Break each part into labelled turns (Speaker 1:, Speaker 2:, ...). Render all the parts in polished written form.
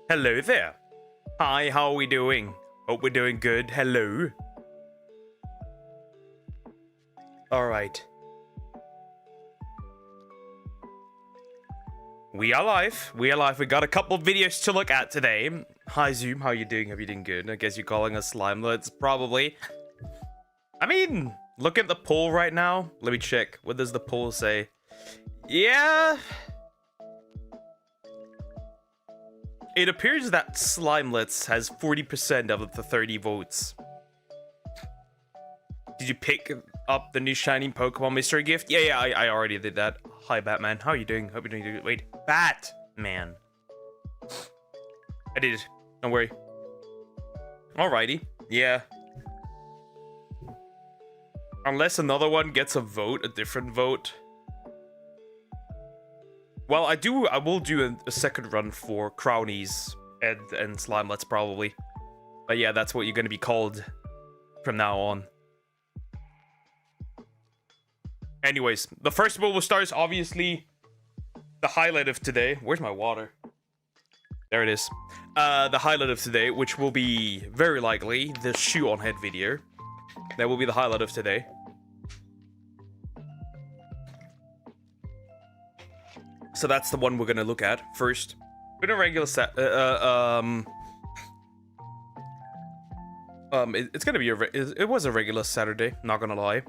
Speaker 1: Hello there. Hi, how are we doing? Hope we're doing good. Hello. Alright. We are live. We are live. We got a couple of videos to look at today. Hi, Zoom. How you doing? Hope you're doing good. I guess you're calling us slimelets, probably. I mean, look at the poll right now. Let me check. What does the poll say? Yeah. It appears that Slimelets has 40% of the 30 votes. Did you pick up the new shiny Pokemon mystery gift? Yeah, I already did that. Hi, Batman. How are you doing? Hope you're doing good. Wait, Batman. I did it. Don't worry. Alrighty. Yeah. Unless another one gets a vote, a different vote. Well, I will do a second run for Crownies and Slimelets probably. But yeah, that's what you're going to be called from now on. Anyways, the first one we'll start is obviously the highlight of today. Where's my water? There it is. The highlight of today, which will be very likely the shoe on head video. That will be the highlight of today. So that's the one we're gonna look at first. Been a regular set. It's gonna be it was a regular Saturday. Not gonna lie.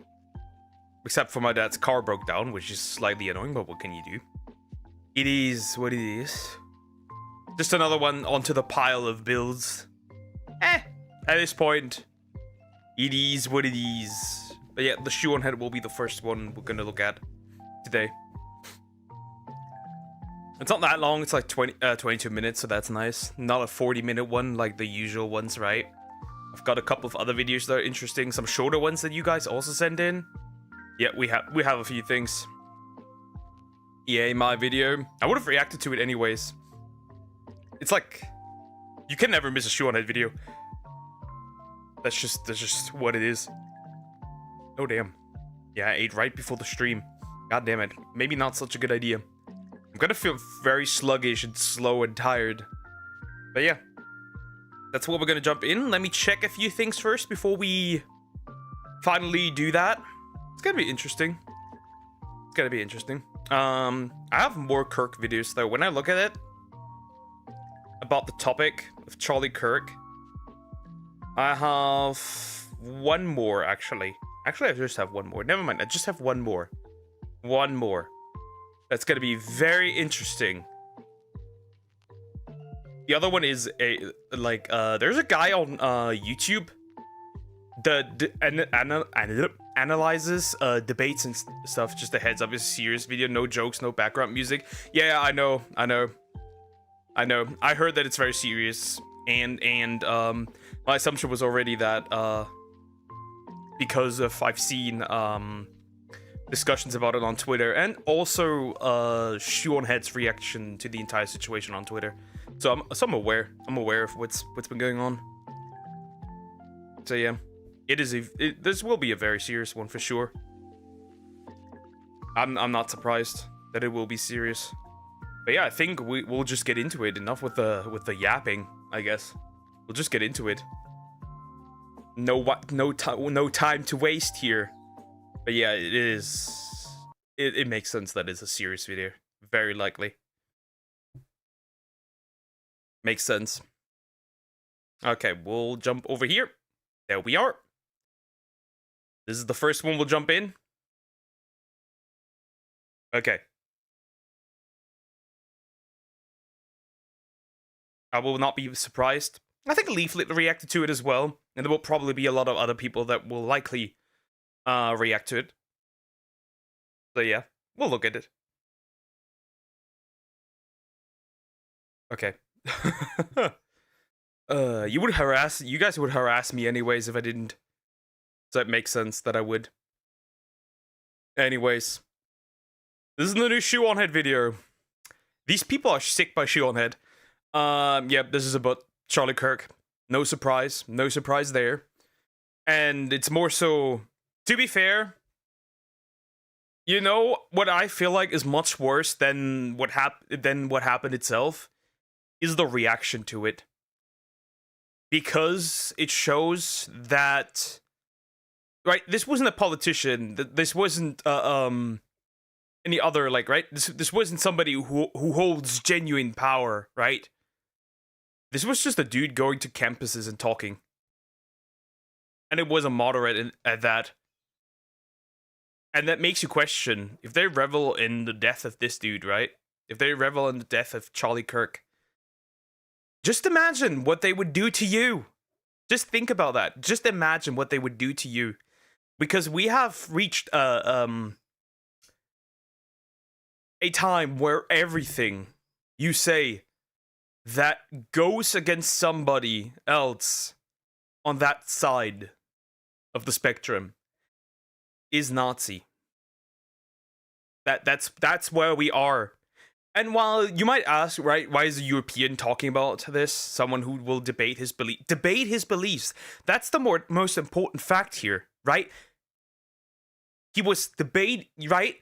Speaker 1: Except for my dad's car broke down, which is slightly annoying. But what can you do? It is what it is. Just another one onto the pile of builds. At this point, it is what it is. But yeah, the shoe on head will be the first one we're gonna look at today. It's not that long, it's like 22 minutes, so that's nice. Not a 40-minute one like the usual ones, right? I've got a couple of other videos that are interesting, some shorter ones that you guys also send in. Yeah, we have a few things. EA, my video. I would have reacted to it anyways. It's like, you can never miss a shoe on head video. That's just what it is. Oh damn. Yeah, I ate right before the stream. God damn it. Maybe not such a good idea. I'm gonna feel very sluggish and slow and tired. But yeah, that's what we're gonna jump in. Let me check a few things first before we finally do that. It's gonna be interesting. It's gonna be interesting. I have more Kirk videos though. When I look at it, about the topic of Charlie Kirk, I have one more actually. Actually, I just have one more. Never mind, I just have one more. One more. That's gonna be very interesting. The other one is there's a guy on YouTube that analyzes debates and stuff. Just a heads up, it's a serious video, no jokes, no background music. Yeah, I know. I heard that it's very serious, and my assumption was already that because of I've seen discussions about it on Twitter, and also Shoe on Head's reaction to the entire situation on Twitter. So I'm aware. I'm aware of what's been going on. So yeah, this will be a very serious one for sure. I'm not surprised that it will be serious. But yeah, I think we'll just get into it. Enough with the yapping, I guess. We'll just get into it. No time to waste here. But yeah, it makes sense that it's a serious video. Very likely. Makes sense. Okay, we'll jump over here. There we are. This is the first one we'll jump in. Okay. I will not be surprised. I think Leaflet reacted to it as well. And there will probably be a lot of other people that will likely react to it. So yeah, we'll look at it. Okay. You guys would harass me anyways if I didn't. So it makes sense that I would. Anyways. This is the new Shoe on Head video. These people are sick by Shoe on Head. Yeah, this is about Charlie Kirk. No surprise there. And it's more so, to be fair, you know what I feel like is much worse than what happened itself is the reaction to it. Because it shows that, right, this wasn't a politician, this wasn't any other, like, right, this wasn't somebody who holds genuine power, right? This was just a dude going to campuses and talking. And it was a moderate at that. And that makes you question, if they revel in the death of this dude, right? If they revel in the death of Charlie Kirk, just imagine what they would do to you. Just think about that. Just imagine what they would do to you. Because we have reached a time where everything you say that goes against somebody else on that side of the spectrum is Nazi. That's where we are. And while you might ask, right, why is a European talking about this? Someone who will debate his beliefs. That's the most important fact here, right? He was right?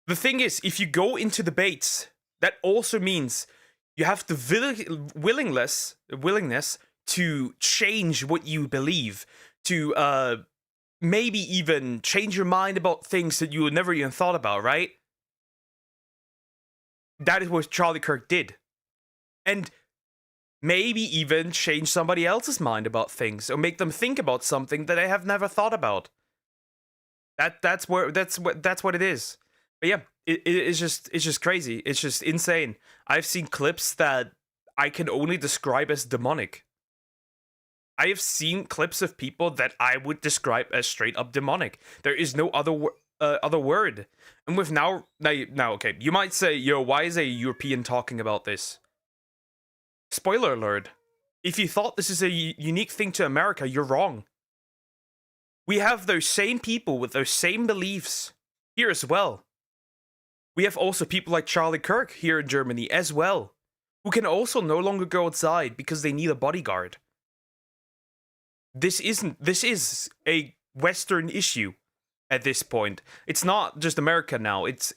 Speaker 1: The thing is, if you go into debates, that also means you have the willingness to change what you believe, to maybe even change your mind about things that you never even thought about, right? That is what Charlie Kirk did. And maybe even change somebody else's mind about things, or make them think about something that they have never thought about. That's what it is. But yeah, it's just crazy. It's just insane. I've seen clips that I can only describe as demonic. I have seen clips of people that I would describe as straight up demonic. There is no other word. And with now, okay, you might say, yo, why is a European talking about this? Spoiler alert. If you thought this is a unique thing to America, you're wrong. We have those same people with those same beliefs here as well. We have also people like Charlie Kirk here in Germany as well, who can also no longer go outside because they need a bodyguard. This is a Western issue at this point. It's not just America now. It's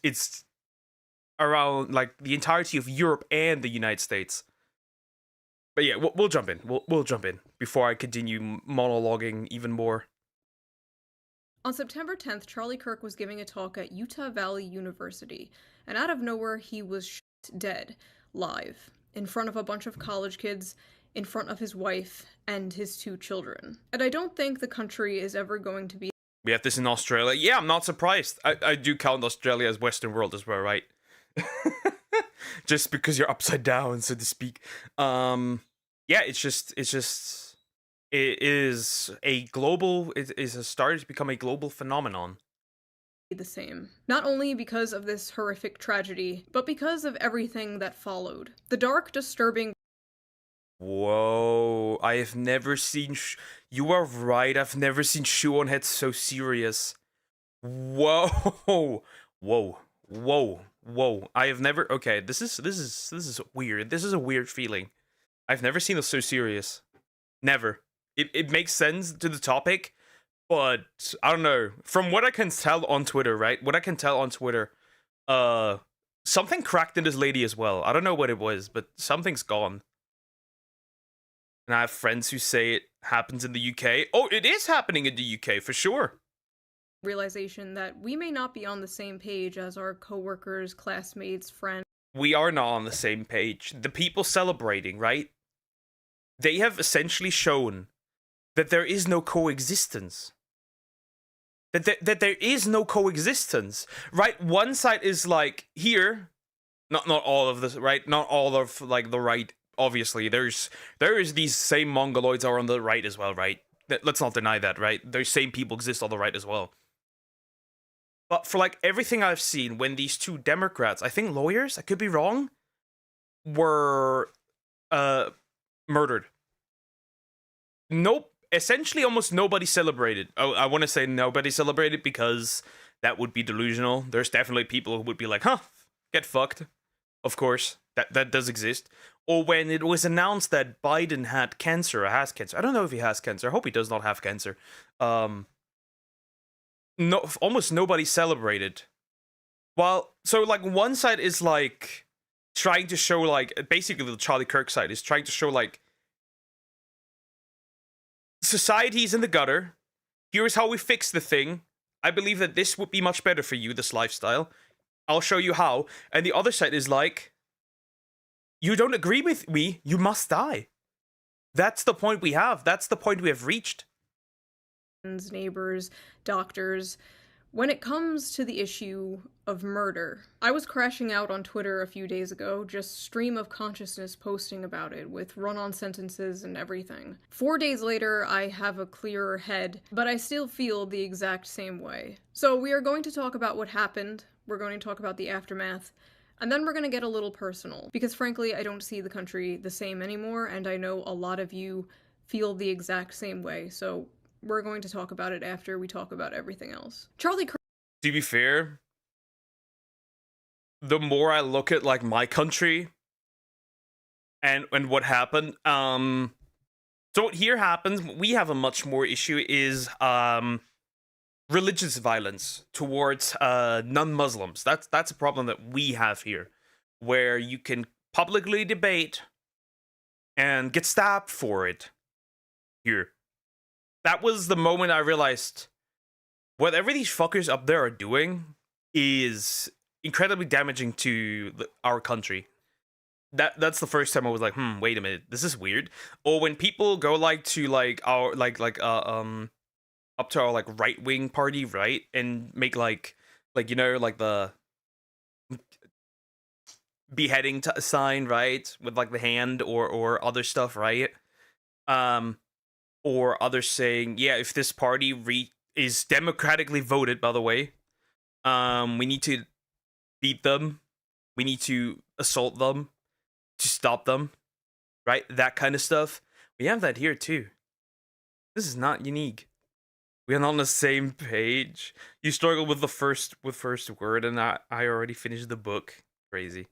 Speaker 1: around like the entirety of Europe and the United States. But yeah, we'll jump in. We'll jump in before I continue monologuing even more.
Speaker 2: On September 10th, Charlie Kirk was giving a talk at Utah Valley University, and out of nowhere, he was shot dead, live, in front of a bunch of college kids, in front of his wife, and his 2 children. And I don't think the country is ever going to be...
Speaker 1: We have this in Australia. Yeah, I'm not surprised. I do count Australia as Western world as well, right? Just because you're upside down, so to speak. Yeah, it is started to become a global phenomenon.
Speaker 2: The same. Not only because of this horrific tragedy, but because of everything that followed. The dark, disturbing...
Speaker 1: Whoa, I have never seen... You are right, I've never seen Shoe on Head so serious. Whoa. Whoa. I have never... Okay, this is weird. This is a weird feeling. I've never seen this so serious. Never. It makes sense to the topic, but I don't know. From what I can tell on Twitter, right? What I can tell on Twitter, something cracked in this lady as well. I don't know what it was, but something's gone. And I have friends who say it happens in the UK. Oh, it is happening in the UK, for sure.
Speaker 2: Realization that we may not be on the same page as our coworkers, classmates, friends.
Speaker 1: We are not on the same page. The people celebrating, right? They have essentially shown that there is no coexistence. That there is no coexistence, right? One side is like, here, not all of this, right? Not all of, like, the right, obviously. There is these same Mongoloids are on the right as well, right? Let's not deny that, right? Those same people exist on the right as well. But for, like, everything I've seen, when these 2 Democrats, I think lawyers, I could be wrong, were murdered. Nope. Essentially, almost nobody celebrated. Oh, I want to say nobody celebrated because that would be delusional. There's definitely people who would be like, huh, get fucked. Of course, that does exist. Or when it was announced that Biden had cancer or has cancer. I don't know if he has cancer. I hope he does not have cancer. No, almost nobody celebrated. Well, so like one side is like, trying to show, like, basically the Charlie Kirk side is trying to show, like, society's in the gutter. Here's how we fix the thing. I believe that this would be much better for you, this lifestyle. I'll show you how. And the other side is like, you don't agree with me, you must die. That's the point we have. That's the point we have reached.
Speaker 2: Neighbors, doctors. When it comes to the issue of murder, I was crashing out on Twitter a few days ago, just stream of consciousness posting about it, with run-on sentences and everything. 4 days later, I have a clearer head, but I still feel the exact same way. So we are going to talk about what happened, we're going to talk about the aftermath, and then we're going to get a little personal, because frankly, I don't see the country the same anymore, and I know a lot of you feel the exact same way, so we're going to talk about it after we talk about everything else. Charlie Kirk.
Speaker 1: To be fair, the more I look at, like, my country and what happened, so what here happens, we have a much more issue is religious violence towards non-Muslims. That's a problem that we have here, where you can publicly debate and get stabbed for it here. That was the moment I realized whatever these fuckers up there are doing is incredibly damaging to our country. That's the first time I was like, wait a minute, this is weird. Or when people go like to like our up to our like right-wing party, right, and make like you know, like the beheading sign, right, with like the hand or other stuff, right? Or others saying, yeah, if this party is democratically voted, by the way, we need to beat them, we need to assault them to stop them, right? That kind of stuff. We have that here too. This is not unique. We are not on the same page. You struggle with the first word, and I already finished the book. Crazy.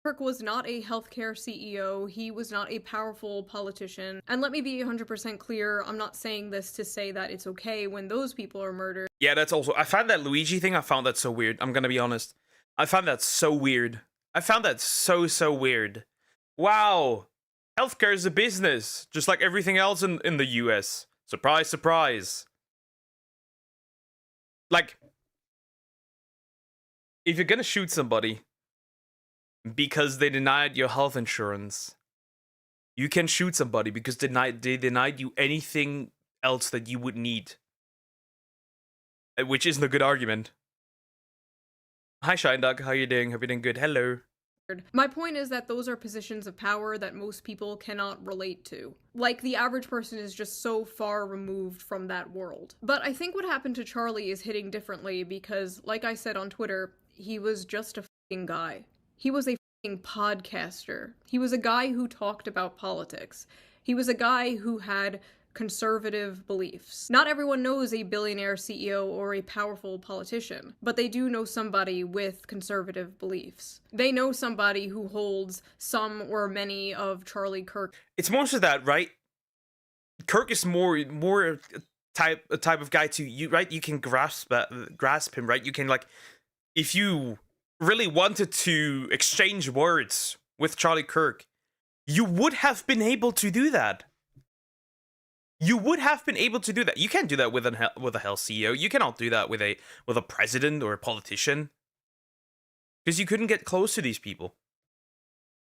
Speaker 2: Kirk was not a healthcare CEO, he was not a powerful politician, and let me be 100% clear, I'm not saying this to say that it's okay when those people are murdered.
Speaker 1: Yeah, that's also, I found that Luigi thing, I found that so weird, I'm gonna be honest. I found that so weird. I found that so weird. Wow! Healthcare is a business, just like everything else in the US. Surprise, surprise. Like, if you're gonna shoot somebody because they denied your health insurance, you can shoot somebody because they denied you anything else that you would need. Which isn't a good argument. Hi, Shine Dog. How you doing? Hope you're doing good. Hello.
Speaker 2: My point is that those are positions of power that most people cannot relate to. Like, the average person is just so far removed from that world. But I think what happened to Charlie is hitting differently because, like I said on Twitter, he was just a f***ing guy. He was a f***ing podcaster. He was a guy who talked about politics. He was a guy who had conservative beliefs. Not everyone knows a billionaire CEO or a powerful politician, but they do know somebody with conservative beliefs. They know somebody who holds some or many of Charlie Kirk.
Speaker 1: It's most of that, right? Kirk is more a type of guy to you, right? You can grasp him, right? You can, like, if you really wanted to exchange words with Charlie Kirk, you would have been able to do that. You would have been able to do that. You can't do that with a health CEO. You cannot do that with a president or a politician, because you couldn't get close to these people.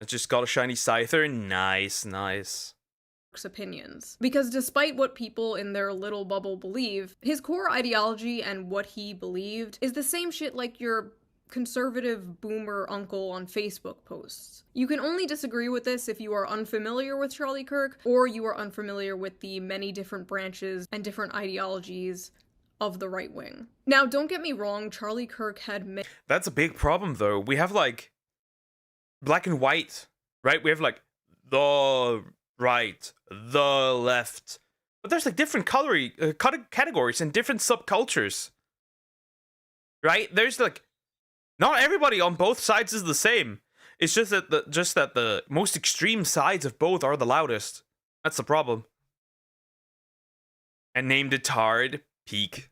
Speaker 1: It's just got a shiny scyther. Nice.
Speaker 2: Opinions. Because despite what people in their little bubble believe, his core ideology and what he believed is the same shit like your conservative boomer uncle on Facebook posts. You can only disagree with this if you are unfamiliar with Charlie Kirk, or you are unfamiliar with the many different branches and different ideologies of the right wing. Now, don't get me wrong, Charlie Kirk had
Speaker 1: That's a big problem, though. We have, like, black and white, right? We have, like, the right, the left. But there's, like, different categories and different subcultures. Right? There's, like, not everybody on both sides is the same. It's just that the most extreme sides of both are the loudest. That's the problem. And named it hard. Peak.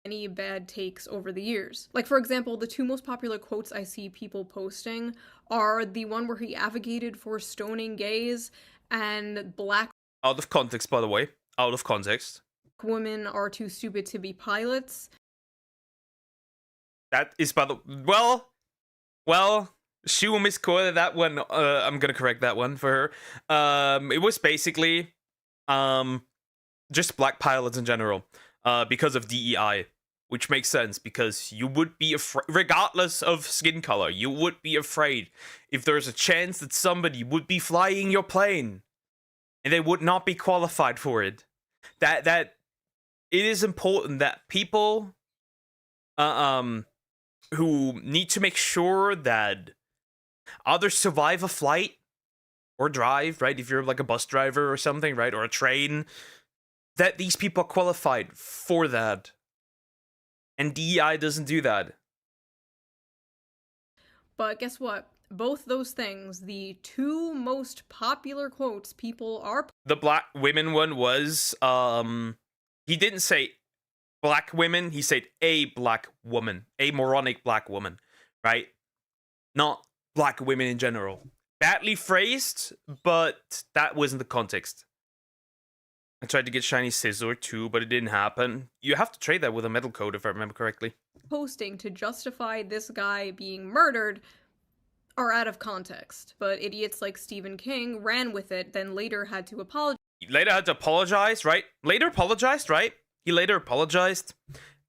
Speaker 2: many bad takes over the years. Like, for example, the two most popular quotes I see people posting are the one where he advocated for stoning gays and black
Speaker 1: Out of context, by the way. Out of context.
Speaker 2: women are too stupid to be pilots.
Speaker 1: That is by the... Well, she misquoted that one. I'm gonna correct that one for her. It was basically just black pilots in general, because of DEI, which makes sense because you would be afraid, regardless of skin color, you would be afraid if there's a chance that somebody would be flying your plane and they would not be qualified for it. That it is important that people who need to make sure that others survive a flight or drive, right? If you're like a bus driver or something, right? Or a train, that these people are qualified for that. And DEI doesn't do that.
Speaker 2: But guess what? Both those things, the two most popular quotes people are...
Speaker 1: The black women one was, he didn't say black women, he said a black woman, a moronic black woman, right? Not black women in general. Badly phrased, but that wasn't the context. I tried to get shiny scissor too, but it didn't happen. You have to trade that with a metal code, if I remember correctly.
Speaker 2: Posting to justify this guy being murdered are out of context, but idiots like Stephen King ran with it, then later had to apologize.
Speaker 1: He later had to apologize, right? Later apologized,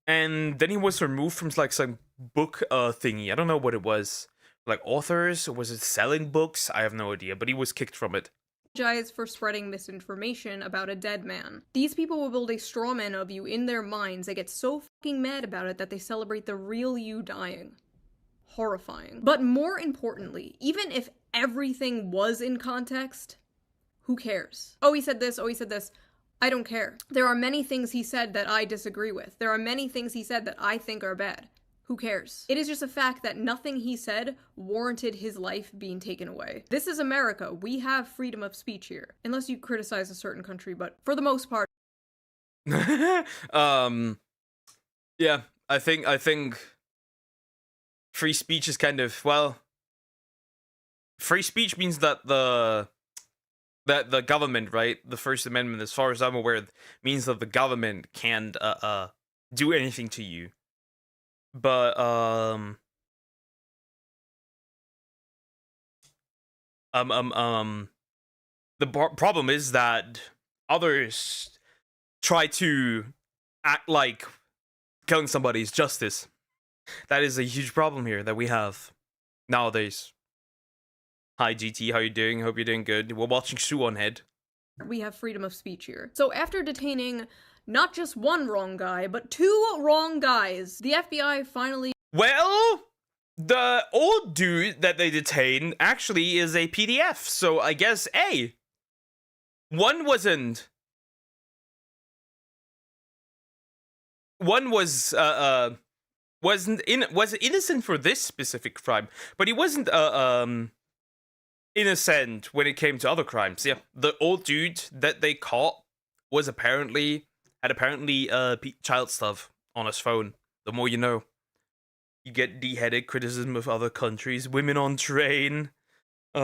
Speaker 1: and then he was removed from like some book thingy. I don't know what it was. Like authors, or was it selling books? I have no idea, but he was kicked from it.
Speaker 2: For spreading misinformation about a dead man. These people will build a straw man of you in their minds. They get so fucking mad about it that they celebrate the real you dying. Horrifying. But more importantly, even if everything was in context, who cares? Oh, he said this, oh, he said this. I don't care. There are many things he said that I disagree with. There are many things he said that I think are bad. Who cares? It is just a fact that nothing he said warranted his life being taken away. This is America. We have freedom of speech here. Unless you criticize a certain country, but for the most part.
Speaker 1: Yeah, I think free speech is kind of, well, free speech means that the government, right? The First Amendment, as far as I'm aware, means that the government can't do anything to you. But the problem is that others try to act like killing somebody is justice. That is a huge problem here that we have nowadays. Hi GT, how you doing? Hope you're doing good. We're watching Sue on Head.
Speaker 2: We have freedom of speech here. So after detaining not just one wrong guy, but two wrong guys, the FBI finally...
Speaker 1: Well, the old dude that they detained actually is a PDF, so I guess, A, one was innocent for this specific crime, but he wasn't innocent when it came to other crimes. Yeah, the old dude that they caught was apparently child stuff on his phone. The more you know. You get beheaded, criticism of other countries, women on train.
Speaker 2: He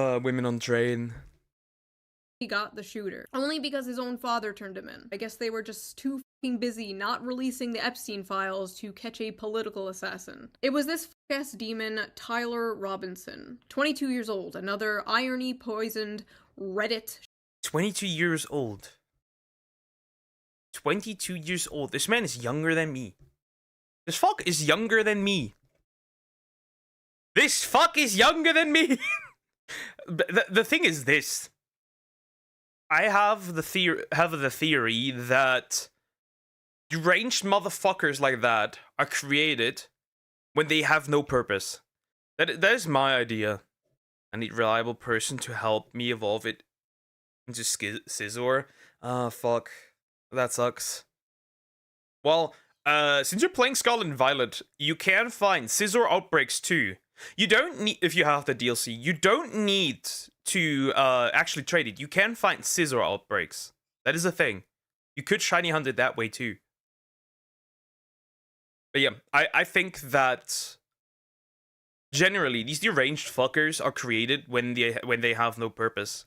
Speaker 2: got the shooter. Only because his own father turned him in. I guess they were just too fucking busy not releasing the Epstein files to catch a political assassin. It was this fuck-ass demon, Tyler Robinson. 22 years old, another irony-poisoned Reddit.
Speaker 1: 22 years old. 22 years old. This man is younger than me. This fuck is younger than me. This fuck is younger than me. The thing is this. I have the theory that deranged motherfuckers like that are created when they have no purpose. That is my idea. I need a reliable person to help me evolve it into Scizor. Fuck. That sucks. Well, since you're playing Scarlet and Violet, you can find Scizor Outbreaks too. You don't need, if you have the DLC, you don't need to actually trade it. You can find Scizor Outbreaks. That is a thing. You could shiny hunt it that way too. But yeah, I think that generally these deranged fuckers are created when they have no purpose.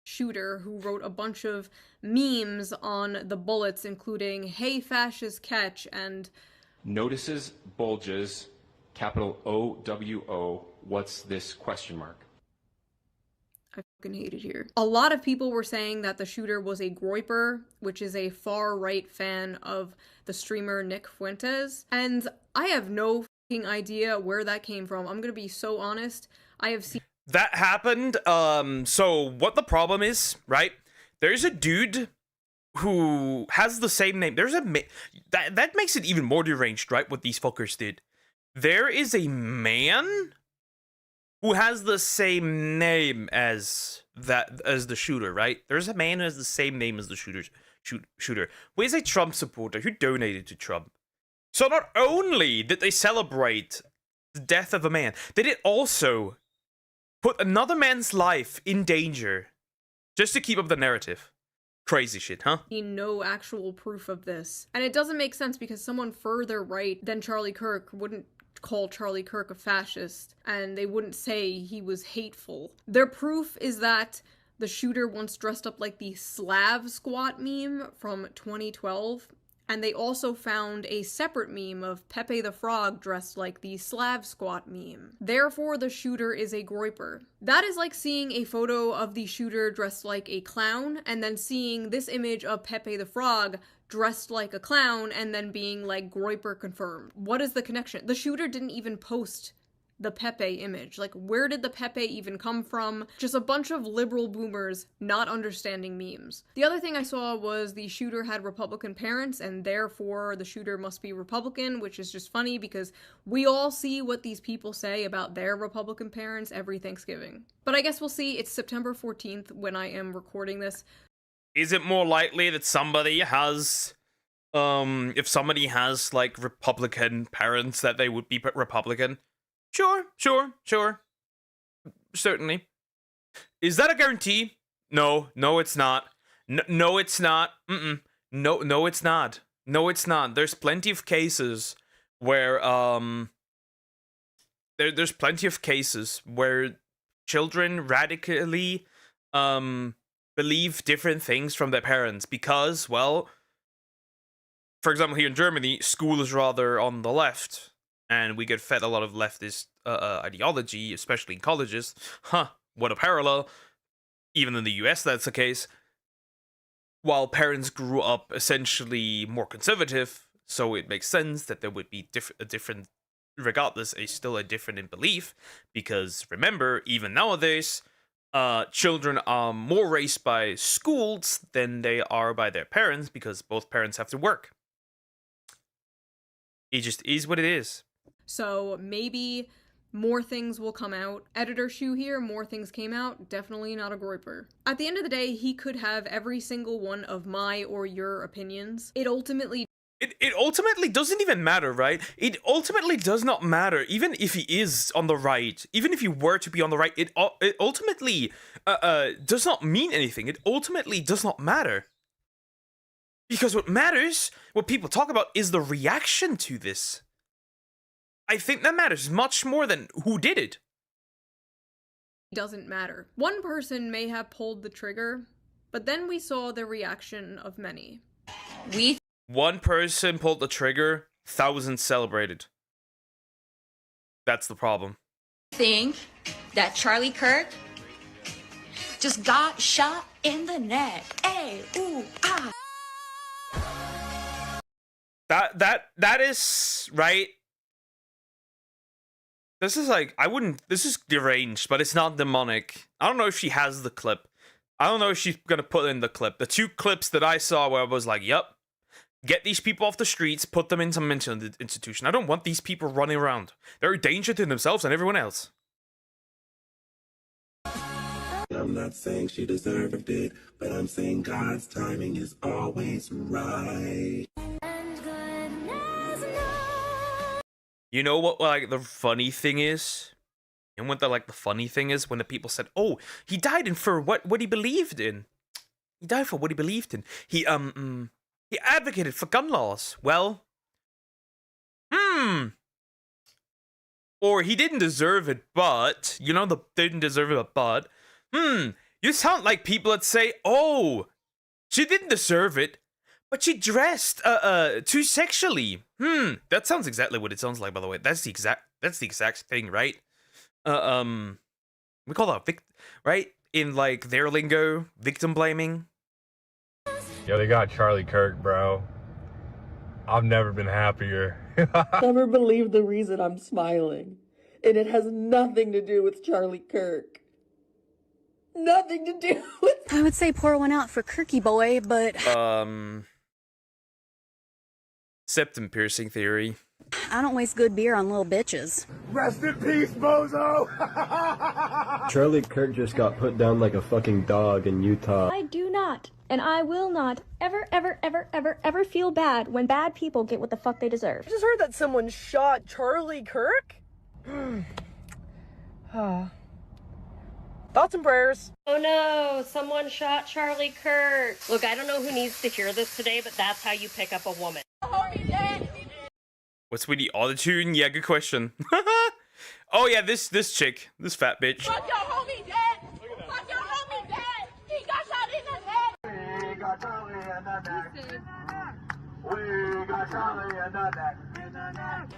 Speaker 2: Shooter who wrote a bunch of memes on the bullets, including "Hey fascist catch" and
Speaker 3: "Notices bulges, capital OWO, what's this question mark?"
Speaker 2: I fucking hate it here. A lot of people were saying that the shooter was a groiper, which is a far-right fan of the streamer Nick Fuentes, and I have no fucking idea where that came from. I'm gonna be so honest. I have seen
Speaker 1: that happened. So what the problem is, right? There's a dude who has the same name. There's a that makes it even more deranged, right? What these fuckers did. There is a man who has the same name as the shooter, right? There's a man who has the same name as the shooter, who is a Trump supporter who donated to Trump. So not only did they celebrate the death of a man, they did also put another man's life in danger just to keep up the narrative. Crazy shit, huh?
Speaker 2: no actual proof of this. And it doesn't make sense because someone further right than Charlie Kirk wouldn't call Charlie Kirk a fascist, and they wouldn't say he was hateful. Their proof is that the shooter once dressed up like the Slav squat meme from 2012, and they also found a separate meme of Pepe the Frog dressed like the Slav squat meme. Therefore, the shooter is a groiper. That is like seeing a photo of the shooter dressed like a clown, and then seeing this image of Pepe the Frog dressed like a clown, and then being like, groiper confirmed. What is the connection? The shooter didn't even post the Pepe image. Like, where did the Pepe even come from? Just a bunch of liberal boomers not understanding memes. The other thing I saw was the shooter had Republican parents, and therefore the shooter must be Republican, which is just funny because we all see what these people say about their Republican parents every Thanksgiving. But I guess we'll see. It's September 14th when I am recording this.
Speaker 1: Is it more likely that somebody has, if somebody has, like, Republican parents, that they would be Republican? Sure. Certainly. Is that a guarantee? No, it's not. No, it's not. No, it's not. No, it's not. There's plenty of cases where, there's plenty of cases where children radically, believe different things from their parents because, well, for example, here in Germany, school is rather on the left, and we get fed a lot of leftist ideology, especially in colleges. Huh, what a parallel. Even in the US, that's the case. While parents grew up essentially more conservative, so it makes sense that there would be a different, regardless, still a different in belief, because remember, even nowadays, children are more raised by schools than they are by their parents, because both parents have to work. It just is what it is.
Speaker 2: So maybe more things will come out. Editor Shu here, more things came out. Definitely not a groiper. At the end of the day, he could have every single one of my or your opinions. It ultimately
Speaker 1: doesn't even matter, right? It ultimately does not matter. Even if he is on the right, even if he were to be on the right, it ultimately does not mean anything. It ultimately does not matter. Because what matters, what people talk about, is the reaction to this. I think that matters much more than who did it.
Speaker 2: Doesn't matter. One person may have pulled the trigger, but then we saw the reaction of many.
Speaker 1: One person pulled the trigger, thousands celebrated. That's the problem.
Speaker 4: Think that Charlie Kirk just got shot in the neck. Hey, ooh, ah.
Speaker 1: That is right. This is like, this is deranged, but it's not demonic. I don't know if she has the clip. I don't know if she's gonna put in the clip. The two clips that I saw where I was like, yep, get these people off the streets, put them in some mental institution. I don't want these people running around. They're a danger to themselves and everyone else.
Speaker 5: I'm not saying she deserved it, but I'm saying God's timing is always right.
Speaker 1: You know what, like, the funny thing is? And what the funny thing is? When the people said, oh, he died for what he believed in. He died for what he believed in. He advocated for gun laws. Well, Or he didn't deserve it, but, you know, didn't deserve it, but, you sound like people that say, oh, she didn't deserve it, but she dressed, too sexually. That sounds exactly what it sounds like, by the way. That's the exact thing, right? We call that right? In, like, their lingo, victim blaming.
Speaker 6: Yo, they got Charlie Kirk, bro. I've never been happier.
Speaker 7: Never believe the reason I'm smiling. And it has nothing to do with Charlie Kirk. Nothing to do with...
Speaker 8: I would say pour one out for Kirky boy, but...
Speaker 1: Septum piercing theory.
Speaker 8: I don't waste good beer on little bitches.
Speaker 6: Rest in peace, bozo!
Speaker 9: Charlie Kirk just got put down like a fucking dog in Utah.
Speaker 10: I do not, and I will not, ever feel bad when bad people get what the fuck they deserve.
Speaker 7: I just heard that someone shot Charlie Kirk? Thoughts and prayers.
Speaker 10: Oh no, someone shot Charlie Kirk. Look, I don't know who needs to hear this today, but that's how you pick up a woman.
Speaker 1: What's with the autotune? Yeah, good question. Oh yeah, this chick, this fat bitch.
Speaker 11: Fuck your homie dead! Fuck your homie dead! He got shot in the head! We got Charlie in the neck. We got Charlie in the neck.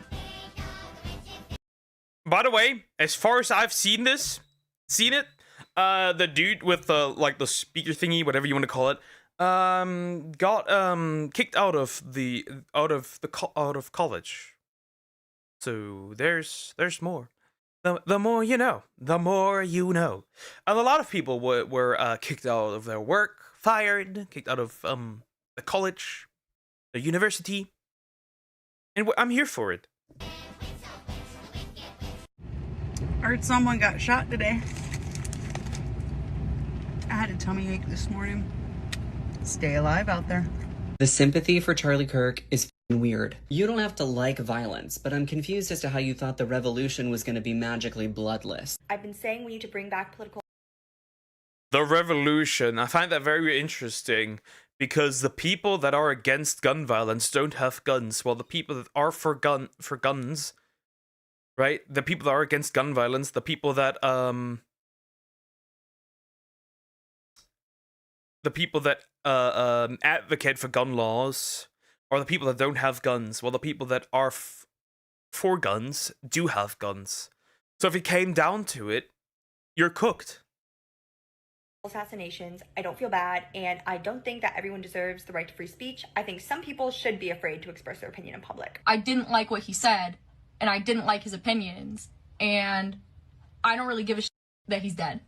Speaker 1: By the way, as far as I've seen it, the dude with the like the speaker thingy, whatever you want to call it, got kicked out of college. So there's more. The more you know, the more you know. And a lot of people were kicked out of their work, fired, kicked out of the college, the university, and I'm here for it.
Speaker 12: Heard someone got shot today. I had a tummy ache this morning. Stay alive out there.
Speaker 13: The sympathy for Charlie Kirk is f***ing weird. You don't have to like violence, but I'm confused as to how you thought the revolution was going to be magically bloodless.
Speaker 4: I've been saying we need to bring back political...
Speaker 1: The revolution. I find that very interesting because the people that are against gun violence don't have guns, while the people that are for guns, right? The people that are against gun violence, the people that advocate for gun laws are the people that don't have guns, while the people that are for guns do have guns. So if it came down to it, you're cooked.
Speaker 4: assassinations. I don't feel bad, and I don't think that everyone deserves the right to free speech. I think some people should be afraid to express their opinion in public.
Speaker 14: I didn't like what he said, and I didn't like his opinions, and I don't really give a shit that he's dead.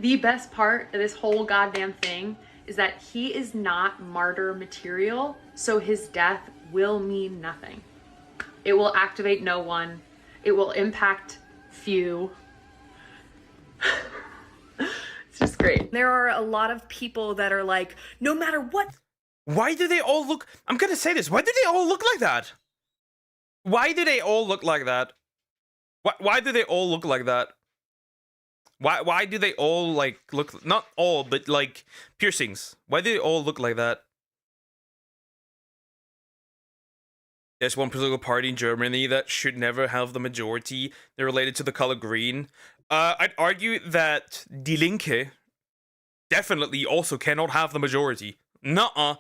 Speaker 15: The best part of this whole goddamn thing is that he is not martyr material, so his death will mean nothing. It will activate no one. It will impact few. It's just great.
Speaker 2: There are a lot of people that are like, no matter what.
Speaker 1: Why do they all look... I'm gonna say this. Why do they all look like that? Why do they all look like that? Why do they all look like that? Why do they all, like, look... Not all, but, like, piercings. Why do they all look like that? There's one political party in Germany that should never have the majority. They're related to the color green. I'd argue that Die Linke definitely also cannot have the majority. Nuh-uh.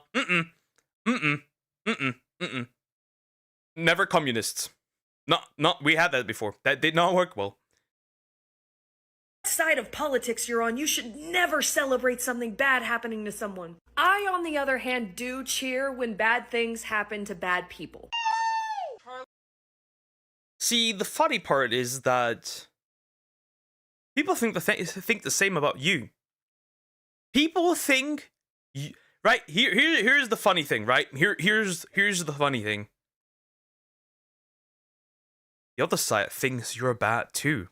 Speaker 1: Never communists. Not. We had that before. That did not work well.
Speaker 2: Side of politics you're on, you should never celebrate something bad happening to someone. I, on the other hand, do cheer when bad things happen to bad people.
Speaker 1: See, the funny part is that people think the same about you. People think, right? Here's the funny thing, right? Here's the funny thing. The other side thinks you're bad too.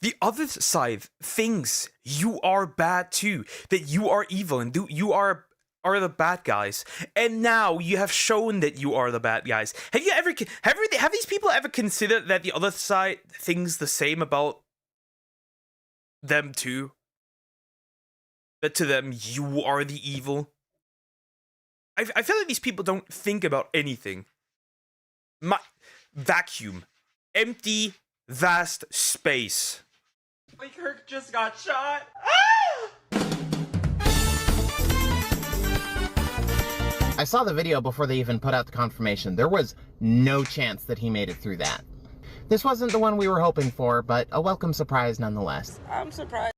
Speaker 1: The other side thinks you are bad too, that you are evil and you are the bad guys. And now you have shown that you are the bad guys. Have these people ever considered that the other side thinks the same about them too? That to them you are the evil? I feel like these people don't think about anything. My vacuum. Empty, vast space.
Speaker 16: Charlie Kirk just got shot.
Speaker 17: I saw the video before they even put out the confirmation. There was no chance that he made it through that. This wasn't the one we were hoping for, but a welcome surprise nonetheless.
Speaker 7: I'm surprised.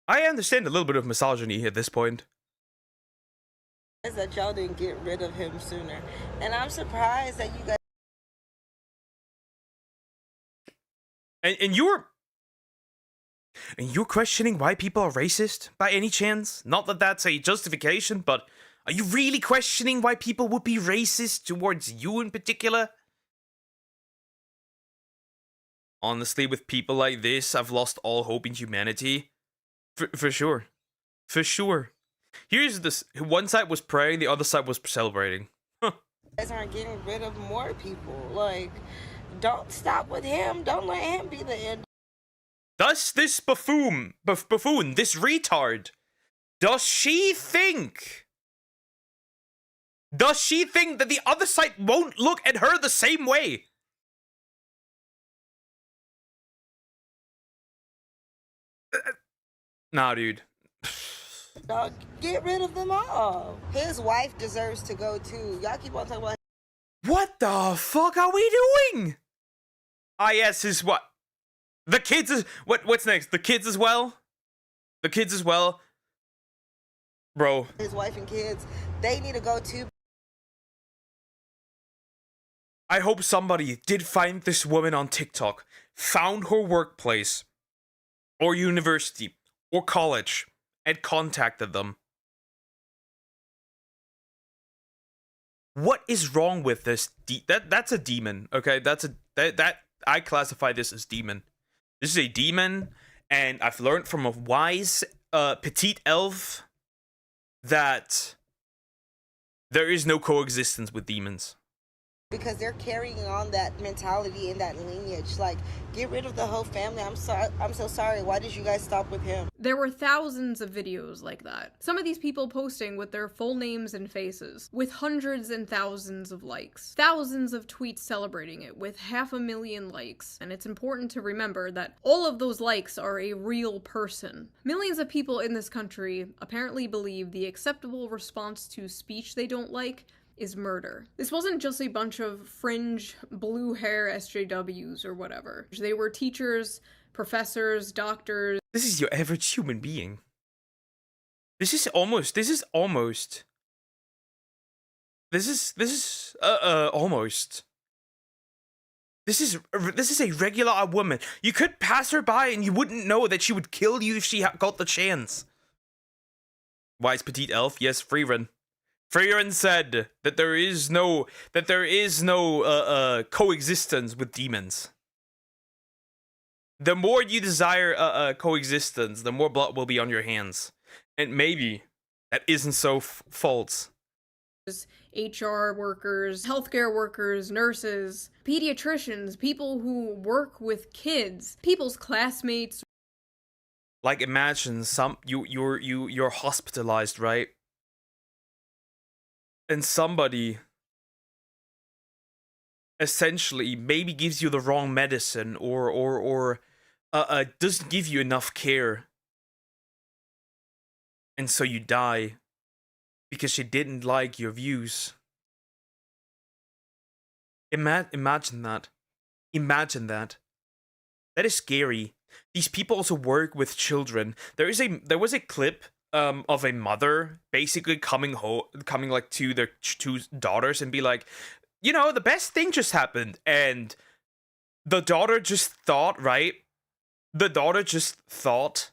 Speaker 1: I understand a little bit of misogyny at this point.
Speaker 7: That y'all didn't get rid of him sooner. And I'm surprised that you guys...
Speaker 1: And you're questioning why people are racist by any chance? Not that that's a justification, but are you really questioning why people would be racist towards you in particular? Honestly, with people like this, I've lost all hope in humanity. For sure. For sure. Here's this. One side was praying, the other side was celebrating.
Speaker 7: You guys aren't getting rid of more people. Like, don't stop with him. Don't let him be the end.
Speaker 1: Does this buffoon, this retard, does she think that the other side won't look at her the same way? Nah, dude.
Speaker 7: Dog, get rid of them all. His wife deserves to go too. Y'all keep on talking about...
Speaker 1: What the fuck are we doing? Ah, yes, is what? The kids is... What's next? The kids as well? The kids as well? Bro.
Speaker 7: His wife and kids, they need to go too.
Speaker 1: I hope somebody did find this woman on TikTok, found her workplace, or university, or college, and contacted them. What is wrong with this? That's a demon, okay? That I classify this as demon. This is a demon, and I've learned from a wise petite elf that there is no coexistence with demons.
Speaker 7: Because they're carrying on that mentality and that lineage. Like, get rid of the whole family. I'm so sorry. Why did you guys stop with him?
Speaker 2: There were thousands of videos like that. Some of these people posting with their full names and faces, with hundreds and thousands of likes. Thousands of tweets celebrating it, with 500,000 likes. And it's important to remember that all of those likes are a real person. Millions of people in this country apparently believe the acceptable response to speech they don't like is murder. This wasn't just a bunch of fringe blue hair SJWs or whatever. They were teachers, professors, doctors.
Speaker 1: This is your average human being. This is almost almost a regular woman. You could pass her by and you wouldn't know that she would kill you if she got the chance. Wise petite elf, yes, Freerun. Freerun said that there is no coexistence with demons. The more you desire coexistence, the more blood will be on your hands. And maybe that isn't so false.
Speaker 2: HR workers, healthcare workers, nurses, pediatricians, people who work with kids, people's classmates.
Speaker 1: Like, imagine you're hospitalized, right? And somebody essentially maybe gives you the wrong medicine or doesn't give you enough care. And so you die because she didn't like your views. Imagine that. Imagine that. That is scary. These people also work with children. There was a clip of a mother basically coming like to their two daughters and be like, you know, the best thing just happened. And the daughter just thought, right? The daughter just thought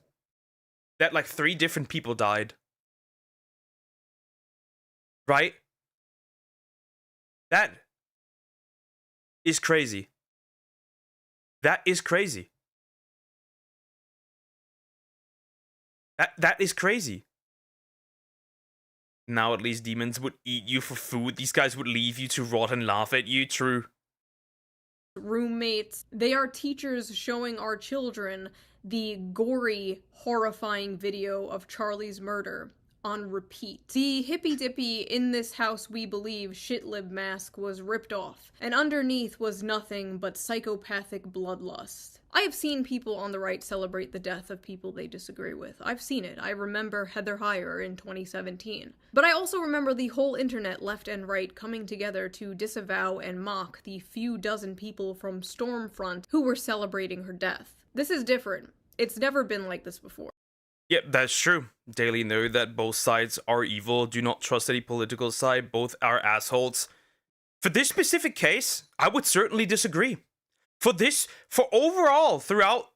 Speaker 1: that like 3 different people died. Right? That is crazy. That is crazy. That is crazy. Now at least demons would eat you for food. These guys would leave you to rot and laugh at you. True.
Speaker 2: roommates. They are teachers showing our children the gory, horrifying video of Charlie's murder on repeat. The hippy-dippy "in this house we believe" shitlib mask was ripped off, and underneath was nothing but psychopathic bloodlust. I have seen people on the right celebrate the death of people they disagree with. I've seen it. I remember Heather Heyer in 2017. But I also remember the whole internet, left and right, coming together to disavow and mock the few dozen people from Stormfront who were celebrating her death. This is different. It's never been like this before.
Speaker 1: Yep, that's true. Daily know that both sides are evil. Do not trust any political side. Both are assholes. For this specific case, I would certainly disagree. For overall, throughout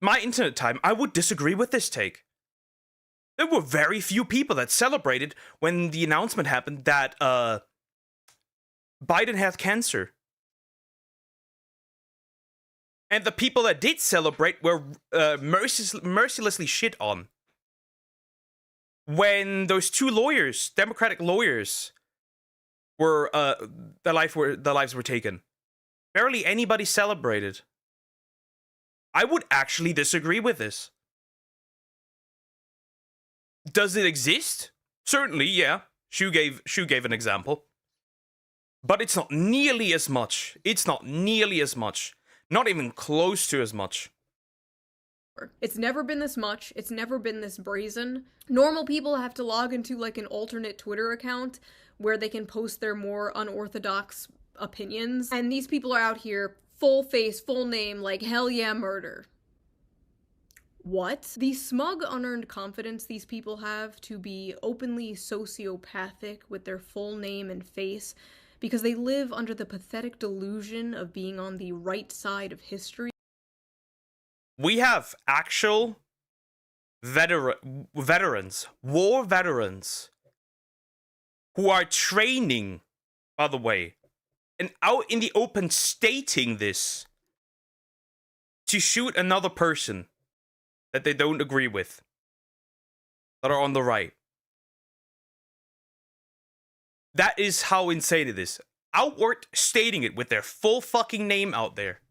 Speaker 1: my internet time, I would disagree with this take. There were very few people that celebrated when the announcement happened that Biden had cancer. And the people that did celebrate were mercilessly shit on. When those two lawyers, Democratic lawyers, were their lives were taken, barely anybody celebrated. I would actually disagree with this. Does it exist? Certainly, yeah. Shu gave an example. But it's not nearly as much. It's not nearly as much. Not even close to as much.
Speaker 2: It's never been this much. It's never been this brazen. Normal people have to log into like an alternate Twitter account where they can post their more unorthodox opinions. And these people are out here, full face, full name, like hell yeah, murder. What? The smug, unearned confidence these people have to be openly sociopathic with their full name and face because they live under the pathetic delusion of being on the right side of history.
Speaker 1: We have actual veterans, war veterans, who are training, by the way, and out in the open stating this to shoot another person that they don't agree with, that are on the right. That is how insane it is. Outward stating it with their full fucking name out there.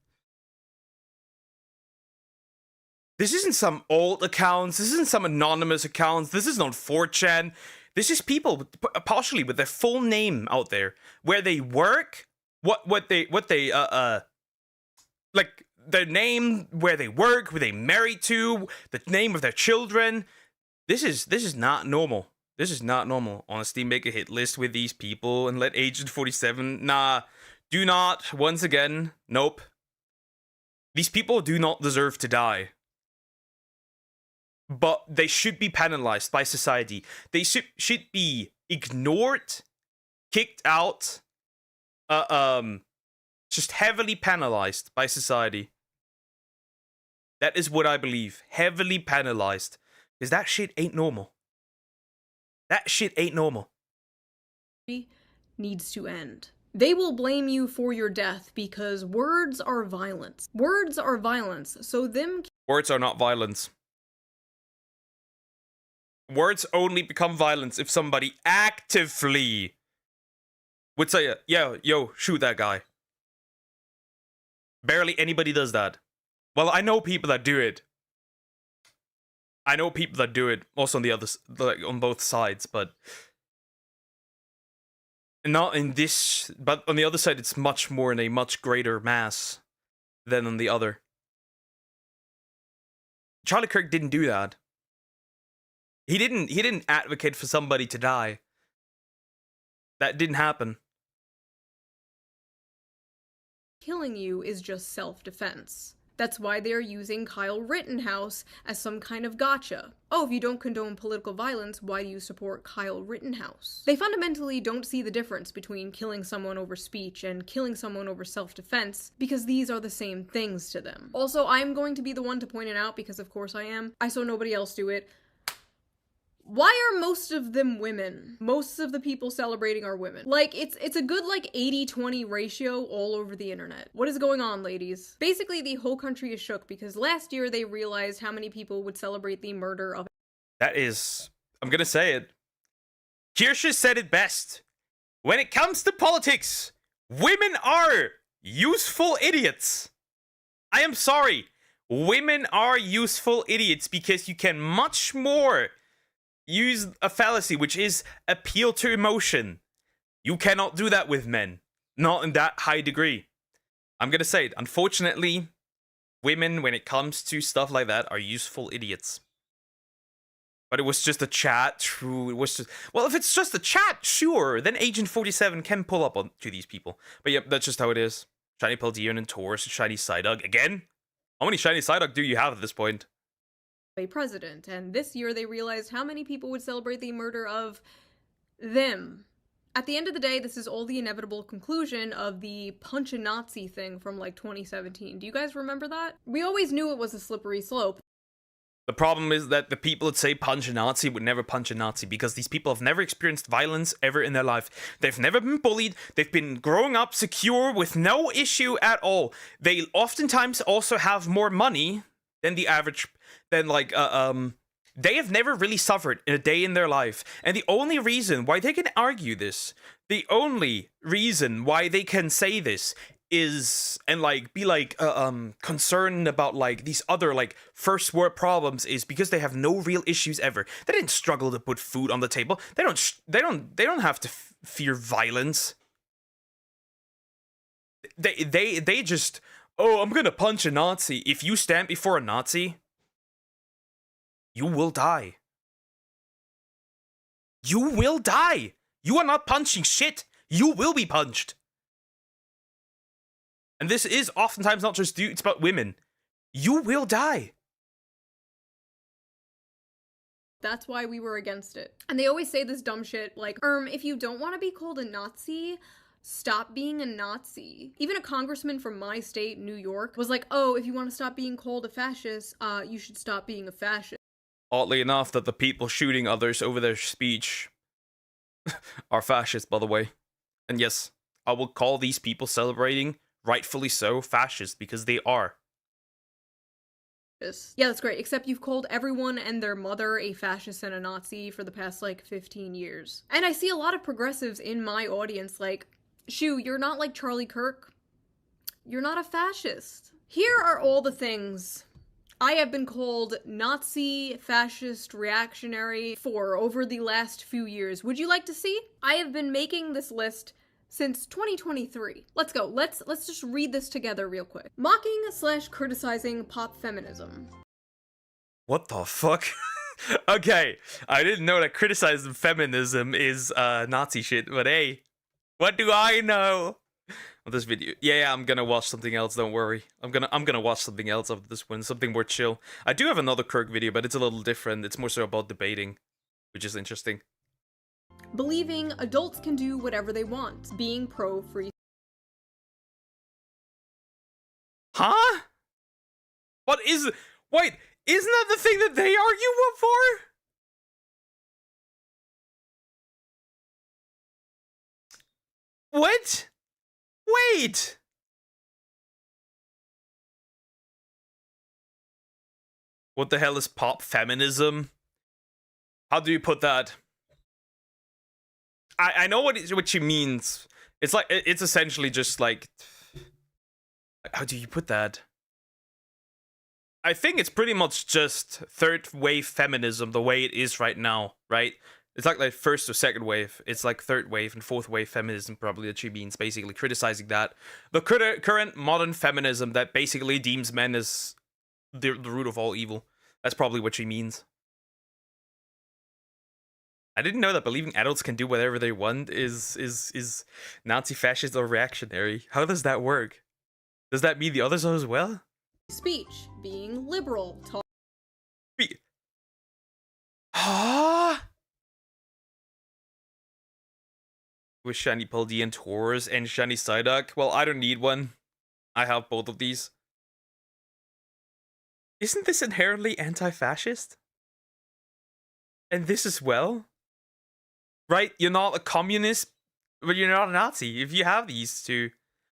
Speaker 1: This isn't some old accounts. This isn't some anonymous accounts. This is not 4chan. This is people partially with their full name out there, where they work, what they like their name, where they work, who they married to, the name of their children. This is not normal. This is not normal. Honestly, make a hit list with these people and let Agent 47... Nah, do not. Once again, nope. These people do not deserve to die. But they should be penalized by society. They should be ignored, kicked out, just heavily penalized by society. That is what I believe. Heavily penalized. Because that shit ain't normal. That shit ain't normal.
Speaker 2: Needs to end. They will blame you for your death because words are violence. Words are violence, so
Speaker 1: Words are not violence. Words only become violence if somebody actively would say, yeah, yo, shoot that guy. Barely anybody does that. Well, I know people that do it. I know people that do it also on the other, like on both sides, but not in this. But on the other side, it's much more in a much greater mass than on the other. Charlie Kirk didn't do that. He didn't advocate for somebody to die. That didn't happen.
Speaker 2: killing you is just self-defense. That's why they're using Kyle Rittenhouse as some kind of gotcha. Oh, if you don't condone political violence, why do you support Kyle Rittenhouse? They fundamentally don't see the difference between killing someone over speech and killing someone over self-defense, because these are the same things to them. Also, I'm going to be the one to point it out, because of course I am. I saw nobody else do it. Why are most of them women? Most of the people celebrating are women. Like, it's a good, like, 80-20 ratio all over the internet. What is going on, ladies? Basically, the whole country is shook because last year they realized how many people would celebrate the murder of—
Speaker 1: That is... I'm gonna say it. Kirsche said it best. When it comes to politics, women are useful idiots. I am sorry. Women are useful idiots because you can much more use a fallacy, which is appeal to emotion. You cannot do that with men. Not in that high degree. I'm gonna say it. Unfortunately, women, when it comes to stuff like that, are useful idiots. But it was just a chat. True, it was just... Well, if it's just a chat, sure. Then Agent 47 can pull up on to these people. But yep, that's just how it is. Shiny Paldeon and Taurus, Shiny Psyduck. Again? How many Shiny Psyduck do you have at this point?
Speaker 2: A president, and this year they realized how many people would celebrate the murder of them. At the end of the day, this is all the inevitable conclusion of the punch a Nazi thing from like 2017. Do you guys remember that? We always knew it was a slippery slope.
Speaker 1: The problem is that the people that say punch a Nazi would never punch a Nazi because these people have never experienced violence ever in their life. They've never been bullied. They've been growing up secure with no issue at all. They oftentimes also have more money than the average, they have never really suffered in a day in their life. And the only reason why they can argue this, the only reason why they can say this is, and be concerned about these other first world problems is because they have no real issues ever. They didn't struggle to put food on the table. They don't have to fear violence. They just, oh, I'm gonna punch a Nazi. If you stand before a Nazi, you will die. You will die. You are not punching shit. You will be punched. And this is oftentimes not just dudes, but women. You will die.
Speaker 2: That's why we were against it. And they always say this dumb shit like, if you don't want to be called a Nazi, stop being a Nazi. Even a congressman from my state, New York, was like, oh, if you want to stop being called a fascist, you should stop being a fascist.
Speaker 1: Oddly enough, that the people shooting others over their speech are fascists, by the way. And yes, I will call these people celebrating, rightfully so, fascists, because they are.
Speaker 2: Yeah, that's great, except you've called everyone and their mother a fascist and a Nazi for the past, 15 years. And I see a lot of progressives in my audience like, Shoo, you're not like Charlie Kirk. You're not a fascist. Here are all the things I have been called Nazi, fascist, reactionary for over the last few years. Would you like to see? I have been making this list since 2023. Let's go. Let's just read this together real quick. Mocking/criticizing pop feminism.
Speaker 1: What the fuck? Okay, I didn't know that criticizing feminism is Nazi shit, but hey, what do I know? Of this video. Yeah, I'm gonna watch something else, don't worry. I'm gonna watch something else after this one, something more chill. I do have another Kirk video, but it's a little different. It's more so about debating, which is interesting.
Speaker 2: Believing adults can do whatever they want. Being pro-free.
Speaker 1: Huh? Wait, isn't that the thing that they argue for? What? Wait! What the hell is pop feminism? How do you put that? I know what she means. It's essentially just how do you put that? I think it's pretty much just third wave feminism the way it is right now, right? It's like first or second wave. It's like third wave and fourth wave feminism probably that she means, basically criticizing that. The current modern feminism that basically deems men as the root of all evil. That's probably what she means. I didn't know that believing adults can do whatever they want is Nazi, fascist, or reactionary. How does that work? Does that mean the others are as well?
Speaker 2: Speech. Being liberal.
Speaker 1: With Shiny Paldeon Taurus and Shiny Psyduck? Well, I don't need one. I have both of these. Isn't this inherently anti-fascist? And this as well? Right? You're not a communist, but you're not a Nazi. If you have these two.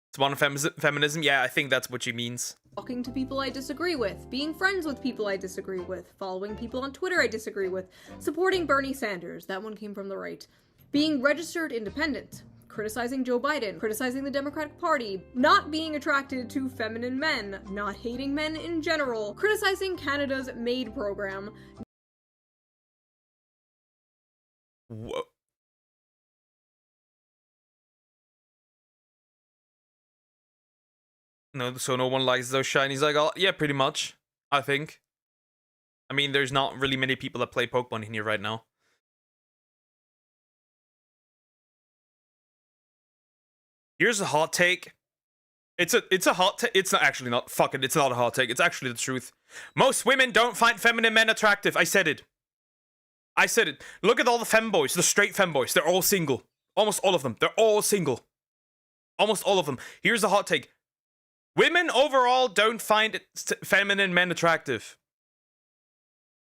Speaker 1: It's modern feminism? Yeah, I think that's what she means.
Speaker 2: Talking to people I disagree with. Being friends with people I disagree with. Following people on Twitter I disagree with. Supporting Bernie Sanders. That one came from the right. Being registered independent. criticizing Joe Biden, criticizing the Democratic Party, not being attracted to feminine men, not hating men in general, criticizing Canada's maid program.
Speaker 1: Whoa. No, so no one likes those shinies I got? Yeah, pretty much, I think. I mean, there's not really many people that play Pokemon in here right now. Here's a hot take. It's a hot take. It's not actually not. Fuck it. It's not a hot take. It's actually the truth. Most women don't find feminine men attractive. I said it. I said it. Look at all the femboys, the straight femboys. They're all single. Almost all of them. They're all single. Almost all of them. Here's the hot take. Women overall don't find feminine men attractive.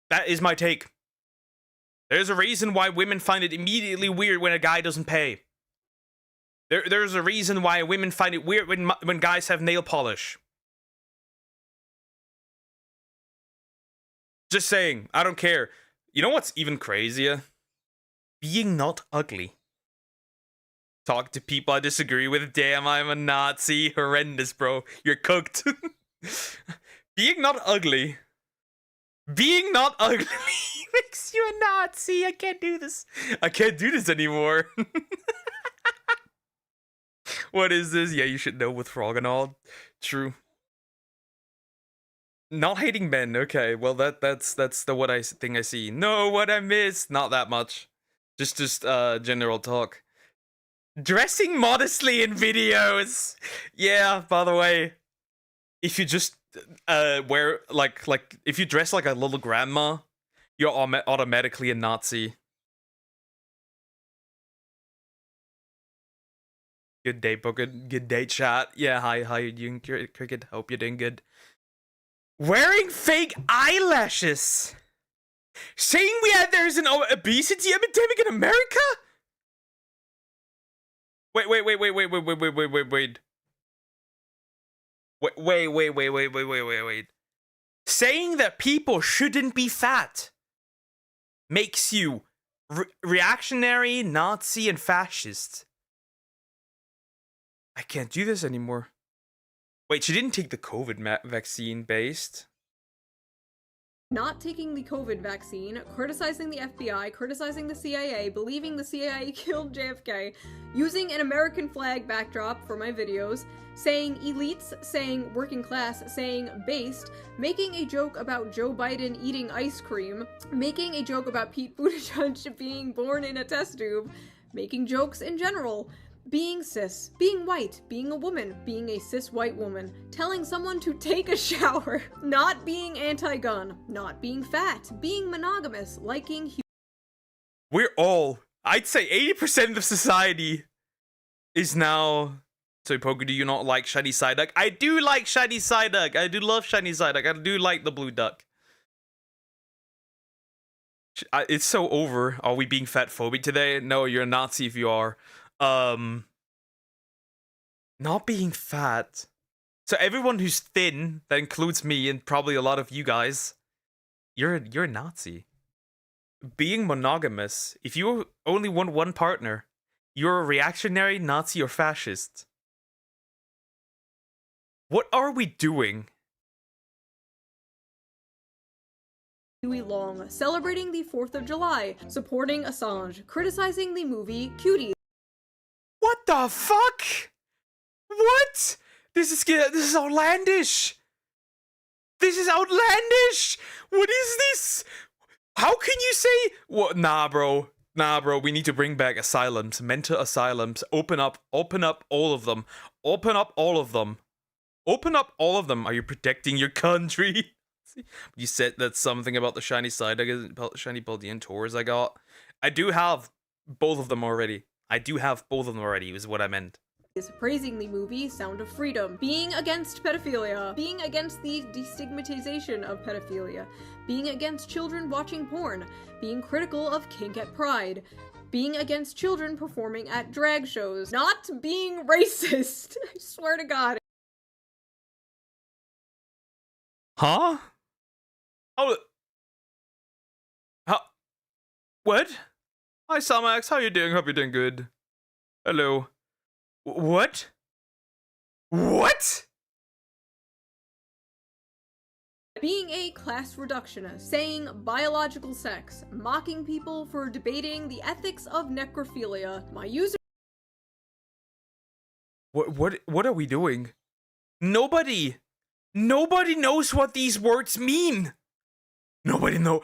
Speaker 1: That is my take. There's a reason why women find it immediately weird when a guy doesn't pay. There's a reason why women find it weird when guys have nail polish. Just saying, I don't care. You know what's even crazier? Being not ugly. Talk to people I disagree with. Damn, I'm a Nazi. Horrendous, bro. You're cooked. Being not ugly. Being not ugly makes you a Nazi. I can't do this. I can't do this anymore. What is this? Yeah, you should know with Frog and all. True. Not hating men. Okay, well that's the thing I see. No, what I miss. Not that much. Just general talk. Dressing modestly in videos. Yeah, by the way, if you just wear like if you dress like a little grandma, you're automatically a Nazi. Good day, Booker. Good day, chat. Yeah, hi, how you doing, Cricket? Hope you're doing good. Wearing fake eyelashes. Saying there's an obesity epidemic in America? Wait. Saying that people shouldn't be fat makes you reactionary, Nazi, and fascist. I can't do this anymore. Wait, she didn't take the COVID vaccine based.
Speaker 2: Not taking the COVID vaccine, criticizing the FBI, criticizing the CIA, believing the CIA killed JFK, using an American flag backdrop for my videos, saying elites, saying working class, saying based, making a joke about Joe Biden eating ice cream, making a joke about Pete Buttigieg being born in a test tube, making jokes in general, being cis, being white, being a woman, being a cis white woman, telling someone to take a shower, not being anti-gun, not being fat, being monogamous, liking
Speaker 1: We're all, I'd say 80% of society is now... So, Poku, do you not like Shiny Psyduck? I do like Shiny Psyduck. I do love Shiny Psyduck. I do like the blue duck. It's so over. Are we being fat phobic today? No, you're a Nazi if you are. Not being fat. So everyone who's thin, that includes me and probably a lot of you guys, you're a Nazi. Being monogamous, if you only want one partner, you're a reactionary, Nazi, or fascist. What are we doing?
Speaker 2: Huey Long, celebrating the 4th of July, supporting Assange, criticizing the movie Cutie.
Speaker 1: What the fuck? What? This is outlandish. This is outlandish. What is this? How can you say what? Nah, bro. We need to bring back asylums, mental asylums. Open up all of them. Open up all of them. Open up all of them. Are you protecting your country? You said that's something about the shiny side. I guess shiny Paldean tours I got. I do have both of them already. Is what I meant.
Speaker 2: Is praising the movie Sound of Freedom, being against pedophilia, being against the destigmatization of pedophilia, being against children watching porn, being critical of kink at Pride, being against children performing at drag shows, not being racist. I swear to God.
Speaker 1: Huh? What? Hi, Samax. How you doing? Hope you're doing good. Hello. What? What?
Speaker 2: Being a class reductionist, saying biological sex, mocking people for debating the ethics of necrophilia. My user.
Speaker 1: What are we doing? Nobody knows what these words mean. Nobody know.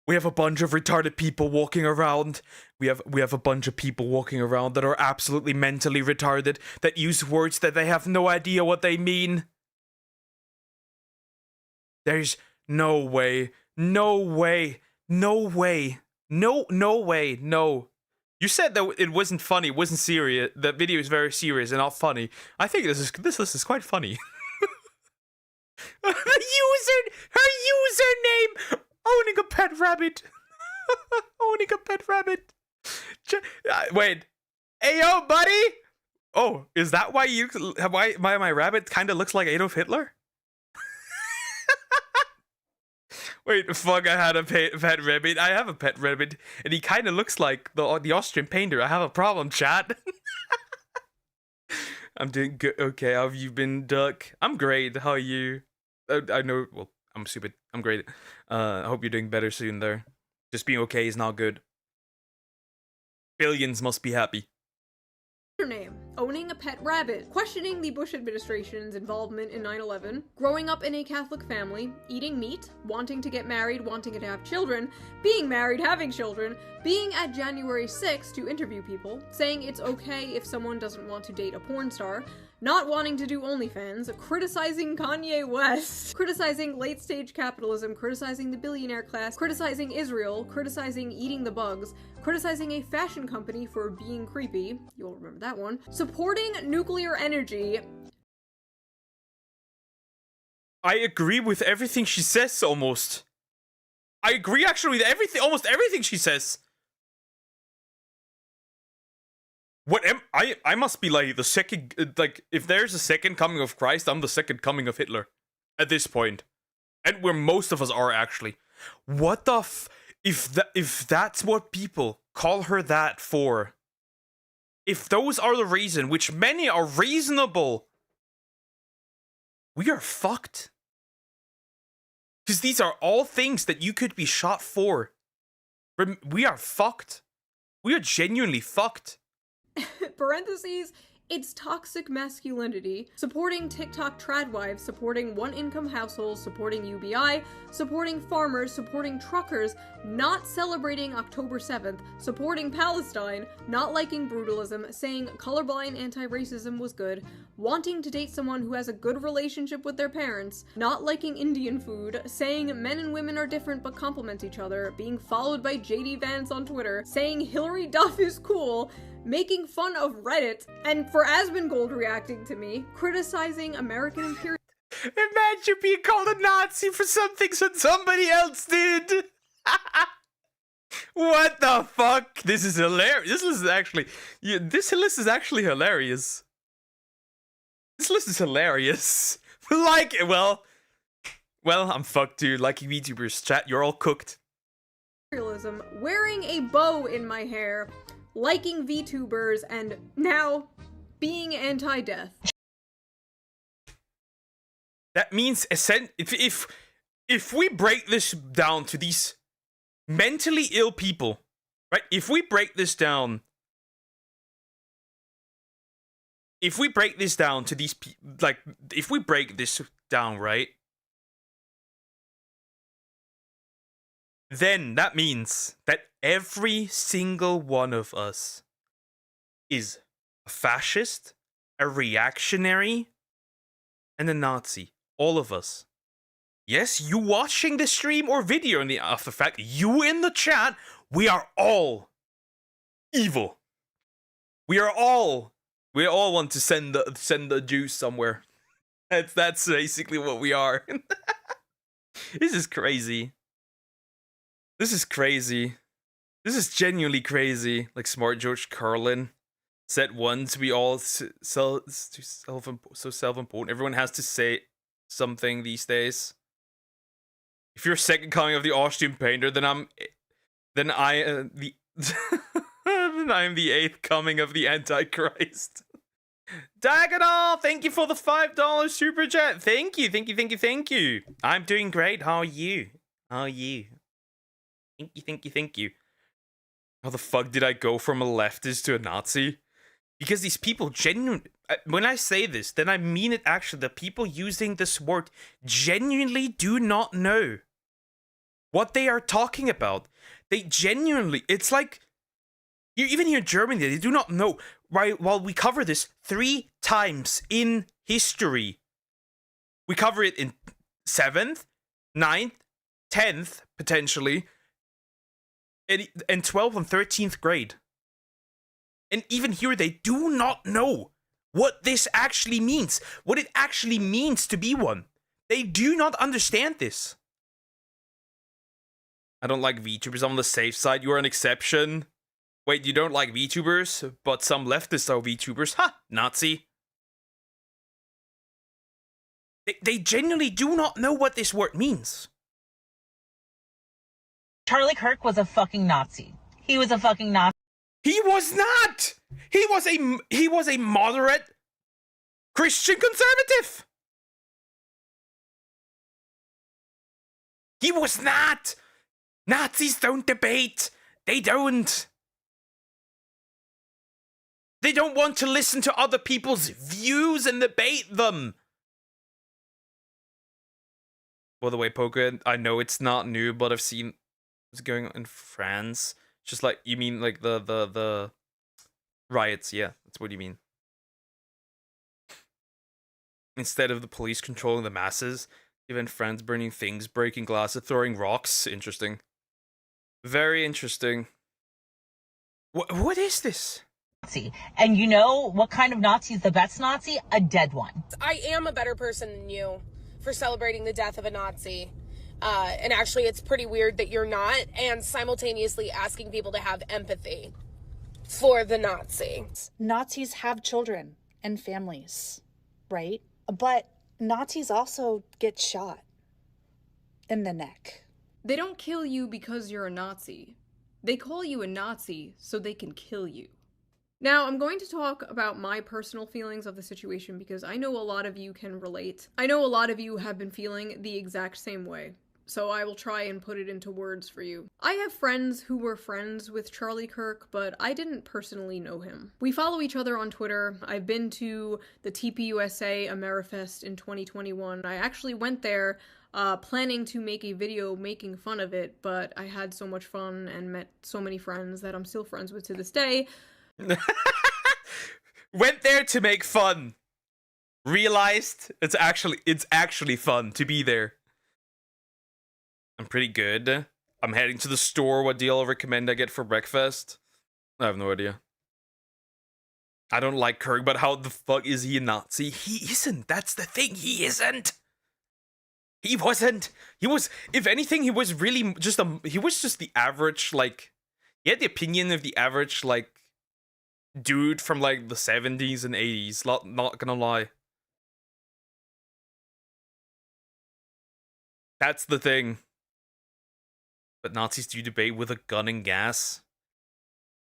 Speaker 1: We have a bunch of retarded people walking around. We have a bunch of people walking around that are absolutely mentally retarded, that use words that they have no idea what they mean. There's no way. No way. No way. No way. No. You said that it wasn't funny, it wasn't serious. The video is very serious and not funny. I think this list is quite funny. Her username, owning a pet rabbit. Owning a pet rabbit. Wait. Hey, yo, buddy. Oh, is that why my rabbit kind of looks like Adolf Hitler? Wait, fuck, I had a pet rabbit. I have a pet rabbit, and he kind of looks like the Austrian painter. I have a problem, chat. I'm doing good. Okay, how have you been, Duck? I'm great. How are you? I know, well, I'm stupid. I'm great. I hope you're doing better soon there. Just being okay is not good. Billions must be happy.
Speaker 2: Name, owning a pet rabbit, questioning the Bush administration's involvement in 9/11, growing up in a Catholic family, eating meat, wanting to get married, wanting to have children, being married, having children, being at January 6th to interview people, saying it's okay if someone doesn't want to date a porn star, not wanting to do OnlyFans, criticizing Kanye West, criticizing late-stage capitalism, criticizing the billionaire class, criticizing Israel, criticizing eating the bugs, criticizing a fashion company for being creepy, you'll remember that one, supporting nuclear energy.
Speaker 1: I agree with everything she says, almost. I agree actually with everything, almost everything she says. What am I must be like the second, like, if there's a second coming of Christ, I'm the second coming of Hitler. At this point. And where most of us are, actually. What the if that's what people call her that for, if those are the reason, which many are reasonable, we are fucked. Because these are all things that you could be shot for. We are fucked. We are genuinely fucked.
Speaker 2: Parentheses, it's toxic masculinity, supporting TikTok tradwives, supporting one-income households, supporting UBI, supporting farmers, supporting truckers, not celebrating October 7th, supporting Palestine, not liking brutalism, saying colorblind anti-racism was good, wanting to date someone who has a good relationship with their parents, not liking Indian food, saying men and women are different but complement each other, being followed by JD Vance on Twitter, saying Hillary Duff is cool, making fun of Reddit, and for Asmongold reacting to me, criticizing American imperialism.
Speaker 1: Imagine being called a Nazi for something that somebody else did. What the fuck? This is hilarious. This list is actually, this list is actually hilarious. This list is hilarious. Like, well, I'm fucked, dude. Like VTubers, chat, you're all cooked.
Speaker 2: Wearing a bow in my hair, liking VTubers, and now being anti-death.
Speaker 1: That means if we break this down to these mentally ill people, right? If we break this down to these like, if we break this down, right? Then that means that every single one of us is a fascist, a reactionary, and a Nazi. All of us. Yes, you watching the stream or video in the after fact, you in the chat, we are all evil. We all want to send the Jews somewhere. That's basically what we are. This is crazy. This is crazy. This is genuinely crazy. Like Smart George Carlin said once, we all so self-important. Everyone has to say something these days. If you're second coming of the Austrian painter, then I am the eighth coming of the Antichrist. Diagonal, thank you for the $5 super chat. Thank you, thank you, thank you, thank you. I'm doing great. How are you? How are you? Thank you, thank you, thank you. How the fuck did I go from a leftist to a Nazi? Because these people genuinely, when I say this, then I mean it actually. The people using this word genuinely do not know what they are talking about. They genuinely, it's like, even here in Germany, they do not know. Right, while we cover this 3 times in history. We cover it in 7th, 9th, 10th, potentially, and 12th and 13th grade. And even here, they do not know what this actually means. What it actually means to be one. They do not understand this. I don't like VTubers. I'm on the safe side. You are an exception. Wait, you don't like VTubers? But some leftists are VTubers. Ha! Nazi. They genuinely do not know what this word means.
Speaker 18: Charlie Kirk was a fucking Nazi. He was a fucking Nazi.
Speaker 1: He was not! He was a moderate Christian conservative! He was not! Nazis don't debate! They don't! They don't want to listen to other people's views and debate them. By the way, Poker, I know it's not new, but I've seen what's going on in France. Just like, you mean like the riots? Yeah, that's what you mean. Instead of the police controlling the masses, even France burning things, breaking glasses, throwing rocks. Interesting. Very interesting. What is this?
Speaker 18: And you know what kind of Nazi is the best Nazi? A dead one.
Speaker 19: I am a better person than you for celebrating the death of a Nazi. And actually, it's pretty weird that you're not, and simultaneously asking people to have empathy for the Nazi.
Speaker 20: Nazis have children and families, right? But Nazis also get shot in the neck.
Speaker 2: They don't kill you because you're a Nazi. They call you a Nazi so they can kill you. Now, I'm going to talk about my personal feelings of the situation because I know a lot of you can relate. I know a lot of you have been feeling the exact same way, so I will try and put it into words for you. I have friends who were friends with Charlie Kirk, but I didn't personally know him. We follow each other on Twitter. I've been to the TPUSA Amerifest in 2021. I actually went there planning to make a video making fun of it, but I had so much fun and met so many friends that I'm still friends with to this day.
Speaker 1: Went there to make fun. Realized it's actually fun to be there. I'm pretty good. I'm heading to the store. What deal I recommend I get for breakfast? I have no idea. I don't like Kirk, but how the fuck is he a Nazi? He isn't. That's the thing. He isn't. He wasn't. He was, if anything, he was really just he was just the average, like, he had the opinion of the average, like, dude from like the 70s and 80s, not gonna lie. That's the thing. But Nazis do debate with a gun and gas.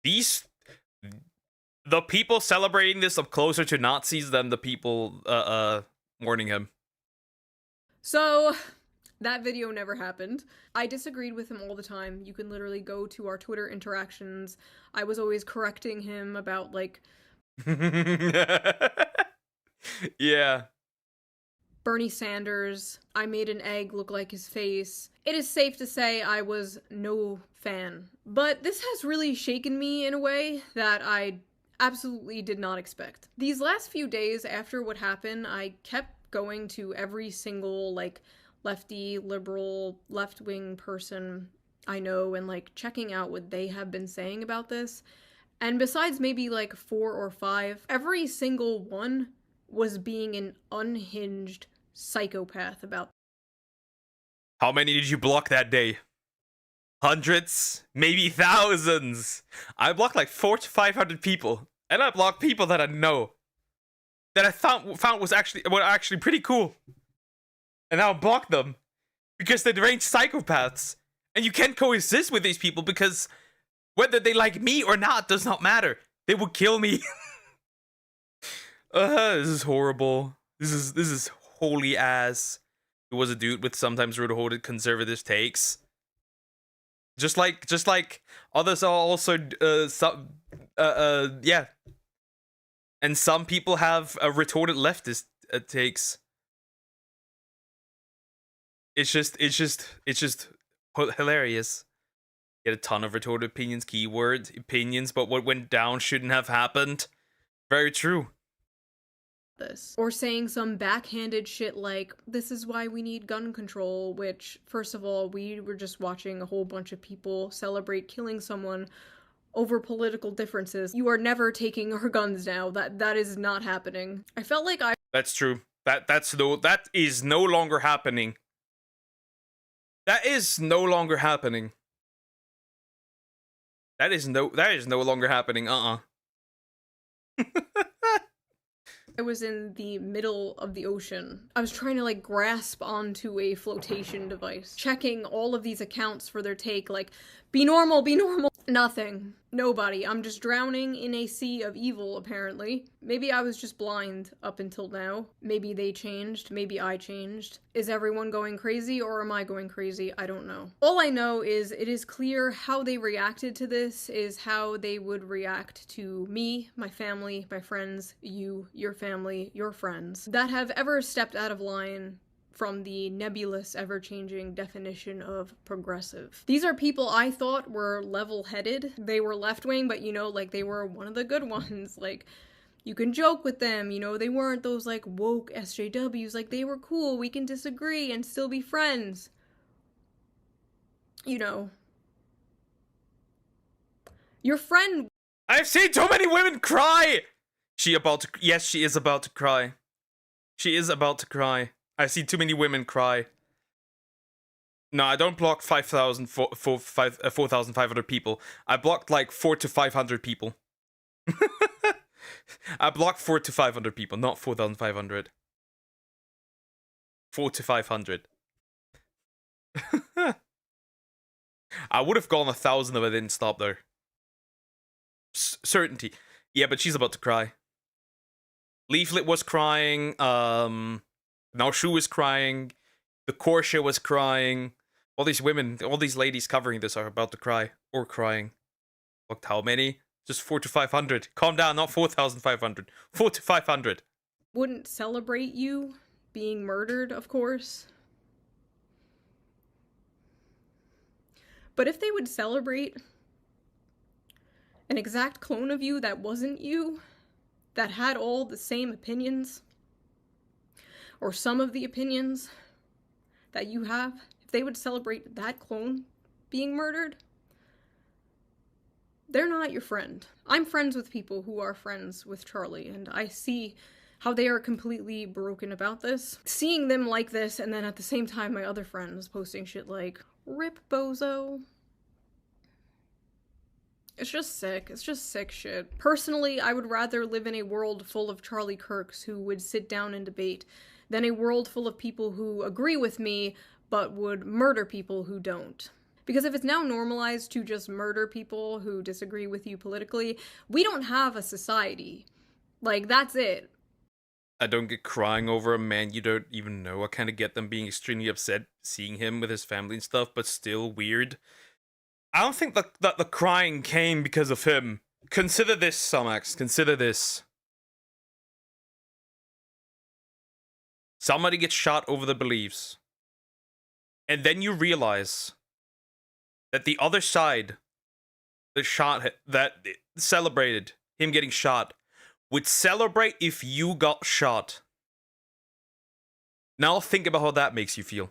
Speaker 1: The people celebrating this are closer to Nazis than the people mourning him.
Speaker 2: So, that video never happened. I disagreed with him all the time. You can literally go to our Twitter interactions. I was always correcting him about, like...
Speaker 1: yeah.
Speaker 2: Bernie Sanders. I made an egg look like his face. It is safe to say I was no fan. But this has really shaken me in a way that I absolutely did not expect. These last few days after what happened, I kept going to every single, like, lefty, liberal, left-wing person I know and, like, checking out what they have been saying about this. And besides maybe, like, 4 or 5, every single one was being an unhinged psychopath about.
Speaker 1: How many did you block that day? Hundreds? Maybe thousands? I blocked like 400 to 500 people. And I blocked people that I know. That I found were actually pretty cool. And now I blocked them. Because they're deranged psychopaths. And you can't coexist with these people because whether they like me or not does not matter. They will kill me. This is horrible. This is holy ass. He was a dude with sometimes rude-hearted conservative takes. Just like others are also yeah. And some people have retorted leftist takes. It's just hilarious. Get a ton of retorted opinions, keyword opinions, but what went down shouldn't have happened. Very true.
Speaker 2: This. Or saying some backhanded shit like, this is why we need gun control, which, first of all, we were just watching a whole bunch of people celebrate killing someone over political differences. You are never taking our guns now. That is not happening. I felt like I—
Speaker 1: That's true. That is no longer happening. That is no longer happening. That is no longer happening. I
Speaker 2: was in the middle of the ocean. I was trying to like grasp onto a flotation device, checking all of these accounts for their take, like, be normal, be normal. Nothing. Nobody. I'm just drowning in a sea of evil, apparently. Maybe I was just blind up until now. Maybe they changed. Maybe I changed. Is everyone going crazy or am I going crazy? I don't know. All I know is it is clear how they reacted to this is how they would react to me, my family, my friends, you, your family, your friends, that have ever stepped out of line from the nebulous, ever-changing definition of progressive. These are people I thought were level-headed. They were left-wing, but you know, like, they were one of the good ones. Like, you can joke with them, you know, they weren't those, like, woke SJWs. Like, they were cool, we can disagree and still be friends. You know. Your friend—
Speaker 1: I've seen too many women cry! Yes, she is about to cry. She is about to cry. I see too many women cry. No, I don't block 4,500 people. I blocked like 400 to 500 people. I blocked 400 to 500 people, not 4,500. 400 to 500. I would have gone 1,000 if I didn't stop there. Certainty. Yeah, but she's about to cry. Leaflet was crying. Now Shu is crying. The Korsha was crying. All these women, all these ladies covering this are about to cry. Or crying. Look, how many? Just 400 to 500. Calm down, not 4,500. 400 to 500.
Speaker 2: Wouldn't celebrate you being murdered, of course. But if they would celebrate an exact clone of you that wasn't you, that had all the same opinions, or some of the opinions that you have, if they would celebrate that clone being murdered, they're not your friend. I'm friends with people who are friends with Charlie, and I see how they are completely broken about this. Seeing them like this, and then at the same time my other friends posting shit like, "Rip bozo." It's just sick. It's just sick shit. Personally, I would rather live in a world full of Charlie Kirks who would sit down and debate than a world full of people who agree with me but would murder people who don't. Because if it's now normalized to just murder people who disagree with you politically, we don't have a society. Like, that's it.
Speaker 1: I don't get crying over a man you don't even know. I kind of get them being extremely upset seeing him with his family and stuff, but still weird. I don't think that the crying came because of him. Consider this, Somax. Consider this. Somebody gets shot over their beliefs. And then you realize that the other side that celebrated him getting shot would celebrate if you got shot. Now think about how that makes you feel.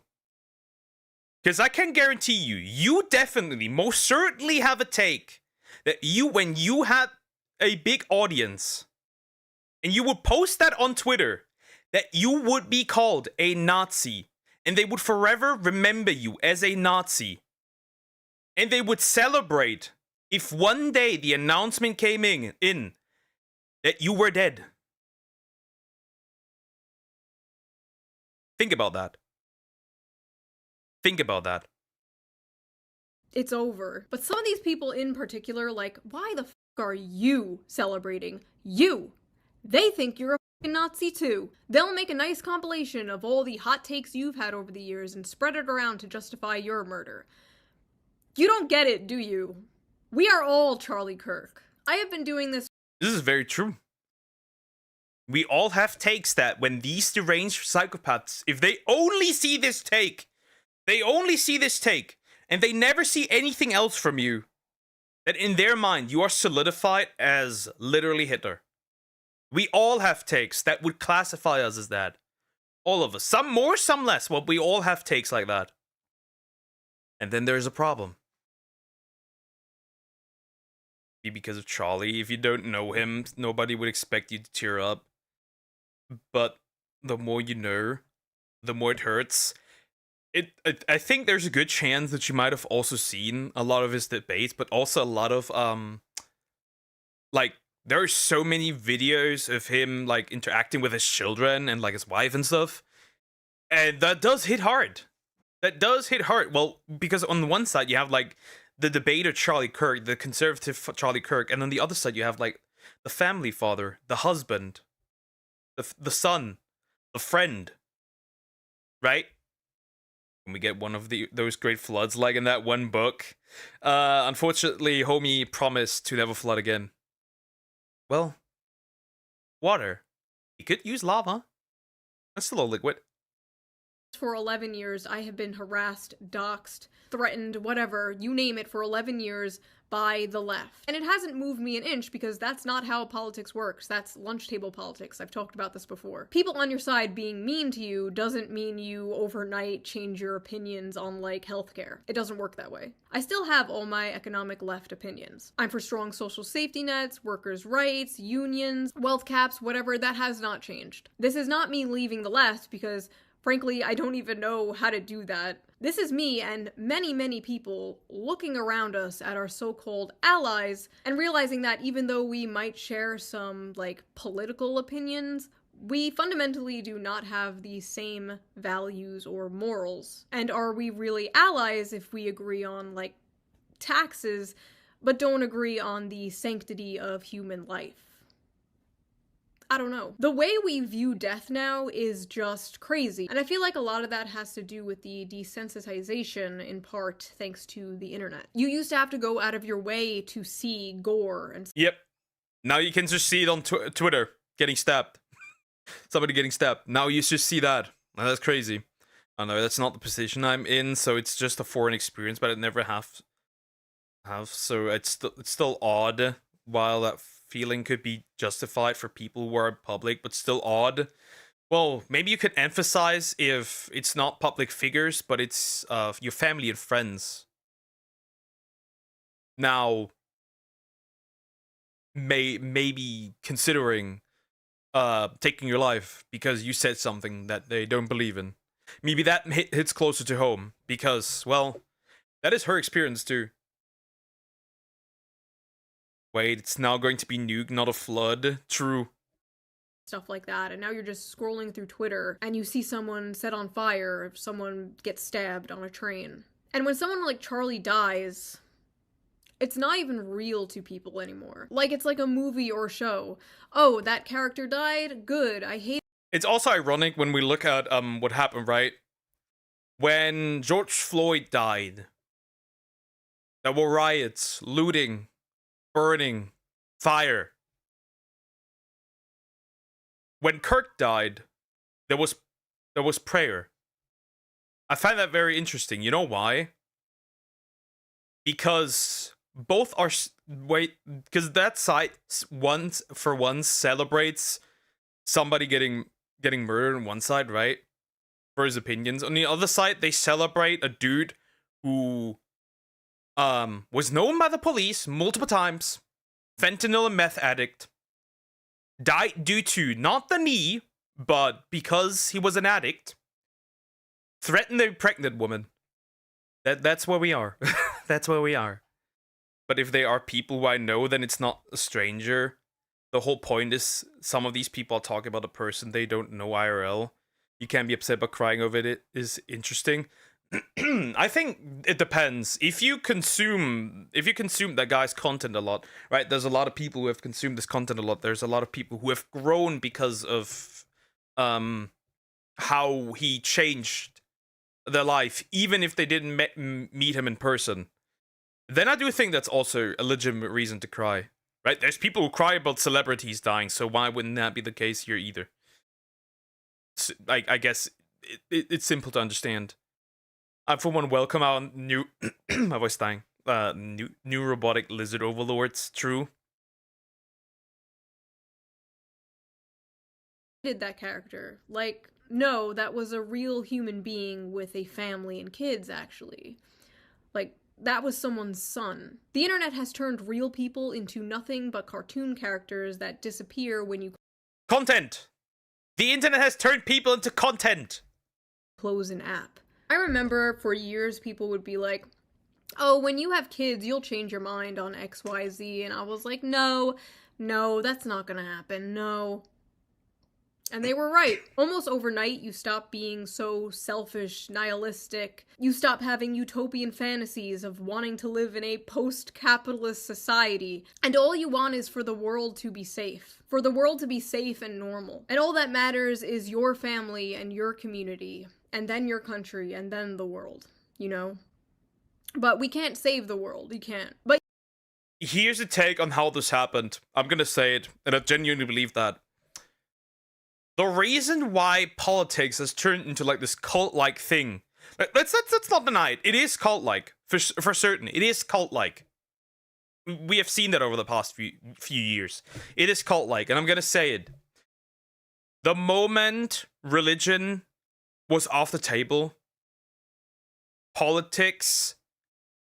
Speaker 1: Because I can guarantee you, you definitely, most certainly have a take that when you had a big audience, and you would post that on Twitter, that you would be called a Nazi, and they would forever remember you as a Nazi. And they would celebrate if one day the announcement came in that you were dead. Think about that. Think about that.
Speaker 2: It's over. But some of these people in particular, like, why the f*** are you celebrating? You! They think you're a Nazi too. They'll make a nice compilation of all the hot takes you've had over the years and spread it around to justify your murder. You don't get it, do you? We are all Charlie Kirk. I have been doing this.
Speaker 1: This is very true. We all have takes that when these deranged psychopaths, if they only see this take, and they never see anything else from you, that in their mind you are solidified as literally Hitler. We all have takes that would classify us as that. All of us. Some more, some less, but we all have takes like that. And then there's a problem. Because of Charlie, if you don't know him, nobody would expect you to tear up. But the more you know, the more it hurts. I think there's a good chance that you might have also seen a lot of his debates, but also a lot of like there are so many videos of him like interacting with his children and like his wife and stuff, and that does hit hard. That does hit hard. Well, because on the one side you have like the debater Charlie Kirk, the conservative Charlie Kirk, and on the other side you have like the family father, the husband, the son, the friend, right? When we get one of those great floods like in that one book. Unfortunately, homie promised to never flood again. Well, water. You could use lava. That's still a liquid.
Speaker 2: For 11 years, I have been harassed, doxxed, threatened, whatever, you name it, for 11 years by the left. And it hasn't moved me an inch because that's not how politics works. That's lunch table politics. I've talked about this before. People on your side being mean to you doesn't mean you overnight change your opinions on, like, healthcare. It doesn't work that way. I still have all my economic left opinions. I'm for strong social safety nets, workers' rights, unions, wealth caps, whatever. That has not changed. This is not me leaving the left because frankly, I don't even know how to do that. This is me and many, many people looking around us at our so-called allies and realizing that even though we might share some, like, political opinions, we fundamentally do not have the same values or morals. And are we really allies if we agree on, like, taxes, but don't agree on the sanctity of human life? I don't know. The way we view death now is just crazy. And I feel like a lot of that has to do with the desensitization, in part, thanks to the internet. You used to have to go out of your way to see gore and—
Speaker 1: Yep. Now you can just see it on Twitter, getting stabbed. Somebody getting stabbed. Now you just see that. Now that's crazy. I know that's not the position I'm in, so it's just a foreign experience, but I never have. So it's still odd, while that feeling could be justified for people who are public, but still odd. Well, maybe you could emphasize if it's not public figures, but it's your family and friends. Now, maybe considering taking your life because you said something that they don't believe in. Maybe that hits closer to home because, well, that is her experience too. Wait, it's now going to be nuke, not a flood. True.
Speaker 2: Stuff like that, and now you're just scrolling through Twitter and you see someone set on fire if someone gets stabbed on a train. And when someone like Charlie dies, it's not even real to people anymore. Like, it's like a movie or show. Oh, that character died? Good, I hate—
Speaker 1: It's also ironic when we look at what happened, right? When George Floyd died, there were riots, looting, burning, fire. When Kirk died, there was prayer. I find that very interesting. You know why? Because both are because that side once celebrates somebody getting murdered on one side, right? For his opinions. On the other side, they celebrate a dude who was known by the police multiple times, fentanyl and meth addict, died due to not the knee, but because he was an addict, threatened a pregnant woman. That's where we are. That's where we are. But if they are people who I know, then it's not a stranger. The whole point is some of these people are talking about a person they don't know IRL. You can't be upset, but crying over it is interesting. I think it depends. If you consume that guy's content a lot, right? There's a lot of people who have consumed this content a lot. There's a lot of people who have grown because of how he changed their life, even if they didn't meet him in person. Then I do think that's also a legitimate reason to cry, right? There's people who cry about celebrities dying, so why wouldn't that be the case here either? So, I guess it's simple to understand. I, for one, welcome our new my voice dying. New robotic lizard overlords. True.
Speaker 2: Did that character. Like, no, that was a real human being with a family and kids, actually. Like, that was someone's son. The internet has turned real people into nothing but cartoon characters that disappear when you
Speaker 1: Content! The internet has turned people into content!
Speaker 2: Close an app. I remember for years people would be like, oh, when you have kids, you'll change your mind on XYZ. And I was like, no, that's not gonna happen, no. And they were right. Almost overnight, you stop being so selfish, nihilistic. You stop having utopian fantasies of wanting to live in a post-capitalist society. And all you want is for the world to be safe. For the world to be safe and normal. And all that matters is your family and your community. And then your country, and then the world. You know? But we can't save the world. We can't. But
Speaker 1: here's a take on how this happened. I'm gonna say it, and I genuinely believe that. The reason why politics has turned into like this cult-like thing, let's not deny it. It is cult-like for certain. It is cult-like. We have seen that over the past few years. It is cult-like, and I'm gonna say it. The moment religion was off the table, politics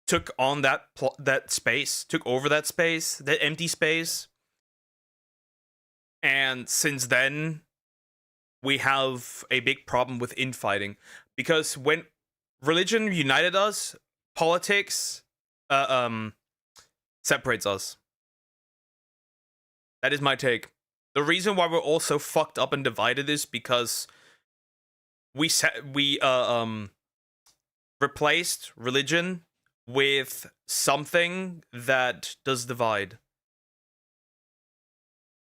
Speaker 1: took on that space, took over that space, that empty space, and since then, we have a big problem with infighting, because when religion united us, politics separates us. That is my take. The reason why we're all so fucked up and divided is because we replaced religion with something that does divide.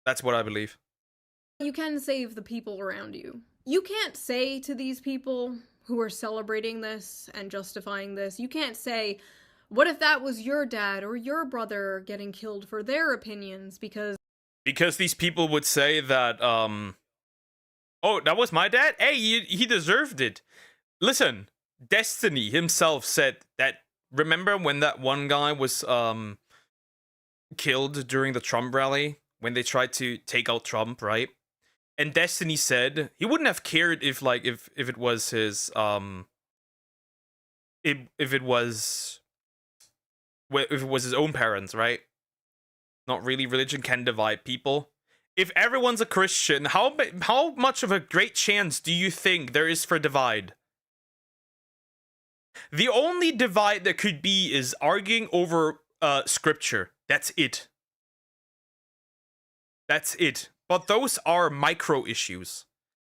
Speaker 1: That's what I believe.
Speaker 2: you can save the people around you. You can't say to these people who are celebrating this and justifying this, you can't say, what if that was your dad or your brother getting killed for their opinions? Because
Speaker 1: these people would say that, oh, that was my dad? Hey, he deserved it. Listen, Destiny himself said that, remember when that one guy was, killed during the Trump rally? When they tried to take out Trump, right? And Destiny said he wouldn't have cared if it was his, if it was his own parents, right? Not really. Religion can divide people. If everyone's a Christian, how much of a great chance do you think there is for divide? The only divide that could be is arguing over scripture. That's it. That's it. But those are micro issues.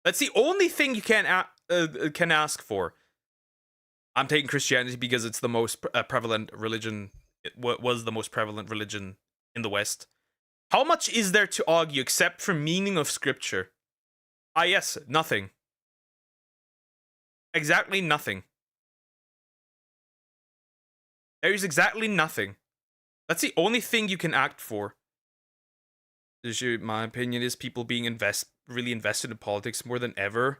Speaker 1: That's the only thing you can ask for. I'm taking Christianity because it's the most prevalent religion. It was the most prevalent religion in the West. How much is there to argue except for meaning of scripture? Ah, yes, nothing. Exactly nothing. There is exactly nothing. That's the only thing you can act for. My opinion is people being really invested in politics more than ever.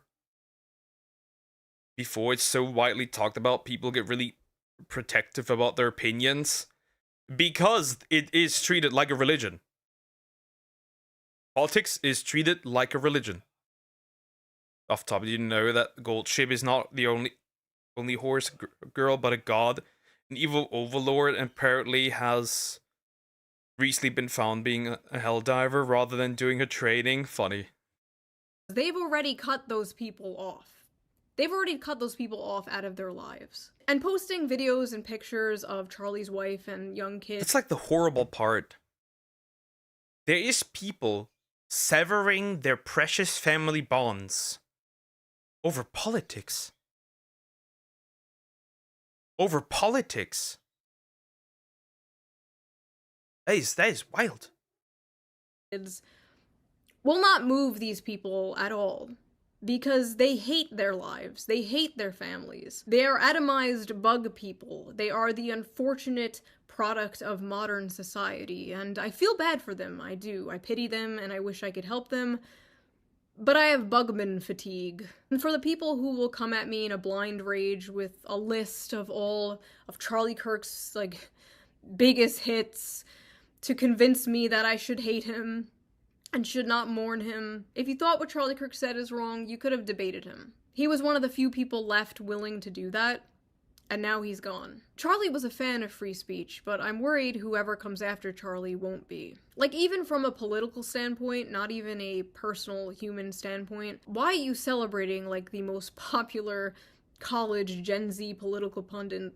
Speaker 1: Before it's so widely talked about, people get really protective about their opinions because it is treated like a religion. Politics is treated like a religion. Off the top, you know that Gold Ship is not the only horse girl, but a god, an evil overlord, and apparently has recently been found being a helldiver rather than doing her training. Funny.
Speaker 2: they've already cut those people off. They've already cut those people off out of their lives. And posting videos and pictures of Charlie's wife and young kids.
Speaker 1: It's like the horrible part. There is people severing their precious family bonds over politics. over politics. That is wild.
Speaker 2: Will not move these people at all. Because they hate their lives. They hate their families. They are atomized bug people. They are the unfortunate product of modern society. And I feel bad for them. I do. I pity them and I wish I could help them. But I have bugman fatigue. And for the people who will come at me in a blind rage with a list of all of Charlie Kirk's, like, biggest hits to convince me that I should hate him and should not mourn him. If you thought what Charlie Kirk said is wrong, you could have debated him. He was one of the few people left willing to do that, and now he's gone. Charlie was a fan of free speech, but I'm worried whoever comes after Charlie won't be. Like, even from a political standpoint, not even a personal human standpoint, why are you celebrating, like, the most popular college Gen Z political pundit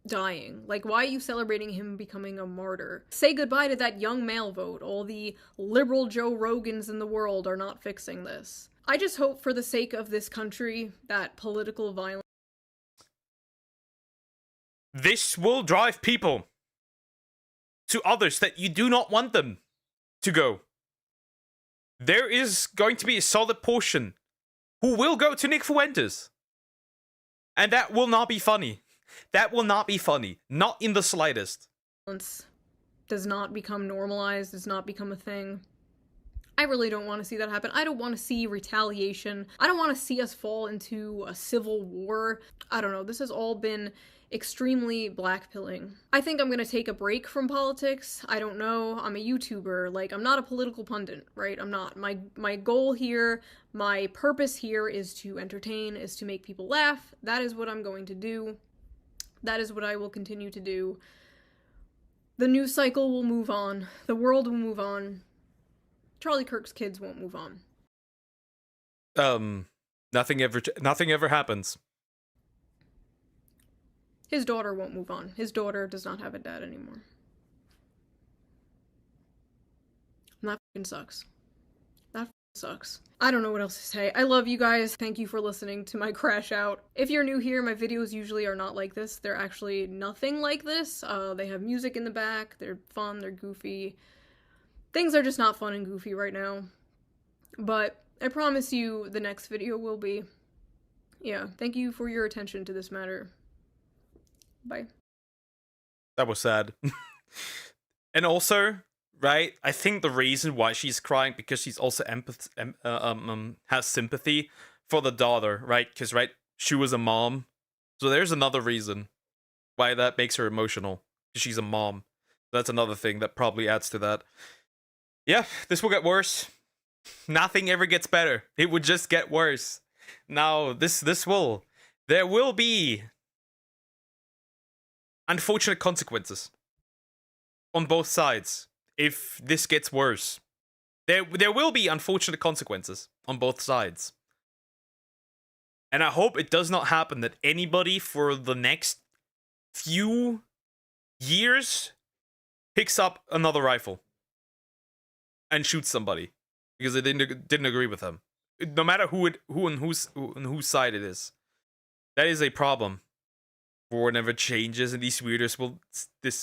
Speaker 2: dying? Like, why are you celebrating him becoming a martyr? Say goodbye to that young male vote. All the liberal Joe Rogans in the world are not fixing this. I just hope for the sake of this country that political violence...
Speaker 1: This will drive people to others that you do not want them to go. There is going to be a solid portion who will go to Nick Fuentes. And that will not be funny. That will not be funny. Not in the slightest.
Speaker 2: Does not become normalized, does not become a thing. I really don't want to see that happen. I don't want to see retaliation. I don't want to see us fall into a civil war. I don't know, this has all been extremely blackpilling. I think I'm gonna take a break from politics. I don't know. I'm a YouTuber. Like, I'm not a political pundit, right? I'm not. My goal here, my purpose here is to entertain, is to make people laugh. That is what I'm going to do. That is what I will continue to do. The news cycle will move on. The world will move on. Charlie Kirk's kids won't move on.
Speaker 1: Nothing ever happens.
Speaker 2: His daughter won't move on. His daughter does not have a dad anymore. And that fucking sucks. That fucking sucks. I don't know what else to say. I love you guys. Thank you for listening to my crash out. If you're new here, my videos usually are not like this. They're actually nothing like this. They have music in the back. They're fun. They're goofy. Things are just not fun and goofy right now. But I promise you the next video will be. Yeah, thank you for your attention to this matter. Bye.
Speaker 1: That was sad. And also, right, I think the reason why she's crying because she's also has sympathy for the daughter, right? Because, right, she was a mom. So there's another reason why that makes her emotional. Because she's a mom. That's another thing that probably adds to that. Yeah, this will get worse. Nothing ever gets better. It would just get worse. Now, there will be unfortunate consequences on both sides if this gets worse. There will be unfortunate consequences on both sides. And I hope it does not happen that anybody for the next few years picks up another rifle and shoots somebody because they didn't agree with them. No matter who and whose side it is. That is a problem. War never changes, and these weirdos will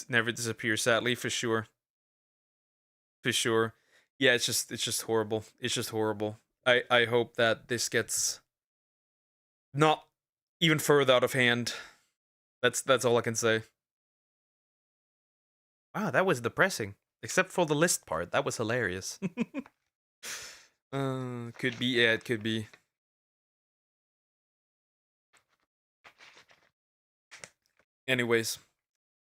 Speaker 1: never disappear, sadly, for sure. For sure. Yeah, it's just horrible. It's just horrible. I hope that this gets not even further out of hand. That's all I can say. Wow, that was depressing. Except for the list part. That was hilarious. Could be, yeah, it could be. Anyways.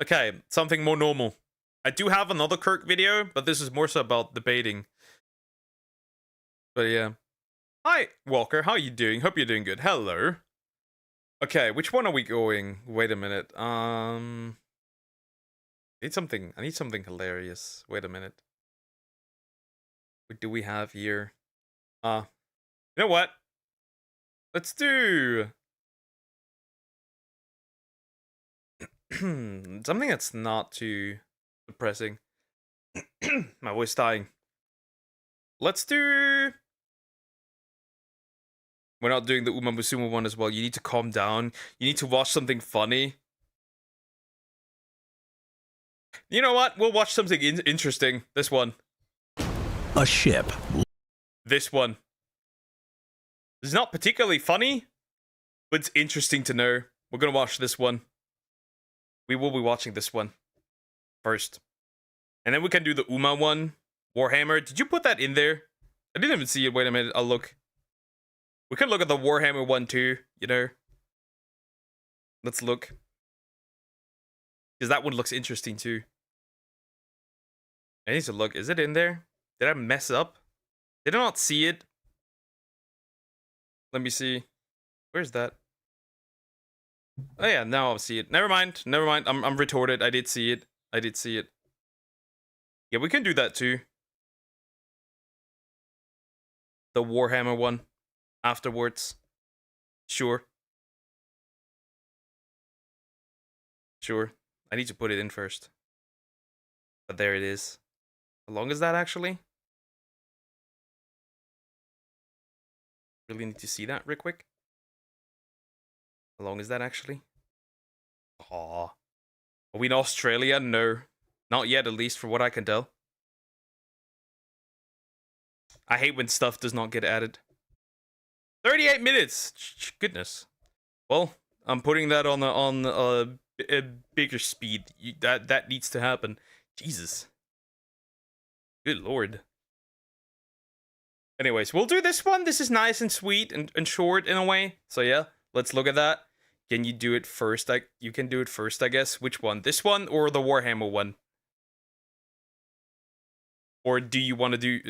Speaker 1: Okay, something more normal. I do have another Kirk video, but this is more so about debating. But yeah. Hi, Walker. How are you doing? Hope you're doing good. Hello. Okay, which one are we going? Wait a minute. I need something hilarious. Wait a minute. What do we have here? You know what? Let's do something that's not too depressing. My voice dying. Let's do... We're not doing the Uma Musume one as well. You need to calm down. You need to watch something funny. You know what? We'll watch something interesting. This one.
Speaker 21: A ship.
Speaker 1: This one. It's not particularly funny, but it's interesting to know. We're gonna watch this one. We will be watching this one first. And then we can do the Uma one. Warhammer. Did you put that in there? I didn't even see it. Wait a minute. I'll look. We can look at the Warhammer one too, you know. Let's look. Because that one looks interesting too. I need to look. Is it in there? Did I mess up? Did I not see it? Let me see. Where's that? Oh yeah, now I'll see it. Never mind. Never mind. I'm retorted. I did see it. I did see it. Yeah, we can do that too. The Warhammer one. Afterwards. Sure. Sure. I need to put it in first. But there it is. How long is that actually? Really need to see that real quick. How long is that actually? Aw. Are we in Australia? No. Not yet, at least, from what I can tell. I hate when stuff does not get added. 38 minutes! Goodness. Well, I'm putting that on a bigger speed. That needs to happen. Jesus. Good lord. Anyways, we'll do this one. This is nice and sweet and short in a way. So yeah, let's look at that. Can you do it first? You can do it first, I guess. Which one? This one or the Warhammer one? Or do you want to do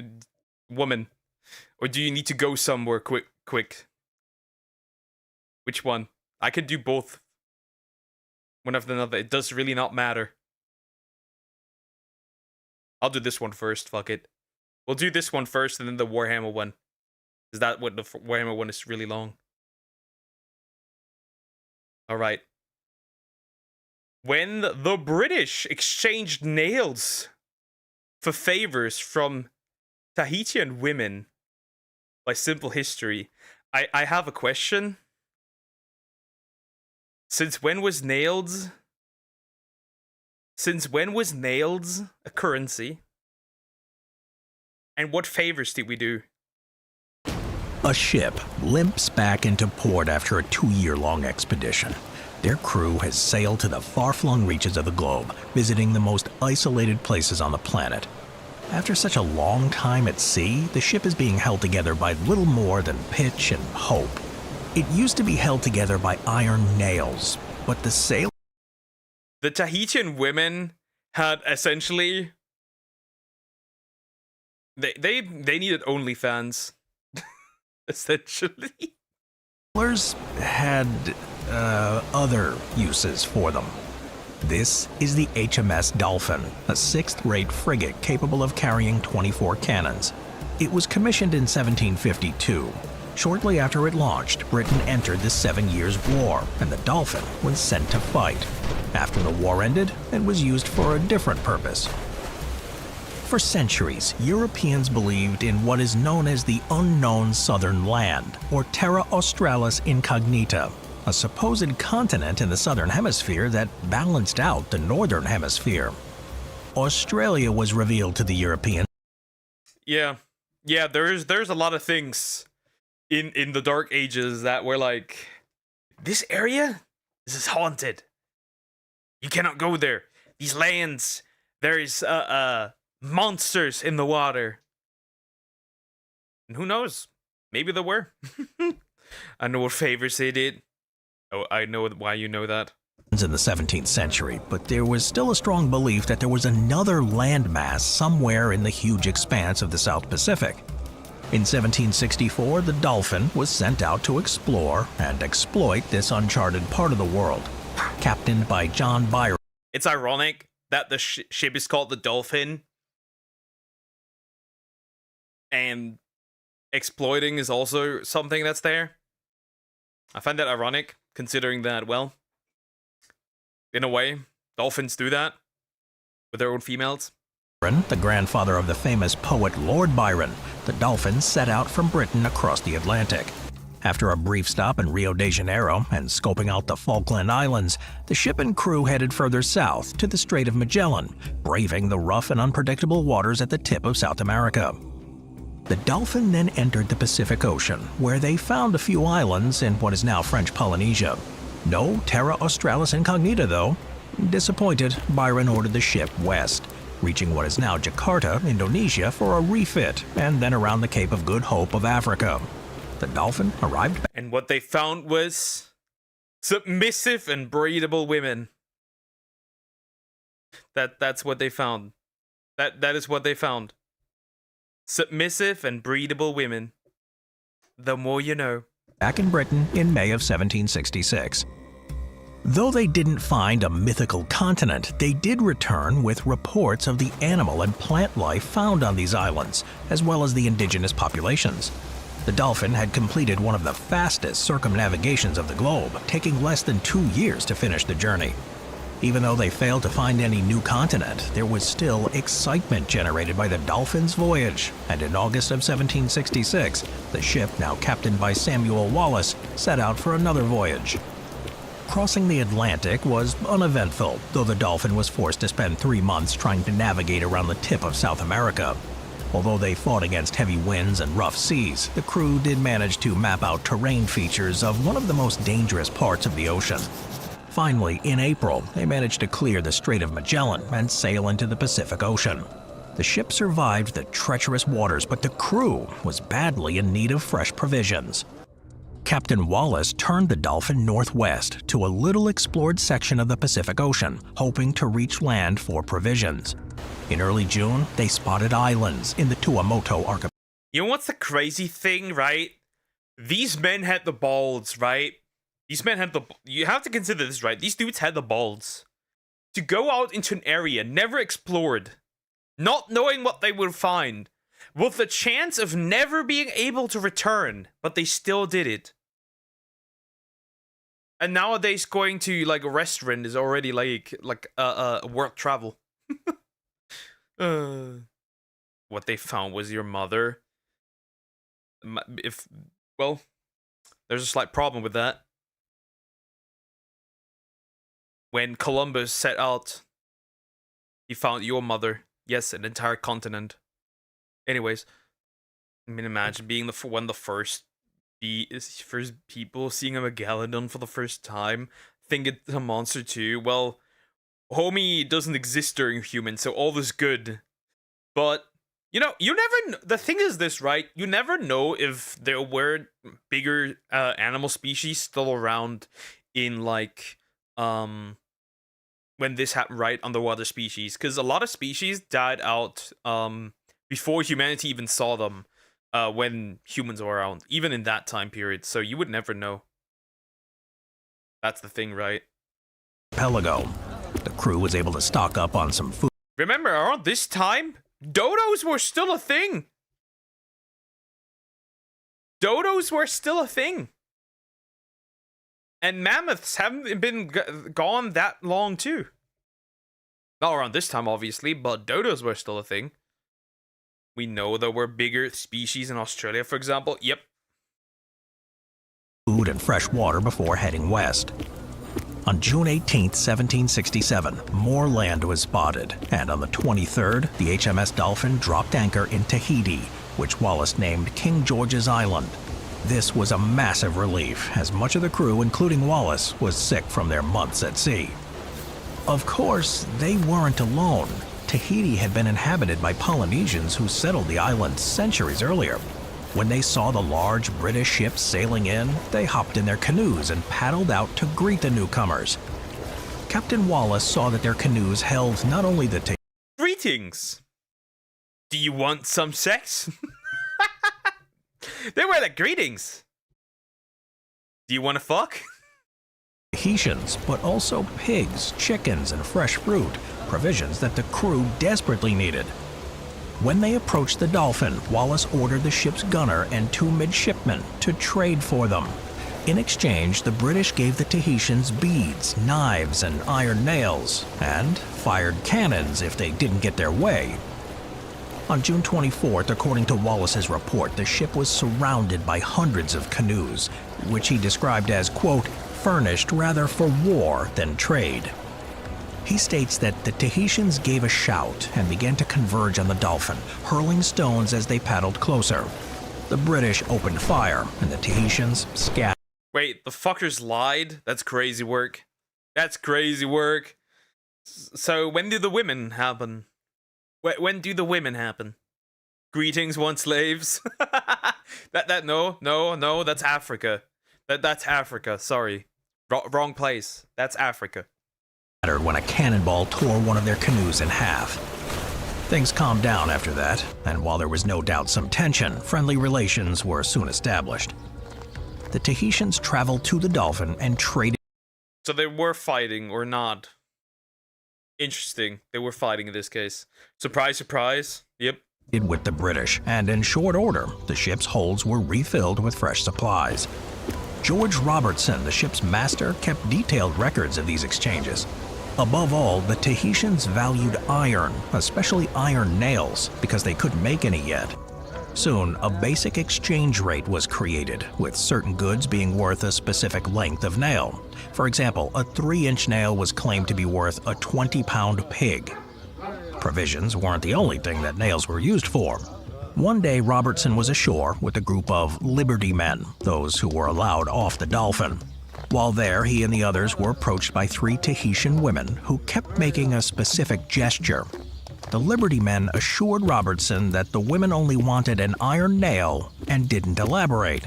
Speaker 1: woman? Or do you need to go somewhere quick? Which one? I could do both. One after another. It does really not matter. I'll do this one first. Fuck it. We'll do this one first and then the Warhammer one. Is that what the Warhammer one is really long? Alright. When the British exchanged nails for favors from Tahitian women by simple history. I have a question. Since when was nails a currency? And what favors did we do?
Speaker 21: A ship limps back into port after a 2-year-long expedition. Their crew has sailed to the far-flung reaches of the globe, visiting the most isolated places on the planet. After such a long time at sea, the ship is being held together by little more than pitch and hope. It used to be held together by iron nails, but the sail...
Speaker 1: The Tahitian women had essentially... They needed OnlyFans. Essentially.
Speaker 21: Sailors had other uses for them. This is the HMS Dolphin, a 6th-rate frigate capable of carrying 24 cannons. It was commissioned in 1752. Shortly after it launched, Britain entered the 7 Years' War, and the Dolphin was sent to fight. After the war ended, it was used for a different purpose. For centuries, Europeans believed in what is known as the unknown southern land, or Terra Australis Incognita, a supposed continent in the southern hemisphere that balanced out the northern hemisphere. Australia was revealed to the Europeans.
Speaker 1: Yeah, there's a lot of things in the Dark Ages that were like, this area, this is haunted. You cannot go there. These lands, there is monsters in the water. And who knows? Maybe there were. I know what favors they did. Oh, I know why you know that.
Speaker 21: In the 17th century, but there was still a strong belief that there was another landmass somewhere in the huge expanse of the South Pacific. In 1764, the Dolphin was sent out to explore and exploit this uncharted part of the world. Captained by John Byron.
Speaker 1: It's ironic that the ship is called the Dolphin. And exploiting is also something that's there. I find that ironic, considering that, well, in a way, dolphins do that with their own females.
Speaker 21: The grandfather of the famous poet Lord Byron, the Dolphin set out from Britain across the Atlantic. After a brief stop in Rio de Janeiro and scoping out the Falkland Islands, the ship and crew headed further south to the Strait of Magellan, braving the rough and unpredictable waters at the tip of South America. The Dolphin then entered the Pacific Ocean, where they found a few islands in what is now French Polynesia. No Terra Australis Incognita, though. Disappointed, Byron ordered the ship west, reaching what is now Jakarta, Indonesia, for a refit, and then around the Cape of Good Hope of Africa. The Dolphin arrived back.
Speaker 1: And what they found was submissive and breedable women. That's what they found. That is what they found. Submissive and breedable women. The more you know.
Speaker 21: Back in Britain in May of 1766. Though they didn't find a mythical continent, they did return with reports of the animal and plant life found on these islands, as well as the indigenous populations. The Dolphin had completed one of the fastest circumnavigations of the globe, taking less than 2 years to finish the journey. Even though they failed to find any new continent, there was still excitement generated by the Dolphin's voyage, and in August of 1766, the ship, now captained by Samuel Wallis, set out for another voyage. Crossing the Atlantic was uneventful, though the Dolphin was forced to spend 3 months trying to navigate around the tip of South America. Although they fought against heavy winds and rough seas, the crew did manage to map out terrain features of one of the most dangerous parts of the ocean. Finally, in April, they managed to clear the Strait of Magellan and sail into the Pacific Ocean. The ship survived the treacherous waters, but the crew was badly in need of fresh provisions. Captain Wallis turned the Dolphin northwest to a little explored section of the Pacific Ocean, hoping to reach land for provisions. In early June, they spotted islands in the Tuamotu archipelago.
Speaker 1: You know what's the crazy thing, right? These men had the balls, right? These men had the... You have to consider this, right? These dudes had the balls to go out into an area never explored, not knowing what they would find, with the chance of never being able to return, but they still did it. And nowadays, going to like a restaurant is already like world travel. What they found was your mother. Well, there's a slight problem with that. When Columbus set out, he found your mother. Yes, an entire continent. Anyways, I mean, imagine being one of the first people seeing a Megalodon for the first time. Think it's a monster too. Well, homie doesn't exist during humans, so all is good. But you know, you never. The thing is this, right? You never know if there were bigger animal species still around in like when this happened, right? Underwater species, because a lot of species died out before humanity even saw them, when humans were around, even in that time period. So you would never know. That's the thing, right?
Speaker 21: The crew was able to stock up on some food.
Speaker 1: Remember, around this time, dodos were still a thing. Dodos were still a thing. And mammoths haven't been gone that long, too. Not around this time, obviously, but dodos were still a thing. We know there were bigger species in Australia, for example. Yep.
Speaker 21: Food and fresh water before heading west. On June 18, 1767, more land was spotted, and on the 23rd, the HMS Dolphin dropped anchor in Tahiti, which Wallis named King George's Island. This was a massive relief, as much of the crew, including Wallis, was sick from their months at sea. Of course, they weren't alone. Tahiti had been inhabited by Polynesians who settled the island centuries earlier. When they saw the large British ships sailing in, they hopped in their canoes and paddled out to greet the newcomers. Captain Wallis saw that their canoes held not only the
Speaker 1: Greetings! Do you want some sex? They were like, greetings! Do you want to fuck?
Speaker 21: Tahitians, but also pigs, chickens, and fresh fruit, provisions that the crew desperately needed. When they approached the Dolphin, Wallis ordered the ship's gunner and 2 midshipmen to trade for them. In exchange, the British gave the Tahitians beads, knives, and iron nails, and fired cannons if they didn't get their way. On June 24th, according to Wallace's report, the ship was surrounded by hundreds of canoes, which he described as, quote, furnished rather for war than trade. He states that the Tahitians gave a shout and began to converge on the Dolphin, hurling stones as they paddled closer. The British opened fire, and the Tahitians scattered.
Speaker 1: Wait, the fuckers lied? That's crazy work. That's crazy work. So when do the women happen? When do the women happen? Greetings, once slaves. No, that's Africa. That's Africa. Sorry, wrong place. That's Africa.
Speaker 21: When a cannonball tore one of their canoes in half. Things calmed down after that, and while there was no doubt some tension, friendly relations were soon established. The Tahitians traveled to the Dolphin and traded.
Speaker 1: So they were fighting or not? Interesting. They were fighting in this case. Surprise, surprise. Yep.
Speaker 21: With the British, and in short order, the ship's holds were refilled with fresh supplies. George Robertson, the ship's master, kept detailed records of these exchanges. Above all, the Tahitians valued iron, especially iron nails, because they couldn't make any yet. Soon, a basic exchange rate was created, with certain goods being worth a specific length of nail. For example, a 3-inch nail was claimed to be worth a 20-pound pig. Provisions weren't the only thing that nails were used for. One day, Robertson was ashore with a group of Liberty men, those who were allowed off the Dolphin. While there, he and the others were approached by 3 Tahitian women who kept making a specific gesture. The Liberty men assured Robertson that the women only wanted an iron nail and didn't elaborate.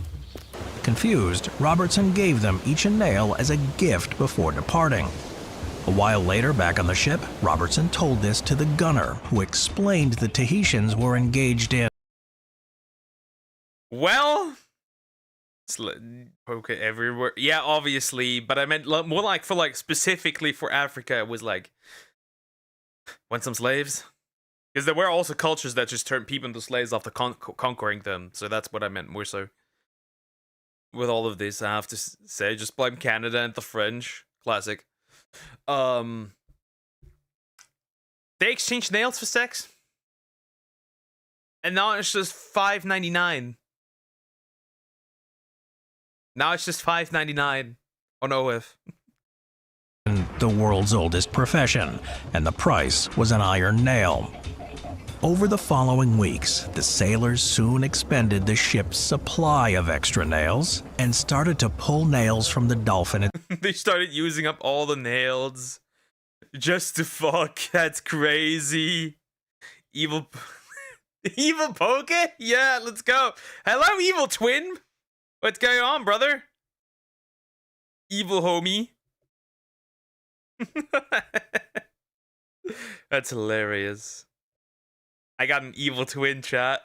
Speaker 21: Confused, Robertson gave them each a nail as a gift before departing. A while later, back on the ship, Robertson told this to the gunner, who explained the Tahitians were engaged in.
Speaker 1: Well, poke it everywhere. Yeah, obviously, but I meant more like for specifically for Africa. It was like, want some slaves? Because there were also cultures that just turned people into slaves after conquering them. So that's what I meant more so. With all of this, I have to say, just blame Canada and the French. Classic. They exchanged nails for sex, and now it's just $5.99. Now it's just $5.99 on OF.
Speaker 21: The world's oldest profession, and the price was an iron nail. Over the following weeks, the sailors soon expended the ship's supply of extra nails and started to pull nails from the Dolphin.
Speaker 1: They started using up all the nails just to fuck. That's crazy. Evil Evil Poke? Yeah, let's go. Hello, Evil Twin. What's going on, brother? Evil homie. That's hilarious. I got an evil twin, chat.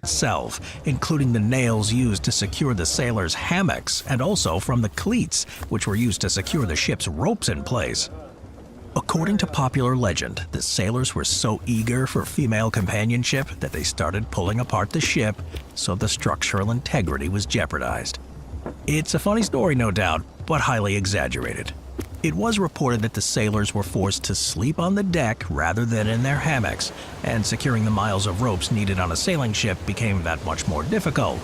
Speaker 21: Itself, including the nails used to secure the sailors' hammocks and also from the cleats, which were used to secure the ship's ropes in place. According to popular legend, the sailors were so eager for female companionship that they started pulling apart the ship, so the structural integrity was jeopardized. It's a funny story, no doubt, but highly exaggerated. It was reported that the sailors were forced to sleep on the deck rather than in their hammocks, and securing the miles of ropes needed on a sailing ship became that much more difficult.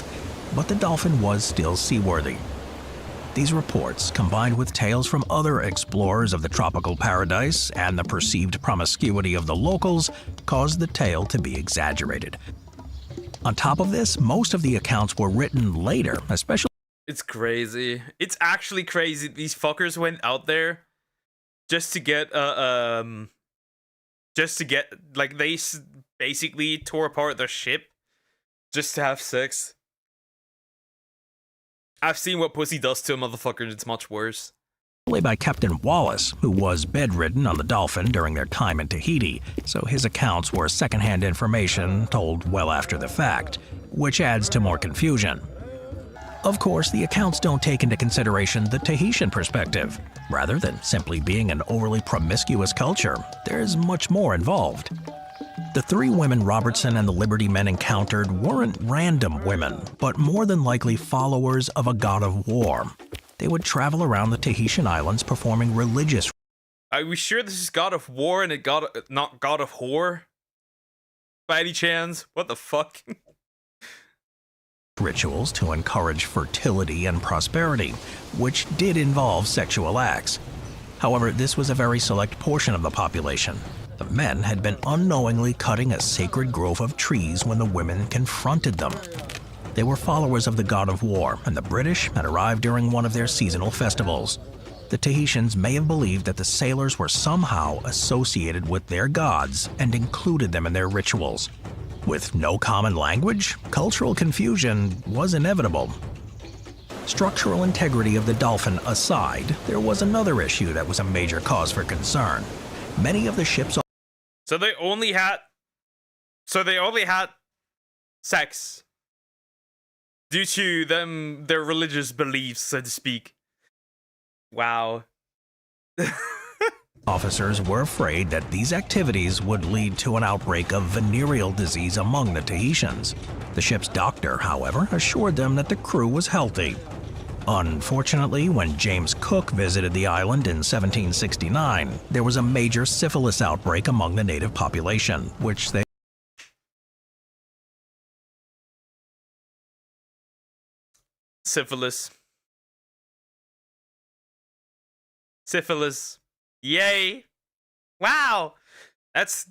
Speaker 21: But the Dolphin was still seaworthy. These reports, combined with tales from other explorers of the tropical paradise and the perceived promiscuity of the locals, caused the tale to be exaggerated. On top of this, most of the accounts were written later, especially.
Speaker 1: It's crazy. It's actually crazy. These fuckers went out there just to get like they basically tore apart their ship just to have sex. I've seen what pussy does to a motherfucker, and it's much worse.
Speaker 21: By Captain Wallace, who was bedridden on the Dolphin during their time in Tahiti, so his accounts were secondhand information told well after the fact, which adds to more confusion. Of course, the accounts don't take into consideration the Tahitian perspective. Rather than simply being an overly promiscuous culture, there's much more involved. The 3 women Robertson and the Liberty men encountered weren't random women, but more than likely followers of a god of war. They would travel around the Tahitian islands performing religious.
Speaker 1: Are we sure this is God of War and not God of Whore? By any chance? What the fuck?
Speaker 21: Rituals to encourage fertility and prosperity, which did involve sexual acts. However, this was a very select portion of the population. The men had been unknowingly cutting a sacred grove of trees when the women confronted them. They were followers of the God of War, and the British had arrived during one of their seasonal festivals. The Tahitians may have believed that the sailors were somehow associated with their gods and included them in their rituals. With no common language, cultural confusion was inevitable. Structural integrity of the dolphin aside, there was another issue that was a major cause for concern. Many of the ships...
Speaker 1: So they only had sex due to their religious beliefs, so to speak. Wow.
Speaker 21: Officers were afraid that these activities would lead to an outbreak of venereal disease among the Tahitians. The ship's doctor, however, assured them that the crew was healthy. Unfortunately, when James Cook visited the island in 1769, there was a major syphilis outbreak among the native population, which they...
Speaker 1: Syphilis. Yay! Wow! That's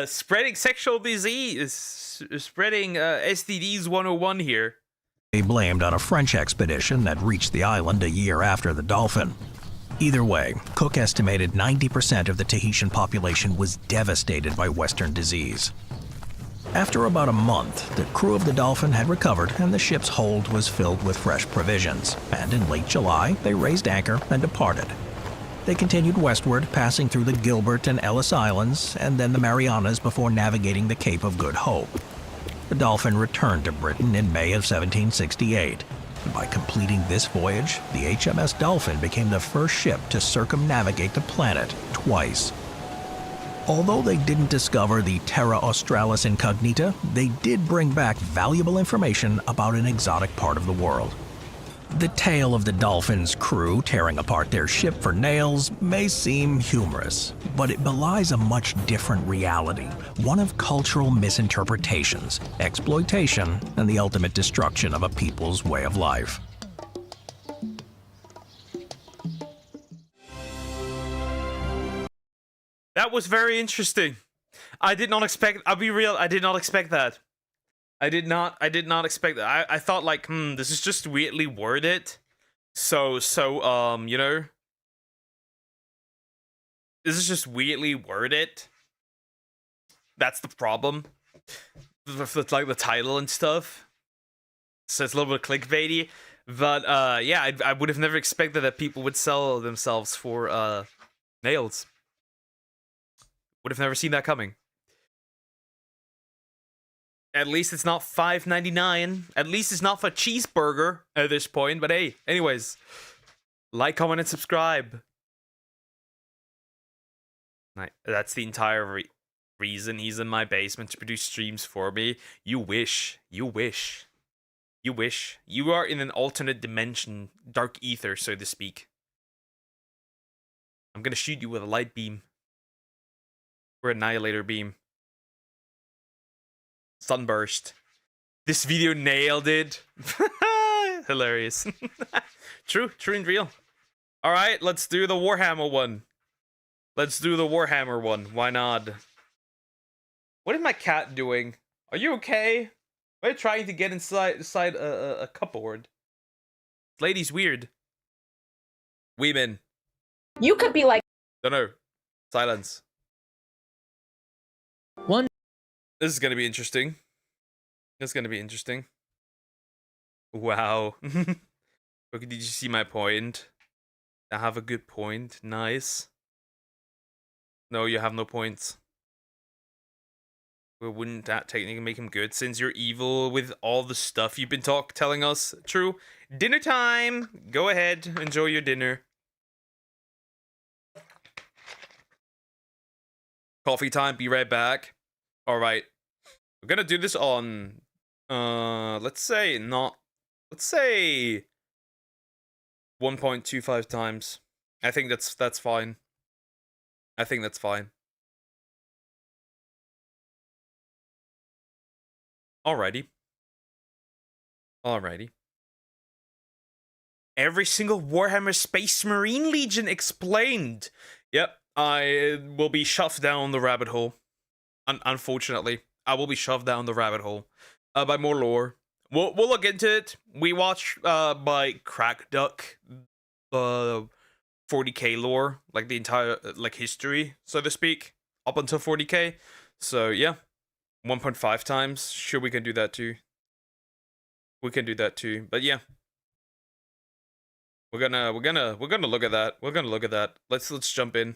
Speaker 1: spreading sexual disease, spreading STDs 101 here.
Speaker 21: They blamed on a French expedition that reached the island a year after the dolphin. Either way, Cook estimated 90% of the Tahitian population was devastated by Western disease. After about a month, the crew of the Dolphin had recovered and the ship's hold was filled with fresh provisions, and in late July, they raised anchor and departed. They continued westward, passing through the Gilbert and Ellis Islands and then the Marianas before navigating the Cape of Good Hope. The Dolphin returned to Britain in May of 1768. And by completing this voyage, the HMS Dolphin became the first ship to circumnavigate the planet twice. Although they didn't discover the Terra Australis Incognita, they did bring back valuable information about an exotic part of the world. The tale of the Dolphin's crew tearing apart their ship for nails may seem humorous, but it belies a much different reality, one of cultural misinterpretations, exploitation, and the ultimate destruction of a people's way of life.
Speaker 1: That was very interesting. I did not expect, I'll be real, I did not expect that. I did not expect that. I thought like, this is just weirdly worded. So, you know, this is just weirdly worded. That's the problem. With like the title and stuff. So it's a little bit clickbaity. But, yeah, I would have never expected that people would sell themselves for, nails. Would have never seen that coming. At least it's not $5.99. At least it's not for a cheeseburger at this point. But hey, anyways, like, comment, and subscribe. That's the entire reason he's in my basement to produce streams for me. You wish. You wish. You wish. You are in an alternate dimension, dark ether, so to speak. I'm gonna shoot you with a light beam. Or annihilator beam. Sunburst. This video nailed it. Hilarious. True and real. Alright, let's do the Warhammer one. Why not? What is my cat doing? Are you okay? Am I trying to get inside a cupboard? This lady's weird. Women.
Speaker 20: You could be like...
Speaker 1: Dunno. Silence.
Speaker 3: One.
Speaker 1: This is gonna be interesting. Wow. Okay, did you see my point? I have a good point. Nice. No, you have no points. Well, wouldn't that technically make him good since you're evil with all the stuff you've been telling us? True. Dinner time! Go ahead, enjoy your dinner. Coffee time, be right back. Alright. We're gonna do this on, let's say 1.25 times. I think that's fine. I think that's fine. Alrighty. Alrighty. Every single Warhammer Space Marine Legion explained. Yep, I will be shoved down the rabbit hole. Unfortunately, I will be shoved down the rabbit hole by more lore. We'll look into it. We watch by Crack Duck 40k lore, like the entire like history, so to speak, up until 40k. So yeah, 1.5 times. Sure, we can do that too. We can do that too. But yeah, we're gonna look at that. We're gonna look at that. Let's jump in.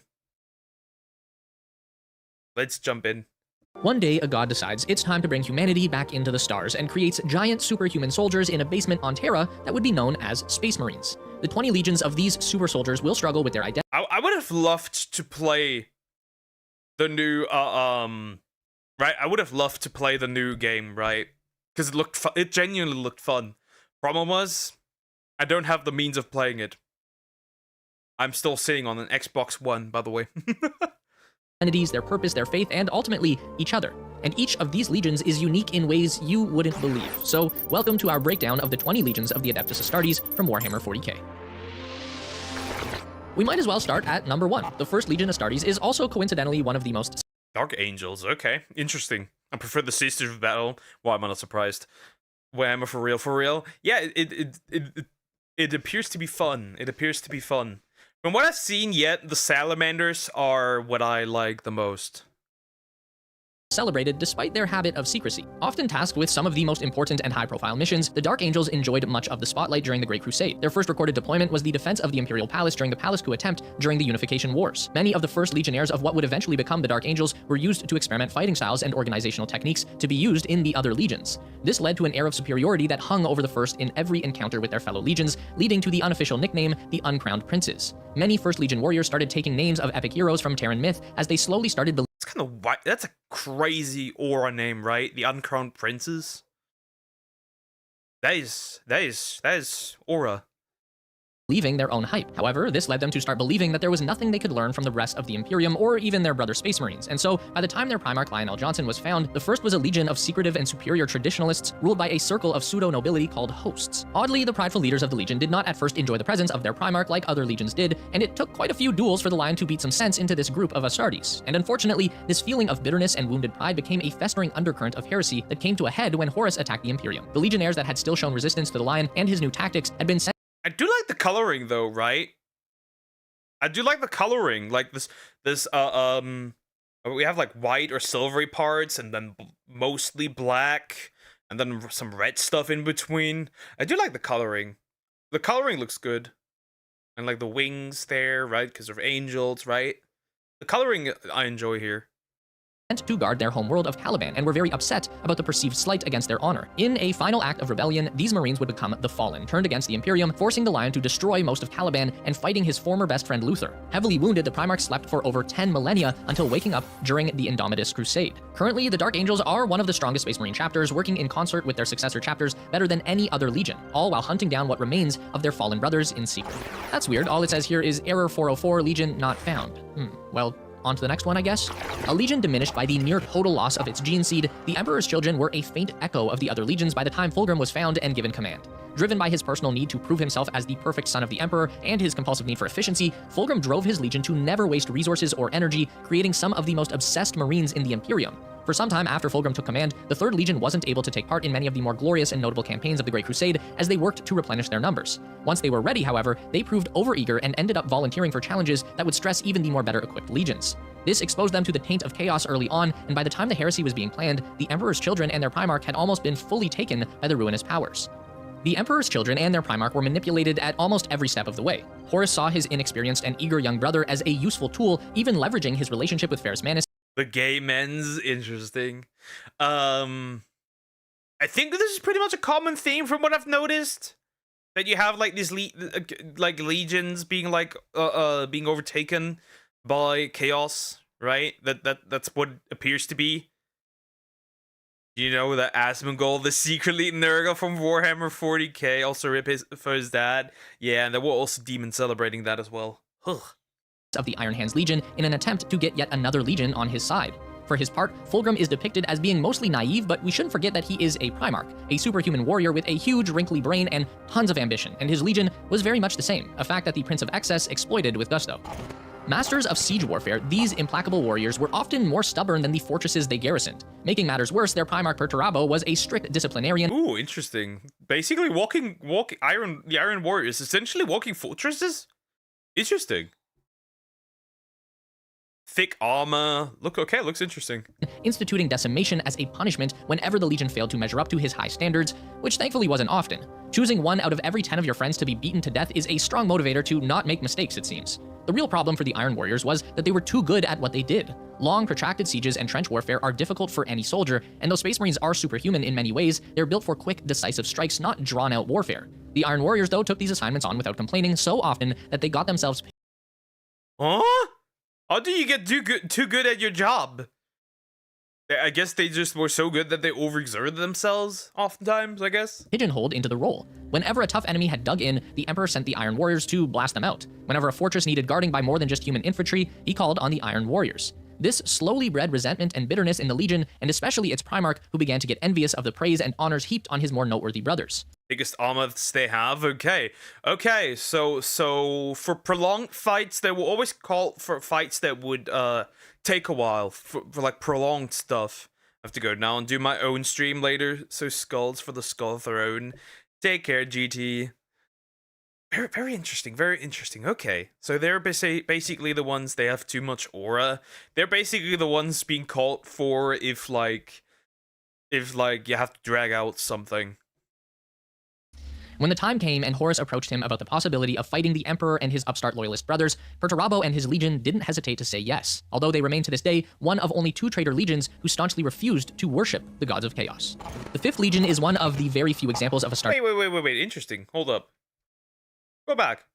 Speaker 1: Let's jump in.
Speaker 3: One day, a god decides it's time to bring humanity back into the stars and creates giant superhuman soldiers in a basement on Terra that would be known as Space Marines. The 20 legions of these super soldiers will struggle with their identity.
Speaker 1: I would have loved to play the new right. I would have loved to play the new game, right? Because it looked it genuinely looked fun. Problem was, I don't have the means of playing it. I'm still sitting on an Xbox One, by the way.
Speaker 3: Identities, their purpose, their faith, and ultimately, each other. And each of these legions is unique in ways you wouldn't believe. So, welcome to our breakdown of the 20 legions of the Adeptus Astartes from Warhammer 40k. We might as well start at number 1. The first Legion Astartes is also coincidentally one of the most...
Speaker 1: Dark Angels, okay. Interesting. I prefer the Sisters of Battle. Why am I not surprised? Warhammer for real, for real. Yeah, it appears to be fun. It appears to be fun. From what I've seen yet, the Salamanders are what I like the most.
Speaker 3: Celebrated despite their habit of secrecy. Often tasked with some of the most important and high-profile missions, the Dark Angels enjoyed much of the spotlight during the Great Crusade. Their first recorded deployment was the defense of the Imperial Palace during the Palace coup attempt during the Unification Wars. Many of the first legionnaires of what would eventually become the Dark Angels were used to experiment fighting styles and organizational techniques to be used in the other legions. This led to an air of superiority that hung over the first in every encounter with their fellow legions, leading to the unofficial nickname, the Uncrowned Princes. Many First Legion warriors started taking names of epic heroes from Terran myth as they slowly started believing.
Speaker 1: It's kind of that's a crazy aura name, right? The Uncrowned Princes. That is aura.
Speaker 3: Believing their own hype. However, this led them to start believing that there was nothing they could learn from the rest of the Imperium or even their brother Space Marines. And so, by the time their Primarch Lionel Johnson was found, the first was a legion of secretive and superior traditionalists ruled by a circle of pseudo-nobility called hosts. Oddly, the prideful leaders of the legion did not at first enjoy the presence of their Primarch like other legions did, and it took quite a few duels for the Lion to beat some sense into this group of Astartes. And unfortunately, this feeling of bitterness and wounded pride became a festering undercurrent of heresy that came to a head when Horus attacked the Imperium. The legionnaires that had still shown resistance to the Lion and his new tactics had been sent.
Speaker 1: I do like the coloring though, right? I do like the coloring, like this we have like white or silvery parts and then mostly black and then some red stuff in between. I do like the coloring. The coloring looks good. And like the wings there, right? Because of angels, right? The coloring I enjoy here.
Speaker 3: To guard their homeworld of Caliban and were very upset about the perceived slight against their honor. In a final act of rebellion, these Marines would become the Fallen, turned against the Imperium, forcing the Lion to destroy most of Caliban and fighting his former best friend Luther. Heavily wounded, the Primarch slept for over 10 millennia until waking up during the Indomitus Crusade. Currently, the Dark Angels are one of the strongest Space Marine chapters, working in concert with their successor chapters better than any other legion, all while hunting down what remains of their fallen brothers in secret. That's weird. All it says here is Error 404, Legion not found. Well, on to the next one, I guess. A legion diminished by the near total loss of its gene seed, the Emperor's children were a faint echo of the other legions by the time Fulgrim was found and given command. Driven by his personal need to prove himself as the perfect son of the Emperor and his compulsive need for efficiency, Fulgrim drove his legion to never waste resources or energy, creating some of the most obsessed Marines in the Imperium. For some time after Fulgrim took command, the 3rd Legion wasn't able to take part in many of the more glorious and notable campaigns of the Great Crusade as they worked to replenish their numbers. Once they were ready, however, they proved overeager and ended up volunteering for challenges that would stress even the more better equipped legions. This exposed them to the taint of chaos early on, and by the time the heresy was being planned, the Emperor's children and their Primarch had almost been fully taken by the ruinous powers. The Emperor's children and their Primarch were manipulated at almost every step of the way. Horus saw his inexperienced and eager young brother as a useful tool, even leveraging his relationship with Ferrus Manus.
Speaker 1: The gay men's interesting. I think this is pretty much a common theme from what I've noticed. That you have like these legions being like being overtaken by chaos, right? That's what it appears to be. You know that Asmongold, the secretly Nurgle from Warhammer 40k, also rip for his dad. Yeah, and there were also demons celebrating that as well. Ugh.
Speaker 3: of the Iron Hands Legion in an attempt to get yet another legion on his side. For his part, Fulgrim is depicted as being mostly naive, but we shouldn't forget that he is a Primarch, a superhuman warrior with a huge wrinkly brain and tons of ambition, and his legion was very much the same, a fact that the Prince of Excess exploited with gusto. Masters of siege warfare, these implacable warriors were often more stubborn than the fortresses they garrisoned. Making matters worse, their Primarch Perturabo was a strict disciplinarian.
Speaker 1: Ooh, interesting. Basically, the Iron Warriors, essentially walking fortresses? Interesting. Thick armor. Looks interesting.
Speaker 3: Instituting decimation as a punishment whenever the Legion failed to measure up to his high standards, which thankfully wasn't often. Choosing 1 out of every 10 of your friends to be beaten to death is a strong motivator to not make mistakes, it seems. The real problem for the Iron Warriors was that they were too good at what they did. Long, protracted sieges and trench warfare are difficult for any soldier, and though Space Marines are superhuman in many ways, they're built for quick, decisive strikes, not drawn-out warfare. The Iron Warriors, though, took these assignments on without complaining so often that they got themselves...
Speaker 1: Huh? How do you get too good at your job? I guess they just were so good that they overexerted themselves, oftentimes, I guess.
Speaker 3: Pigeonholed into the role. Whenever a tough enemy had dug in, the Emperor sent the Iron Warriors to blast them out. Whenever a fortress needed guarding by more than just human infantry, he called on the Iron Warriors. This slowly bred resentment and bitterness in the Legion, and especially its Primarch, who began to get envious of the praise and honors heaped on his more noteworthy brothers.
Speaker 1: Biggest armors they have? Okay, so for prolonged fights, they will always call for fights that would take a while, for like prolonged stuff. I have to go now and do my own stream later, so skulls for the Skull Throne. Take care, GT. Very interesting, very interesting. Okay, so they're basically the ones, they have too much aura. They're basically the ones being called for if you have to drag out something.
Speaker 3: When the time came and Horus approached him about the possibility of fighting the Emperor and his upstart loyalist brothers, Perturabo and his legion didn't hesitate to say yes, although they remain to this day one of only 2 traitor legions who staunchly refused to worship the gods of chaos. The 5th Legion is one of the very few examples of a start-
Speaker 1: Wait, interesting. Hold up. Go back.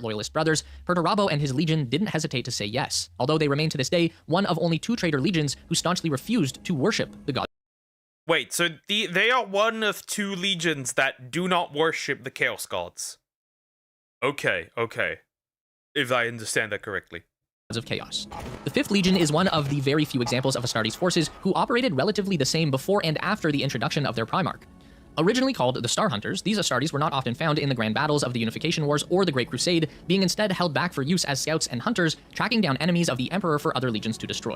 Speaker 3: Loyalist brothers, Perturabo and his legion didn't hesitate to say yes, although they remain to this day one of only 2 traitor legions who staunchly refused to worship the gods.
Speaker 1: Wait, so they are one of 2 legions that do not worship the Chaos Gods. Okay. If I understand that correctly.
Speaker 3: Of chaos. The 5th Legion is one of the very few examples of Astartes forces who operated relatively the same before and after the introduction of their Primarch. Originally called the Star Hunters, these Astartes were not often found in the grand battles of the Unification Wars or the Great Crusade, being instead held back for use as scouts and hunters, tracking down enemies of the Emperor for other legions to destroy.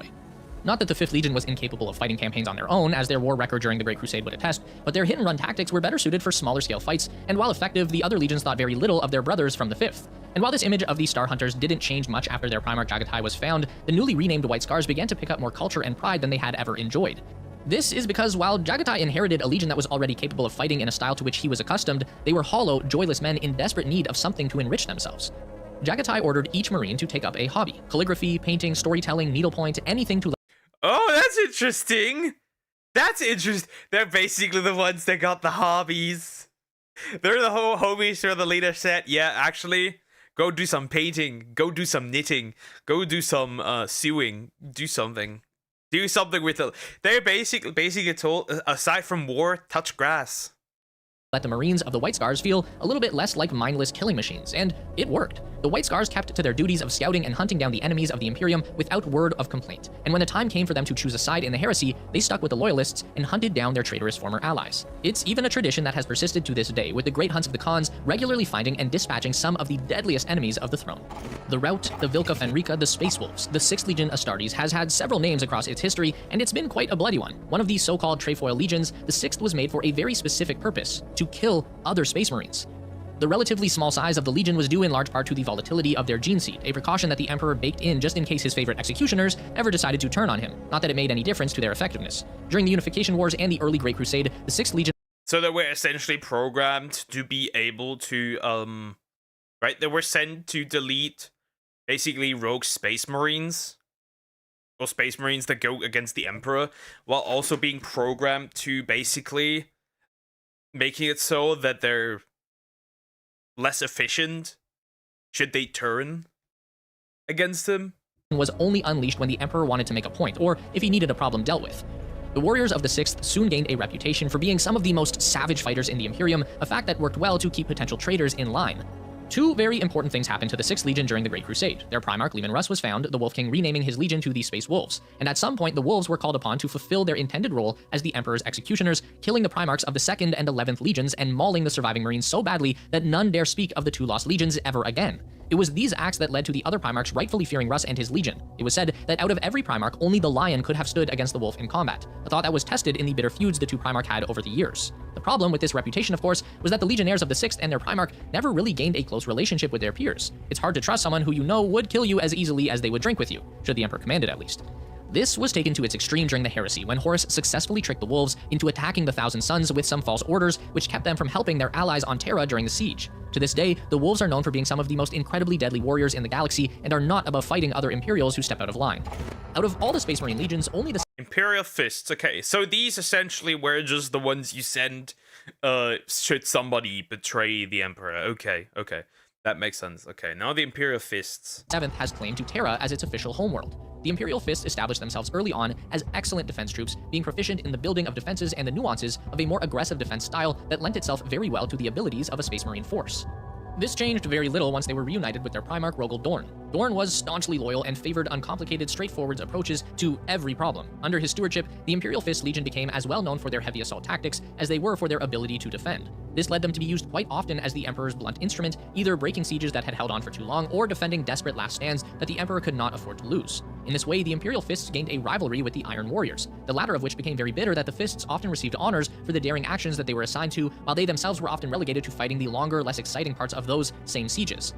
Speaker 3: Not that the 5th Legion was incapable of fighting campaigns on their own, as their war record during the Great Crusade would attest, but their hit-and-run tactics were better suited for smaller-scale fights, and while effective, the other legions thought very little of their brothers from the 5th. And while this image of the Star Hunters didn't change much after their Primarch Jagatai was found, the newly renamed White Scars began to pick up more culture and pride than they had ever enjoyed. This is because while Jagatai inherited a legion that was already capable of fighting in a style to which he was accustomed, they were hollow, joyless men in desperate need of something to enrich themselves. Jagatai ordered each Marine to take up a hobby: calligraphy, painting, storytelling, needlepoint, anything to...
Speaker 1: Oh, that's interesting. They're basically the ones that got the hobbies. They're the whole homies for the leader set. Yeah, actually, go do some painting. Go do some knitting. Go do some sewing. Do something. Do something with it. They're basically told, aside from war, touch grass.
Speaker 3: Let the Marines of the White Scars feel a little bit less like mindless killing machines, and it worked. The White Scars kept to their duties of scouting and hunting down the enemies of the Imperium without word of complaint, and when the time came for them to choose a side in the heresy, they stuck with the Loyalists and hunted down their traitorous former allies. It's even a tradition that has persisted to this day, with the Great Hunts of the Khans regularly finding and dispatching some of the deadliest enemies of the throne. The Rout, the Vilka Fenrica, the Space Wolves, the 6th Legion Astartes has had several names across its history, and it's been quite a bloody one. One of these so-called trefoil legions, the 6th was made for a very specific purpose: to kill other Space Marines. The relatively small size of the Legion was due in large part to the volatility of their gene seed, a precaution that the Emperor baked in just in case his favorite executioners ever decided to turn on him, not that it made any difference to their effectiveness. During the Unification Wars and the early Great Crusade, the 6th Legion...
Speaker 1: So they were essentially programmed to be able to, right? They were sent to delete, basically, rogue Space Marines, or Space Marines that go against the Emperor, while also being programmed to basically making it so that they're less efficient should they turn against him.
Speaker 3: Was only unleashed when the Emperor wanted to make a point, or if he needed a problem dealt with. The warriors of the 6th soon gained a reputation for being some of the most savage fighters in the Imperium, a fact that worked well to keep potential traitors in line. Two very important things happened to the 6th Legion during the Great Crusade. Their Primarch, Leman Russ, was found, the Wolf King renaming his legion to the Space Wolves, and at some point the Wolves were called upon to fulfill their intended role as the Emperor's executioners, killing the Primarchs of the 2nd and 11th Legions and mauling the surviving Marines so badly that none dare speak of the 2 lost legions ever again. It was these acts that led to the other Primarchs rightfully fearing Russ and his legion. It was said that out of every Primarch, only the Lion could have stood against the Wolf in combat, a thought that was tested in the bitter feuds the 2 Primarch had over the years. The problem with this reputation, of course, was that the Legionnaires of the 6th and their Primarch never really gained a close relationship with their peers. It's hard to trust someone who you know would kill you as easily as they would drink with you, should the Emperor command it at least. This was taken to its extreme during the Heresy, when Horus successfully tricked the Wolves into attacking the Thousand Sons with some false orders, which kept them from helping their allies on Terra during the siege. To this day, the Wolves are known for being some of the most incredibly deadly warriors in the galaxy, and are not above fighting other Imperials who step out of line. Out of all the Space Marine legions, only the
Speaker 1: Imperial Fists, okay, so these essentially were just the ones you send, should somebody betray the Emperor. Okay, that makes sense. Okay, now the Imperial Fists.
Speaker 3: 7th has claimed to Terra as its official homeworld. The Imperial Fists established themselves early on as excellent defense troops, being proficient in the building of defenses and the nuances of a more aggressive defense style that lent itself very well to the abilities of a Space Marine force. This changed very little once they were reunited with their Primarch Rogel Dorn. Dorn was staunchly loyal and favored uncomplicated, straightforward approaches to every problem. Under his stewardship, the Imperial Fist Legion became as well known for their heavy assault tactics as they were for their ability to defend. This led them to be used quite often as the Emperor's blunt instrument, either breaking sieges that had held on for too long or defending desperate last stands that the Emperor could not afford to lose. In this way, the Imperial Fists gained a rivalry with the Iron Warriors, the latter of which became very bitter that the Fists often received honors for the daring actions that they were assigned to, while they themselves were often relegated to fighting the longer, less exciting parts of those same sieges.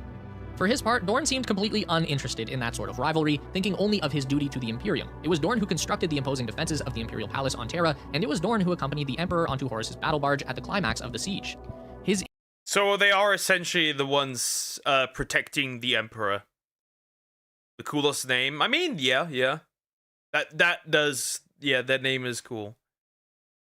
Speaker 3: For his part, Dorn seemed completely uninterested in that sort of rivalry, thinking only of his duty to the Imperium. It was Dorn who constructed the imposing defenses of the Imperial Palace on Terra, and it was Dorn who accompanied the Emperor onto Horus's battle barge at the climax of the siege.
Speaker 1: So they are essentially the ones protecting the Emperor. The coolest name. I mean, yeah. That name is cool.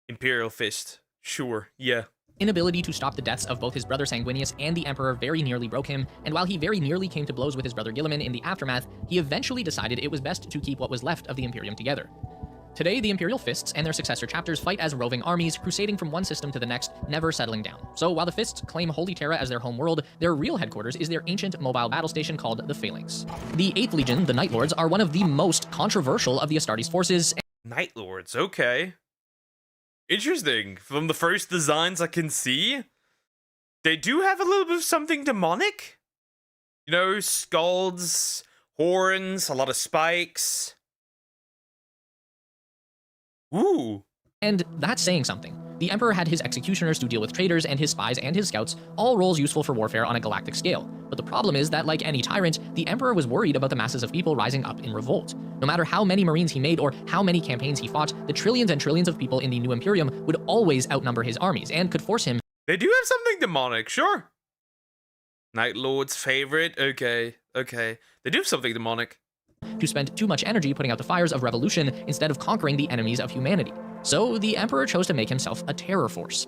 Speaker 1: Imperial Fist. Sure, yeah.
Speaker 3: Inability to stop the deaths of both his brother Sanguinius and the Emperor very nearly broke him, and while he very nearly came to blows with his brother Guilliman in the aftermath, he eventually decided it was best to keep what was left of the Imperium together. Today, the Imperial Fists and their successor chapters fight as roving armies, crusading from one system to the next, never settling down. So while the Fists claim Holy Terra as their home world, their real headquarters is their ancient mobile battle station called the Phalanx. The 8th Legion, the Night Lords, are one of the most controversial of the Astartes forces.
Speaker 1: Night Lords, okay. Interesting. From the first designs I can see, they do have a little bit of something demonic. You know, skulls, horns, a lot of spikes. Ooh.
Speaker 3: And that's saying something. The Emperor had his executioners to deal with traitors and his spies and his scouts, all roles useful for warfare on a galactic scale. But the problem is that, like any tyrant, the Emperor was worried about the masses of people rising up in revolt. No matter how many Marines he made or how many campaigns he fought, the trillions and trillions of people in the new Imperium would always outnumber his armies and could force him.
Speaker 1: They do have something demonic, sure. Night Lord's favorite, okay. They do have something demonic.
Speaker 3: To spend too much energy putting out the fires of revolution instead of conquering the enemies of humanity. So the Emperor chose to make himself a terror force.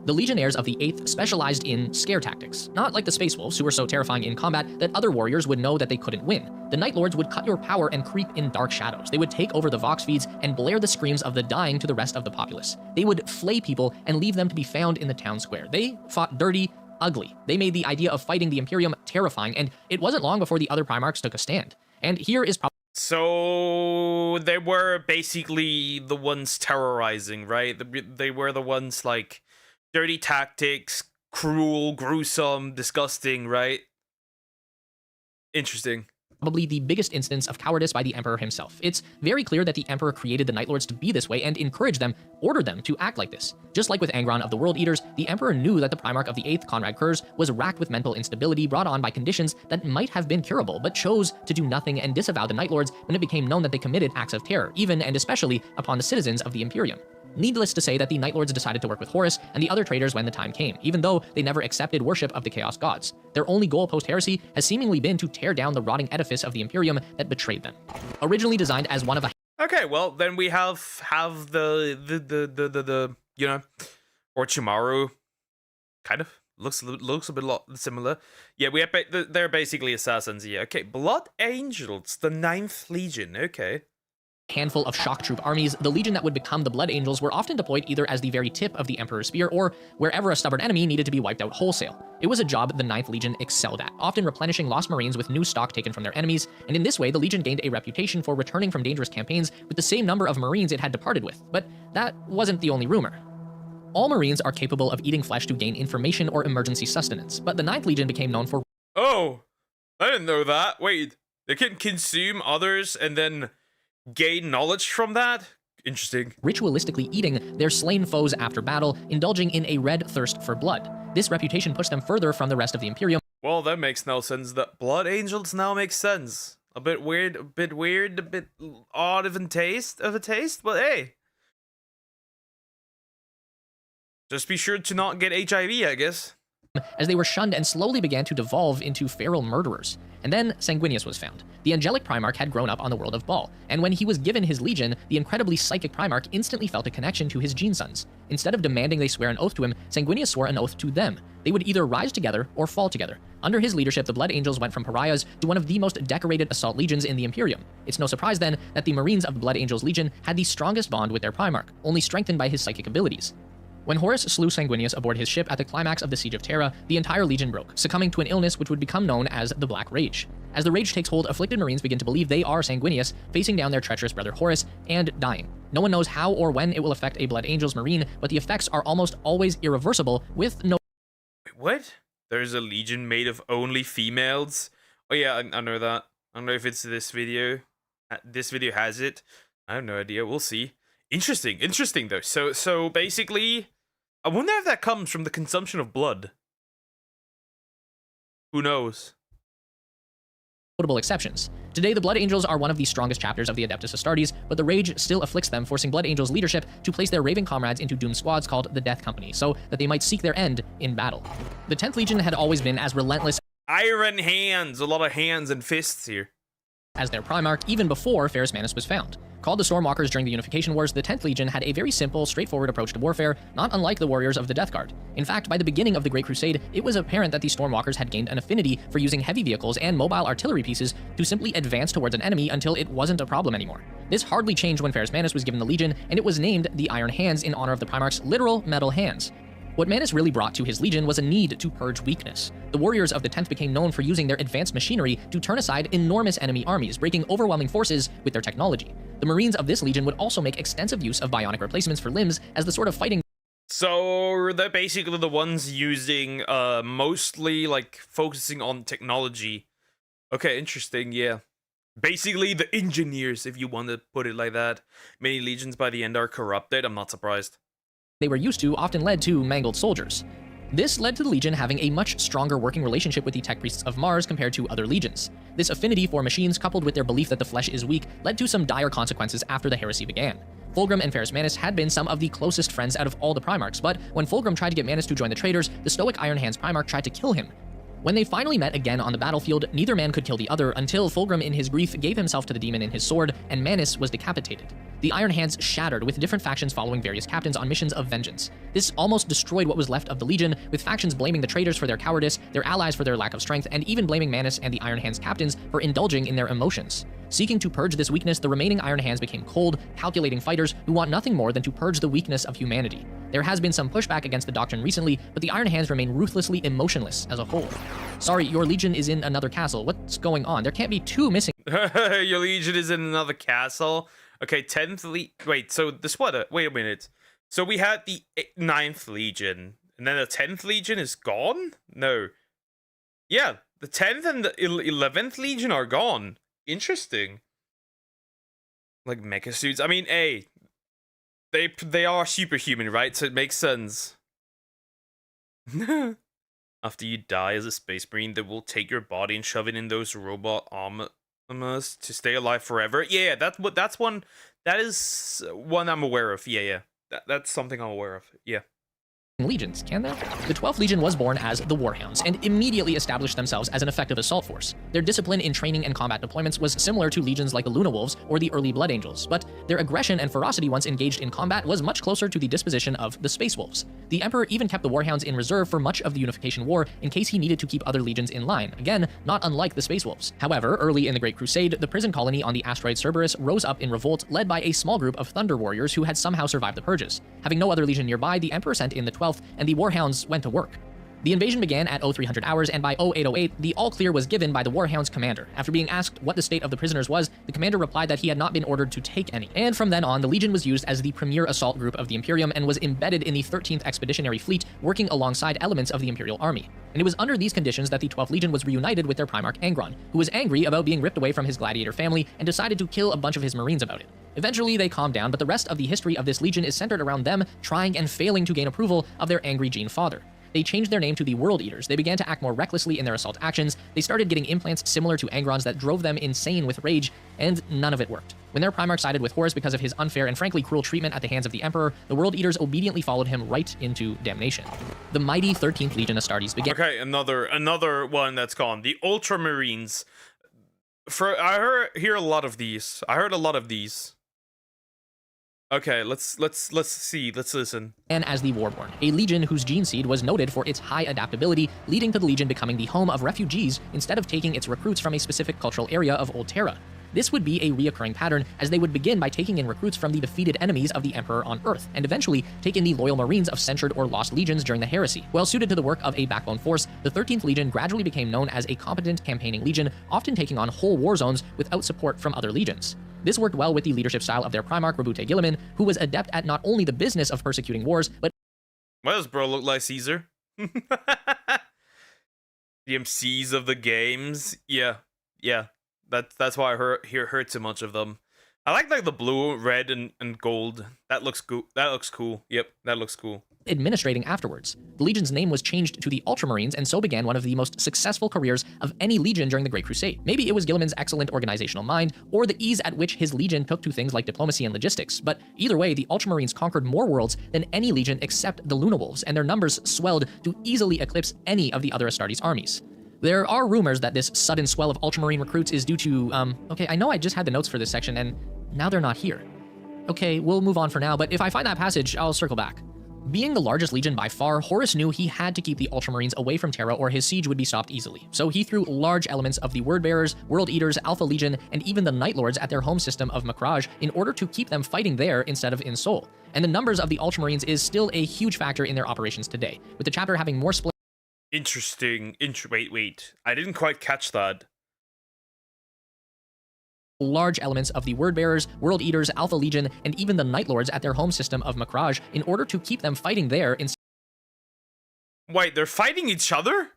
Speaker 3: The Legionnaires of the 8th specialized in scare tactics, not like the Space Wolves, who were so terrifying in combat that other warriors would know that they couldn't win. The Night Lords would cut your power and creep in dark shadows. They would take over the Vox feeds and blare the screams of the dying to the rest of the populace. They would flay people and leave them to be found in the town square. They fought dirty, ugly. They made the idea of fighting the Imperium terrifying, and it wasn't long before the other Primarchs took a stand. And here is probably...
Speaker 1: So they were basically the ones terrorizing, right? They were the ones, like, dirty tactics, cruel, gruesome, disgusting, right? Interesting.
Speaker 3: Probably the biggest instance of cowardice by the Emperor himself. It's very clear that the Emperor created the Night Lords to be this way and encouraged them, ordered them to act like this. Just like with Angron of the World Eaters, the Emperor knew that the Primarch of the 8th, Conrad Kurz, was racked with mental instability brought on by conditions that might have been curable, but chose to do nothing and disavow the Night Lords when it became known that they committed acts of terror, even and especially upon the citizens of the Imperium. Needless to say that the Night Lords decided to work with Horus and the other traitors when the time came, even though they never accepted worship of the Chaos Gods. Their only goal post-heresy has seemingly been to tear down the rotting edifice of the Imperium that betrayed them. Originally designed as one of a...
Speaker 1: Okay, well, then we have the you know, Orochimaru, kind of. Looks a bit similar. Yeah, we have they're basically assassins, yeah. Okay, Blood Angels, the 9th Legion, okay.
Speaker 3: handful of shock troop armies, the legion that would become the Blood Angels were often deployed either as the very tip of the Emperor's spear or wherever a stubborn enemy needed to be wiped out wholesale. It was a job the 9th Legion excelled at, often replenishing lost Marines with new stock taken from their enemies, and in this way the Legion gained a reputation for returning from dangerous campaigns with the same number of Marines it had departed with. But that wasn't the only rumor. All Marines are capable of eating flesh to gain information or emergency sustenance, but the 9th Legion became known for—
Speaker 1: Oh, I didn't know that. Wait, they can consume others and then gain knowledge from that? Interesting.
Speaker 3: Ritualistically eating their slain foes after battle, indulging in a red thirst for blood. This reputation pushed them further from the rest of the Imperium.
Speaker 1: Well, that makes no sense. The Blood Angels now make sense. A bit weird, a bit odd of a taste, but hey. Just be sure to not get HIV, I guess.
Speaker 3: As they were shunned and slowly began to devolve into feral murderers. And then Sanguinius was found. The angelic Primarch had grown up on the world of Baal, and when he was given his legion, the incredibly psychic Primarch instantly felt a connection to his gene sons. Instead of demanding they swear an oath to him, Sanguinius swore an oath to them. They would either rise together or fall together. Under his leadership, the Blood Angels went from pariahs to one of the most decorated assault legions in the Imperium. It's no surprise then that the Marines of the Blood Angels Legion had the strongest bond with their Primarch, only strengthened by his psychic abilities. When Horus slew Sanguinius aboard his ship at the climax of the Siege of Terra, the entire legion broke, succumbing to an illness which would become known as the Black Rage. As the rage takes hold, afflicted Marines begin to believe they are Sanguinius, facing down their treacherous brother Horus, and dying. No one knows how or when it will affect a Blood Angels Marine, but the effects are almost always irreversible, with no—
Speaker 1: Wait, what? There's a legion made of only females? Oh yeah, I know that. I don't know if it's this video. This video has it. I have no idea. We'll see. Interesting though. So basically, I wonder if that comes from the consumption of blood. Who knows?
Speaker 3: Notable exceptions. Today, the Blood Angels are one of the strongest chapters of the Adeptus Astartes, but the rage still afflicts them, forcing Blood Angels leadership to place their raving comrades into doomed squads called the Death Company, so that they might seek their end in battle. The 10th Legion had always been as relentless—
Speaker 1: Iron hands! A lot of hands and fists here.
Speaker 3: —as their Primarch, even before Ferrus Manus was found. Called the Stormwalkers during the Unification Wars, the 10th Legion had a very simple, straightforward approach to warfare, not unlike the warriors of the Death Guard. In fact, by the beginning of the Great Crusade, it was apparent that the Stormwalkers had gained an affinity for using heavy vehicles and mobile artillery pieces to simply advance towards an enemy until it wasn't a problem anymore. This hardly changed when Ferrus Manus was given the Legion, and it was named the Iron Hands in honor of the Primarch's literal metal hands. What Manus really brought to his legion was a need to purge weakness. The warriors of the 10th became known for using their advanced machinery to turn aside enormous enemy armies, breaking overwhelming forces with their technology. The Marines of this legion would also make extensive use of bionic replacements for limbs as the sort of fighting—
Speaker 1: So they're basically the ones using, mostly, like, focusing on technology. Okay, interesting, yeah. Basically the engineers, if you want to put it like that. Many legions by the end are corrupted, I'm not surprised.
Speaker 3: They were used to often led to mangled soldiers. This led to the Legion having a much stronger working relationship with the tech priests of Mars compared to other legions. This affinity for machines, coupled with their belief that the flesh is weak, led to some dire consequences after the heresy began. Fulgrim and Ferrus Manus had been some of the closest friends out of all the Primarchs, but when Fulgrim tried to get Manus to join the traitors, the stoic Iron Hands Primarch tried to kill him. When they finally met again on the battlefield, neither man could kill the other until Fulgrim in his grief gave himself to the demon in his sword, and Manus was decapitated. The Iron Hands shattered, with different factions following various captains on missions of vengeance. This almost destroyed what was left of the Legion, with factions blaming the traitors for their cowardice, their allies for their lack of strength, and even blaming Manus and the Iron Hands captains for indulging in their emotions. Seeking to purge this weakness, the remaining Iron Hands became cold, calculating fighters who want nothing more than to purge the weakness of humanity. There has been some pushback against the doctrine recently, but the Iron Hands remain ruthlessly emotionless as a whole. Sorry, your Legion is in another castle. What's going on? There can't be two missing—
Speaker 1: Your Legion is in another castle? Okay, 10th wait, so this what? Wait a minute. So we had the 9th Legion, and then the 10th Legion is gone? No. Yeah, the 10th and the 11th Legion are gone. Interesting. Like mecha suits. I mean, hey, they are superhuman, right? So it makes sense. After you die as a space marine, they will take your body and shove it in those robot armors to stay alive forever. Yeah, that's one. That is one I'm aware of. Yeah. That's something I'm aware of. Yeah.
Speaker 3: legions, can there? The 12th Legion was born as the Warhounds and immediately established themselves as an effective assault force. Their discipline in training and combat deployments was similar to legions like the Luna Wolves or the early Blood Angels, but their aggression and ferocity once engaged in combat was much closer to the disposition of the Space Wolves. The Emperor even kept the Warhounds in reserve for much of the Unification War in case he needed to keep other legions in line, again, not unlike the Space Wolves. However, early in the Great Crusade, the prison colony on the asteroid Cerberus rose up in revolt led by a small group of Thunder Warriors who had somehow survived the purges. Having no other legion nearby, the Emperor sent in the 12th, and the Warhounds went to work. The invasion began at 0300 hours, and by 0808, the all-clear was given by the Warhounds commander. After being asked what the state of the prisoners was, the commander replied that he had not been ordered to take any. And from then on, the Legion was used as the premier assault group of the Imperium and was embedded in the 13th Expeditionary Fleet, working alongside elements of the Imperial Army. And it was under these conditions that the 12th Legion was reunited with their Primarch Angron, who was angry about being ripped away from his gladiator family and decided to kill a bunch of his Marines about it. Eventually, they calmed down, but the rest of the history of this Legion is centered around them trying and failing to gain approval of their angry Gene father. They changed their name to the World Eaters. They began to act more recklessly in their assault actions. They started getting implants similar to Angron's that drove them insane with rage, and none of it worked. When their Primarch sided with Horus because of his unfair and frankly cruel treatment at the hands of the Emperor, the World Eaters obediently followed him right into damnation. The mighty 13th Legion Astartes began—
Speaker 1: Okay, another one that's gone. The Ultramarines. I heard a lot of these. Okay, let's see. Let's listen.
Speaker 3: And as the Warborn, a legion whose gene seed was noted for its high adaptability, leading to the legion becoming the home of refugees instead of taking its recruits from a specific cultural area of Old Terra. This would be a reoccurring pattern, as they would begin by taking in recruits from the defeated enemies of the Emperor on Earth, and eventually take in the loyal Marines of censured or lost legions during the heresy. Well suited to the work of a backbone force, the 13th Legion gradually became known as a competent campaigning legion, often taking on whole war zones without support from other legions. This worked well with the leadership style of their Primarch, Rabute Gilliman, who was adept at not only the business of persecuting wars, but—
Speaker 1: Why does bro look like Caesar? The MCs of the games. Yeah. That's why I heard so much of them. I like the blue, red, and gold. That looks cool. Yep, that looks cool.
Speaker 3: Administrating afterwards. The Legion's name was changed to the Ultramarines, and so began one of the most successful careers of any Legion during the Great Crusade. Maybe it was Gilliman's excellent organizational mind, or the ease at which his Legion took to things like diplomacy and logistics, but either way, the Ultramarines conquered more worlds than any Legion except the Luna Wolves, and their numbers swelled to easily eclipse any of the other Astartes armies. There are rumors that this sudden swell of Ultramarine recruits is due to, okay, I know I just had the notes for this section, and now they're not here. Okay, we'll move on for now, but if I find that passage, I'll circle back. Being the largest legion by far, Horus knew he had to keep the Ultramarines away from Terra or his siege would be stopped easily. So he threw large elements of the Wordbearers, World Eaters, Alpha Legion, and even the Night Lords at their home system of Makraj in order to keep them fighting there instead of in Sol. And the numbers of the Ultramarines is still a huge factor in their operations today, with the chapter having more split—
Speaker 1: Interesting. Wait. I didn't quite catch that.
Speaker 3: large elements of the Wordbearers, World Eaters, Alpha Legion, and even the Night Lords at their home system of Makraj in order to keep them fighting there instead—
Speaker 1: Wait, they're fighting each other?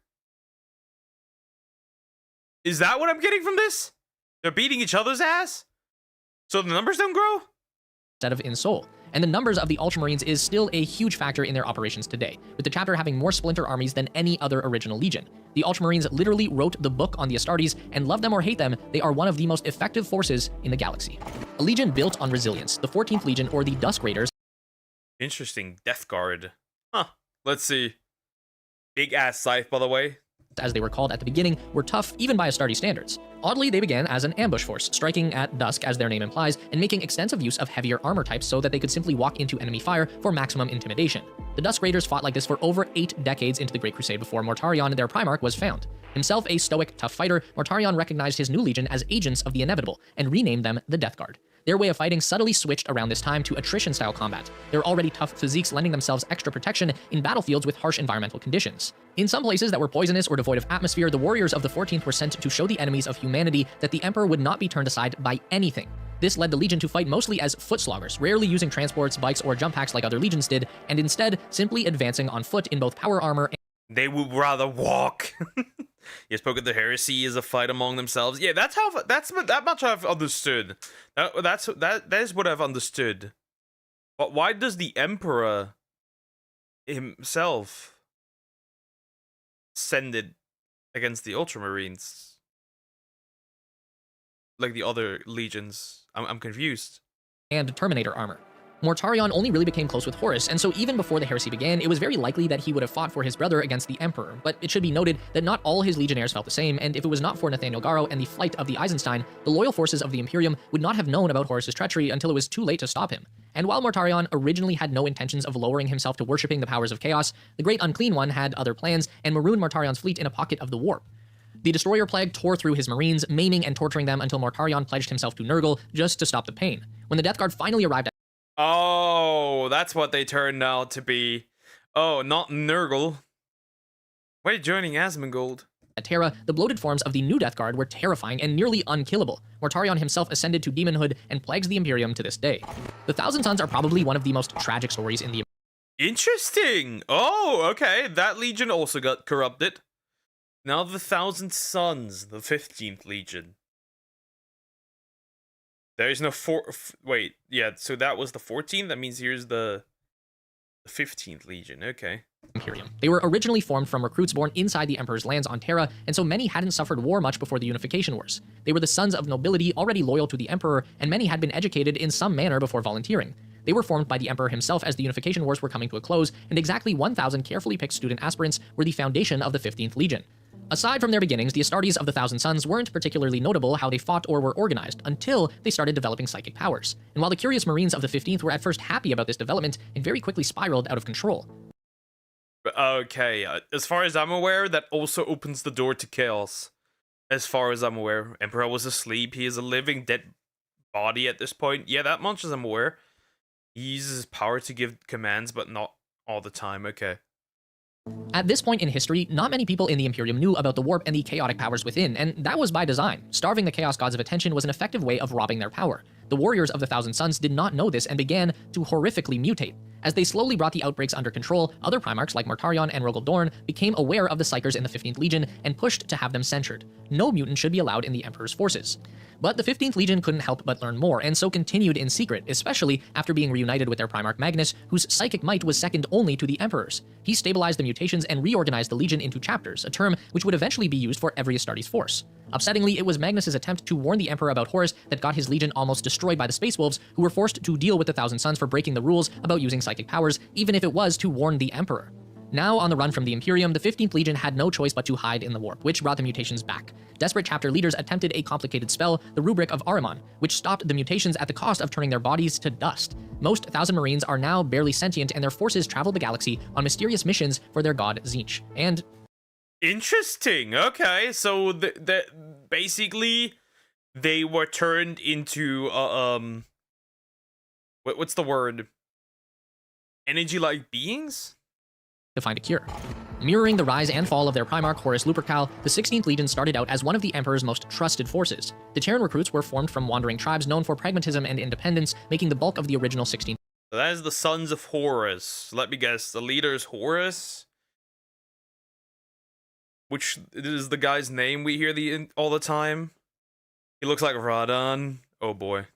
Speaker 1: Is that what I'm getting from this? They're beating each other's ass? So the numbers don't grow?
Speaker 3: Instead of in Sol. And the numbers of the Ultramarines is still a huge factor in their operations today, with the chapter having more splinter armies than any other original Legion. The Ultramarines literally wrote the book on the Astartes, and love them or hate them, they are one of the most effective forces in the galaxy. A Legion built on resilience, the 14th Legion, or the Dusk Raiders—
Speaker 1: Interesting. Death Guard. Huh. Let's see. Big ass scythe, by the way.
Speaker 3: as they were called at the beginning, were tough even by Astartes standards. Oddly, they began as an ambush force, striking at dusk as their name implies, and making extensive use of heavier armor types so that they could simply walk into enemy fire for maximum intimidation. The Dusk Raiders fought like this for over 8 decades into the Great Crusade before Mortarion, their Primarch, was found. Himself a stoic, tough fighter, Mortarion recognized his new legion as agents of the inevitable, and renamed them the Death Guard. Their way of fighting subtly switched around this time to attrition-style combat, their already tough physiques lending themselves extra protection in battlefields with harsh environmental conditions. In some places that were poisonous or devoid of atmosphere, the warriors of the 14th were sent to show the enemies of humanity that the Emperor would not be turned aside by anything. This led the Legion to fight mostly as foot sloggers, rarely using transports, bikes, or jump packs like other legions did, and instead simply advancing on foot in both power armor and—
Speaker 1: They would rather walk. You spoke of the heresy as a fight among themselves. Yeah, that much I've understood. That is what I've understood. But why does the Emperor himself send it against the Ultramarines like the other legions? I'm confused.
Speaker 3: And Terminator armor. Mortarion only really became close with Horus, and so even before the heresy began, it was very likely that he would have fought for his brother against the Emperor. But it should be noted that not all his legionnaires felt the same, and if it was not for Nathaniel Garro and the flight of the Eisenstein, the loyal forces of the Imperium would not have known about Horus's treachery until it was too late to stop him. And while Mortarion originally had no intentions of lowering himself to worshipping the powers of chaos, the Great Unclean One had other plans and marooned Mortarion's fleet in a pocket of the warp. The Destroyer Plague tore through his marines, maiming and torturing them until Mortarion pledged himself to Nurgle just to stop the pain. When the Death Guard finally arrived at
Speaker 1: Oh, that's what they turned out to be. Oh, not Nurgle. Wait, joining Asmongold.
Speaker 3: At Terra, the bloated forms of the new Death Guard were terrifying and nearly unkillable. Mortarion himself ascended to demonhood and plagues the Imperium to this day. The Thousand Sons are probably one of the most tragic stories in the
Speaker 1: Interesting. Oh, okay. That legion also got corrupted. Now the Thousand Sons, the 15th Legion. There is no wait, yeah, so that was the 14th? That means here's the 15th Legion, okay.
Speaker 3: Imperium. They were originally formed from recruits born inside the Emperor's lands on Terra, and so many hadn't suffered war much before the Unification Wars. They were the sons of nobility already loyal to the Emperor, and many had been educated in some manner before volunteering. They were formed by the Emperor himself as the Unification Wars were coming to a close, and exactly 1,000 carefully picked student aspirants were the foundation of the 15th Legion. Aside from their beginnings, the Astartes of the Thousand Sons weren't particularly notable how they fought or were organized until they started developing psychic powers. And while the curious Marines of the 15th were at first happy about this development, it very quickly spiraled out of control.
Speaker 1: Okay, as far as I'm aware, that also opens the door to chaos. As far as I'm aware, Emperor was asleep. He is a living dead body at this point. Yeah, that much as I'm aware. He uses his power to give commands, but not all the time. Okay.
Speaker 3: At this point in history, not many people in the Imperium knew about the warp and the chaotic powers within, and that was by design. Starving the Chaos Gods of attention was an effective way of robbing their power. The warriors of the Thousand Sons did not know this and began to horrifically mutate. As they slowly brought the outbreaks under control, other Primarchs like Mortarion and Rogel Dorn became aware of the Psykers in the 15th Legion and pushed to have them censured. No mutant should be allowed in the Emperor's forces. But the 15th Legion couldn't help but learn more, and so continued in secret, especially after being reunited with their Primarch Magnus, whose psychic might was second only to the Emperor's. He stabilized the mutations and reorganized the Legion into chapters, a term which would eventually be used for every Astartes force. Upsettingly, it was Magnus's attempt to warn the Emperor about Horus that got his Legion almost destroyed by the Space Wolves, who were forced to deal with the Thousand Sons for breaking the rules about using psychic powers, even if it was to warn the Emperor. Now on the run from the Imperium, the 15th Legion had no choice but to hide in the warp, which brought the mutations back. Desperate chapter leaders attempted a complicated spell, the Rubric of Ahriman, which stopped the mutations at the cost of turning their bodies to dust. Most Thousand Marines are now barely sentient, and their forces travel the galaxy on mysterious missions for their god Tzeentch. And
Speaker 1: interesting. Okay, so basically they were turned into what's the word? Energy-like beings?
Speaker 3: To find a cure. Mirroring the rise and fall of their Primarch Horus Lupercal, the 16th Legion started out as one of the Emperor's most trusted forces. The Terran recruits were formed from wandering tribes known for pragmatism and independence, making the bulk of the original 16th.
Speaker 1: So that is the Sons of Horus. Let me guess, the leader is Horus? Which is the guy's name we hear all the time? He looks like Radon. Oh boy.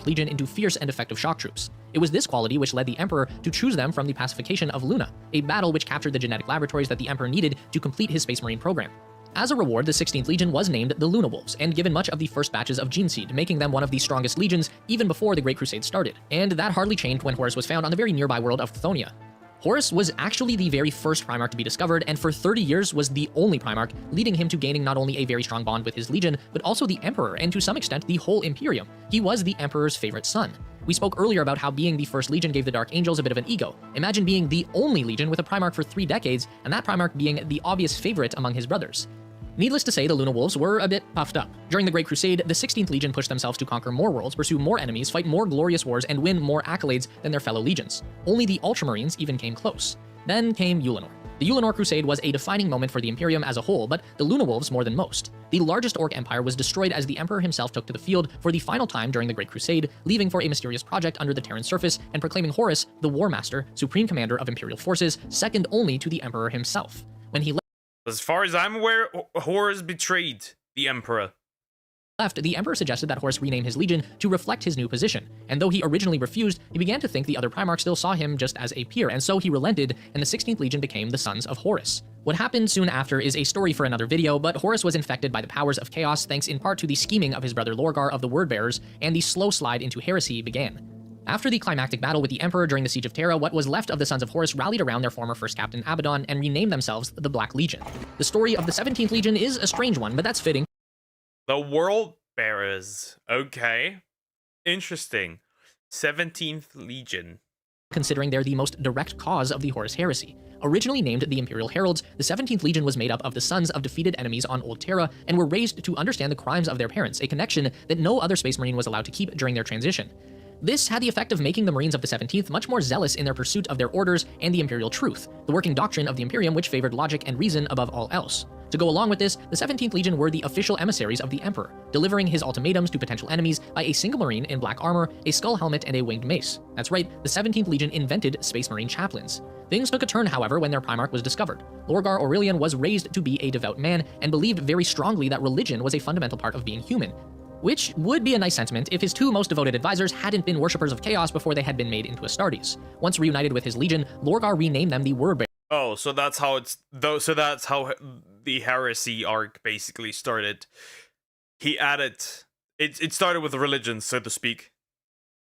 Speaker 3: Legion into fierce and effective shock troops. It was this quality which led the Emperor to choose them from the pacification of Luna, a battle which captured the genetic laboratories that the Emperor needed to complete his Space Marine program. As a reward, the 16th Legion was named the Luna Wolves, and given much of the first batches of Gene Seed, making them one of the strongest legions even before the Great Crusade started. And that hardly changed when Horus was found on the very nearby world of Chthoniya. Horus was actually the very first Primarch to be discovered, and for 30 years was the only Primarch, leading him to gaining not only a very strong bond with his Legion, but also the Emperor, and to some extent the whole Imperium. He was the Emperor's favorite son. We spoke earlier about how being the first Legion gave the Dark Angels a bit of an ego. Imagine being the only Legion with a Primarch for 3 decades, and that Primarch being the obvious favorite among his brothers. Needless to say, the Luna Wolves were a bit puffed up. During the Great Crusade, the 16th Legion pushed themselves to conquer more worlds, pursue more enemies, fight more glorious wars, and win more accolades than their fellow legions. Only the Ultramarines even came close. Then came Ulanor. The Ulanor Crusade was a defining moment for the Imperium as a whole, but the Luna Wolves more than most. The largest Orc empire was destroyed as the Emperor himself took to the field for the final time during the Great Crusade, leaving for a mysterious project under the Terran surface and proclaiming Horus the War Master, supreme commander of Imperial forces, second only to the Emperor himself. When he
Speaker 1: as far as I'm aware, Horus betrayed the Emperor.
Speaker 3: Left, the Emperor suggested that Horus rename his Legion to reflect his new position, and though he originally refused, he began to think the other Primarchs still saw him just as a peer, and so he relented, and the 16th Legion became the Sons of Horus. What happened soon after is a story for another video, but Horus was infected by the powers of chaos thanks in part to the scheming of his brother Lorgar of the Wordbearers, and the slow slide into heresy began. After the climactic battle with the Emperor during the Siege of Terra, what was left of the Sons of Horus rallied around their former first captain Abaddon and renamed themselves the Black Legion. The story of the 17th Legion is a strange one, but that's fitting.
Speaker 1: The World Bearers. Okay. Interesting. 17th Legion.
Speaker 3: Considering they're the most direct cause of the Horus heresy. Originally named the Imperial Heralds, the 17th Legion was made up of the sons of defeated enemies on Old Terra and were raised to understand the crimes of their parents, a connection that no other Space Marine was allowed to keep during their transition. This had the effect of making the Marines of the 17th much more zealous in their pursuit of their orders and the Imperial truth, the working doctrine of the Imperium which favored logic and reason above all else. To go along with this, the 17th Legion were the official emissaries of the Emperor, delivering his ultimatums to potential enemies by a single Marine in black armor, a skull helmet, and a winged mace. That's right, the 17th Legion invented Space Marine chaplains. Things took a turn, however, when their Primarch was discovered. Lorgar Aurelian was raised to be a devout man and believed very strongly that religion was a fundamental part of being human, which would be a nice sentiment if his two most devoted advisors hadn't been worshippers of chaos before they had been made into Astartes. Once reunited with his legion, Lorgar renamed them the Wordbearers.
Speaker 1: Oh, so that's how so that's how the heresy arc basically started. He added it started with religion, so to speak,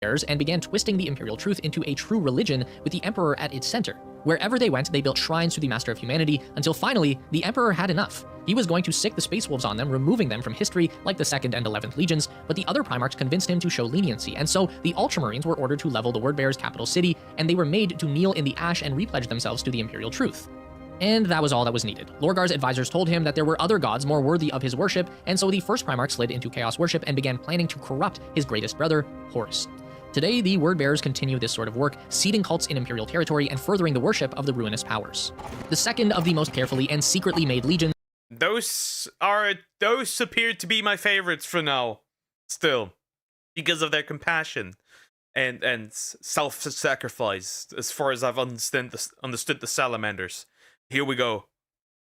Speaker 3: and began twisting the imperial truth into a true religion with the Emperor at its center. Wherever they went, they built shrines to the Master of Humanity until finally, the Emperor had enough. He was going to sick the Space Wolves on them, removing them from history like the 2nd and 11th Legions, but the other Primarchs convinced him to show leniency, and so the Ultramarines were ordered to level the Wordbearers' capital city, and they were made to kneel in the ash and repledge themselves to the imperial truth. And that was all that was needed. Lorgar's advisors told him that there were other gods more worthy of his worship, and so the first Primarch slid into chaos worship and began planning to corrupt his greatest brother, Horus. Today, the Wordbearers continue this sort of work, seeding cults in Imperial territory and furthering the worship of the ruinous powers. The second of the most carefully and secretly made legions.
Speaker 1: Those appear to be my favorites for now, still, because of their compassion and self-sacrifice. As far as I've understood the Salamanders. Here we go.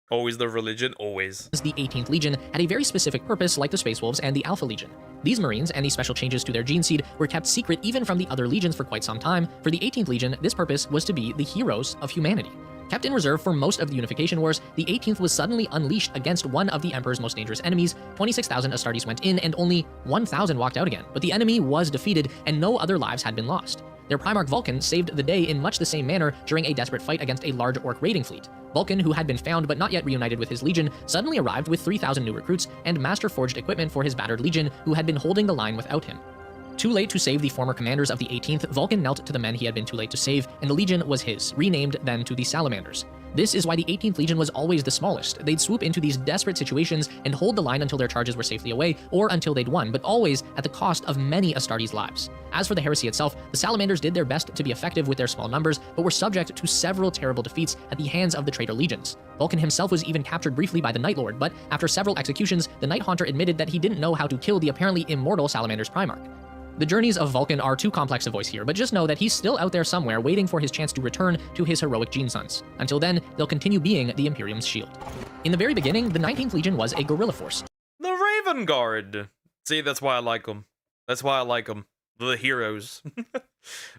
Speaker 1: Always the religion, always.
Speaker 3: The 18th Legion had a very specific purpose like the Space Wolves and the Alpha Legion. These Marines and the special changes to their gene seed were kept secret even from the other legions for quite some time. For the 18th Legion, this purpose was to be the heroes of humanity. Kept in reserve for most of the Unification Wars, the 18th was suddenly unleashed against one of the Emperor's most dangerous enemies. 26,000 Astartes went in and only 1,000 walked out again, but the enemy was defeated and no other lives had been lost. Their Primarch Vulcan saved the day in much the same manner during a desperate fight against a large orc raiding fleet. Vulcan, who had been found but not yet reunited with his legion, suddenly arrived with 3,000 new recruits and master-forged equipment for his battered legion, who had been holding the line without him. Too late to save the former commanders of the 18th, Vulcan knelt to the men he had been too late to save, and the legion was his, renamed then to the Salamanders. This is why the 18th Legion was always the smallest. They'd swoop into these desperate situations and hold the line until their charges were safely away, or until they'd won, but always at the cost of many Astartes' lives. As for the heresy itself, the Salamanders did their best to be effective with their small numbers, but were subject to several terrible defeats at the hands of the traitor legions. Vulcan himself was even captured briefly by the Night Lord, but after several executions, the Night Haunter admitted that he didn't know how to kill the apparently immortal Salamander's Primarch. The journeys of Vulcan are too complex to voice here, but just know that he's still out there somewhere waiting for his chance to return to his heroic gene sons. Until then, they'll continue being the Imperium's shield. In the very beginning, the 19th Legion was a guerrilla force.
Speaker 1: The Raven Guard! See, that's why I like them. That's why I like them. The heroes.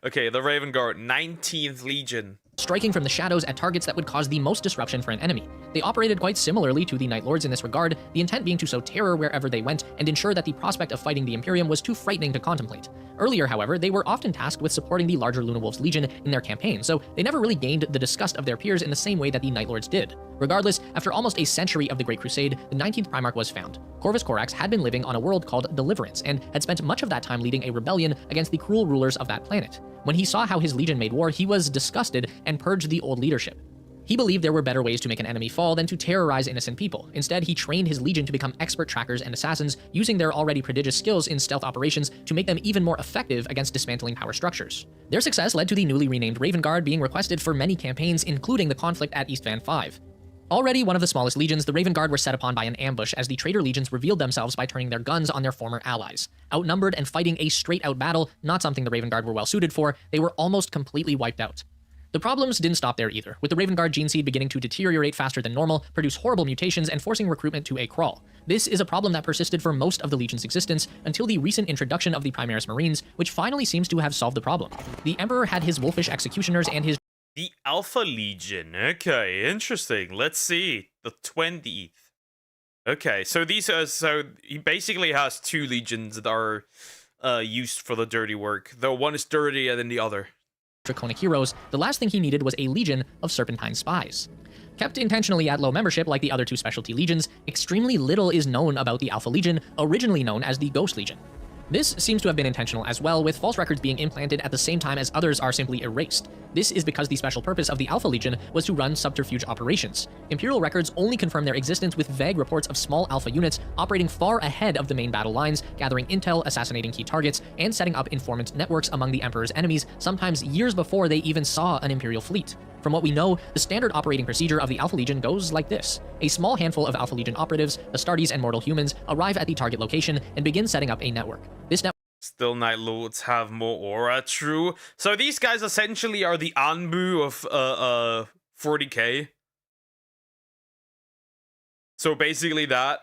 Speaker 1: Okay, the Raven Guard, 19th Legion.
Speaker 3: Striking from the shadows at targets that would cause the most disruption for an enemy. They operated quite similarly to the Night Lords in this regard, the intent being to sow terror wherever they went and ensure that the prospect of fighting the Imperium was too frightening to contemplate. Earlier, however, they were often tasked with supporting the larger Luna Wolves Legion in their campaign, so they never really gained the disgust of their peers in the same way that the Night Lords did. Regardless, after almost a century of the Great Crusade, the 19th Primarch was found. Corvus Corax had been living on a world called Deliverance, and had spent much of that time leading a rebellion against the cruel rulers of that planet. When he saw how his legion made war, he was disgusted and purged the old leadership. He believed there were better ways to make an enemy fall than to terrorize innocent people. Instead, he trained his legion to become expert trackers and assassins, using their already prodigious skills in stealth operations to make them even more effective against dismantling power structures. Their success led to the newly renamed Raven Guard being requested for many campaigns, including the conflict at East Van 5. Already one of the smallest legions, the Raven Guard were set upon by an ambush as the traitor legions revealed themselves by turning their guns on their former allies. Outnumbered and fighting a straight-out battle, not something the Raven Guard were well suited for, they were almost completely wiped out. The problems didn't stop there either, with the Raven Guard gene seed beginning to deteriorate faster than normal, produce horrible mutations, and forcing recruitment to a crawl. This is a problem that persisted for most of the Legion's existence until the recent introduction of the Primaris Marines, which finally seems to have solved the problem. The Emperor had his wolfish executioners and his
Speaker 1: The Alpha Legion. Okay, interesting. Let's see. The 20th. Okay, so these are so he basically has two legions that are used for the dirty work. Though one is dirtier than the other.
Speaker 3: Draconic heroes, the last thing he needed was a legion of Serpentine spies. Kept intentionally at low membership like the other 2 specialty legions, extremely little is known about the Alpha Legion, originally known as the Ghost Legion. This seems to have been intentional as well, with false records being implanted at the same time as others are simply erased. This is because the special purpose of the Alpha Legion was to run subterfuge operations. Imperial records only confirm their existence with vague reports of small Alpha units operating far ahead of the main battle lines, gathering intel, assassinating key targets, and setting up informant networks among the Emperor's enemies, sometimes years before they even saw an Imperial fleet. From what we know, the standard operating procedure of the Alpha Legion goes like this. A small handful of Alpha Legion operatives, Astartes and mortal humans, arrive at the target location and begin setting up a network. This network
Speaker 1: Still Night Lords have more aura, true. So these guys essentially are the Anbu of 40k. So basically that.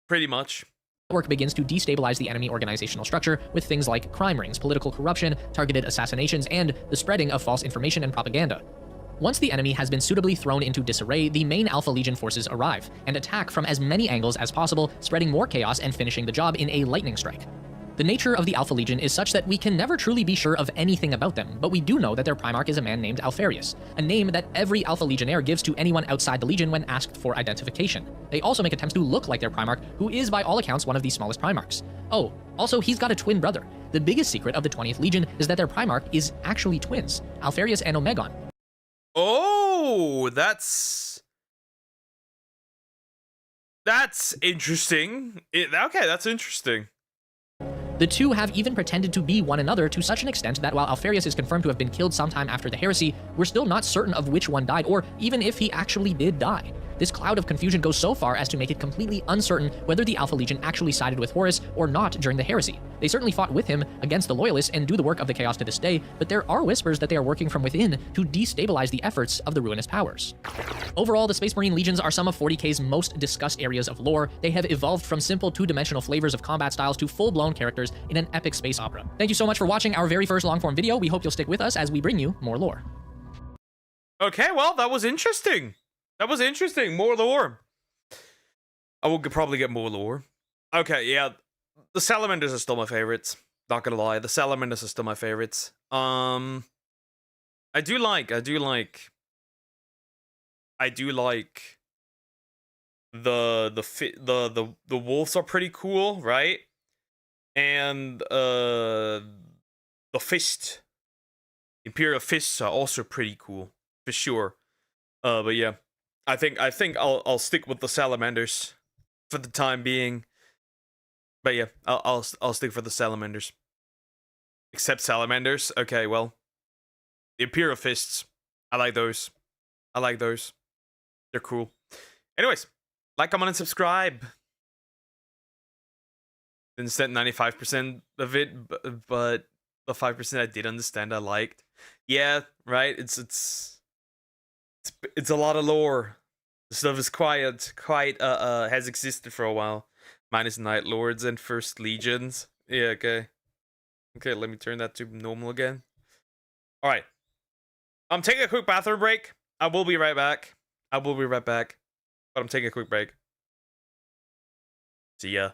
Speaker 1: Pretty much.
Speaker 3: Network begins to destabilize the enemy organizational structure with things like crime rings, political corruption, targeted assassinations, and the spreading of false information and propaganda. Once the enemy has been suitably thrown into disarray, the main Alpha Legion forces arrive and attack from as many angles as possible, spreading more chaos and finishing the job in a lightning strike. The nature of the Alpha Legion is such that we can never truly be sure of anything about them, but we do know that their Primarch is a man named Alfarius, a name that every Alpha Legionnaire gives to anyone outside the Legion when asked for identification. They also make attempts to look like their Primarch, who is by all accounts one of the smallest Primarchs. Oh, also he's got a twin brother. The biggest secret of the 20th Legion is that their Primarch is actually twins, Alfarius and Omegon.
Speaker 1: Oh, that's interesting. Okay, that's interesting.
Speaker 3: The two have even pretended to be one another to such an extent that while Alfarius is confirmed to have been killed sometime after the heresy, we're still not certain of which one died, or even if he actually did die. This cloud of confusion goes so far as to make it completely uncertain whether the Alpha Legion actually sided with Horus or not during the heresy. They certainly fought with him against the Loyalists and do the work of the Chaos to this day, but there are whispers that they are working from within to destabilize the efforts of the Ruinous Powers. Overall, the Space Marine Legions are some of 40k's most discussed areas of lore. They have evolved from simple 2-dimensional flavors of combat styles to full-blown characters in an epic space opera. Thank you so much for watching our very first long-form video. We hope you'll stick with us as we bring you more lore.
Speaker 1: Okay, well, that was interesting. That was interesting. More lore. I will probably get more lore. Okay, yeah. The Salamanders are still my favorites. Not gonna lie. The Salamanders are still my favorites. I do like the wolves are pretty cool, right? And the fist, Imperial fists are also pretty cool for sure. But yeah, I think I'll stick with the Salamanders for the time being. But yeah, I'll stick for the Salamanders. Except Salamanders. Okay, well, the Imperial fists, I like those. I like those. They're cool. Anyways, like, comment, and subscribe. Didn't understand 95% of it, but the 5% I did understand, I liked. Yeah, right. It's a lot of lore. The stuff is quite has existed for a while. Minus Night Lords and First Legions. Yeah, okay. Okay, let me turn that to normal again. All right. I'm taking a quick bathroom break. I will be right back. But I'm taking a quick break. See ya.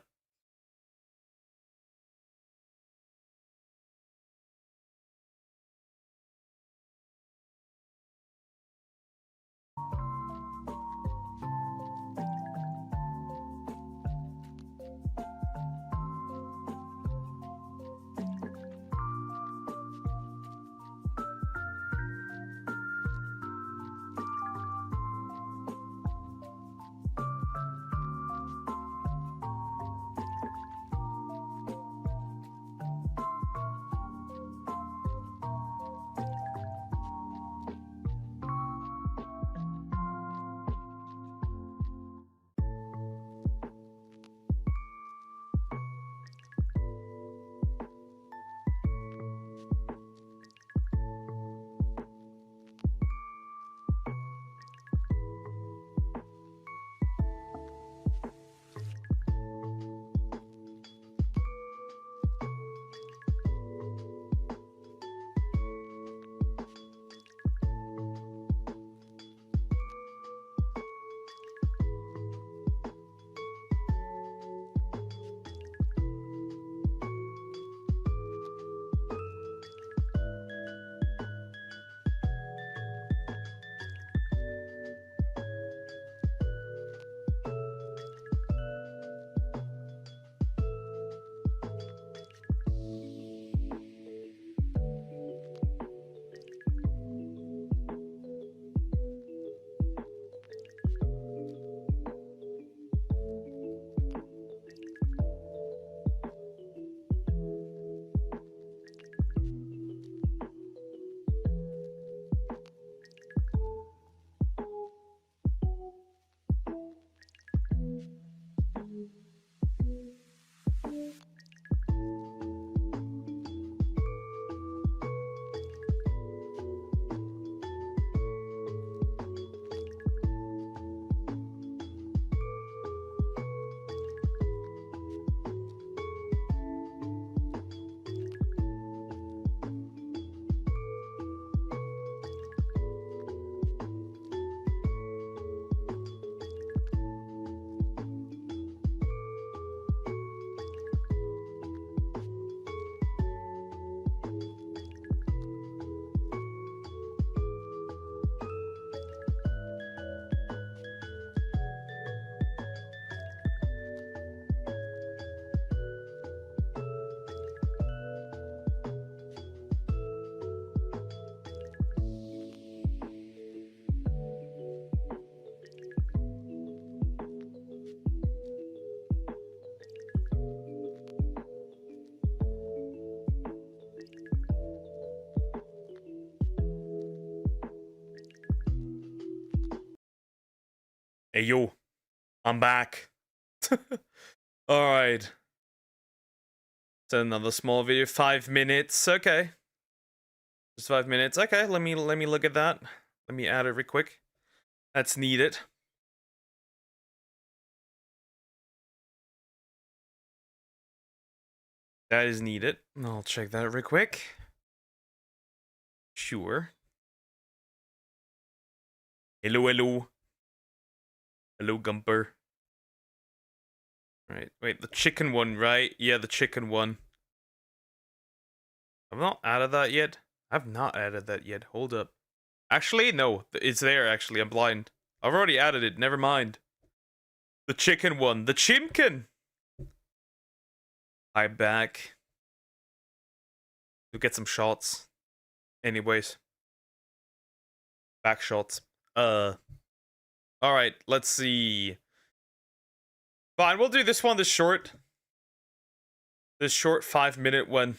Speaker 1: Hey yo, I'm back. Alright. So another small video, 5 minutes, okay. Just 5 minutes, okay, let me look at that. Let me add it real quick. That's needed. That is needed. I'll check that real quick. Sure. Hello, hello. Hello, Gumper. Right, wait, the chicken one, right? Yeah, the chicken one. I've not added that yet. I've not added that yet. Hold up. Actually, no. It's there, actually. I'm blind. I've already added it. Never mind. The chicken one. The chimkin! I'm back. We'll get some shots. Anyways. Back shots. Alright, let's see. Fine, we'll do this one, this short 5-minute one.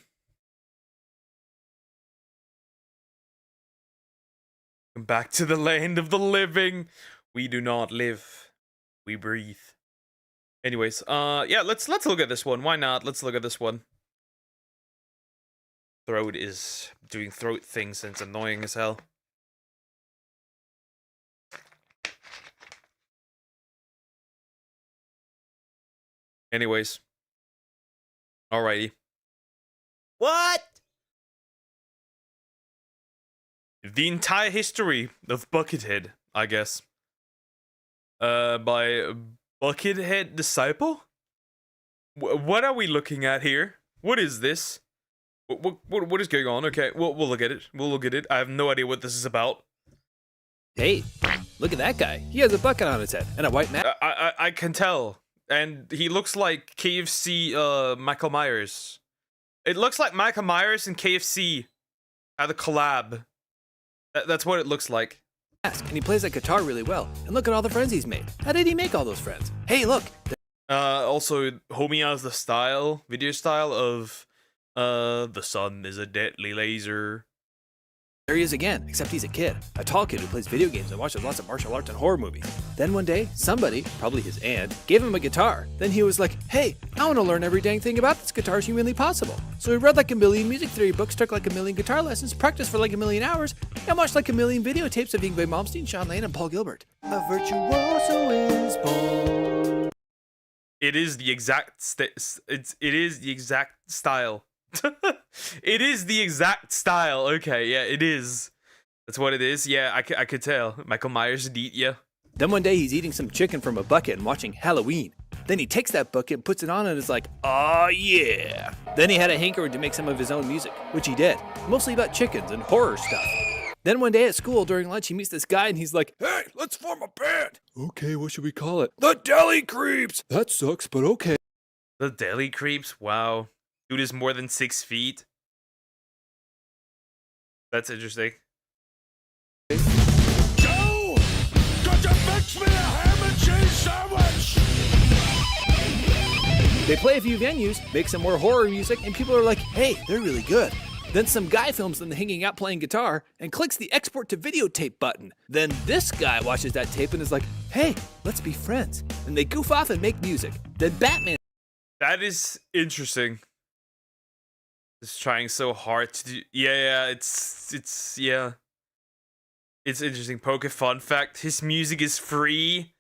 Speaker 1: Back to the land of the living. We do not live. We breathe. Anyways, yeah, let's look at this one. Why not? Let's look at this one. Throat is doing throat things and it's annoying as hell. Anyways. Alrighty. What? The entire history of Buckethead, I guess. By Buckethead Disciple? What are we looking at here? What is this? What is going on? Okay, we'll look at it. We'll look at it. I have no idea what this is about.
Speaker 5: Hey, look at that guy. He has a bucket on his head and a white mask.
Speaker 1: I can tell. And he looks like KFC, Michael Myers. It looks like Michael Myers and KFC had a collab. That's what it looks like.
Speaker 5: And he plays that guitar really well. And look at all the friends he's made. How did he make all those friends? Hey, look.
Speaker 1: Also, homie has the video style of, the sun is a deadly laser.
Speaker 5: There he is again, except he's a kid. A tall kid who plays video games and watches lots of martial arts and horror movies. Then one day, somebody, probably his aunt, gave him a guitar. Then he was like, hey, I want to learn every dang thing about this guitar as humanly possible. So he read like a million music theory books, took like a million guitar lessons, practiced for like a million hours, and watched like a million videotapes of Yngwie Malmsteen, Sean Lane, and Paul Gilbert. A virtuoso is born.
Speaker 1: It is the exact it is the exact style. It is the exact style. Okay, yeah, it is. That's what it is. Yeah, I could tell. Michael Myers did eat ya.
Speaker 5: Then one day he's eating some chicken from a bucket and watching Halloween. Then he takes that bucket and puts it on and is like, oh yeah. Then he had a hankering to make some of his own music, which he did. Mostly about chickens and horror stuff. Then one day at school during lunch he meets this guy and he's like, hey, let's form a band. Okay, what should we call it? The Deli Creeps. That sucks, but okay.
Speaker 1: The Deli Creeps? Wow. Dude is more than 6 feet. That's interesting.
Speaker 11: Joe! Could you fix me a ham and cheese sandwich?
Speaker 5: They play a few venues, make some more horror music, and people are like, hey, they're really good. Then some guy films them hanging out playing guitar and clicks the export to videotape button. Then this guy watches that tape and is like, hey, let's be friends. And they goof off and make music. Then Batman.
Speaker 1: That is interesting. Just trying so hard to do. Yeah, it's interesting. Poke fun fact: his music is free.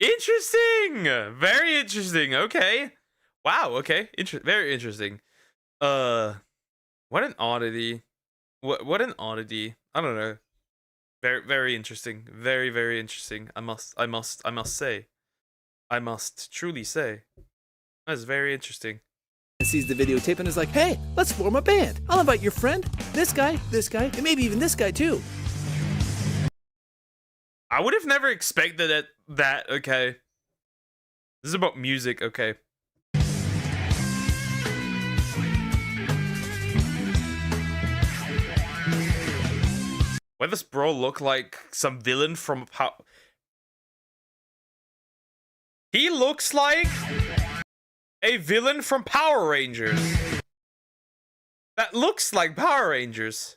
Speaker 1: Interesting. Very interesting. Okay. Wow. Okay. Very interesting. What an oddity. What an oddity. I don't know. Very interesting. Very interesting. I must say. I must truly say. That's very interesting.
Speaker 5: Sees the videotape and is like, hey, let's form a band. I'll invite your friend, this guy, and maybe even this guy too.
Speaker 1: I would have never expected that, okay. This is about music, okay. Why does bro look like some villain from He looks like a villain from Power Rangers. That looks like Power Rangers.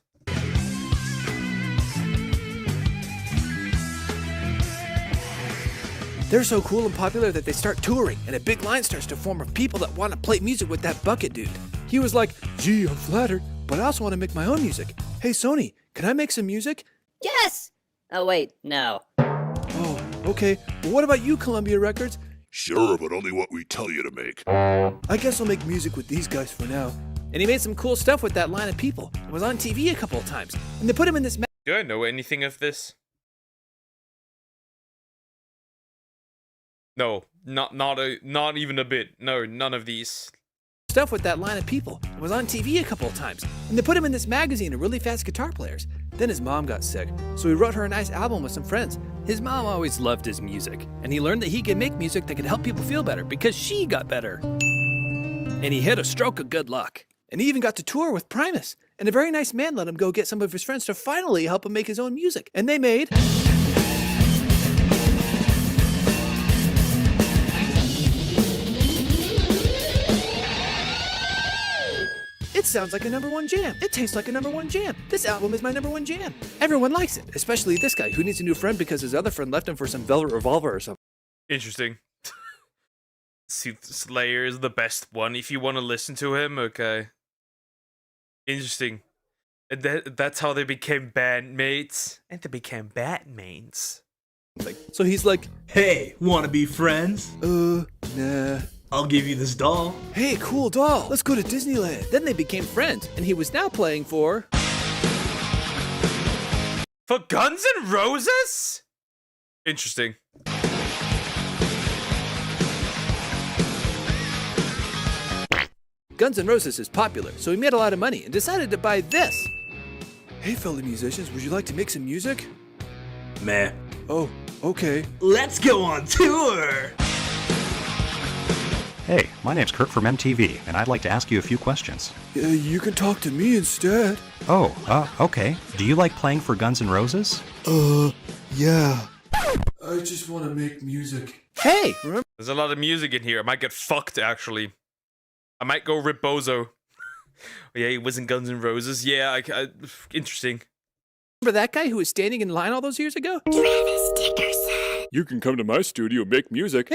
Speaker 5: They're so cool and popular that they start touring, and a big line starts to form of people that want to play music with that bucket dude. He was like, gee, I'm flattered, but I also want to make my own music. Hey, Sony, can I make some music?
Speaker 8: Yes! Oh, wait, no.
Speaker 5: Oh, okay. Well, what about you, Columbia Records?
Speaker 22: Sure, but only what we tell you to make.
Speaker 5: I guess I'll make music with these guys for now. And he made some cool stuff with that line of people. It was on TV a couple of times. And they put him in this...
Speaker 1: Do I know anything of this? No, not even a bit. No, none of these.
Speaker 5: Stuff with that line of people. It was on TV a couple of times. And they put him in this magazine of really fast guitar players. Then his mom got sick, so he wrote her a nice album with some friends. His mom always loved his music, and he learned that he could make music that could help people feel better because she got better. And he hit a stroke of good luck. And he even got to tour with Primus. And a very nice man let him go get some of his friends to finally help him make his own music. And they made... It sounds like a #1 jam. It tastes like a #1 jam. This album is my #1 jam. Everyone likes it, especially this guy who needs a new friend because his other friend left him for some Velvet Revolver or something.
Speaker 1: Interesting. Sooth Slayer is the best one if you want to listen to him, okay. Interesting. And that's how they became bandmates. And they became Batmates.
Speaker 5: So he's like,
Speaker 23: hey, wanna be friends?
Speaker 5: Nah.
Speaker 23: I'll give you this doll.
Speaker 5: Hey, cool doll. Let's go to Disneyland. Then they became friends, and he was now playing for...
Speaker 1: For Guns N' Roses? Interesting.
Speaker 5: Guns N' Roses is popular, so he made a lot of money and decided to buy this. Hey, fellow musicians, would you like to make some music?
Speaker 23: Meh.
Speaker 5: Oh, okay.
Speaker 23: Let's go on tour!
Speaker 24: Hey, my name's Kurt from MTV, and I'd like to ask you a few questions.
Speaker 5: You can talk to me instead.
Speaker 24: Oh, okay. Do you like playing for Guns N' Roses?
Speaker 5: Yeah. I just want to make music. Hey, remember?
Speaker 1: There's a lot of music in here. I might get fucked, actually. I might go rip Bozo. Yeah, he was in Guns N' Roses. Yeah, interesting.
Speaker 5: Remember that guy who was standing in line all those years ago?
Speaker 8: Travis Dickerson.
Speaker 9: You can come to my studio, make music.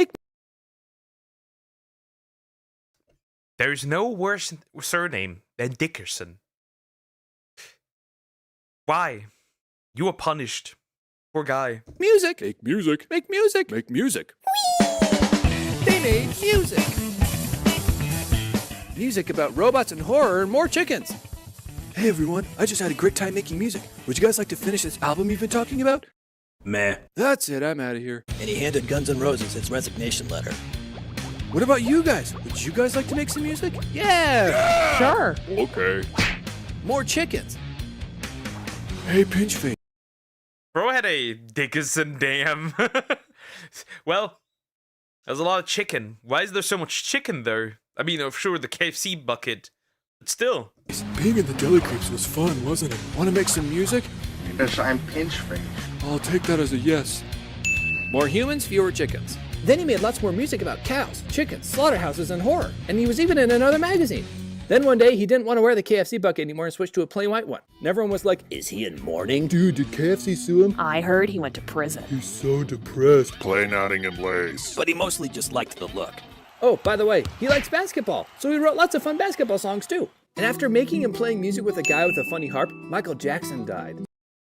Speaker 1: There's no worse surname than Dickerson. Why? You are punished. Poor guy.
Speaker 5: Music.
Speaker 9: Make music.
Speaker 5: Make music.
Speaker 9: Make music.
Speaker 5: They made music. Music about robots and horror and more chickens. Hey everyone, I just had a great time making music. Would you guys like to finish this album you've been talking about?
Speaker 23: Meh.
Speaker 5: That's it, I'm out of here.
Speaker 25: And he handed Guns N' Roses his resignation letter.
Speaker 5: What about you guys? Would you guys like to make some music? Yeah! Sure.
Speaker 9: Okay.
Speaker 5: More chickens. Hey, Pinchface.
Speaker 1: Bro had a Dickerson dam. Well, there's a lot of chicken. Why is there so much chicken there? I mean, I'm sure the KFC bucket, but still.
Speaker 9: Being in the deli creeps was fun, wasn't it?
Speaker 5: Want to make some music?
Speaker 26: Yes, I'm Pinchface.
Speaker 9: I'll take that as a yes.
Speaker 5: More humans, fewer chickens. Then he made lots more music about cows, chickens, slaughterhouses, and horror. And he was even in another magazine. Then one day, he didn't want to wear the KFC bucket anymore and switched to a plain white one. And everyone was like, is he in mourning?
Speaker 9: Dude, did KFC sue him?
Speaker 8: I heard he went to prison.
Speaker 9: He's so depressed. Play nodding and lace.
Speaker 25: But he mostly just liked the look.
Speaker 5: Oh, by the way, he likes basketball, so he wrote lots of fun basketball songs too. And after making and playing music with a guy with a funny harp, Michael Jackson died.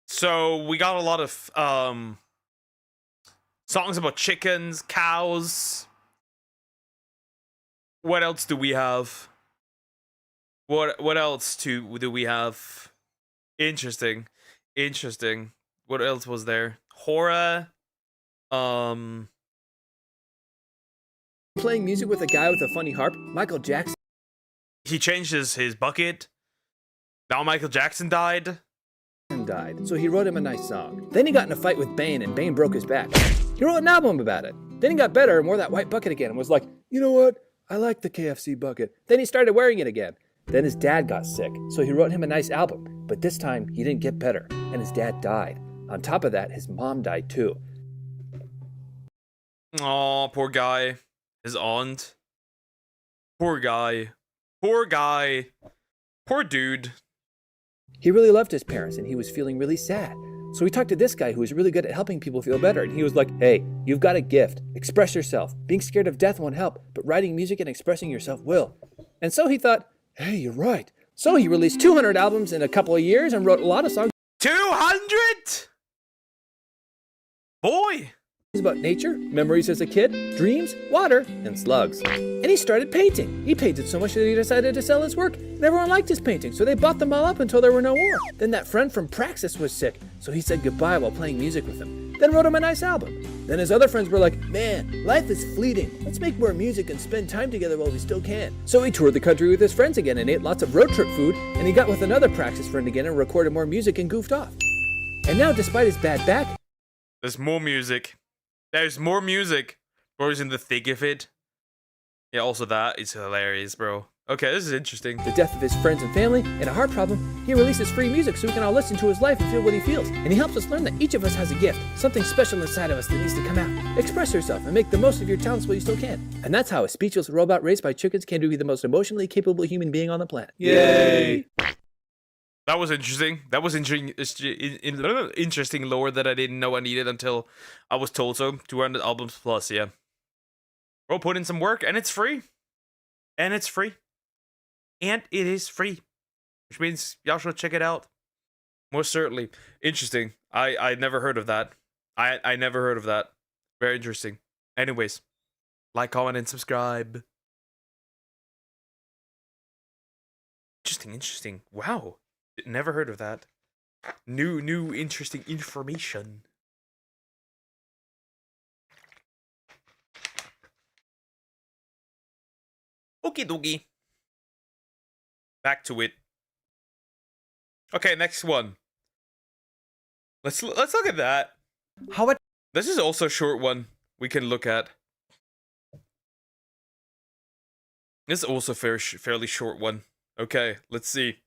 Speaker 1: So we got a lot of songs about chickens, cows. What else do we have? What else do we have? Interesting. What else was there? Horror.
Speaker 5: Playing music with a guy with a funny harp, Michael Jackson.
Speaker 1: He changed his bucket. Now Michael Jackson died.
Speaker 5: So he wrote him a nice song. Then he got in a fight with Bane and Bane broke his back. He wrote an album about it. Then he got better and wore that white bucket again and was like, you know what? I like the KFC bucket. Then he started wearing it again. Then his dad got sick, so he wrote him a nice album. But this time, he didn't get better, and his dad died. On top of that, his mom died too.
Speaker 1: Aw, poor guy. His aunt. Poor guy. Poor guy. Poor dude.
Speaker 5: He really loved his parents, and he was feeling really sad. So he talked to this guy who was really good at helping people feel better, and he was like, hey, you've got a gift. Express yourself. Being scared of death won't help, but writing music and expressing yourself will. And so he thought, hey, you're right. So he released 200 albums in a couple of years and wrote a lot of songs.
Speaker 1: 200? Boy!
Speaker 5: About nature, memories as a kid, dreams, water, and slugs. And he started painting. He painted so much that he decided to sell his work, and everyone liked his painting, so they bought them all up until there were no more. Then that friend from Praxis was sick, so he said goodbye while playing music with him. Then wrote him a nice album. Then his other friends were like, man, life is fleeting. Let's make more music and spend time together while we still can. So he toured the country with his friends again and ate lots of road trip food, and he got with another Praxis friend again and recorded more music and goofed off. And now, despite his bad back,
Speaker 1: there's more music. There's more music. Bro's in the thick of it. Yeah, also that is hilarious, bro. Okay, this is interesting.
Speaker 5: The death of his friends and family, and a heart problem, he releases free music so we can all listen to his life and feel what he feels. And he helps us learn that each of us has a gift, something special inside of us that needs to come out. Express yourself and make the most of your talents while you still can. And that's how a speechless robot raised by chickens can be the most emotionally capable human being on the planet.
Speaker 1: Yay! That was interesting. That was interesting lore that I didn't know I needed until I was told so. 200 albums plus, yeah. Bro, put in some work, and it's free. And it's free. And it is free. Which means y'all should check it out. Most certainly. Interesting. I never heard of that. I never heard of that. Very interesting. Anyways, like, comment, and subscribe. Interesting. Wow. Never heard of that. New interesting information. Okie dokie. Back to it. Okay, next one. Let's look at that. This is also a short one we can look at. This is also a fairly short one. Okay, let's see.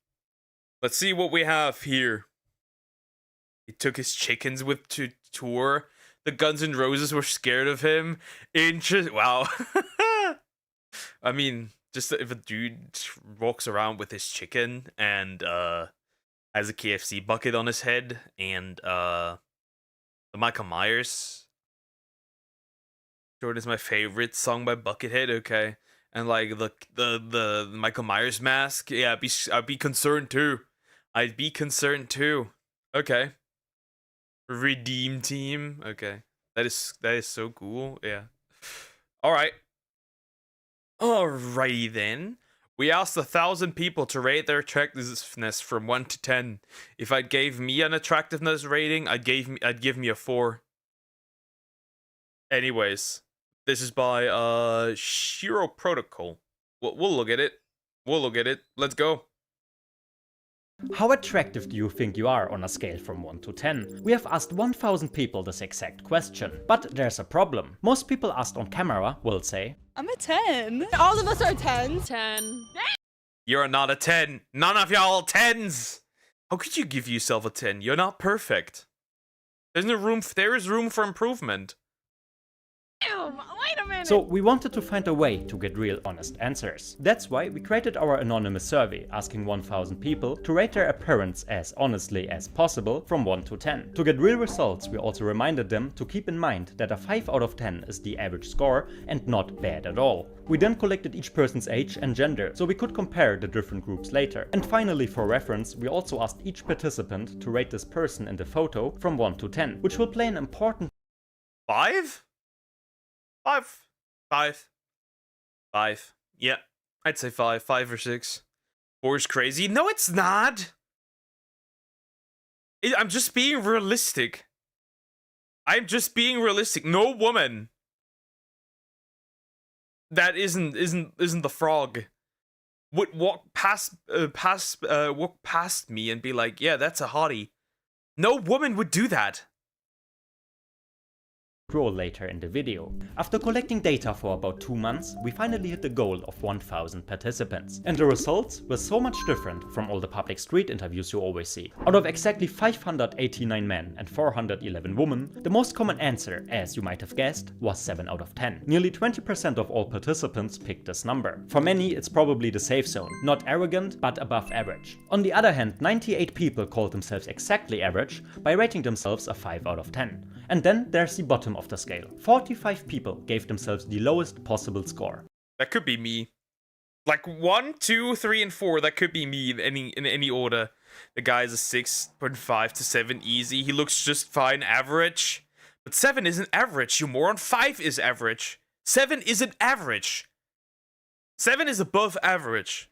Speaker 1: Let's see what we have here. He took his chickens with to tour. The Guns N' Roses were scared of him. Wow. I mean, just if a dude walks around with his chicken and has a KFC bucket on his head and the Michael Myers. Jordan is my favorite song by Buckethead. Okay. And like the Michael Myers mask. Yeah, I'd be concerned too. I'd be concerned too. Okay. Redeem team. Okay. That is so cool. Yeah. Alright. Alrighty then. We asked 1,000 people to rate their attractiveness from 1 to 10. If I gave me an attractiveness rating, I'd give me a 4. Anyways, this is by Shiro Protocol. We'll look at it. We'll look at it. Let's go.
Speaker 4: How attractive do you think you are on a scale from 1 to 10? We have asked 1,000 people this exact question. But there's a problem. Most people asked on camera will say,
Speaker 6: I'm a 10. All of us are 10.
Speaker 10: 10.
Speaker 1: You're not a 10. None of y'all 10s. How could you give yourself a 10? You're not perfect. There is room for improvement.
Speaker 2: Wait a minute!
Speaker 4: So we wanted to find a way to get real honest answers. That's why we created our anonymous survey asking 1000 people to rate their appearance as honestly as possible from 1 to 10. To get real results, we also reminded them to keep in mind that a 5 out of 10 is the average score and not bad at all. We then collected each person's age and gender, so we could compare the different groups later. And finally, for reference, we also asked each participant to rate this person in the photo from 1 to 10, which will play an important
Speaker 1: 5? 5. Yeah, I'd say 5. 5 or 6. 4 is crazy. No, it's not. I'm just being realistic. I'm just being realistic. No woman that isn't the frog would walk past me and be like, yeah, that's a hottie. No woman would do that.
Speaker 4: Roll later in the video. After collecting data for about 2 months, we finally hit the goal of 1000 participants. And the results were so much different from all the public street interviews you always see. Out of exactly 589 men and 411 women, the most common answer, as you might have guessed, was 7 out of 10. Nearly 20% of all participants picked this number. For many, it's probably the safe zone. Not arrogant, but above average. On the other hand, 98 people called themselves exactly average by rating themselves a 5 out of 10. And then there's the bottom of the scale. 45 people gave themselves the lowest possible score.
Speaker 1: That could be me. Like 1, 2, 3, and 4. That could be me in any order. The guy is a 6.5 to 7 easy. He looks just fine average. But 7 isn't average, you moron. 5 is average. 7 isn't average. 7 is above average.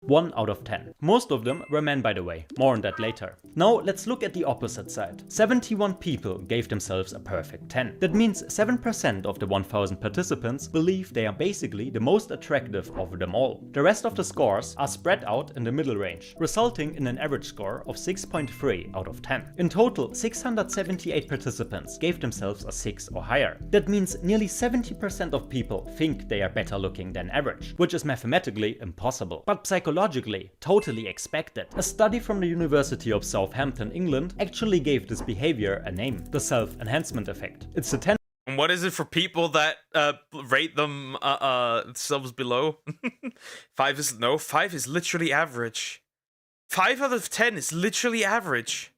Speaker 4: 1 out of 10. Most of them were men, by the way. More on that later. Now let's look at the opposite side. 71 people gave themselves a perfect 10. That means 7% of the 1000 participants believe they are basically the most attractive of them all. The rest of the scores are spread out in the middle range, resulting in an average score of 6.3 out of 10. In total, 678 participants gave themselves a 6 or higher. That means nearly 70% of people think they are better looking than average, which is mathematically impossible. But psychologically, totally expected. A study from the University of Southampton, England, actually gave this behavior a name: the self-enhancement effect. It's the tendency.
Speaker 1: And what is it for people that rate themselves below? 5 is literally average. 5 out of 10 is literally average.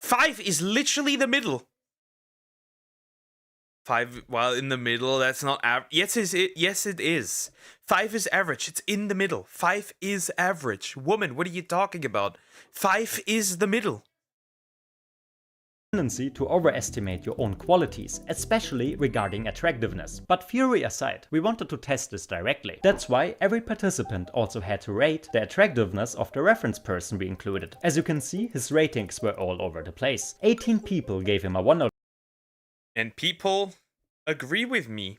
Speaker 1: 5 is literally the middle. 5, well, in the middle, that's not average. Yes, it is. 5 is average. It's in the middle. 5 is average. Woman, what are you talking about? 5 is the middle.
Speaker 4: Tendency to overestimate your own qualities, especially regarding attractiveness. But theory aside, we wanted to test this directly. That's why every participant also had to rate the attractiveness of the reference person we included. As you can see, his ratings were all over the place. 18 people gave him a 1 out.
Speaker 1: And people agree with me.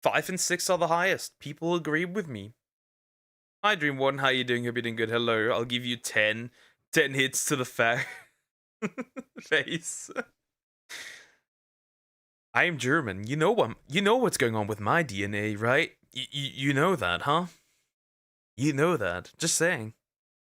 Speaker 1: 5 and 6 are the highest. People agree with me. Hi Dream One, how you doing? Hope you're doing good. Hello, I'll give you 10 hits to the face. I am German. You know what's going on with my DNA, right? You know that, huh? You know that. Just saying.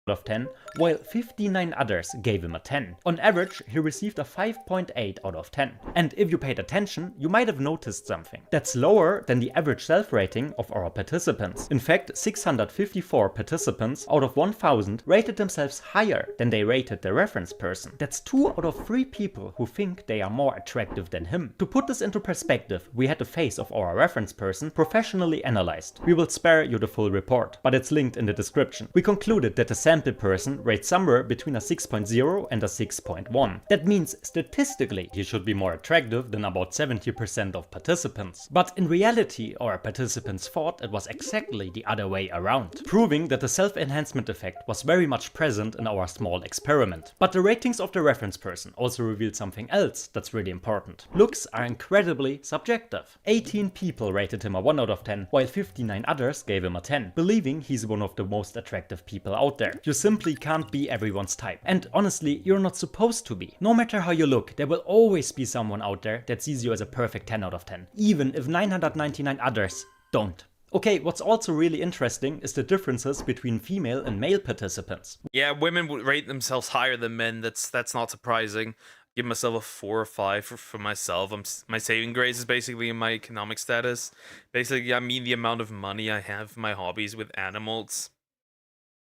Speaker 4: Of 10, while 59 others gave him a 10. On average, he received a 5.8 out of 10. And if you paid attention, you might have noticed something. That's lower than the average self-rating of our participants. In fact, 654 participants out of 1000 rated themselves higher than they rated their reference person. That's 2 out of 3 people who think they are more attractive than him. To put this into perspective, we had the face of our reference person professionally analyzed. We will spare you the full report, but it's linked in the description. We concluded that the sample person rates somewhere between a 6.0 and a 6.1. That means statistically he should be more attractive than about 70% of participants. But in reality, our participants thought it was exactly the other way around, proving that the self-enhancement effect was very much present in our small experiment. But the ratings of the reference person also revealed something else that's really important. Looks are incredibly subjective. 18 people rated him a 1 out of 10, while 59 others gave him a 10, believing he's one of the most attractive people out there. You simply can't be everyone's type. And honestly, you're not supposed to be. No matter how you look, there will always be someone out there that sees you as a perfect 10 out of 10, even if 999 others don't. Okay, what's also really interesting is the differences between female and male participants.
Speaker 1: Yeah, women would rate themselves higher than men. That's not surprising. give myself a 4 or 5 for myself. My saving grace is basically my economic status. Basically, I mean the amount of money I have for my hobbies with animals.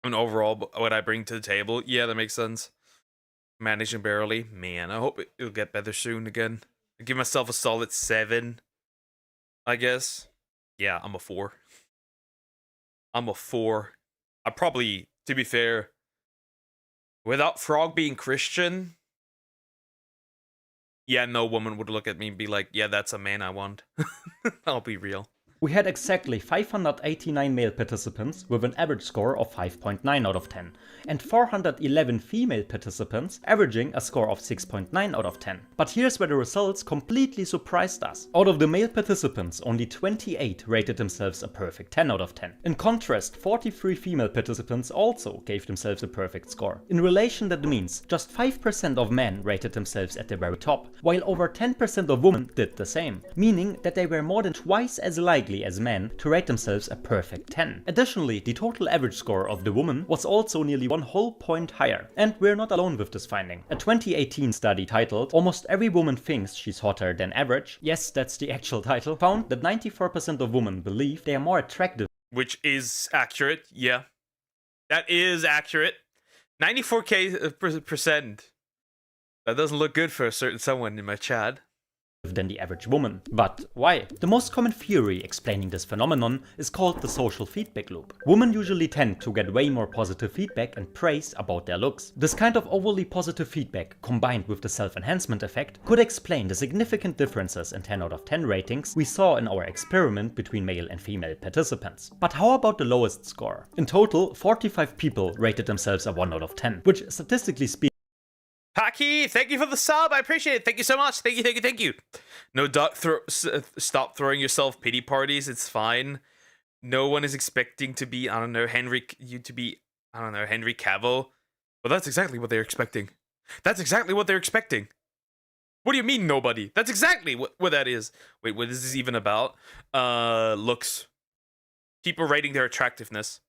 Speaker 1: And overall, what I bring to the table. Yeah, that makes sense. Managing barely. Man, I hope it'll get better soon again. I give myself a solid 7, I guess. Yeah, I'm a 4. I'm a 4. I probably, to be fair, without Frog being Christian, yeah, no woman would look at me and be like, yeah, that's a man I want. I'll be real.
Speaker 4: We had exactly 589 male participants with an average score of 5.9 out of 10, and 411 female participants averaging a score of 6.9 out of 10. But here's where the results completely surprised us. Out of the male participants, only 28 rated themselves a perfect 10 out of 10. In contrast, 43 female participants also gave themselves a perfect score. In relation, that means just 5% of men rated themselves at the very top, while over 10% of women did the same, meaning that they were more than twice as likely as men to rate themselves a perfect 10. Additionally, the total average score of the woman was also nearly 1 whole point higher. And we're not alone with this finding. A 2018 study titled "Almost Every Woman Thinks She's Hotter Than Average," yes, that's the actual title, found that 94% of women believe they are more attractive.
Speaker 1: Which is accurate, yeah. That is accurate. 94%. That doesn't look good for a certain someone in my chat.
Speaker 4: Than the average woman. But why? The most common theory explaining this phenomenon is called the social feedback loop. Women usually tend to get way more positive feedback and praise about their looks. This kind of overly positive feedback, combined with the self-enhancement effect, could explain the significant differences in 10 out of 10 ratings we saw in our experiment between male and female participants. But how about the lowest score? In total, 45 people rated themselves a 1 out of 10, which statistically speaking
Speaker 1: Paki, thank you for the sub. I appreciate it. Thank you so much. Thank you. No, stop throwing yourself pity parties. It's fine. No one is expecting to be, I don't know, Henry Cavill. But that's exactly what they're expecting. That's exactly what they're expecting. What do you mean, nobody? That's exactly what that is. Wait, what is this even about? Looks. People rating their attractiveness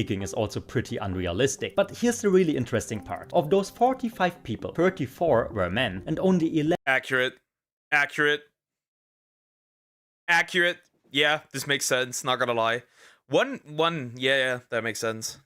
Speaker 4: is also pretty unrealistic. But here's the really interesting part. Of those 45 people, 34 were men and only 11
Speaker 1: Accurate. Yeah, this makes sense, not gonna lie. Yeah, that makes sense.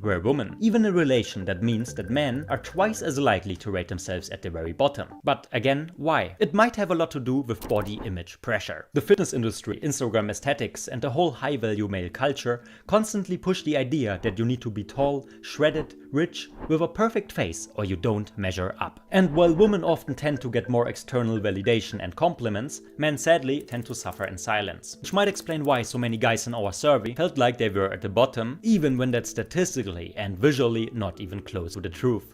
Speaker 4: were women. Even in relation, that means that men are twice as likely to rate themselves at the very bottom. But again, why? It might have a lot to do with body image pressure. The fitness industry, Instagram aesthetics, and the whole high-value male culture constantly push the idea that you need to be tall, shredded, rich, with a perfect face, or you don't measure up. And while women often tend to get more external validation and compliments, men sadly tend to suffer in silence. Which might explain why so many guys in our survey felt like they were at the bottom, even when that statistically and visually not even close to the truth.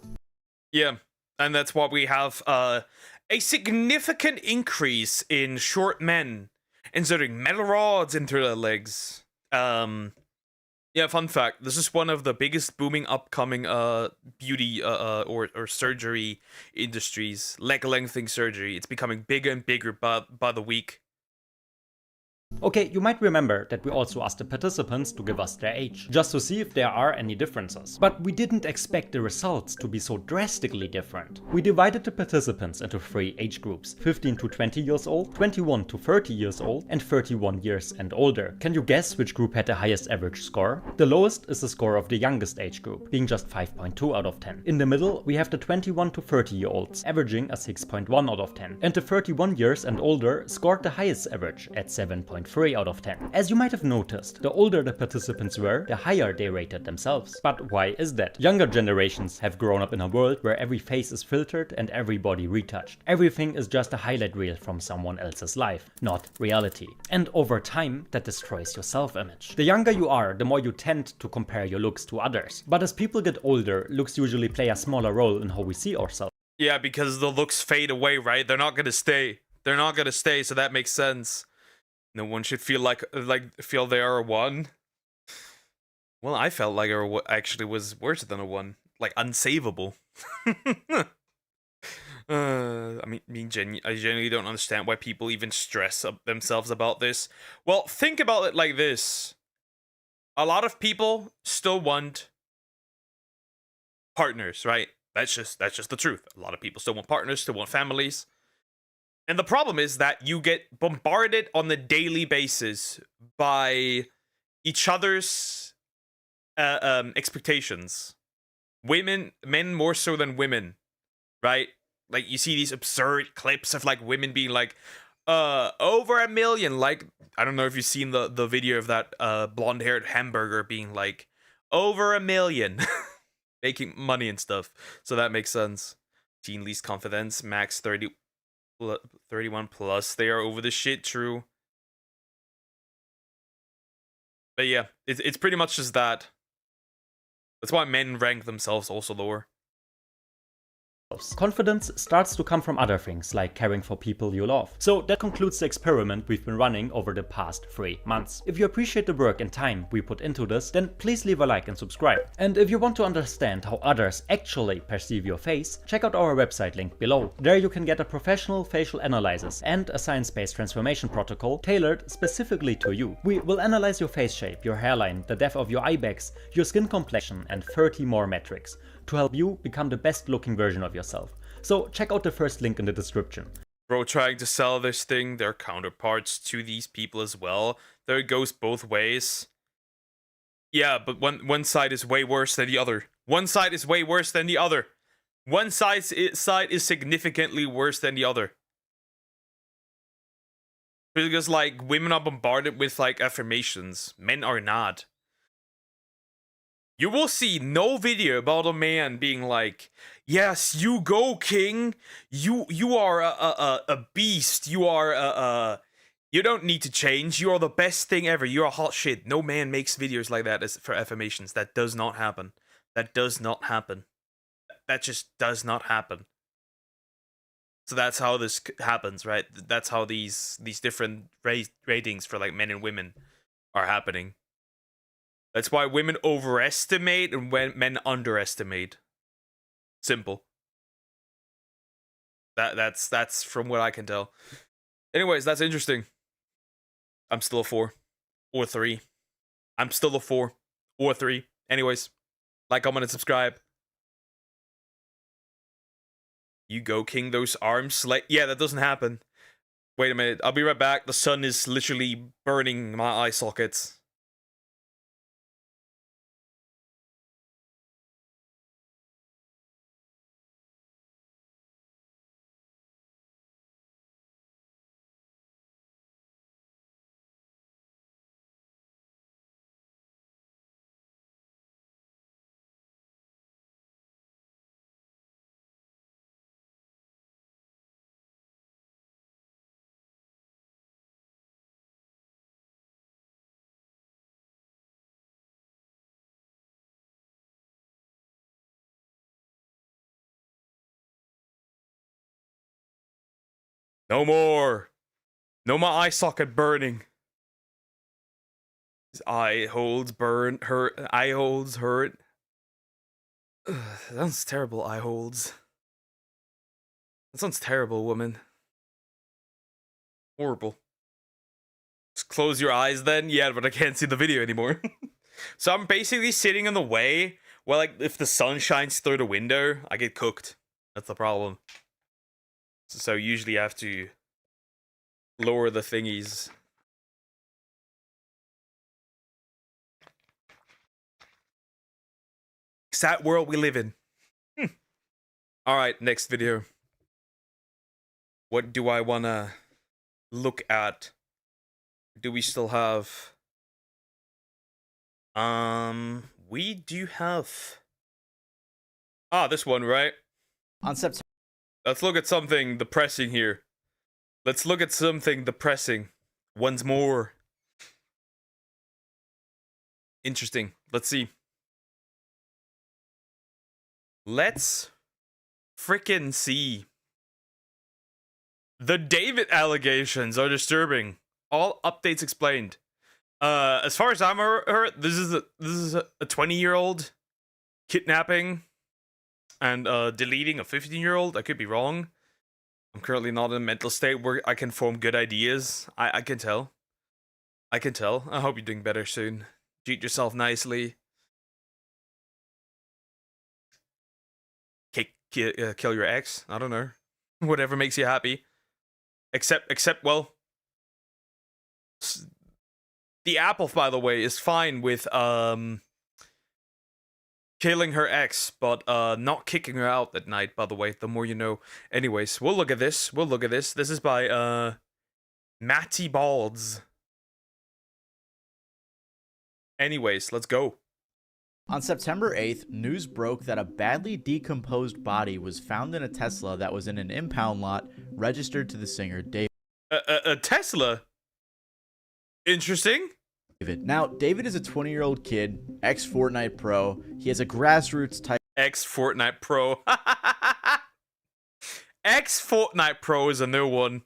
Speaker 1: Yeah, and that's why we have a significant increase in short men inserting metal rods into their legs. Yeah, fun fact, this is one of the biggest booming upcoming beauty or surgery industries, leg lengthening surgery. It's becoming bigger and bigger by the week.
Speaker 4: Okay, you might remember that we also asked the participants to give us their age, just to see if there are any differences. But we didn't expect the results to be so drastically different. We divided the participants into 3 age groups: 15 to 20 years old, 21 to 30 years old, and 31 years and older. Can you guess which group had the highest average score? The lowest is the score of the youngest age group, being just 5.2 out of 10. In the middle, we have the 21 to 30 year olds, averaging a 6.1 out of 10. And the 31 years and older scored the highest average at 7.3 out of 10. As you might have noticed, the older the participants were, the higher they rated themselves. But why is that? Younger generations have grown up in a world where every face is filtered and every body retouched. Everything is just a highlight reel from someone else's life, not reality. And over time, that destroys your self-image. The younger you are, the more you tend to compare your looks to others. But as people get older, looks usually play a smaller role in how we see ourselves.
Speaker 1: Yeah, because the looks fade away, right? They're not gonna stay. So that makes sense. No one should feel feel they are a 1. Well, I felt like I actually was worse than a 1, like unsavable. I genuinely don't understand why people even stress themselves about this. Well, think about it like this: a lot of people still want partners, right? That's just the truth. A lot of people still want partners, still want families. And the problem is that you get bombarded on a daily basis by each other's expectations. Men more so than women, right? Like, you see these absurd clips of like women being like, over 1 million. Like, I don't know if you've seen the video of that blonde-haired hamburger being like, over 1 million. Making money and stuff. So that makes sense. Teen least confidence, max 31 plus. They are over the shit, true. But yeah, it's pretty much just that. That's why men rank themselves also lower.
Speaker 4: Confidence starts to come from other things, like caring for people you love. So that concludes the experiment we've been running over the past 3 months. If you appreciate the work and time we put into this, then please leave a like and subscribe. And if you want to understand how others actually perceive your face, check out our website link below. There you can get a professional facial analysis and a science-based transformation protocol tailored specifically to you. We will analyze your face shape, your hairline, the depth of your eye bags, your skin complexion, and 30 more metrics to help you become the best looking version of yourself. So check out the first link in the description.
Speaker 1: Bro, trying to sell this thing, their counterparts to these people as well. There it goes both ways. Yeah, but one side is way worse than the other. One side is way worse than the other. One side is significantly worse than the other. Because, like, women are bombarded with, like, affirmations. Men are not. You will see no video about a man being like, yes, you go, king. You are a beast. You are you don't need to change. You are the best thing ever. You are hot shit. No man makes videos like that for affirmations. That does not happen. That does not happen. That just does not happen. So that's how this happens, right? That's how these different ratings for like men and women are happening. That's why women overestimate and when men underestimate. Simple. That's from what I can tell. Anyways, that's interesting. I'm still a 4 or 3. I'm still a 4 or 3. Anyways, like, comment, and subscribe. You go, king. Those arms, like, yeah, that doesn't happen. Wait a minute. I'll be right back. The sun is literally burning my eye sockets. No more. No more eye socket burning. His eye holes burn, hurt. Eye holes hurt. Ugh, that sounds terrible, eye holes. That sounds terrible, woman. Horrible. Just close your eyes then? Yeah, but I can't see the video anymore. So I'm basically sitting in the way. Well, like, if the sun shines through the window, I get cooked. That's the problem. So usually I have to lower the thingies. Sad world we live in. Alright, next video. What do I wanna look at? Do we still have... we do have... Ah, this one, right?
Speaker 10: On September...
Speaker 1: Let's look at something depressing here. Let's look at something depressing. Once more. Interesting. Let's see. Let's frickin' see. The David allegations are disturbing. All updates explained. As far as I'm heard, this is a 20-year-old kidnapping and deleting a 15-year-old. I could be wrong. I'm currently not in a mental state where I can form good ideas. I can tell. I can tell. I hope you're doing better soon. Treat yourself nicely. Okay, kill your ex. I don't know. Whatever makes you happy. Except, well, the apple, by the way, is fine with killing her ex, but not kicking her out at night, by the way. The more you know. Anyways, we'll look at this. This is by Matty Balds. Anyways, let's go.
Speaker 10: On September 8th, news broke that a badly decomposed body was found in a Tesla that was in an impound lot registered to the singer David.
Speaker 1: A Tesla? Interesting.
Speaker 10: Now, David is a 20-year-old kid, ex-Fortnite pro. He has a grassroots type.
Speaker 1: Ex-Fortnite pro. Ex-Fortnite pro is a new one.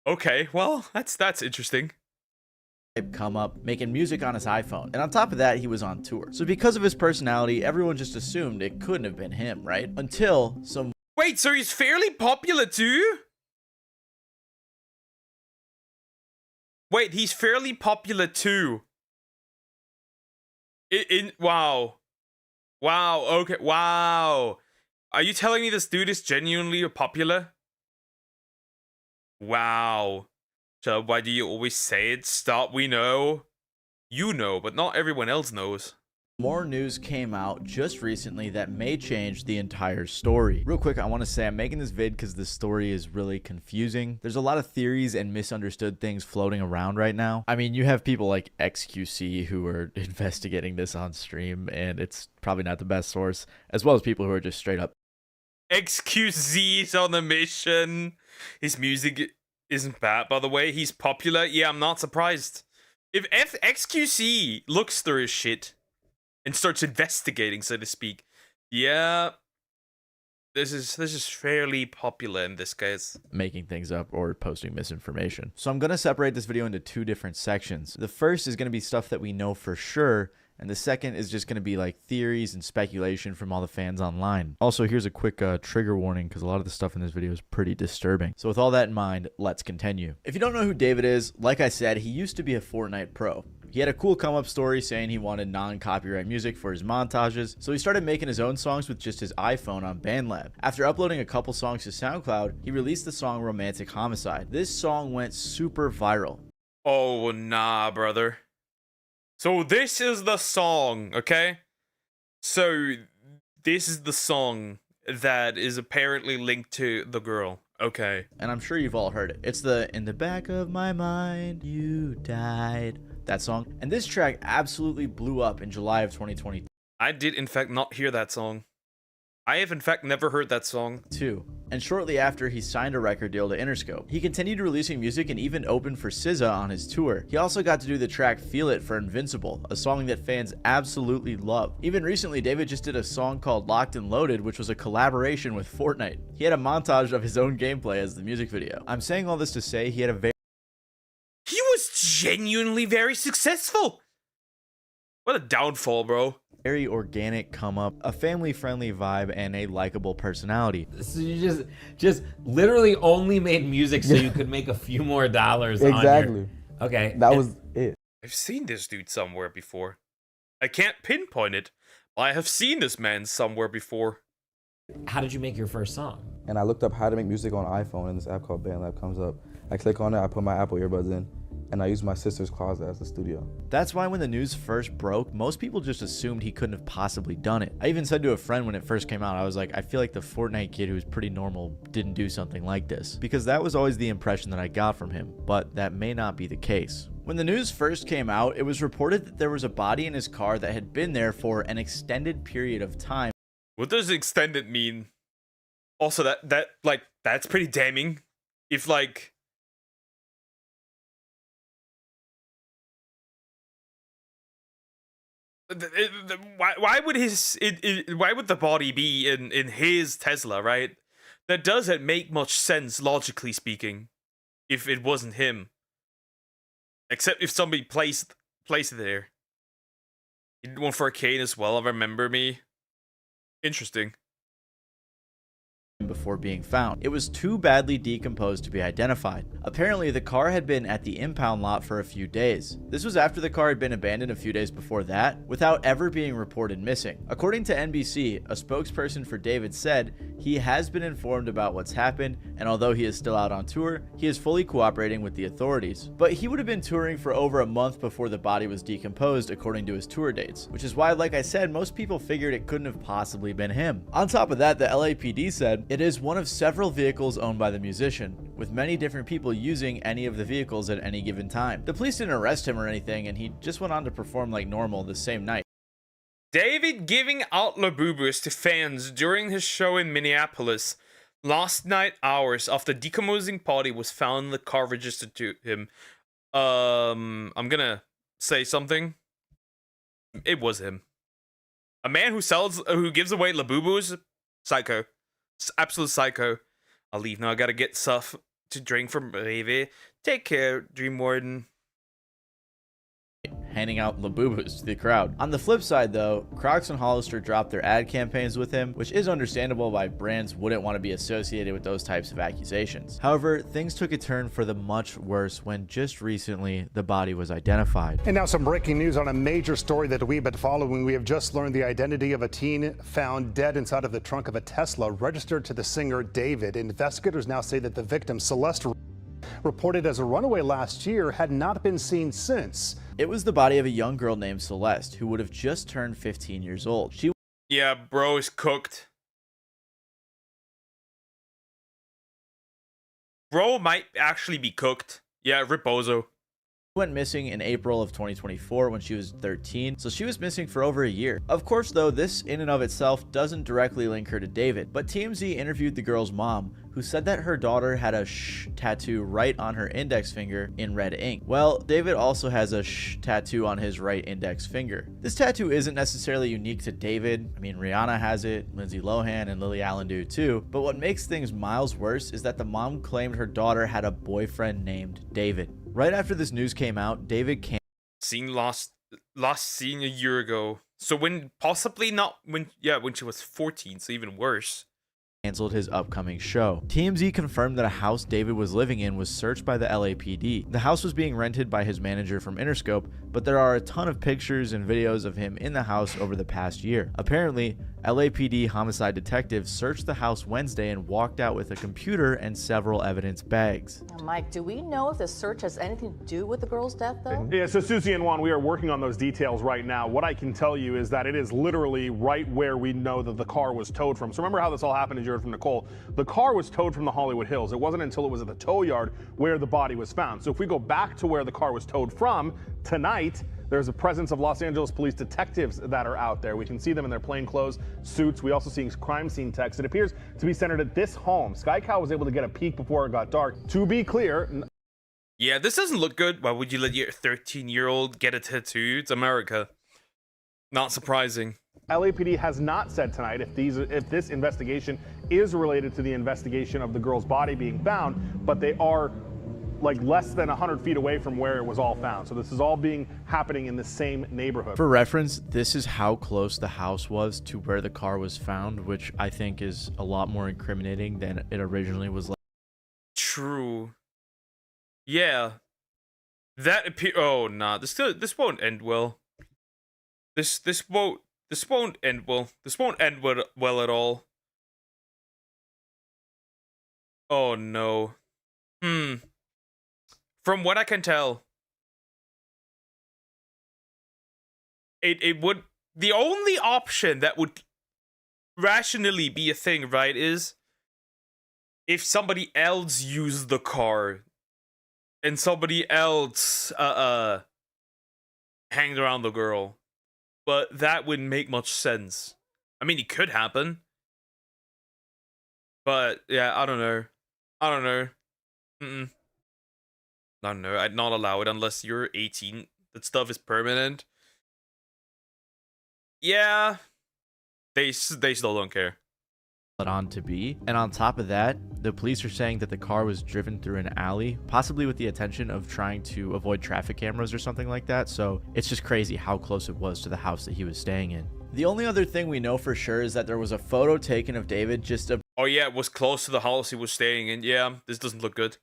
Speaker 1: Okay, well, that's interesting.
Speaker 10: Come up making music on his iPhone, and on top of that he was on tour. So because of his personality, everyone just assumed it couldn't have been him, right? Until some
Speaker 1: Wait, so he's fairly popular too? Wait, he's fairly popular too. Wow. Okay, wow. Are you telling me this dude is genuinely popular? Wow. So why do you always say it? Stop, we know. You know, but not everyone else knows.
Speaker 10: more news came out just recently that may change the entire story. Real quick, I want to say I'm making this vid because the story is really confusing. There's a lot of theories and misunderstood things floating around right now. I mean, you have people like XQC who are investigating this on stream, and it's probably not the best source, as well as people who are just straight up.
Speaker 1: XQZ's on a mission. His music isn't bad, by the way. He's popular. Yeah, I'm not surprised. If XQC looks through his shit and starts investigating, so to speak, yeah, this is fairly popular in this case.
Speaker 10: Making things up or posting misinformation. So I'm going to separate this video into two different sections. The first is going to be stuff that we know for sure, and the second is just going to be like theories and speculation from all the fans online. Also, here's a quick trigger warning because a lot of the stuff in this video is pretty disturbing. So with all that in mind, let's continue. If you don't know who David is, like I said, he used to be a Fortnite pro. He had a cool come-up story saying he wanted non-copyright music for his montages, so he started making his own songs with just his iPhone on BandLab. After uploading a couple songs to SoundCloud, he released the song Romantic Homicide. This song went super viral.
Speaker 1: Oh, nah, brother. So this is the song, okay? So this is the song that is apparently linked to the girl. Okay.
Speaker 10: And I'm sure you've all heard it. It's the "In the Back of My Mind, You Died." That song. And this track absolutely blew up in July of 2020.
Speaker 1: I did, in fact, not hear that song. I have, in fact, never heard that song.
Speaker 10: Too. And shortly after, he signed a record deal to Interscope. He continued releasing music and even opened for SZA on his tour. He also got to do the track Feel It for Invincible, a song that fans absolutely love. Even recently, David just did a song called Locked and Loaded, which was a collaboration with Fortnite. He had a montage of his own gameplay as the music video. I'm saying all this to say he had a very...
Speaker 1: He was genuinely very successful. What a downfall, bro.
Speaker 10: Very organic come up, a family-friendly vibe, and a likable personality.
Speaker 12: So you just literally only made music so you could make a few more dollars.
Speaker 13: Exactly.
Speaker 12: Okay.
Speaker 13: That was it.
Speaker 1: I've seen this dude somewhere before. I can't pinpoint it, but I have seen this man somewhere before.
Speaker 12: How did you make your first song?
Speaker 13: And I looked up how to make music on iPhone, and this app called BandLab comes up. I click on it, I put my Apple earbuds in, and I use my sister's closet as the studio.
Speaker 10: That's why when the news first broke, most people just assumed he couldn't have possibly done it. I even said to a friend when it first came out, I was like, I feel like the Fortnite kid who's pretty normal didn't do something like this. Because that was always the impression that I got from him, but that may not be the case. When the news first came out, it was reported that there was a body in his car that had been there for an extended period of time.
Speaker 1: What does extended mean? Also, that's pretty damning. If, like... Why would the body be in his Tesla, right? That doesn't make much sense, logically speaking, if it wasn't him. Except if somebody placed it there. He did one for a cane as well, remember me. Interesting.
Speaker 10: Before being found. It was too badly decomposed to be identified. Apparently, the car had been at the impound lot for a few days. This was after the car had been abandoned a few days before that, without ever being reported missing. According to NBC, a spokesperson for David said He has been informed about what's happened, and although he is still out on tour, he is fully cooperating with the authorities. But he would have been touring for over a month before the body was decomposed according to his tour dates, which is why, like I said, most people figured it couldn't have possibly been him. On top of that, the LAPD said it is one of several vehicles owned by the musician, with many different people using any of the vehicles at any given time. The police didn't arrest him or anything, and he just went on to perform like normal the same night.
Speaker 1: David giving out Labubus to fans during his show in Minneapolis. Last night, hours after decomposing body was found in the car registered to him. I'm gonna say something. It was him. A man who gives away Labubus, psycho. Absolute psycho. I'll leave now. I gotta get stuff to drink from Reve. Take care, Dream Warden.
Speaker 10: Handing out Labubus to the crowd. On the flip side though, Crocs and Hollister dropped their ad campaigns with him, which is understandable why brands wouldn't want to be associated with those types of accusations. However, things took a turn for the much worse when just recently the body was identified.
Speaker 7: And now some breaking news on a major story that we've been following. We have just learned the identity of a teen found dead inside of the trunk of a Tesla registered to the singer David. Investigators now say that the victim, Celeste, reported as a runaway last year, had not been seen since.
Speaker 10: It was the body of a young girl named Celeste, who would have just turned 15 years old.
Speaker 1: Yeah, bro is cooked. Bro might actually be cooked. Yeah, Ripozo.
Speaker 10: Went missing in April of 2024 when she was 13, so she was missing for over a year. Of course though, this in and of itself doesn't directly link her to David, but TMZ interviewed the girl's mom, who said that her daughter had a sh tattoo right on her index finger in red ink. Well, David also has a sh tattoo on his right index finger. This tattoo isn't necessarily unique to David. I mean, Rihanna has it, Lindsay Lohan and Lily Allen do too, but what makes things miles worse is that the mom claimed her daughter had a boyfriend named David. Right after this news came out, David
Speaker 1: last seen a year ago. So when she was 14, so even worse.
Speaker 10: Canceled his upcoming show. TMZ confirmed that a house David was living in was searched by the LAPD. The house was being rented by his manager from Interscope, but there are a ton of pictures and videos of him in the house over the past year. Apparently, LAPD homicide detectives searched the house Wednesday and walked out with a computer and several evidence bags.
Speaker 14: Mike, do we know if the search has anything to do with the girl's death, though?
Speaker 15: Yeah, so Susie and Juan, we are working on those details right now. What I can tell you is that it is literally right where we know that the car was towed from. So remember how this all happened, as you heard from Nicole? The car was towed from the Hollywood Hills. It wasn't until it was at the tow yard where the body was found. So if we go back to where the car was towed from, tonight, there's a presence of Los Angeles police detectives that are out there. We can see them in their plainclothes suits. We also see crime scene techs. It appears to be centered at this home. Sky Cow was able to get a peek before it got dark. To be clear...
Speaker 1: Yeah, this doesn't look good. Why would you let your 13-year-old get a tattoo? It's America. Not surprising.
Speaker 15: LAPD has not said tonight if this investigation is related to the investigation of the girl's body being found, but they are like less than 100 feet away from where it was all found. So this is all happening in the same neighborhood.
Speaker 10: For reference, this is how close the house was to where the car was found, which I think is a lot more incriminating than it originally was.
Speaker 1: True. Yeah. That oh nah, this won't end well. This won't end well. This won't end well at all. Oh no. From what I can tell, it would, the only option that would rationally be a thing, right, is if somebody else used the car and somebody else hanged around the girl. But that wouldn't make much sense. I mean, it could happen. But yeah, I don't know. I don't know. I'd not allow it unless you're 18. That stuff is permanent. Yeah. They still don't care.
Speaker 10: On to be. And on top of that, the police are saying that the car was driven through an alley, possibly with the intention of trying to avoid traffic cameras or something like that. So it's just crazy how close it was to the house that he was staying in. The only other thing we know for sure is that there was a photo taken of David oh yeah, it was close to the house he was staying in. Yeah, this doesn't look good.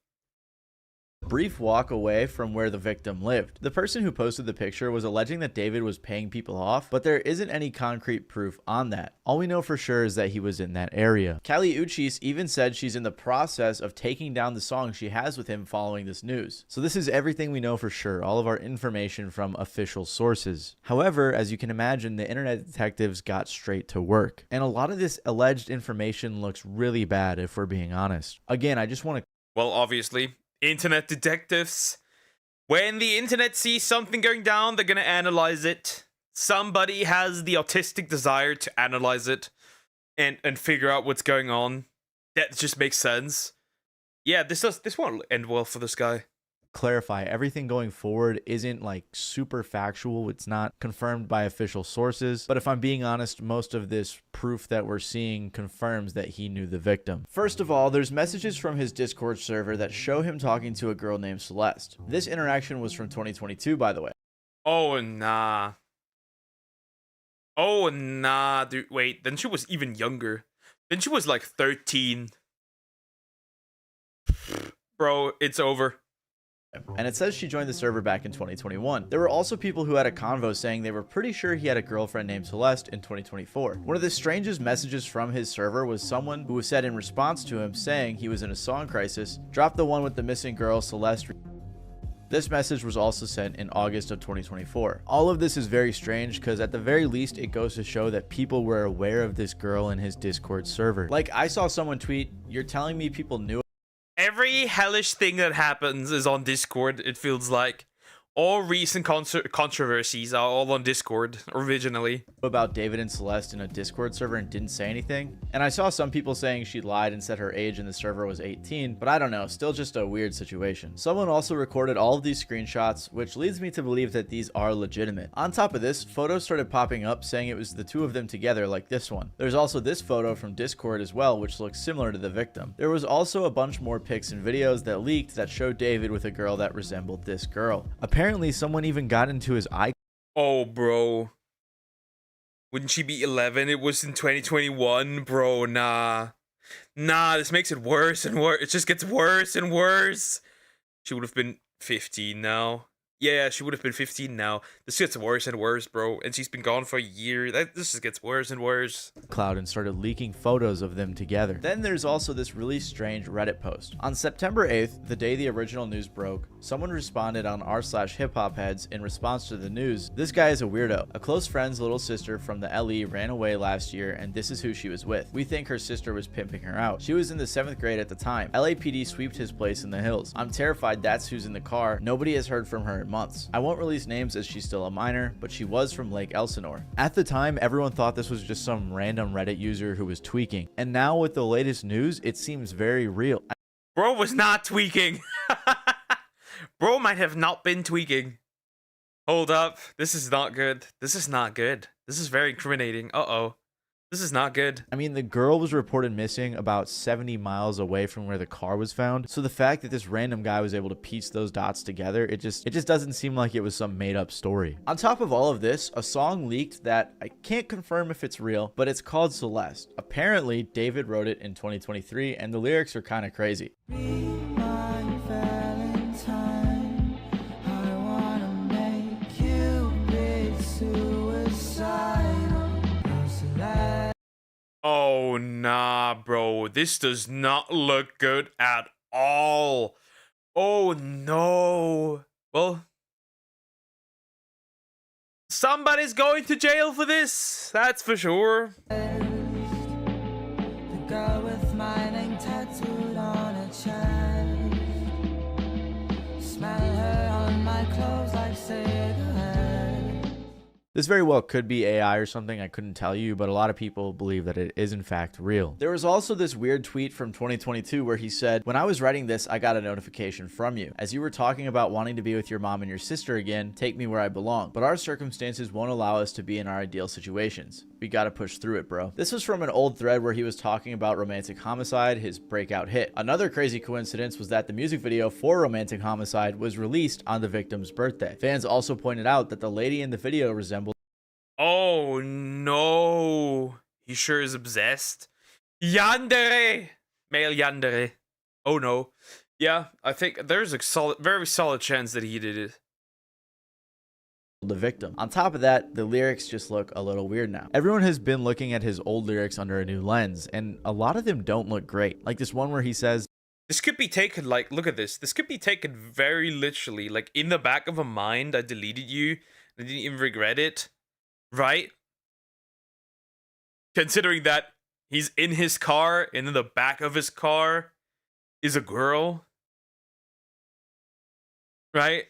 Speaker 10: brief walk away from where the victim lived. The person who posted the picture was alleging that David was paying people off, but there isn't any concrete proof on that. All we know for sure is that he was in that area. Callie Uchis even said she's in the process of taking down the song she has with him following this news. So this is everything we know for sure, all of our information from official sources. However, as you can imagine, the internet detectives got straight to work. And a lot of this alleged information looks really bad if we're being honest. Again, I just want to...
Speaker 1: Well, obviously, internet detectives. When the internet sees something going down, they're gonna analyze it. Somebody has the autistic desire to analyze it and figure out what's going on. That just makes sense. Yeah, this won't end well for this guy.
Speaker 10: Clarify, everything going forward isn't like super factual. It's not confirmed by official sources, but if I'm being honest, most of this proof that we're seeing confirms that he knew the victim. First of all, there's messages from his Discord server that show him talking to a girl named Celeste. This interaction was from 2022, by the way.
Speaker 1: Oh nah. Oh nah, dude. Wait, then she was even younger. Then she was like 13. Bro, it's over.
Speaker 10: And it says she joined the server back in 2021. There were also people who had a convo saying they were pretty sure he had a girlfriend named Celeste in 2024. One of the strangest messages from his server was someone who said in response to him saying he was in a song crisis, drop the one with the missing girl, Celeste. This message was also sent in August of 2024. All of this is very strange because at the very least it goes to show that people were aware of this girl in his Discord server. Like, I saw someone tweet, "You're telling me people knew."
Speaker 1: Every hellish thing that happens is on Discord, it feels like. All recent controversies are all on Discord originally.
Speaker 10: About David and Celeste in a Discord server and didn't say anything. And I saw some people saying she lied and said her age in the server was 18, but I don't know, still just a weird situation. Someone also recorded all of these screenshots, which leads me to believe that these are legitimate. On top of this, photos started popping up saying it was the two of them together like this one. There's also this photo from Discord as well, which looks similar to the victim. There was also a bunch more pics and videos that leaked that showed David with a girl that resembled this girl. Apparently, someone even got into his eye.
Speaker 1: Oh, bro. Wouldn't she be 11? It was in 2021, bro. Nah. Nah, this makes it worse and worse. It just gets worse and worse. She would have been 15 now. Yeah, she would have been 15 now. This gets worse and worse, bro. And she's been gone for a year. This just gets worse and worse.
Speaker 10: Cloud and started leaking photos of them together. Then there's also this really strange Reddit post. On September 8th, the day the original news broke, someone responded on r/hiphopheads in response to the news. This guy is a weirdo. A close friend's little sister from the LE ran away last year, and this is who she was with. We think her sister was pimping her out. She was in the 7th grade at the time. LAPD sweeped his place in the hills. I'm terrified that's who's in the car. Nobody has heard from her in months. I won't release names as she's still a minor, but she was from Lake Elsinore. At the time, everyone thought this was just some random Reddit user who was tweaking. And now with the latest news, it seems very real.
Speaker 1: Bro was not tweaking. Bro might have not been tweaking. Hold up. This is not good. This is not good. This is very incriminating. Uh-oh. This is not good.
Speaker 10: I mean, the girl was reported missing about 70 miles away from where the car was found. So the fact that this random guy was able to piece those dots together, it just doesn't seem like it was some made up story. On top of all of this, a song leaked that I can't confirm if it's real, but it's called Celeste. Apparently, David wrote it in 2023 and the lyrics are kind of crazy.
Speaker 1: Oh, nah, bro. This does not look good at all. Oh, no. Well, somebody's going to jail for this. That's for sure.
Speaker 11: The girl with my name tattooed on her chest. Smell her on my clothes like cigarettes.
Speaker 10: This very well could be AI or something, I couldn't tell you, but a lot of people believe that it is in fact real. There was also this weird tweet from 2022 where he said, "When I was writing this, I got a notification from you. As you were talking about wanting to be with your mom and your sister again, take me where I belong. But our circumstances won't allow us to be in our ideal situations. We gotta push through it, bro." This was from an old thread where he was talking about Romantic Homicide, his breakout hit. Another crazy coincidence was that the music video for Romantic Homicide was released on the victim's birthday. Fans also pointed out that the lady in the video resembled...
Speaker 1: Oh no. He sure is obsessed. Yandere. Male Yandere. Oh no. Yeah, I think there's a very solid chance that he did it.
Speaker 10: The victim. On top of that, the lyrics just look a little weird now. Everyone has been looking at his old lyrics under a new lens, and a lot of them don't look great. Like this one where he says,
Speaker 1: this could be taken like, look at this. This could be taken very literally. Like, in the back of a mind, I deleted you. I didn't even regret it. Right? Considering that he's in his car, and in the back of his car is a girl. Right?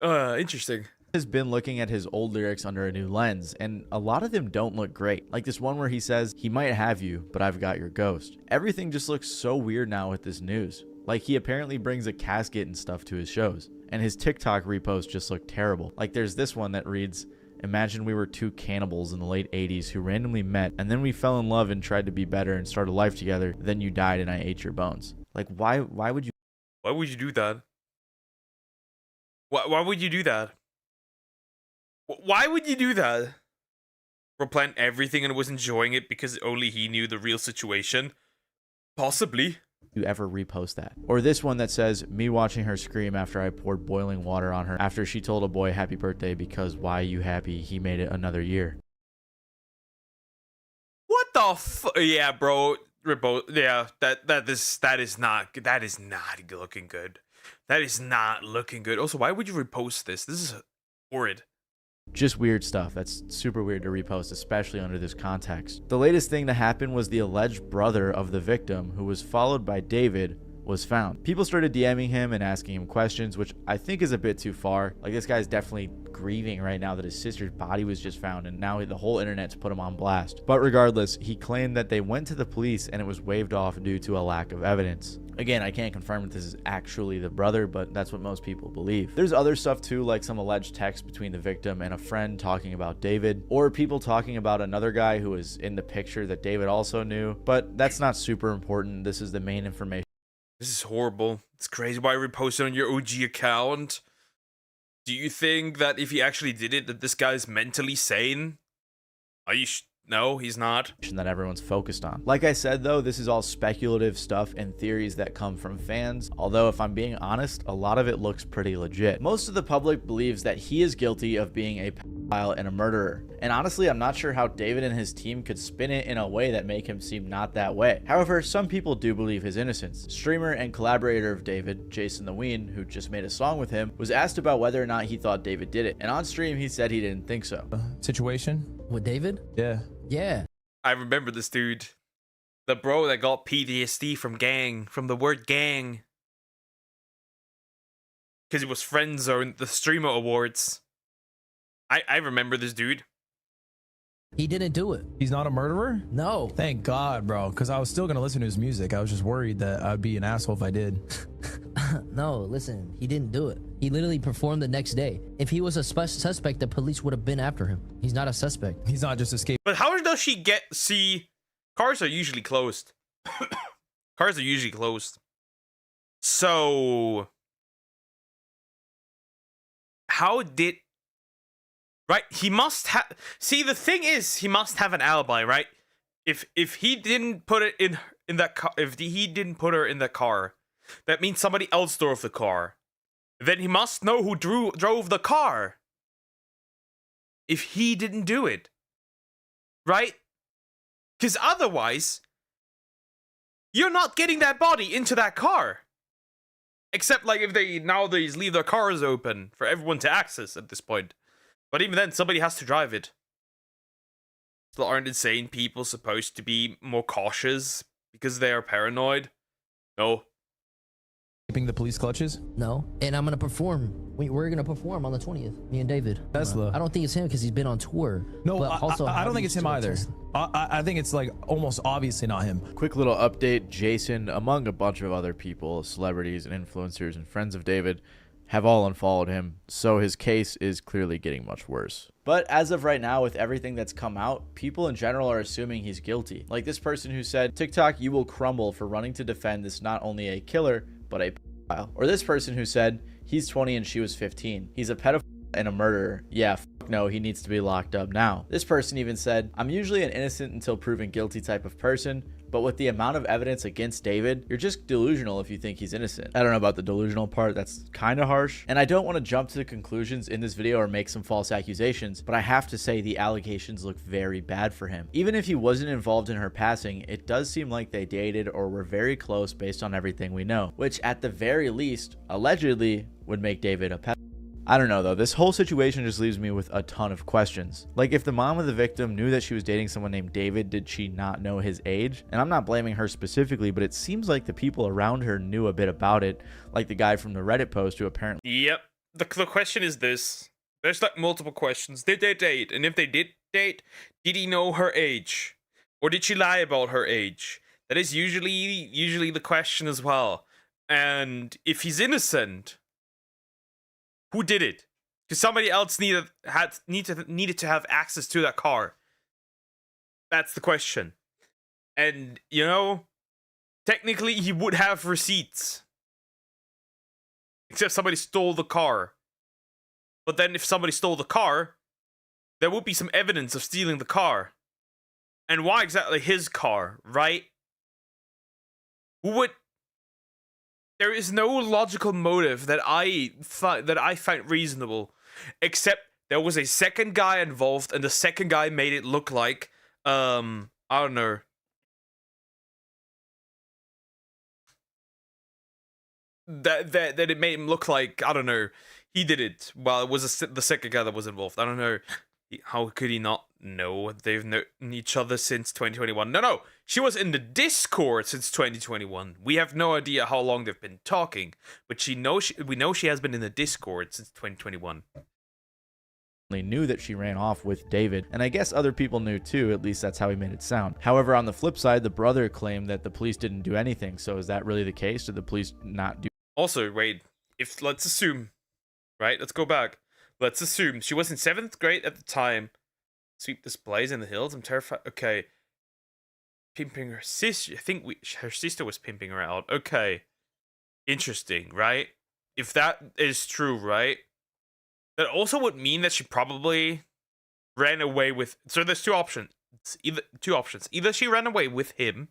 Speaker 1: Interesting.
Speaker 10: Has been looking at his old lyrics under a new lens, and a lot of them don't look great. Like this one where he says, he might have you, but I've got your ghost. Everything just looks so weird now with this news. Like he apparently brings a casket and stuff to his shows, and his TikTok reposts just look terrible. Like there's this one that reads, imagine we were two cannibals in the late 80s who randomly met, and then we fell in love and tried to be better and start a life together, then you died and I ate your bones. Like why would you
Speaker 1: do that? Why would you do that? Why would you do that? Replant everything and was enjoying it because only he knew the real situation? Possibly.
Speaker 10: You ever repost that? Or this one that says, me watching her scream after I poured boiling water on her after she told a boy happy birthday because why you happy he made it another year.
Speaker 1: What the yeah, bro. Yeah, that is not looking good. That is not looking good. Also, why would you repost this? This is horrid.
Speaker 10: Just weird stuff. That's super weird to repost, especially under this context. The latest thing to happen was the alleged brother of the victim, who was followed by David, was found. People started DMing him and asking him questions, which I think is a bit too far. Like this guy's definitely grieving right now that his sister's body was just found, and now the whole internet's put him on blast. But regardless, he claimed that they went to the police and it was waved off due to a lack of evidence. Again, I can't confirm if this is actually the brother, but that's what most people believe. There's other stuff too, like some alleged text between the victim and a friend talking about David, or people talking about another guy who was in the picture that David also knew, but that's not super important. This is the main information.
Speaker 1: This is horrible. It's crazy. Why repost it on your OG account? Do you think that if he actually did it, that this guy's mentally sane? Are you no, he's not.
Speaker 10: That everyone's focused on. Like I said though, this is all speculative stuff and theories that come from fans, although if I'm being honest, a lot of it looks pretty legit. Most of the public believes that he is guilty of being a pedophile and a murderer, and honestly I'm not sure how David and his team could spin it in a way that make him seem not that way. However, some people do believe his innocence. Streamer and collaborator of David, Jason the Ween, who just made a song with him, was asked about whether or not he thought David did it, and on stream he said he didn't think so.
Speaker 16: Situation
Speaker 3: with David? Yeah.
Speaker 1: I remember this dude. The bro that got PTSD from the word gang. Because he was friend zoned the streamer awards. I remember this dude.
Speaker 3: He didn't do it.
Speaker 16: He's not a murderer?
Speaker 3: No.
Speaker 16: Thank God, bro. Because I was still going to listen to his music. I was just worried that I'd be an asshole if I did.
Speaker 3: No, listen, he didn't do it. He literally performed the next day. If he was a suspect, the police would have been after him. He's not a suspect.
Speaker 16: He's not just escaping.
Speaker 1: But how does she see, cars are usually closed. Cars are usually closed. So, how did, right? He must have, see, the thing is, he must have an alibi, right? If he didn't put it in that car, if he didn't put her in the car, that means somebody else drove the car. Then he must know who drove the car. If he didn't do it. Right? Because otherwise, you're not getting that body into that car. Except like if they nowadays leave their cars open for everyone to access at this point. But even then, somebody has to drive it. So aren't insane people supposed to be more cautious because they are paranoid? No.
Speaker 16: The police clutches?
Speaker 3: No. And I'm going to perform. We're going to perform on the 20th. Me and David.
Speaker 16: Tesla.
Speaker 3: I don't think it's him because he's been on tour.
Speaker 16: No,
Speaker 3: but also
Speaker 16: I don't think it's him either. I think it's like almost obviously not him.
Speaker 10: Quick little update. Jason, among a bunch of other people, celebrities and influencers and friends of David, have all unfollowed him. So his case is clearly getting much worse. But as of right now, with everything that's come out, people in general are assuming he's guilty. Like this person who said, TikTok, you will crumble for running to defend this not only a killer, but a pedophile. Or this person who said, he's 20 and she was 15. He's a pedophile and a murderer. Yeah, no, he needs to be locked up now. This person even said, I'm usually an innocent until proven guilty type of person, But with the amount of evidence against David, you're just delusional if you think he's innocent. I don't know about the delusional part, that's kind of harsh. And I don't want to jump to conclusions in this video or make some false accusations, but I have to say the allegations look very bad for him. Even if he wasn't involved in her passing, it does seem like they dated or were very close based on everything we know, which at the very least, allegedly, would make David a pedophile. I don't know though, this whole situation just leaves me with a ton of questions. Like, if the mom of the victim knew that she was dating someone named David, did she not know his age? And I'm not blaming her specifically, but it seems like the people around her knew a bit about it, like the guy from the Reddit post who apparently—
Speaker 1: Yep. The question is this. There's like multiple questions. Did they date? And if they did date, did he know her age? Or did she lie about her age? That is usually the question as well. And if he's innocent, who did it? Because somebody else needed to have access to that car. That's the question. And, you know, technically he would have receipts. Except somebody stole the car. But then if somebody stole the car, there would be some evidence of stealing the car. And why exactly his car, right? Who would... There is no logical motive that I find reasonable, except there was a second guy involved, and the second guy made it look like, I don't know. That it made him look like, I don't know, he did it. Well, it was the second guy that was involved. I don't know. How could he not know? They've known each other since 2021. No, she was in the Discord since 2021. We have no idea how long they've been talking, but we know she has been in the Discord since 2021.
Speaker 10: knew that she ran off with David, and I guess other people knew too, at least that's how he made it sound. However, on the flip side, the brother claimed that the police didn't do anything, so is that really the case? Did the police not do—
Speaker 1: Also, wait, let's assume, right? Let's go back. Let's assume she was in 7th grade at the time. Sweep displays in the hills. I'm terrified. Okay. Pimping her sister. I think her sister was pimping her out. Okay. Interesting, right? If that is true, right? That also would mean that she probably ran away with... So there's two options. Either she ran away with him,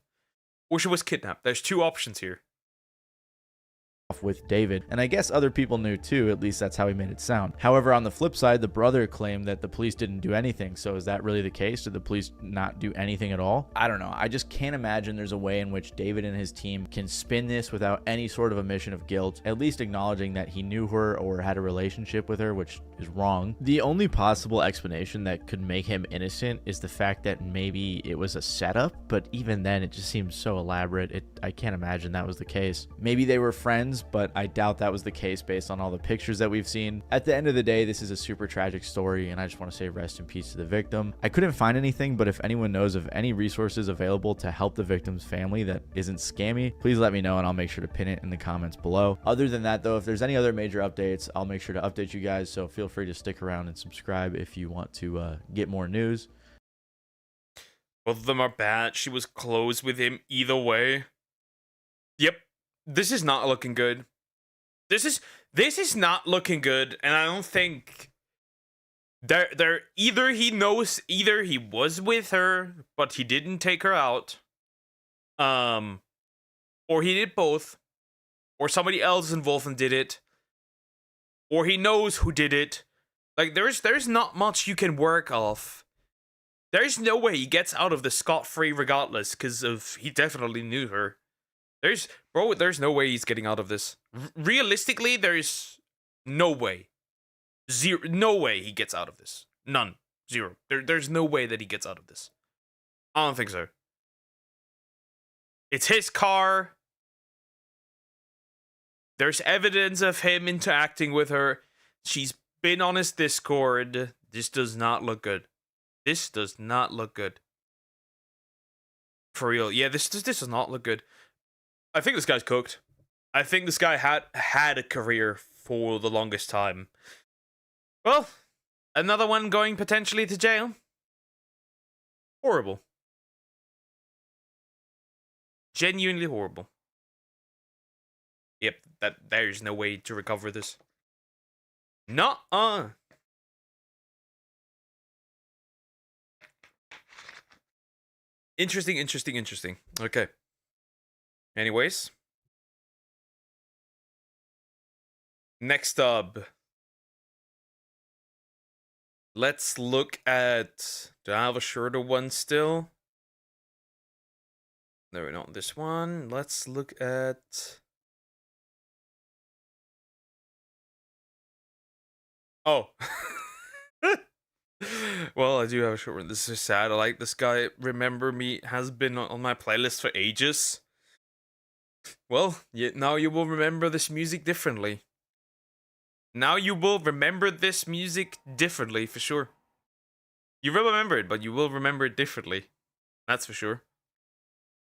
Speaker 1: or she was kidnapped. There's two options here.
Speaker 10: with David, and I guess other people knew too, at least that's how he made it sound. However, on the flip side, the brother claimed that the police didn't do anything, so is that really the case? Did the police not do anything at all? I don't know. I just can't imagine there's a way in which David and his team can spin this without any sort of admission of guilt, at least acknowledging that he knew her or had a relationship with her, which is wrong. The only possible explanation that could make him innocent is the fact that maybe it was a setup, but even then it just seems so elaborate. I can't imagine that was the case. Maybe they were friends, but I doubt that was the case based on all the pictures that we've seen. At the end of the day, this is a super tragic story, and I just want to say rest in peace to the victim. I couldn't find anything, but if anyone knows of any resources available to help the victim's family that isn't scammy, please let me know and I'll make sure to pin it in the comments below. Other than that though, if there's any other major updates, I'll make sure to update you guys, so feel free to stick around and subscribe if you want to get more news.
Speaker 1: Both of them are bad. She was close with him either way. Yep. This is not looking good. This is not looking good, and I don't think either he knows, either he was with her but he didn't take her out, or he did both, or somebody else involved and did it, or he knows who did it. Like there's not much you can work off. There's no way he gets out of this scot-free regardless, because of he definitely knew her. There's no way he's getting out of this. Realistically, there's no way. No way he gets out of this. None. Zero. There's no way that he gets out of this. I don't think so. It's his car. There's evidence of him interacting with her. She's been on his Discord. This does not look good. This does not look good. For real. Yeah, this does not look good. I think this guy's cooked. I think this guy had a career for the longest time. Well, another one going potentially to jail. Horrible. Genuinely horrible. Yep, there's no way to recover this. Nuh-uh. Interesting. Okay. Anyways. Next up. Let's look at... Do I have a shorter one still? No, not this one. Let's look at... Oh. Well, I do have a short one. This is sad. I like this guy. Remember Me has been on my playlist for ages. Well, now you will remember this music differently. Now you will remember this music differently, for sure. You will remember it, but you will remember it differently. That's for sure.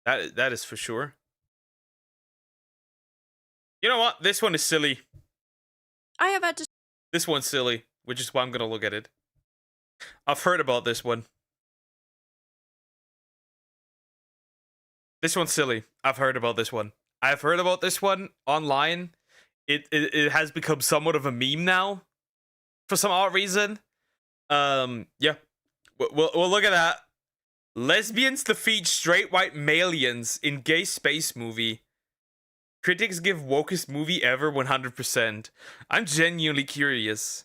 Speaker 1: That is for sure. You know what? This one is silly.
Speaker 17: I have had to...
Speaker 1: This one's silly, which is why I'm gonna look at it. I've heard about this one. This one's silly. I've heard about this one. I've heard about this one online. It has become somewhat of a meme now, for some odd reason. Yeah. We'll look at that. Lesbians defeat straight white malians in gay space movie. Critics give wokest movie ever 100%. I'm genuinely curious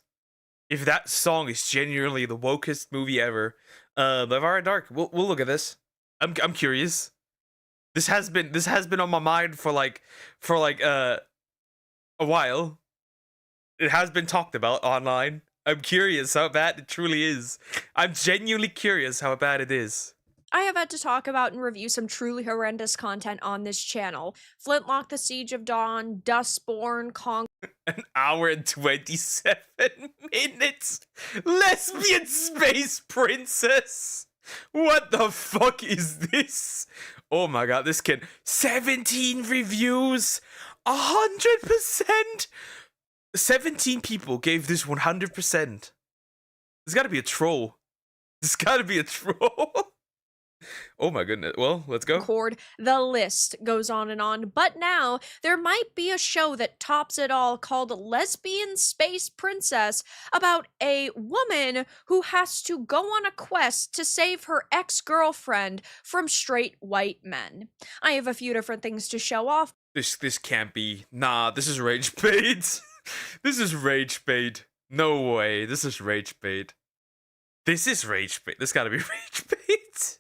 Speaker 1: if that song is genuinely the wokest movie ever. But alright, Dark. We'll look at this. I'm curious. This has been on my mind for a while. It has been talked about online. I'm curious how bad it truly is. I'm genuinely curious how bad it is.
Speaker 17: I have had to talk about and review some truly horrendous content on this channel. Flintlock, The Siege of Dawn, Dustborn, Kong...
Speaker 1: An hour and 27 minutes. Lesbian space princess. What the fuck is this? Oh my god, this kid. 17 reviews. 100%. 17 people gave this 100%. There's gotta be a troll. There's gotta be a troll. Oh my goodness. Well, let's go.
Speaker 17: The list goes on and on. But now, there might be a show that tops it all called Lesbian Space Princess about a woman who has to go on a quest to save her ex-girlfriend from straight white men. I have a few different things to show off.
Speaker 1: This can't be. Nah, this is rage bait. This is rage bait. No way. This is rage bait. This is rage bait. This gotta be rage bait.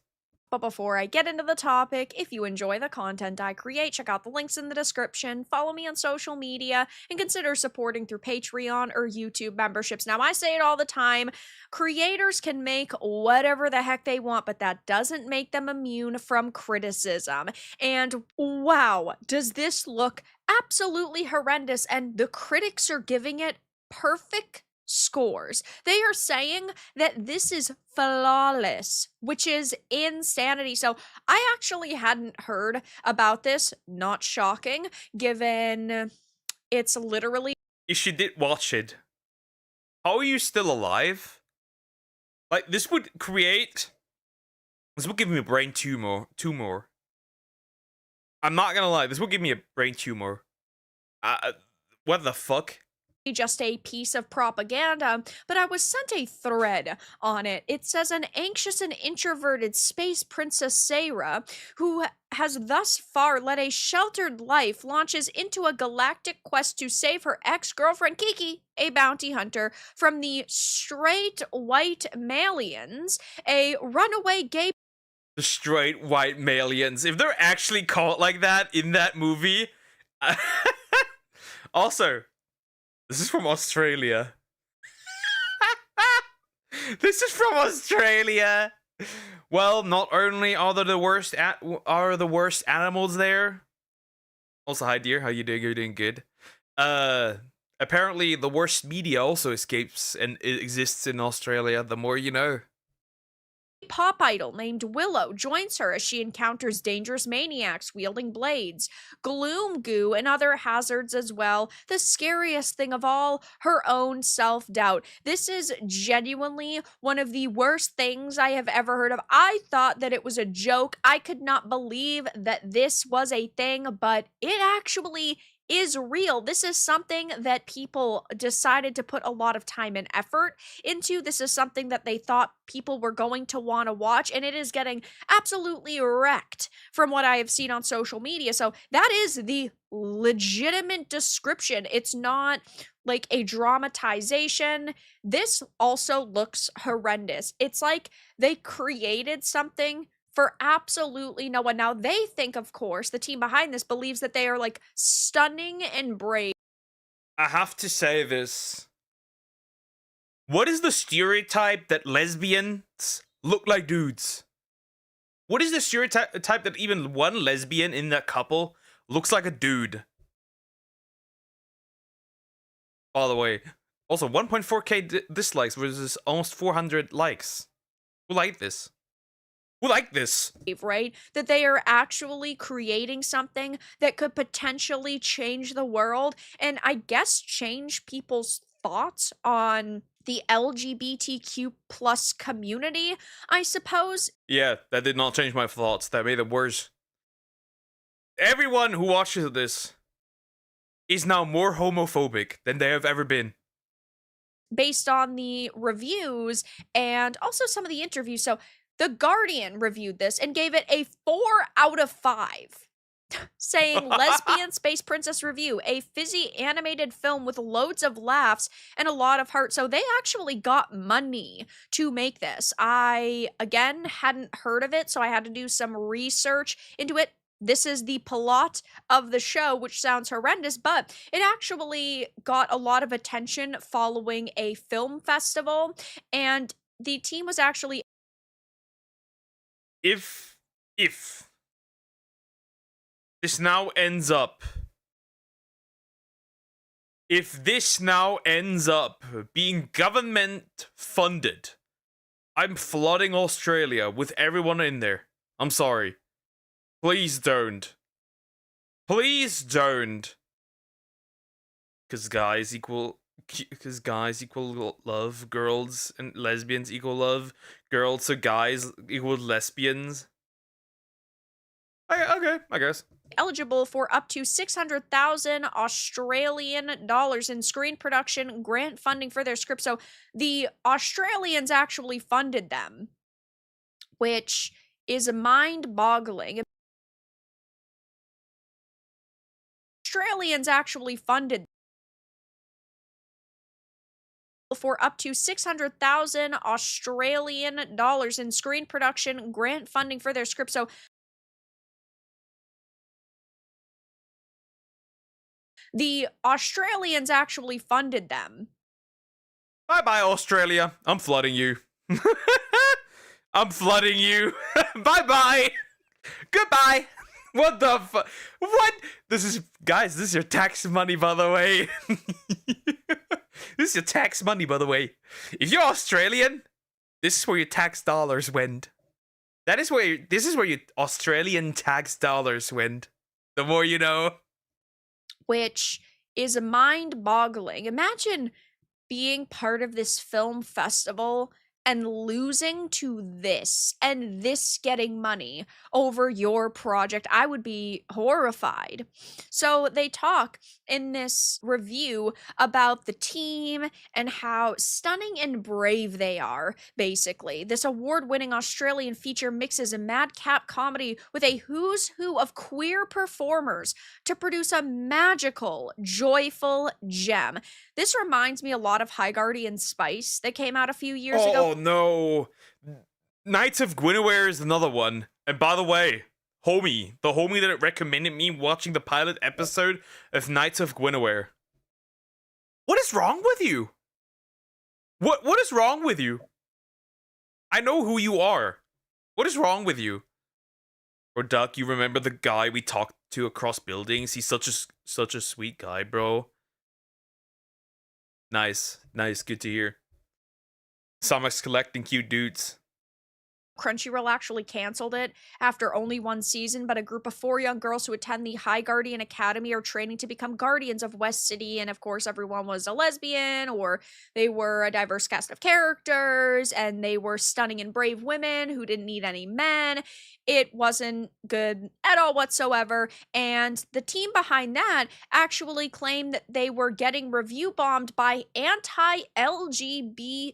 Speaker 17: But before I get into the topic, if you enjoy the content I create, check out the links in the description, follow me on social media, and consider supporting through Patreon or YouTube memberships. Now, I say it all the time, creators can make whatever the heck they want, but that doesn't make them immune from criticism. And wow, does this look absolutely horrendous, and the critics are giving it perfect scores. They are saying that this is flawless, which is insanity. So I actually hadn't heard about this, not shocking, given it's literally...
Speaker 1: If you did watch it, how are you still alive? Like, this would give me a brain tumor. I'm not gonna lie, this would give me a brain tumor. What the fuck?
Speaker 17: Just a piece of propaganda, but I was sent a thread on it. It says an anxious and introverted space princess Sarah, who has thus far led a sheltered life, launches into a galactic quest to save her ex-girlfriend Kiki, a bounty hunter, from the straight white malians, a runaway gay...
Speaker 1: The straight white malians. If they're actually called like that in that movie... Also... This is from Australia. This is from Australia. Well, not only are there the worst animals there. Also, hi dear, how you doing? You're doing good. Apparently the worst media also escapes and it exists in Australia. The more you know.
Speaker 17: Pop idol named Willow joins her as she encounters dangerous maniacs wielding blades, gloom goo, and other hazards as well. The scariest thing of all, her own self-doubt. This is genuinely one of the worst things I have ever heard of. I thought that it was a joke. I could not believe that this was a thing, but it actually is real. This is something that people decided to put a lot of time and effort into. This is something that they thought people were going to want to watch, and it is getting absolutely wrecked from what I have seen on social media. So that is the legitimate description. It's not like a dramatization. This also looks horrendous. It's like they created something for absolutely no one. Now, they think, of course, the team behind this believes that they are like stunning and brave.
Speaker 1: I have to say this. What is the stereotype that lesbians look like dudes? What is the stereotype that even one lesbian in that couple looks like a dude? By the way, also 1.4k dislikes versus almost 400 likes. Who like this? Who like this?
Speaker 17: Right? That they are actually creating something that could potentially change the world and I guess change people's thoughts on the LGBTQ plus community, I suppose.
Speaker 1: Yeah, that did not change my thoughts. That made it worse. Everyone who watches this is now more homophobic than they have ever been.
Speaker 17: Based on the reviews and also some of the interviews. So The Guardian reviewed this and gave it a 4 out of 5. Saying Lesbian Space Princess Review, a fizzy animated film with loads of laughs and a lot of heart. So they actually got money to make this. I, again, hadn't heard of it, so I had to do some research into it. This is the plot of the show, which sounds horrendous, but it actually got a lot of attention following a film festival, and the team was actually...
Speaker 1: If this now ends up being government funded, I'm flooding Australia with everyone in there. I'm sorry. Please don't. Please don't. Because guys equal love, girls and lesbians equal love, girls so guys equal lesbians. Okay, I guess.
Speaker 17: Eligible for up to 600,000 Australian dollars in screen production grant funding for their script. So the Australians actually funded them, which is mind-boggling. Australians actually funded for up to 600,000 Australian dollars in screen production grant funding for their script. So the Australians actually funded them.
Speaker 1: Bye-bye, Australia. I'm flooding you. I'm flooding you. Bye-bye. Goodbye. What the fuck? What? Guys, this is your tax money, by the way. This is your tax money, by the way. If you're Australian, this is where your tax dollars went. This is where your Australian tax dollars went. The more you know.
Speaker 17: Which is mind-boggling. Imagine being part of this film festival and losing to this and this getting money over your project. I would be horrified. So they talk in this review about the team and how stunning and brave they are, basically. This award-winning Australian feature mixes a madcap comedy with a who's who of queer performers to produce a magical, joyful gem. This reminds me a lot of High Guardian Spice that came out a few years ago.
Speaker 1: Oh no. Knights of Guinevere is another one. And by the way, the homie that recommended me watching the pilot episode of Knights of Guinevere. What is wrong with you? What is wrong with you? I know who you are. What is wrong with you? Or Duck, you remember the guy we talked to across buildings? He's such a sweet guy, bro. Nice, good to hear. Samak's collecting cute dudes.
Speaker 17: Crunchyroll actually canceled it after only one season, but a group of 4 young girls who attend the High Guardian Academy are training to become guardians of West City, and of course everyone was a lesbian, or they were a diverse cast of characters, and they were stunning and brave women who didn't need any men. It wasn't good at all whatsoever, and the team behind that actually claimed that they were getting review bombed by anti-LGBT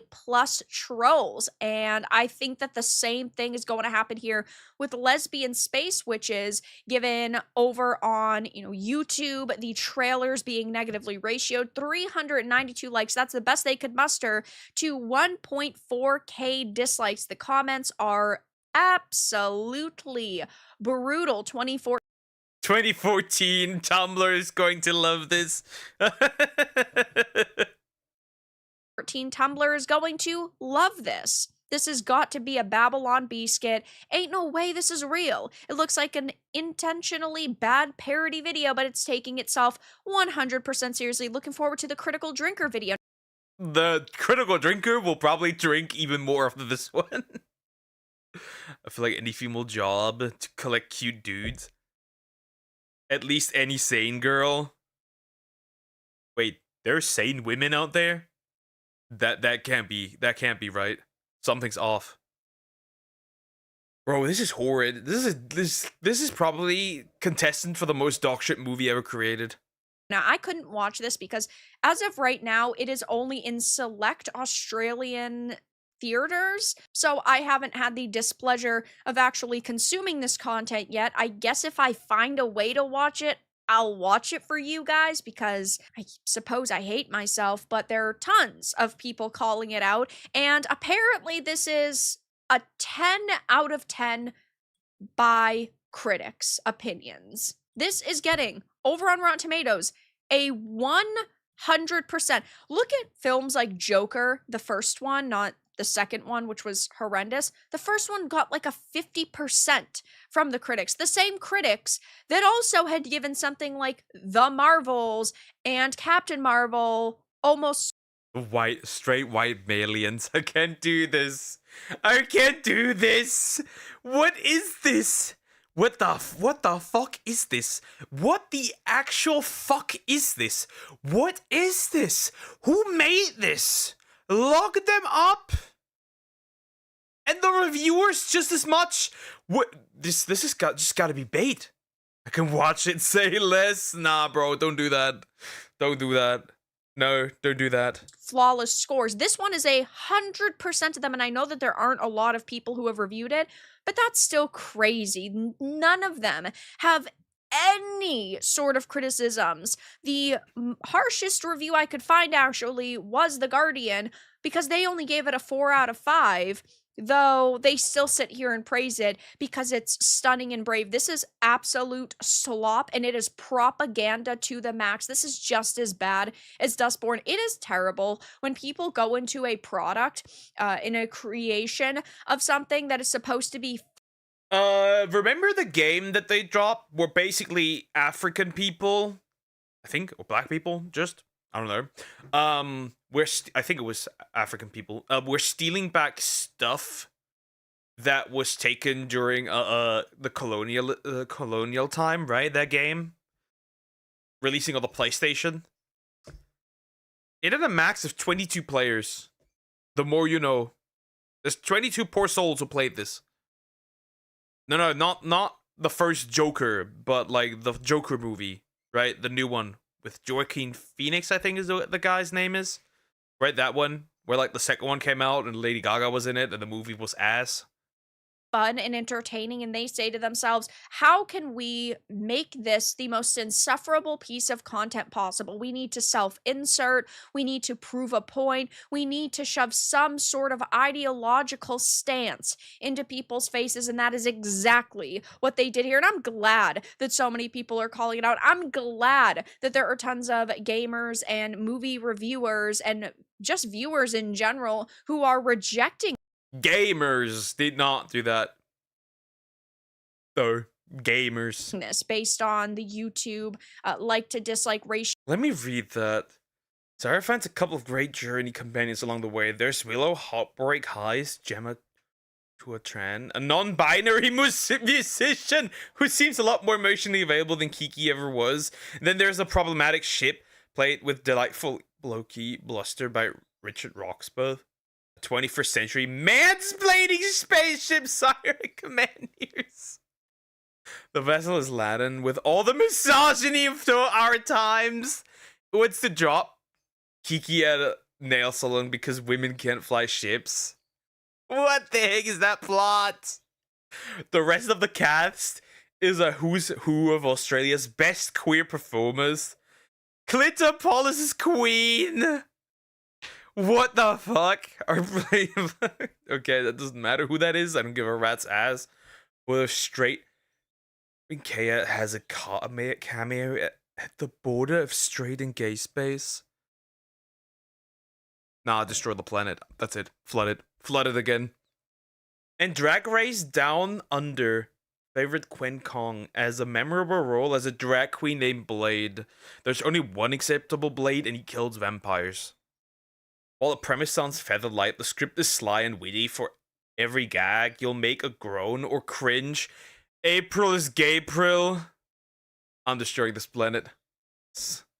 Speaker 17: plus trolls, and I think that the same thing is going to happen here with Lesbian Space Witches, given over on YouTube, the trailers being negatively ratioed, 392 likes, that's the best they could muster, to 1.4k dislikes. The comments are absolutely brutal.
Speaker 1: 2014, Tumblr is going to love this.
Speaker 17: Tumblr is going to love this. This has got to be a Babylon Bee skit. Ain't no way this is real. It looks like an intentionally bad parody video, but it's taking itself 100% seriously. Looking forward to the Critical Drinker video.
Speaker 1: The Critical Drinker will probably drink even more after this one. I feel like any female job to collect cute dudes. At least any sane girl. Wait, there's sane women out there? That can't be right. Something's off. Bro, this is horrid. This is probably contestant for the most dogshit movie ever created.
Speaker 17: Now, I couldn't watch this because as of right now, it is only in select Australian theaters, so I haven't had the displeasure of actually consuming this content yet. I guess if I find a way to watch it, I'll watch it for you guys, because I suppose I hate myself, but there are tons of people calling it out, and apparently this is a 10 out of 10 by critics' opinions. This is getting, over on Rotten Tomatoes, a 100%. Look at films like Joker, the first one, not the second one, which was horrendous. The first one got like a 50% from the critics. The same critics that also had given something like The Marvels and Captain Marvel almost
Speaker 1: Straight white aliens. I can't do this. I can't do this. What is this? What the fuck is this? What the actual fuck is this? What is this? Who made this? Lock them up. And the reviewers just as much. What this is just gotta be bait. I can watch it, say less. Nah, bro, don't do that. Don't do that. No, don't do that.
Speaker 17: Flawless scores. This one is 100% of them, and I know that there aren't a lot of people who have reviewed it, but that's still crazy. None of them have any sort of criticisms. The harshest review I could find actually was The Guardian, because they only gave it a 4 out of 5. Though they still sit here and praise it because it's stunning and brave. This is absolute slop, and it is propaganda to the max. This is just as bad as Dustborn. It is terrible when people go into a product, in a creation of something that is supposed to be.
Speaker 1: Remember the game that they dropped where basically African people, I think, or black people, just, I don't know, I think it was African people, were stealing back stuff that was taken during the colonial time, right? That game releasing on the PlayStation. It had a max of 22 players. The more you know. There's 22 poor souls who played this. No, not the first Joker, but like the Joker movie, right? The new one with Joaquin Phoenix, I think is the guy's name is. Right, that one, where like the second one came out and Lady Gaga was in it and the movie was ass.
Speaker 17: Fun and entertaining, and they say to themselves, how can we make this the most insufferable piece of content possible? We need to self-insert, we need to prove a point, we need to shove some sort of ideological stance into people's faces, and that is exactly what they did here. And I'm glad that so many people are calling it out. I'm glad that there are tons of gamers and movie reviewers and just viewers in general who are rejecting.
Speaker 1: Gamers did not do that. Though, gamers.
Speaker 17: This based on the YouTube like to dislike ratio.
Speaker 1: Let me read that. Sarah finds a couple of great journey companions along the way. There's Willow, Heartbreak Highs, Gemma, to a tran, a non-binary musician who seems a lot more emotionally available than Kiki ever was. And then there's a problematic ship played with delightful low-key bluster by Richard Roxburgh. 21st century mansplaining spaceship siren commanders. The vessel is laden with all the misogyny of our times. Who wants to drop Kiki at a nail salon because women can't fly ships? What the heck is that plot? The rest of the cast is a who's who of Australia's best queer performers. Clitopolis' queen. What the fuck? Okay, that doesn't matter who that is. I don't give a rat's ass. With a straight... Kea has a cameo at the border of straight and gay space. Nah, destroy the planet. That's it. Flood it. Flood it again. And Drag Race Down Under favorite Quen Kong as a memorable role as a drag queen named Blade. There's only one acceptable Blade and he kills vampires. While the premise sounds feather light, the script is sly and witty. For every gag, you'll make a groan or cringe. April is Gabriel. I'm destroying this planet.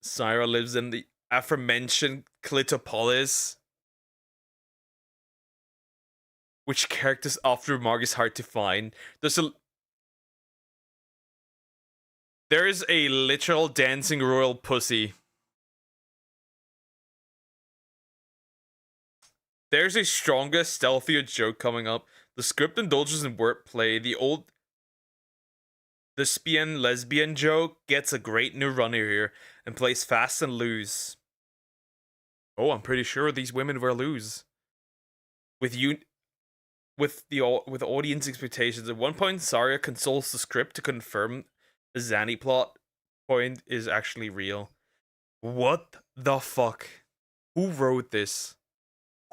Speaker 1: Syra lives in the aforementioned Clitopolis. Which characters after remark is hard to find. There is a literal dancing royal pussy. There's a stronger, stealthier joke coming up. The script indulges in wordplay. The old thespian lesbian joke gets a great new runner here and plays fast and loose. Oh, I'm pretty sure these women were loose. With audience expectations. At one point, Zarya consults the script to confirm the Zanny plot point is actually real. What the fuck? Who wrote this?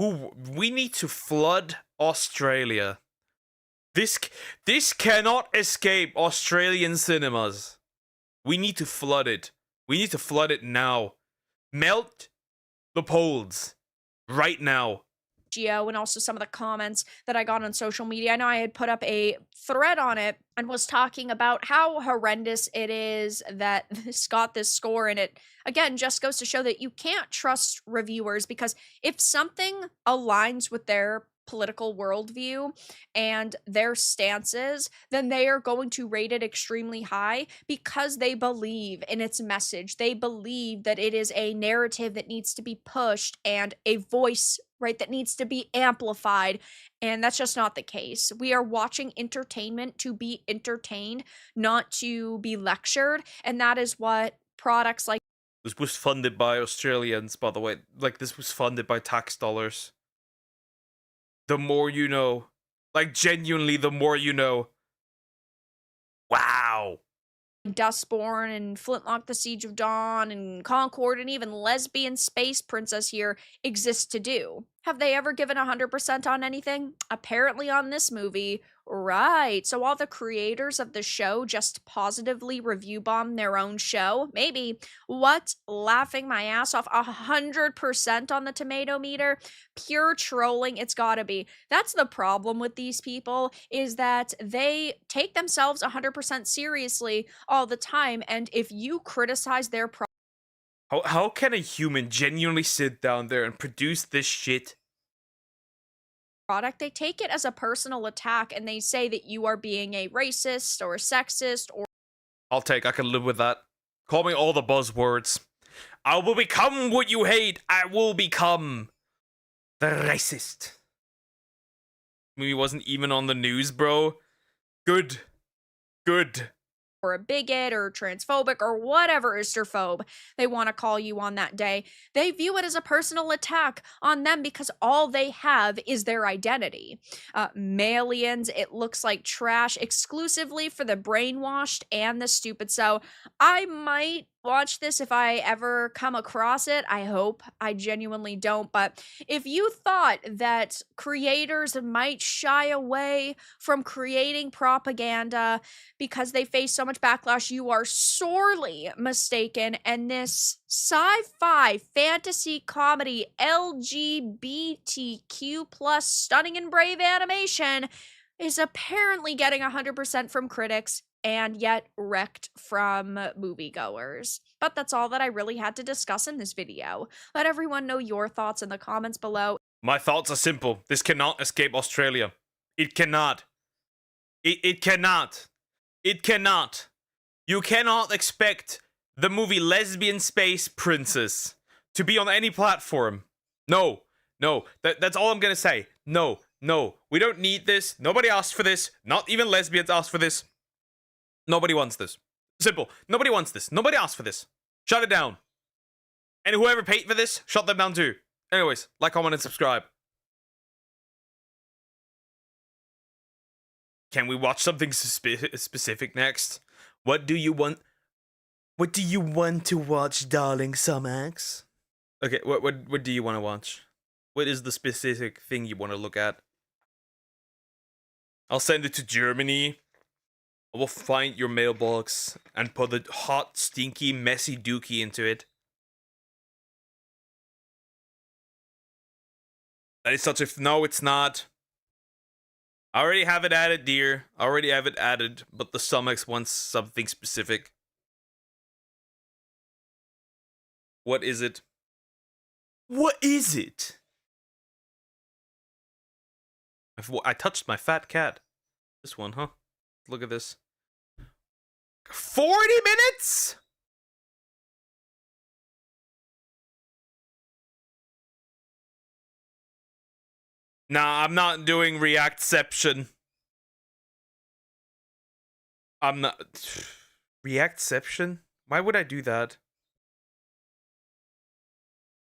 Speaker 1: We need to flood Australia. This cannot escape Australian cinemas. We need to flood it. We need to flood it now. Melt the polls right now.
Speaker 17: And also some of the comments that I got on social media. I know I had put up a thread on it and was talking about how horrendous it is that this got this score, and it again just goes to show that you can't trust reviewers, because if something aligns with their political worldview and their stances, then they are going to rate it extremely high because they believe in its message. They believe that it is a narrative that needs to be pushed and a voice, right, that needs to be amplified. And that's just not the case. We are watching entertainment to be entertained, not to be lectured. And that is what products like
Speaker 1: this was funded by Australians, by the way. Like, this was funded by tax dollars. The more you know. Like, genuinely, the more you know. Wow.
Speaker 17: Dustborn and Flintlock the Siege of Dawn and Concord and even Lesbian Space Princess here exist to do. Have they ever given 100% on anything? Apparently on this movie, right. So while the creators of the show just positively review bomb their own show, maybe, what? Laughing my ass off 100% on the tomato meter? Pure trolling, it's gotta be. That's the problem with these people, is that they take themselves 100% seriously all the time, and if you criticize their
Speaker 1: How can a human genuinely sit down there and produce this shit?
Speaker 17: Product, they take it as a personal attack and they say that you are being a racist or a sexist or
Speaker 1: I can live with that. Call me all the buzzwords. I will become what you hate. I will become the racist. Movie wasn't even on the news, bro. Good.
Speaker 17: or a bigot or transphobic or whatever isterphobe they want to call you on that day. They view it as a personal attack on them because all they have is their identity. Malians, it looks like trash exclusively for the brainwashed and the stupid. So I might watch this if I ever come across it. I hope I genuinely don't. But if you thought that creators might shy away from creating propaganda because they face so much backlash, you are sorely mistaken. And this sci-fi fantasy comedy LGBTQ plus stunning and brave animation is apparently getting 100% from critics and yet wrecked from moviegoers. But that's all that I really had to discuss in this video. Let everyone know your thoughts in the comments below.
Speaker 1: My thoughts are simple. This cannot escape Australia. It cannot. It cannot. It cannot. You cannot expect the movie Lesbian Space Princess to be on any platform. No. No. That's all I'm gonna say. No. No. We don't need this. Nobody asked for this. Not even lesbians asked for this. Nobody wants this. Simple. Nobody wants this. Nobody asked for this. Shut it down. And whoever paid for this, shut them down too. Anyways, like, comment, and subscribe. Can we watch something specific next? What do you want? What do you want to watch, darling Sumax? Okay, what do you want to watch? What is the specific thing you want to look at? I'll send it to Germany. I will find your mailbox and put the hot, stinky, messy dookie into it. That is such a... No, it's not. I already have it added, dear. I already have it added, but the Sumax wants something specific. What is it? What is it? I touched my fat cat. This one, huh? Look at this. 40 minutes? Nah, I'm not doing Reactception. I'm not... Reactception? Why would I do that?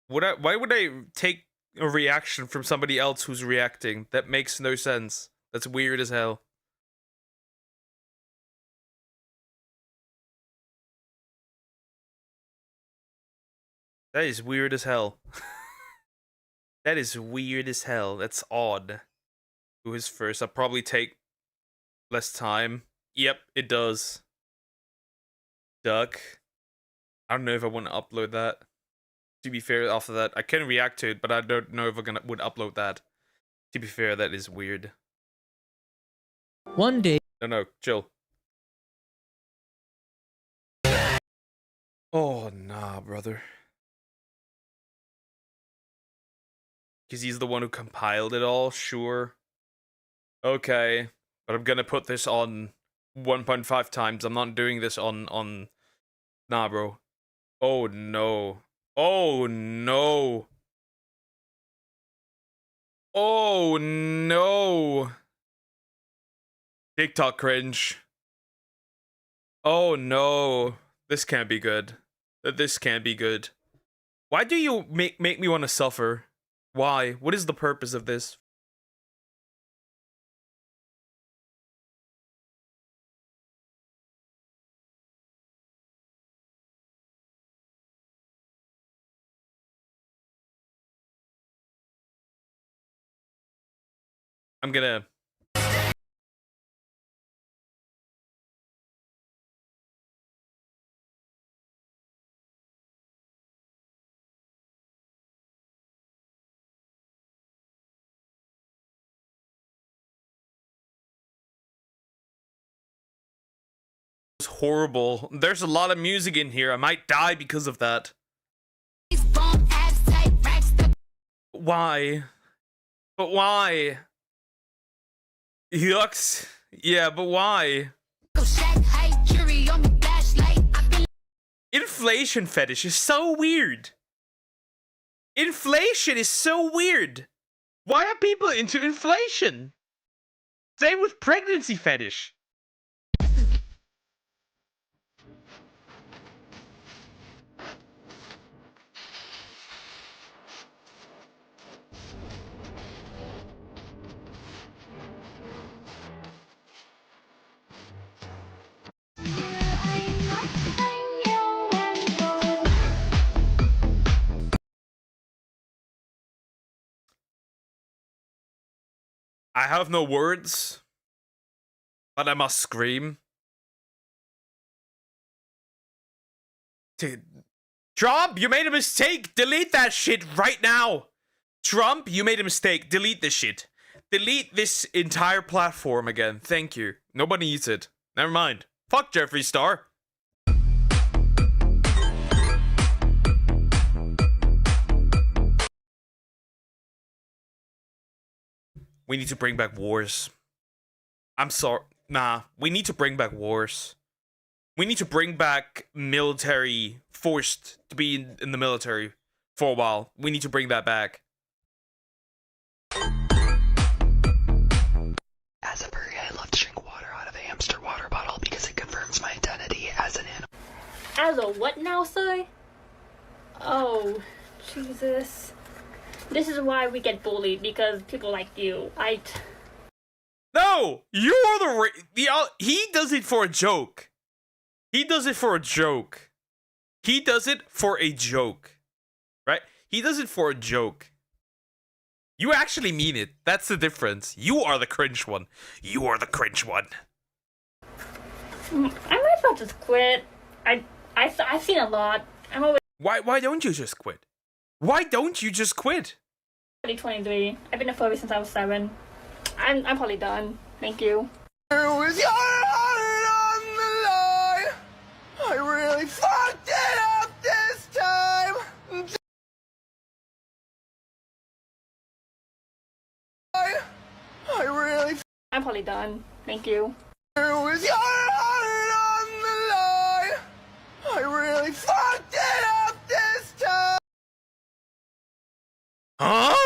Speaker 1: Why would I take a reaction from somebody else who's reacting? That makes no sense. That's weird as hell. That is weird as hell. That is weird as hell. That's odd. Who is first? I'll probably take less time. Yep, it does. Duck. I don't know if I want to upload that. To be fair, after that, I can react to it, but I don't know if I would upload that. To be fair, that is weird.
Speaker 3: One day.
Speaker 1: No, chill. Oh, nah, brother. Because he's the one who compiled it all, sure. Okay, but I'm gonna put this on 1.5 times. I'm not doing this on... Nah, bro. Oh, no. Oh, no. Oh, no. TikTok cringe. Oh, no. This can't be good. This can't be good. Why do you make me want to suffer? Why? What is the purpose of this? I'm gonna... It's horrible. There's a lot of music in here. I might die because of that. Why? But why? Yucks. Yeah, but why? Inflation fetish is so weird. Inflation is so weird. Why are people into inflation? Same with pregnancy fetish. I have no words, but I must scream. Dude, Trump, you made a mistake. Delete that shit right now. Trump, you made a mistake. Delete this shit. Delete this entire platform again. Thank you. Nobody needs it. Never mind. Fuck Jeffree Star. We need to bring back wars. I'm sorry. Nah, we need to bring back wars. We need to bring back military, forced to be in the military for a while. We need to bring that back.
Speaker 18: As a furry, I love to drink water out of a hamster water bottle because it confirms my identity as an animal.
Speaker 19: As a what now, sir? Oh, Jesus. This is why we get bullied, because people like you.
Speaker 1: No! You're he does it for a joke. He does it for a joke. He does it for a joke. Right? He does it for a joke. You actually mean it. That's the difference. You are the cringe one. You are the cringe one.
Speaker 19: I might as well just quit. I've seen a lot. I'm always
Speaker 1: Why don't you just quit? Why don't you just quit?
Speaker 19: 23. I've been a furry since I was 7. I'm probably done. Thank you.
Speaker 11: With your heart on the line, I really fucked it up this time. I really.
Speaker 19: I'm probably done. Thank you.
Speaker 11: With your heart on the line, I really fucked it up this time.
Speaker 1: Huh?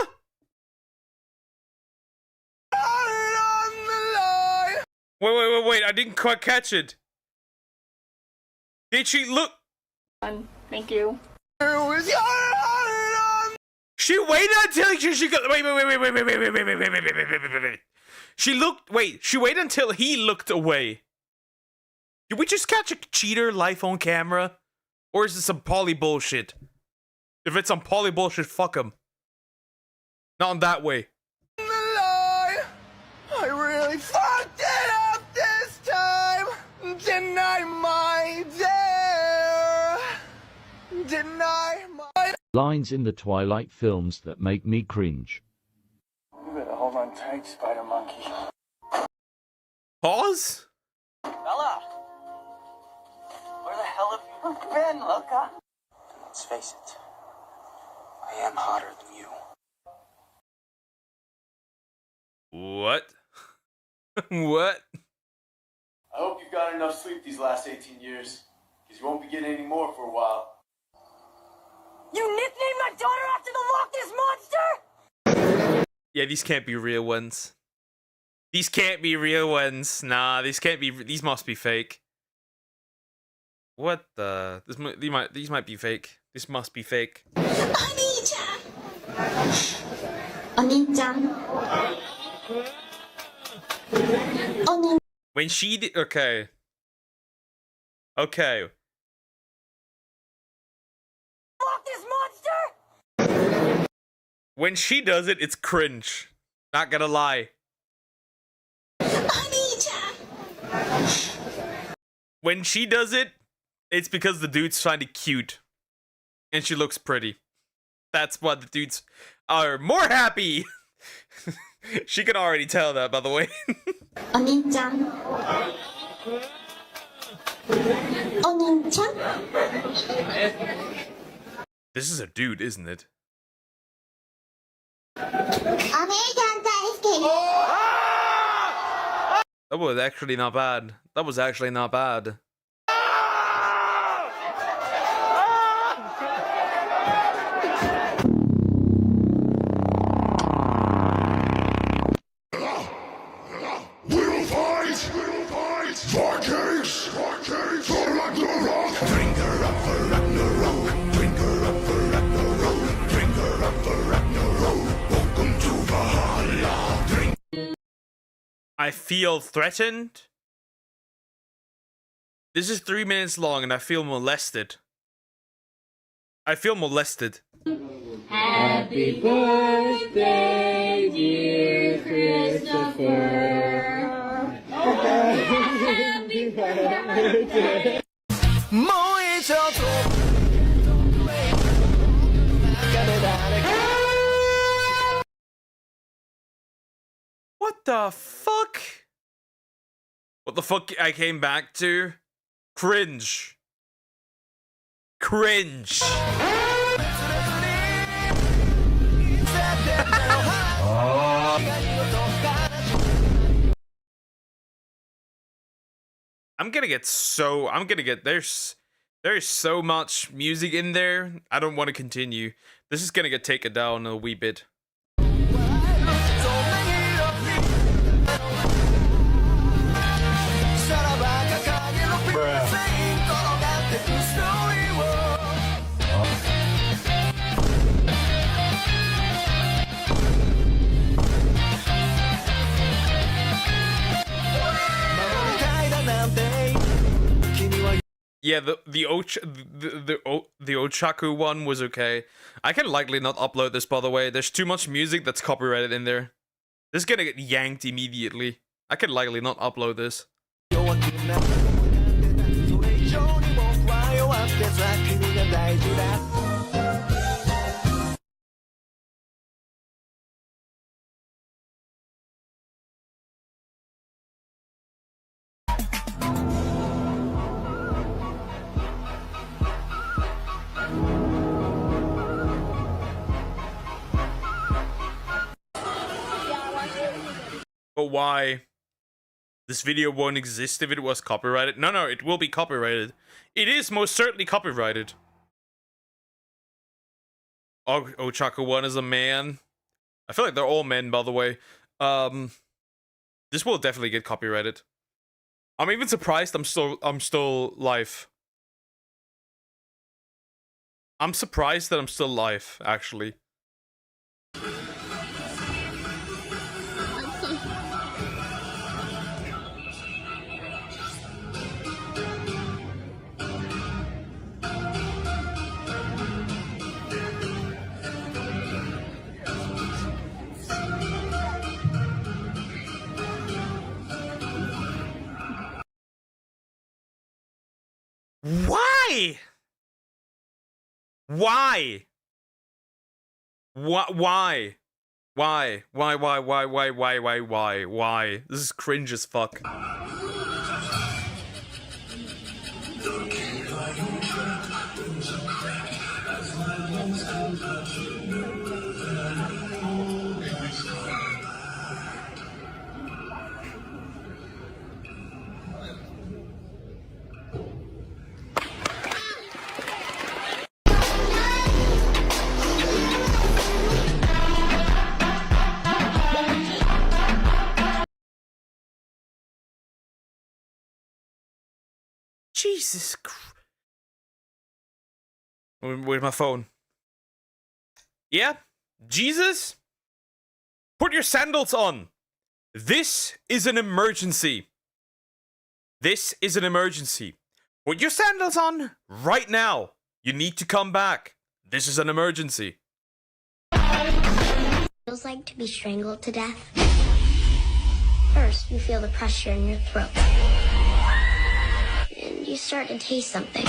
Speaker 1: Wait, I didn't quite catch it. Did she look?
Speaker 19: Thank you.
Speaker 1: She waited until she got. Wait. She waited until he looked away. Did we just catch a cheater live on camera? Or is this some poly bullshit? If it's some poly bullshit, fuck him. Not in that way.
Speaker 11: I really fucked it up this time. Deny my dare. Deny my.
Speaker 20: Lines in the Twilight films that make me cringe.
Speaker 11: You better hold on tight, Spider Monkey.
Speaker 1: Pause?
Speaker 11: Bella! Where the hell have you been, Luca? Let's face it. I am hotter than you.
Speaker 1: What? What?
Speaker 21: I hope you've got enough sleep these last 18 years, because you won't be getting any more for a while.
Speaker 11: You nicknamed my daughter after the Loch Ness Monster?
Speaker 1: Yeah, these can't be real ones. These can't be real ones. Nah, these can't be. These must be fake. What the? These might be fake. This must be fake. When she did, okay.
Speaker 11: Loch Ness Monster?
Speaker 1: When she does it, it's cringe. Not gonna lie. When she does it, it's because the dude's finally cute. And she looks pretty. That's why the dudes are more happy. She can already tell that, by the way. This is a dude, isn't it? That was actually not bad. That was actually not bad. I feel threatened. This is 3 minutes long and I feel molested. I feel molested.
Speaker 11: Happy birthday, dear Christopher. Happy birthday.
Speaker 1: the fuck? What the fuck I came back to? Cringe. Cringe. There's so much music in there. I don't want to continue. This is gonna get taken down a wee bit. Yeah, the Ochaku one was okay. I can likely not upload this, by the way. There's too much music that's copyrighted in there. This is gonna get yanked immediately. I can likely not upload this. But why? This video won't exist if it was copyrighted. No, it will be copyrighted. It is most certainly copyrighted. Ochaka 1 is a man. I feel like they're all men, by the way. This will definitely get copyrighted. I'm even surprised I'm still live. I'm surprised that I'm still live, actually. Why? Why? Why? Why? This is cringe as fuck. Jesus Christ. Where's my phone? Yeah? Jesus? Put your sandals on. This is an emergency. This is an emergency. Put your sandals on right now. You need to come back. This is an emergency.
Speaker 8: Feels like to be strangled to death. First, you feel the pressure in your throat. And you start to taste something.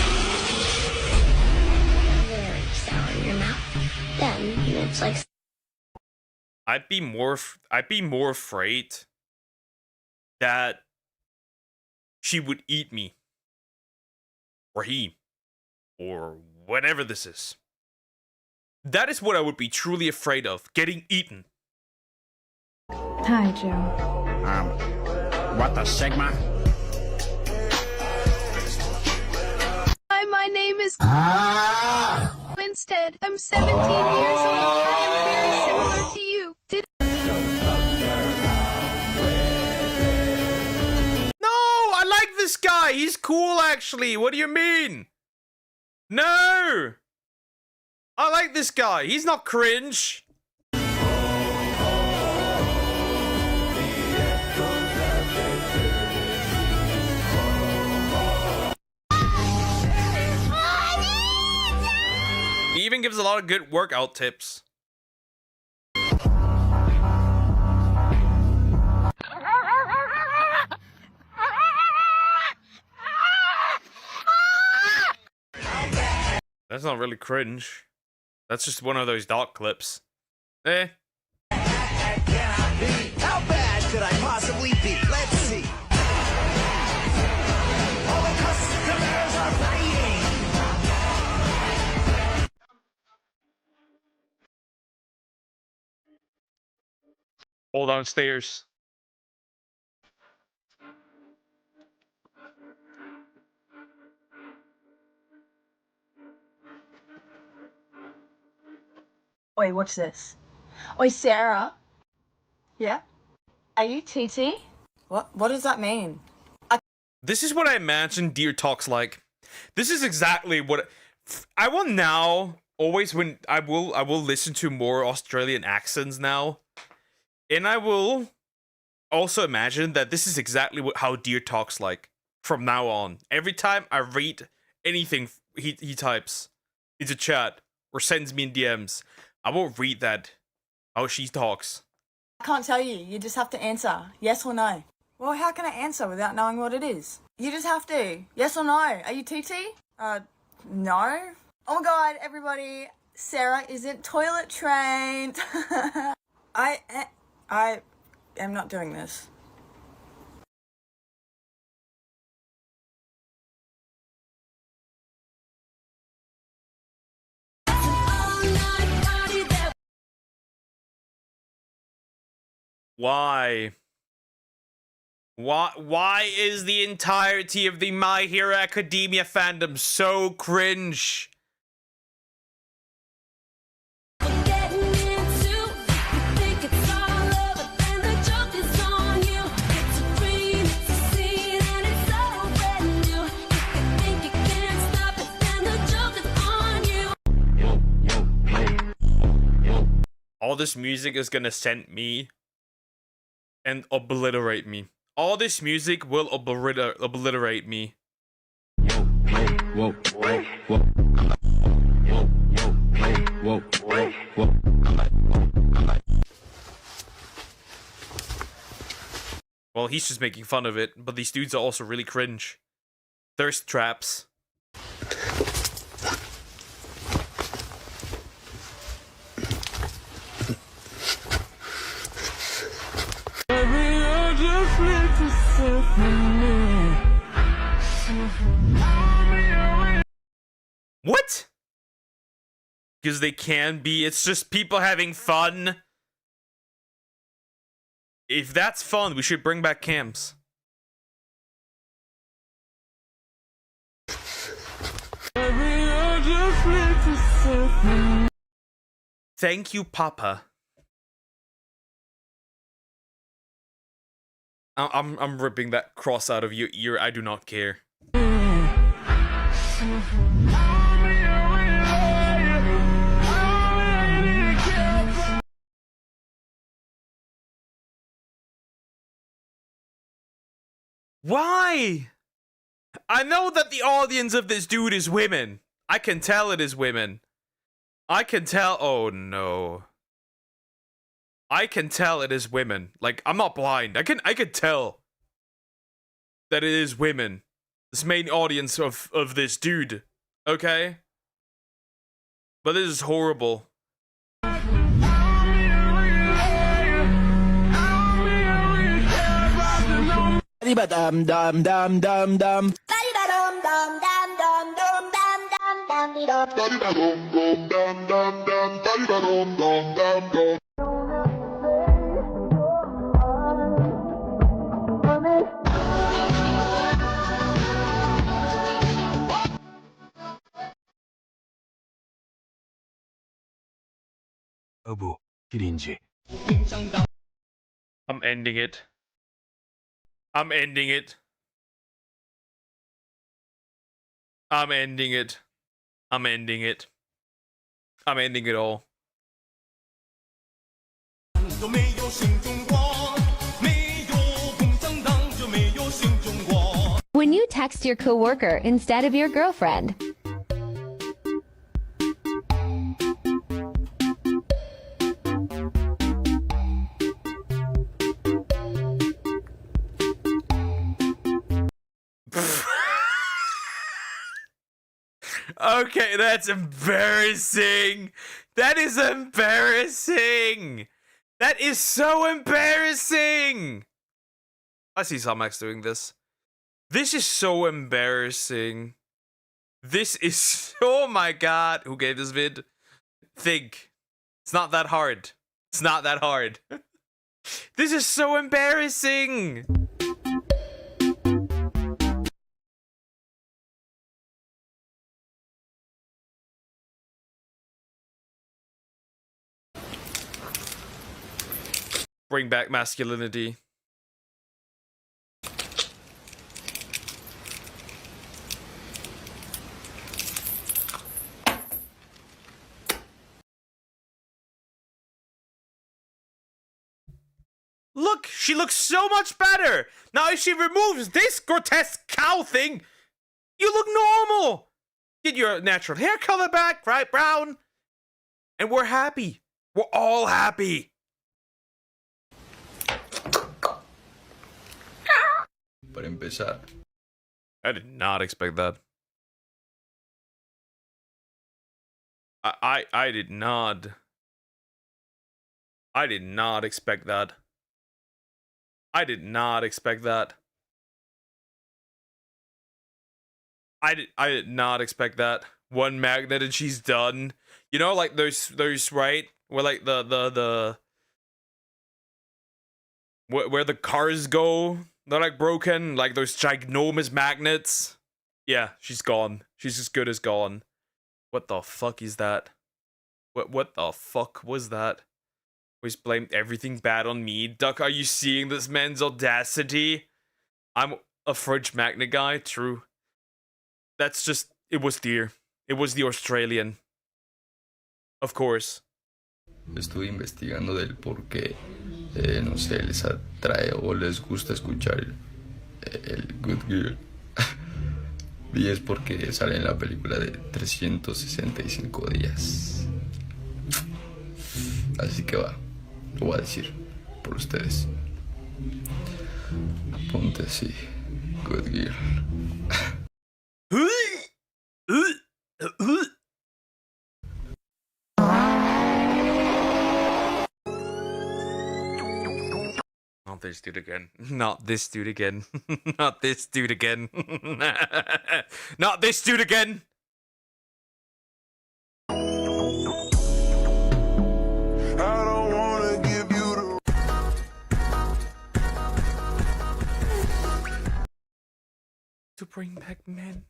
Speaker 8: Very sour in your mouth. Then, it's like...
Speaker 1: I'd be more afraid that she would eat me. Or he. Or whatever this is. That is what I would be truly afraid of. Getting eaten.
Speaker 9: Hi, Joe.
Speaker 22: What the Sigma?
Speaker 9: Hi, my name is... Instead, I'm 17 years old. I am very similar to you.
Speaker 1: No, I like this guy. He's cool, actually. What do you mean? No. I like this guy. He's not cringe. He even gives a lot of good workout tips. That's not really cringe. That's just one of those dark clips. Eh.
Speaker 11: How bad
Speaker 5: could I possibly be? Let's see. All the customers are fighting.
Speaker 1: All downstairs.
Speaker 6: Oi, watch this. Oi, Sarah. Yeah? Are you TT? What does that mean?
Speaker 1: This is what I imagine Deer talks like. This is exactly what I will now. Always when I will listen to more Australian accents now, and I will also imagine that this is exactly how Deer talks like from now on. Every time I read anything he types into chat or sends me in DMs, I will read that how she talks.
Speaker 6: I can't tell you. You just have to answer. Yes or no. Well, how can I answer without knowing what it is? You just have to. Yes or no. Are you TT? No. Oh my god, everybody. Sarah isn't toilet trained. I am not doing this.
Speaker 1: Why? Why is the entirety of the My Hero Academia fandom so cringe? All this music is gonna send me and obliterate me. All this music will obliterate me. Well, he's just making fun of it, but these dudes are also really cringe. Thirst traps. What? Because they can be. It's just people having fun. If that's fun, we should bring back camps. Thank you, Papa. I'm ripping that cross out of your ear. I do not care. Why? I know that the audience of this dude is women. I can tell it is women. I can tell. Oh no. I can tell it is women. Like, I'm not blind. I can tell that it is women. This main audience of this dude. Okay? But this is horrible. I'm ending it. I'm ending it. I'm ending it. I'm ending it. I'm ending it all.
Speaker 23: When you text your coworker instead of your girlfriend.
Speaker 1: Okay, that's embarrassing. That is embarrassing. That is so embarrassing. I see Salmax doing this. This is so embarrassing. This is, oh my god. Who gave this vid? Think. It's not that hard. It's not that hard. This is so embarrassing. Bring back masculinity. Look, she looks so much better. Now if she removes this grotesque cow thing, you look normal. Get your natural hair color back, right, brown? And we're happy. We're all happy.
Speaker 2: Para empezar.
Speaker 1: I did not expect that. I did not. I did not expect that. I did not expect that. I did not expect that. One magnet and she's done. You know, like those right? Where like the where the cars go, they're like broken, like those ginormous magnets. Yeah, she's gone. She's as good as gone. What the fuck is that? What the fuck was that? Always blamed everything bad on me. Duck, are you seeing this man's audacity? I'm a fridge magnet guy, true. That's just, it was dear. It was the Australian. Of course.
Speaker 2: Estuve investigando del por qué, no sé, les atrae o les gusta escuchar el Good Girl. Y es porque sale en la película de 365 días. Así que va, lo voy a decir por ustedes. Ponte así, Good Girl.
Speaker 1: Not this dude again. Not this dude again. Not this dude again. Not this dude again. To bring back men.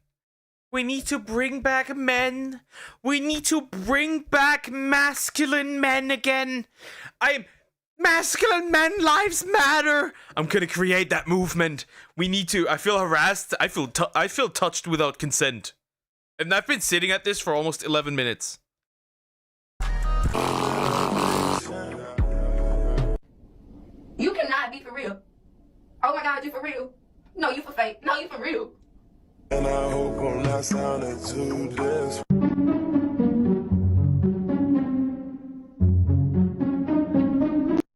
Speaker 1: We need to bring back men. We need to bring back masculine men again. Masculine men lives matter. I'm gonna create that movement. We need to. I feel harassed. I feel touched without consent. And I've been sitting at this for almost 11 minutes.
Speaker 4: You cannot be for real. Oh my god, you for real. No, you for fake. No, you for real.
Speaker 12: And I hope I'm not sounding too desperate.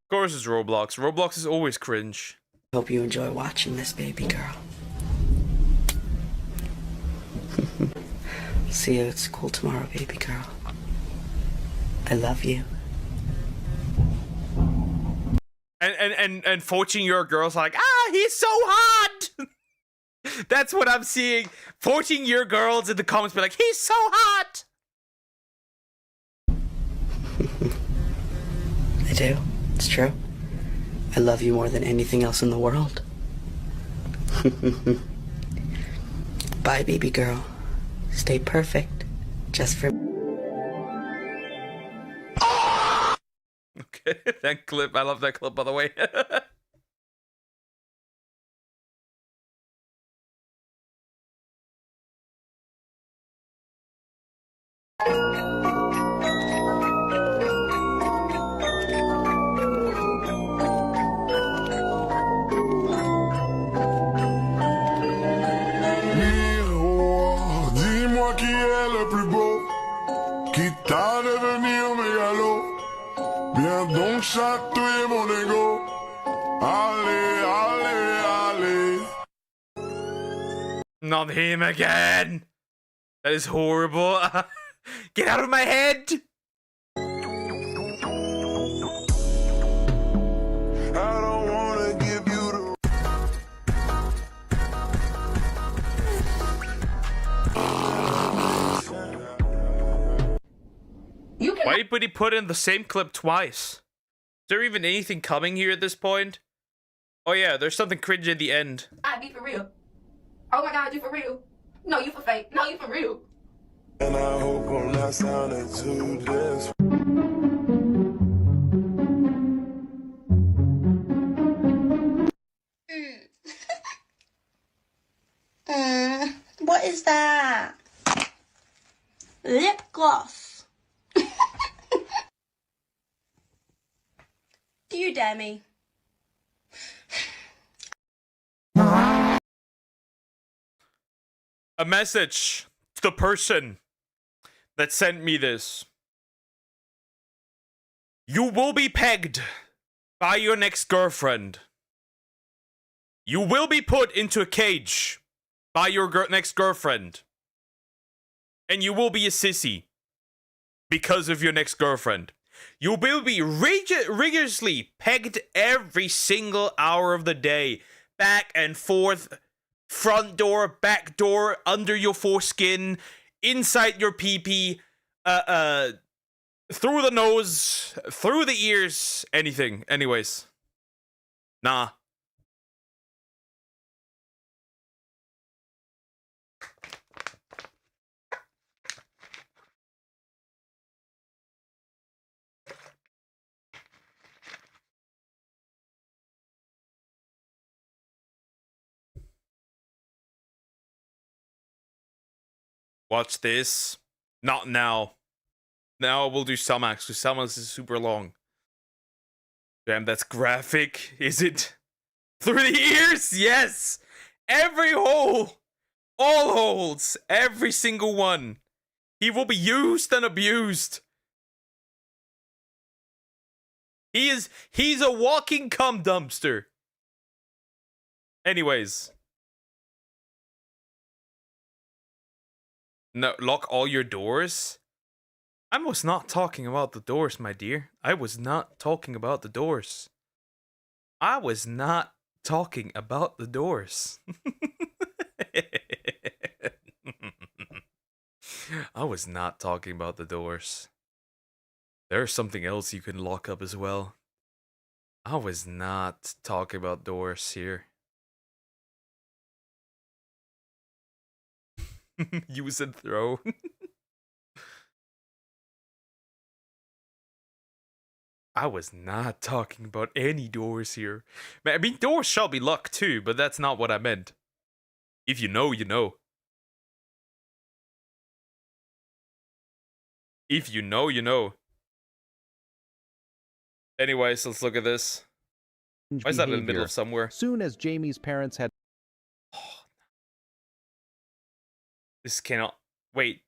Speaker 1: Of course it's Roblox. Roblox is always cringe.
Speaker 24: Hope you enjoy watching this, baby girl. See you at school tomorrow, baby girl. I love you.
Speaker 1: And 14-year-old girls are like, he's so hot. That's what I'm seeing. 14-year girls in the comments be like, he's so hot.
Speaker 24: I do. It's true. I love you more than anything else in the world. Bye, baby girl. Stay perfect. Just for...
Speaker 1: Okay, that clip. I love that clip, by the way.
Speaker 12: Miroir, dis-moi qui est le plus beau, qui t'a devenir mégalo. Viens donc chatouiller mon ego. Allez, allez, allez.
Speaker 1: Not him again. That is horrible. Get out of my head.
Speaker 4: You can
Speaker 1: Why would he put in the same clip twice? Is there even anything coming here at this point? Oh yeah, there's something cringe at the end.
Speaker 4: not be for real. Oh my god, you for real? No, you for fake. No, you for real.
Speaker 12: And I hope I'm not sounding too desperate.
Speaker 9: What is that? Lip gloss. Do you dare me?
Speaker 1: A message to the person that sent me this. You will be pegged by your next girlfriend. You will be put into a cage by your next girlfriend. And you will be a sissy because of your next girlfriend. You will be rigorously pegged every single hour of the day. Back and forth. Front door, back door, under your foreskin, inside your pee-pee, through the nose, through the ears, anything. Anyways. Nah. Watch this. Not now. Now we'll do Sumax, because Sumax is super long. Damn, that's graphic. Is it? Through the ears? Yes! Every hole! All holes! Every single one. He will be used and abused. He's a walking cum dumpster. Anyways. No, lock all your doors? I was not talking about the doors, my dear. I was not talking about the doors. I was not talking about the doors. I was not talking about the doors. There's something else you can lock up as well. I was not talking about doors here. Use and throw. I was not talking about any doors here. I mean, doors shall be locked too, but that's not what I meant. If you know, you know. If you know, you know. Anyways, let's look at this. Why is that in the middle of somewhere?
Speaker 7: Soon as Jamie's parents had...
Speaker 1: This cannot... Wait.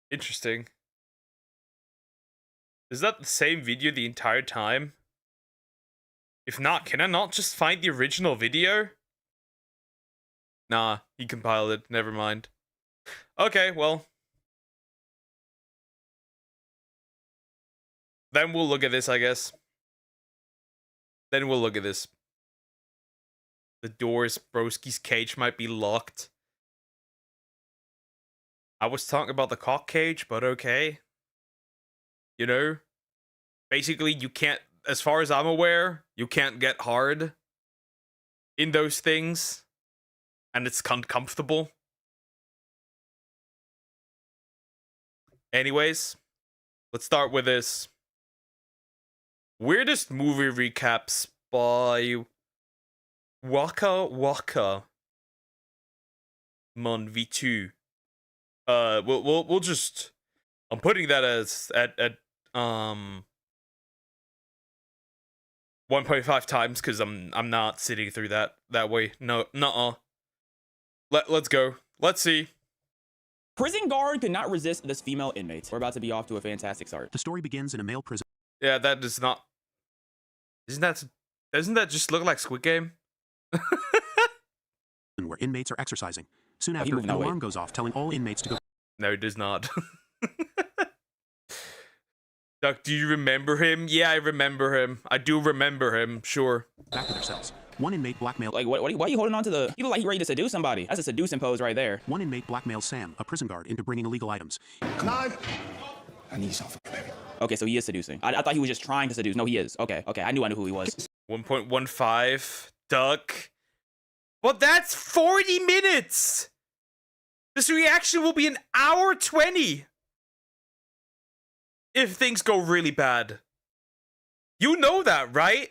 Speaker 1: Interesting. Is that the same video the entire time? If not, can I not just find the original video? Nah, he compiled it. Never mind. Okay, well. Then we'll look at this, I guess. Then we'll look at this. The doors, Broski's cage might be locked. I was talking about the cock cage, but okay. You know? Basically, you can't, as far as I'm aware, you can't get hard in those things. And it's uncomfortable. Anyways, let's start with this. Weirdest movie recaps by Waka Waka Mon V2. We'll just, I'm putting that as at 1.5 times because I'm not sitting through that way. No, nuh-uh. Let's go. Let's see.
Speaker 13: Prison guard could not resist this female inmate. We're about to be off to a fantastic start.
Speaker 14: The story begins in a male prison.
Speaker 1: Yeah, that does not. Doesn't that just look like Squid Game?
Speaker 14: Where inmates are exercising. Soon after, an alarm goes off telling all inmates to go.
Speaker 1: No, it does not. Duck, do you remember him? Yeah, I remember him. I do remember him, sure.
Speaker 14: Back to their cells. One inmate blackmailed.
Speaker 13: Like, why are you holding on to the... You look like you're ready to seduce somebody. That's a seducing pose right there.
Speaker 14: One inmate blackmails Sam, a prison guard, into bringing illegal items.
Speaker 5: Knife!
Speaker 22: I need something, baby.
Speaker 13: Okay, so he is seducing. I thought he was just trying to seduce. No, he is. Okay, I knew who he was.
Speaker 1: 1.15 duck. But that's 40 minutes. This reaction will be an hour 20. If things go really bad. You know that, right?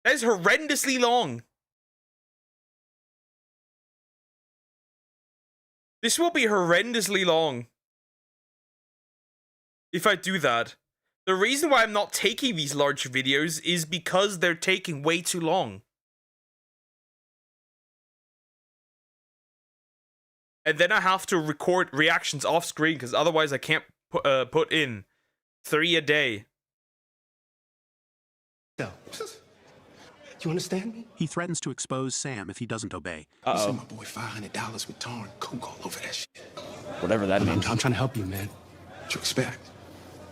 Speaker 1: That is horrendously long. This will be horrendously long. If I do that. The reason why I'm not taking these large videos is because they're taking way too long. And then I have to record reactions off screen because otherwise I can't put in 3 a day.
Speaker 22: No. You understand me?
Speaker 14: He threatens to expose Sam if he doesn't obey.
Speaker 22: You sent my boy $500 with tar and coke all over that shit.
Speaker 13: Whatever that means.
Speaker 22: I'm trying to help you, man. What you expect?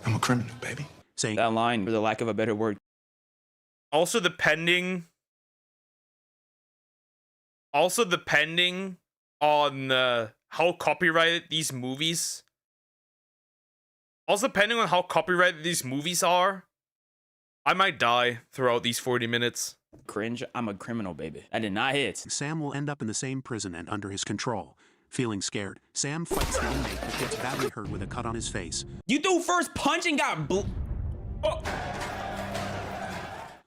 Speaker 22: I'm a criminal, baby.
Speaker 14: Saying
Speaker 13: that line, for the lack of a better word.
Speaker 1: Also depending on how copyrighted these movies. Also depending on how copyrighted these movies are, I might die throughout these 40 minutes.
Speaker 13: Cringe, I'm a criminal, baby. I did not hit.
Speaker 14: Sam will end up in the same prison and under his control. Feeling scared, Sam fights the inmate but gets badly hurt with a cut on his face.
Speaker 13: You threw first punch and got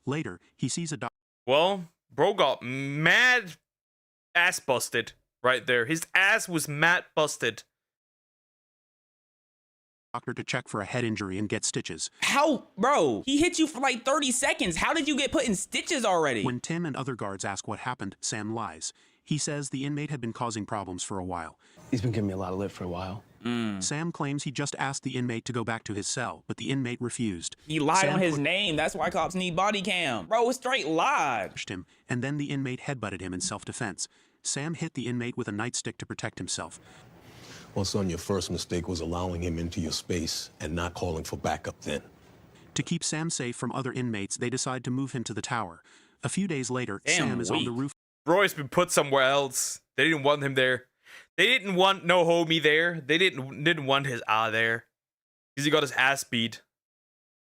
Speaker 14: Later, he sees a doctor.
Speaker 1: Well, bro got mad ass busted right there. His ass was mad busted.
Speaker 14: To check for a head injury and get stitches.
Speaker 13: How? Bro, he hit you for like 30 seconds. How did you get put in stitches already?
Speaker 14: When Tim and other guards ask what happened, Sam lies. He says the inmate had been causing problems for a while.
Speaker 24: He's been giving me a lot of lip for a while.
Speaker 14: Sam claims he just asked the inmate to go back to his cell, but the inmate refused.
Speaker 13: He lied on his name. That's why cops need body cam. Bro, it's straight lie.
Speaker 14: Him, and then the inmate headbutted him in self-defense. Sam hit the inmate with a nightstick to protect himself.
Speaker 7: Well, son, your first mistake was allowing him into your space and not calling for backup then.
Speaker 14: To keep Sam safe from other inmates, they decide to move him to the tower. A few days later, Sam is on the roof.
Speaker 1: Roy's been put somewhere else. They didn't want him there. They didn't want no homie there. They didn't want his there. Because he got his ass beat.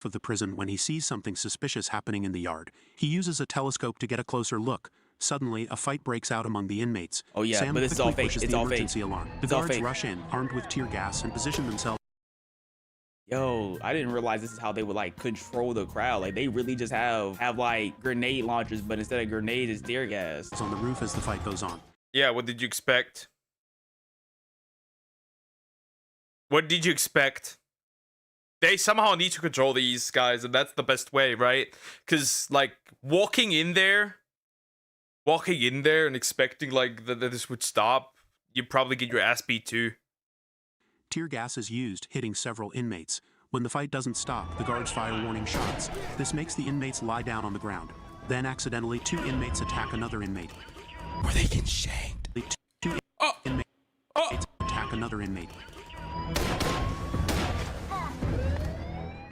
Speaker 14: Of the prison when he sees something suspicious happening in the yard. He uses a telescope to get a closer look. Suddenly, a fight breaks out among the inmates.
Speaker 13: Oh yeah,
Speaker 14: Sam
Speaker 13: but this is all fake. It's all fake.
Speaker 14: Alarm. The guards rush in, armed with tear gas, and position themselves.
Speaker 13: Yo, I didn't realize this is how they would like control the crowd. Like they really just have like grenade launchers, but instead of grenades, it's tear gas.
Speaker 14: On the roof as the fight goes on.
Speaker 1: Yeah, what did you expect? What did you expect? They somehow need to control these guys, and that's the best way, right? Because like walking in there and expecting like that this would stop, you probably get your ass beat too.
Speaker 14: Tear gas is used, hitting several inmates. When the fight doesn't stop, the guards fire warning shots. This makes the inmates lie down on the ground. Then accidentally, 2 inmates attack another inmate.
Speaker 22: Were they getting shanked?
Speaker 14: 2 inmates attack another inmate.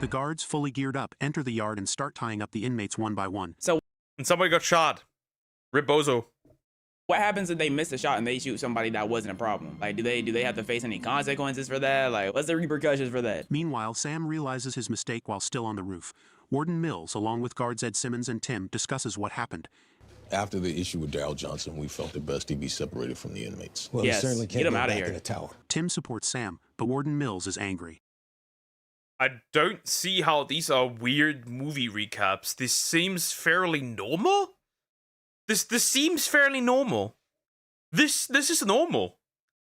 Speaker 14: The guards, fully geared up, enter the yard and start tying up the inmates one by one.
Speaker 13: So,
Speaker 1: and somebody got shot. Ribozo.
Speaker 13: What happens if they miss a shot and they shoot somebody that wasn't a problem? Like, do they have to face any consequences for that? Like, what's the repercussions for that?
Speaker 14: Meanwhile, Sam realizes his mistake while still on the roof. Warden Mills, along with guards Ed Simmons and Tim, discusses what happened.
Speaker 7: After the issue with Daryl Johnson, we felt it best he be separated from the inmates.
Speaker 22: Well,
Speaker 13: yes,
Speaker 22: he certainly can't
Speaker 13: get him
Speaker 22: go
Speaker 13: out of
Speaker 22: back
Speaker 13: here.
Speaker 22: in the tower.
Speaker 14: Tim supports Sam, but Warden Mills is angry.
Speaker 1: I don't see how these are weird movie recaps. This seems fairly normal. This seems fairly normal. This is normal.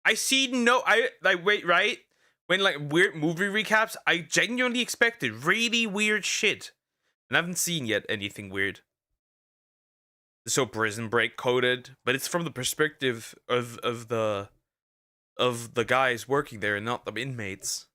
Speaker 1: I see right? When like weird movie recaps, I genuinely expected really weird shit. And I haven't seen yet anything weird. So Prison Break coded, but it's from the perspective of the guys working there and not the inmates.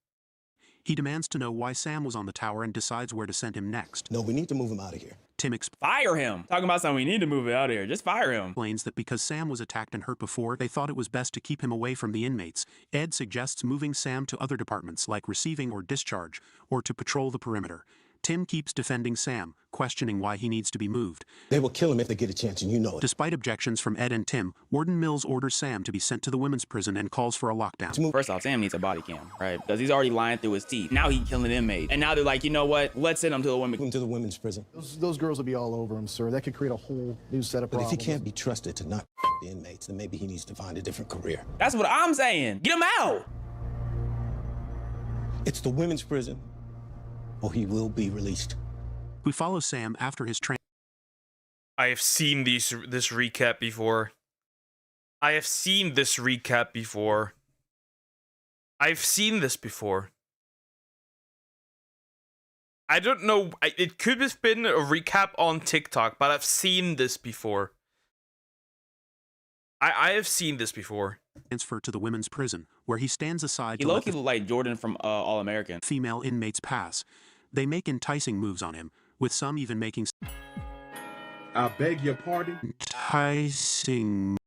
Speaker 14: He demands to know why Sam was on the tower and decides where to send him next.
Speaker 7: No, we need to move him out of here.
Speaker 14: Tim
Speaker 13: fire him. Talking about something, we need to move it out of here. Just fire him.
Speaker 14: Explains that because Sam was attacked and hurt before, they thought it was best to keep him away from the inmates. Ed suggests moving Sam to other departments like receiving or discharge, or to patrol the perimeter. Tim keeps defending Sam, questioning why he needs to be moved.
Speaker 7: They will kill him if they get a chance, and you know it.
Speaker 14: Despite objections from Ed and Tim, Warden Mills orders Sam to be sent to the women's prison and calls for a lockdown.
Speaker 13: First off, Sam needs a body cam, right? Because he's already lying through his teeth. Now he's killing inmates. And now they're like, you know what? Let's send him to the women's prison.
Speaker 10: Those girls will be all over him, sir. That could create a whole new set of problems.
Speaker 7: But if he can't be trusted to not the inmates, then maybe he needs to find a different career.
Speaker 13: That's what I'm saying. Get him out.
Speaker 7: It's the women's prison, or he will be released.
Speaker 14: We follow Sam after his
Speaker 1: I have seen this recap before. I've seen this before. I don't know. It could have been a recap on TikTok, but I've seen this before. I have seen this before.
Speaker 14: Transfer to the women's prison, where he stands aside
Speaker 13: He
Speaker 14: to let
Speaker 13: low-key look like Jordan from All American.
Speaker 14: Female inmates pass. They make enticing moves on him, with some even making...
Speaker 22: I beg your pardon?
Speaker 14: Enticing...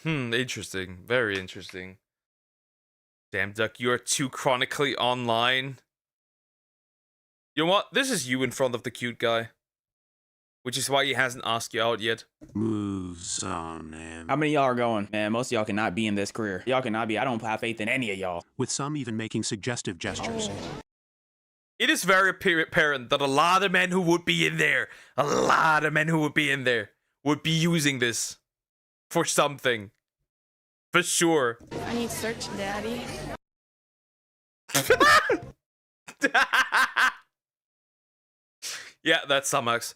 Speaker 1: Interesting. Very interesting. Damn, Duck, you are too chronically online. You know what? This is you in front of the cute guy. Which is why he hasn't asked you out yet.
Speaker 14: Moves on him.
Speaker 13: How many of y'all are going? Man, most of y'all cannot be in this career. Y'all cannot be. I don't have faith in any of y'all.
Speaker 14: With some even making suggestive gestures.
Speaker 1: It is very apparent that a lot of men who would be in there, would be using this for something. For sure.
Speaker 6: I need search, Daddy.
Speaker 1: Yeah, that's Samax.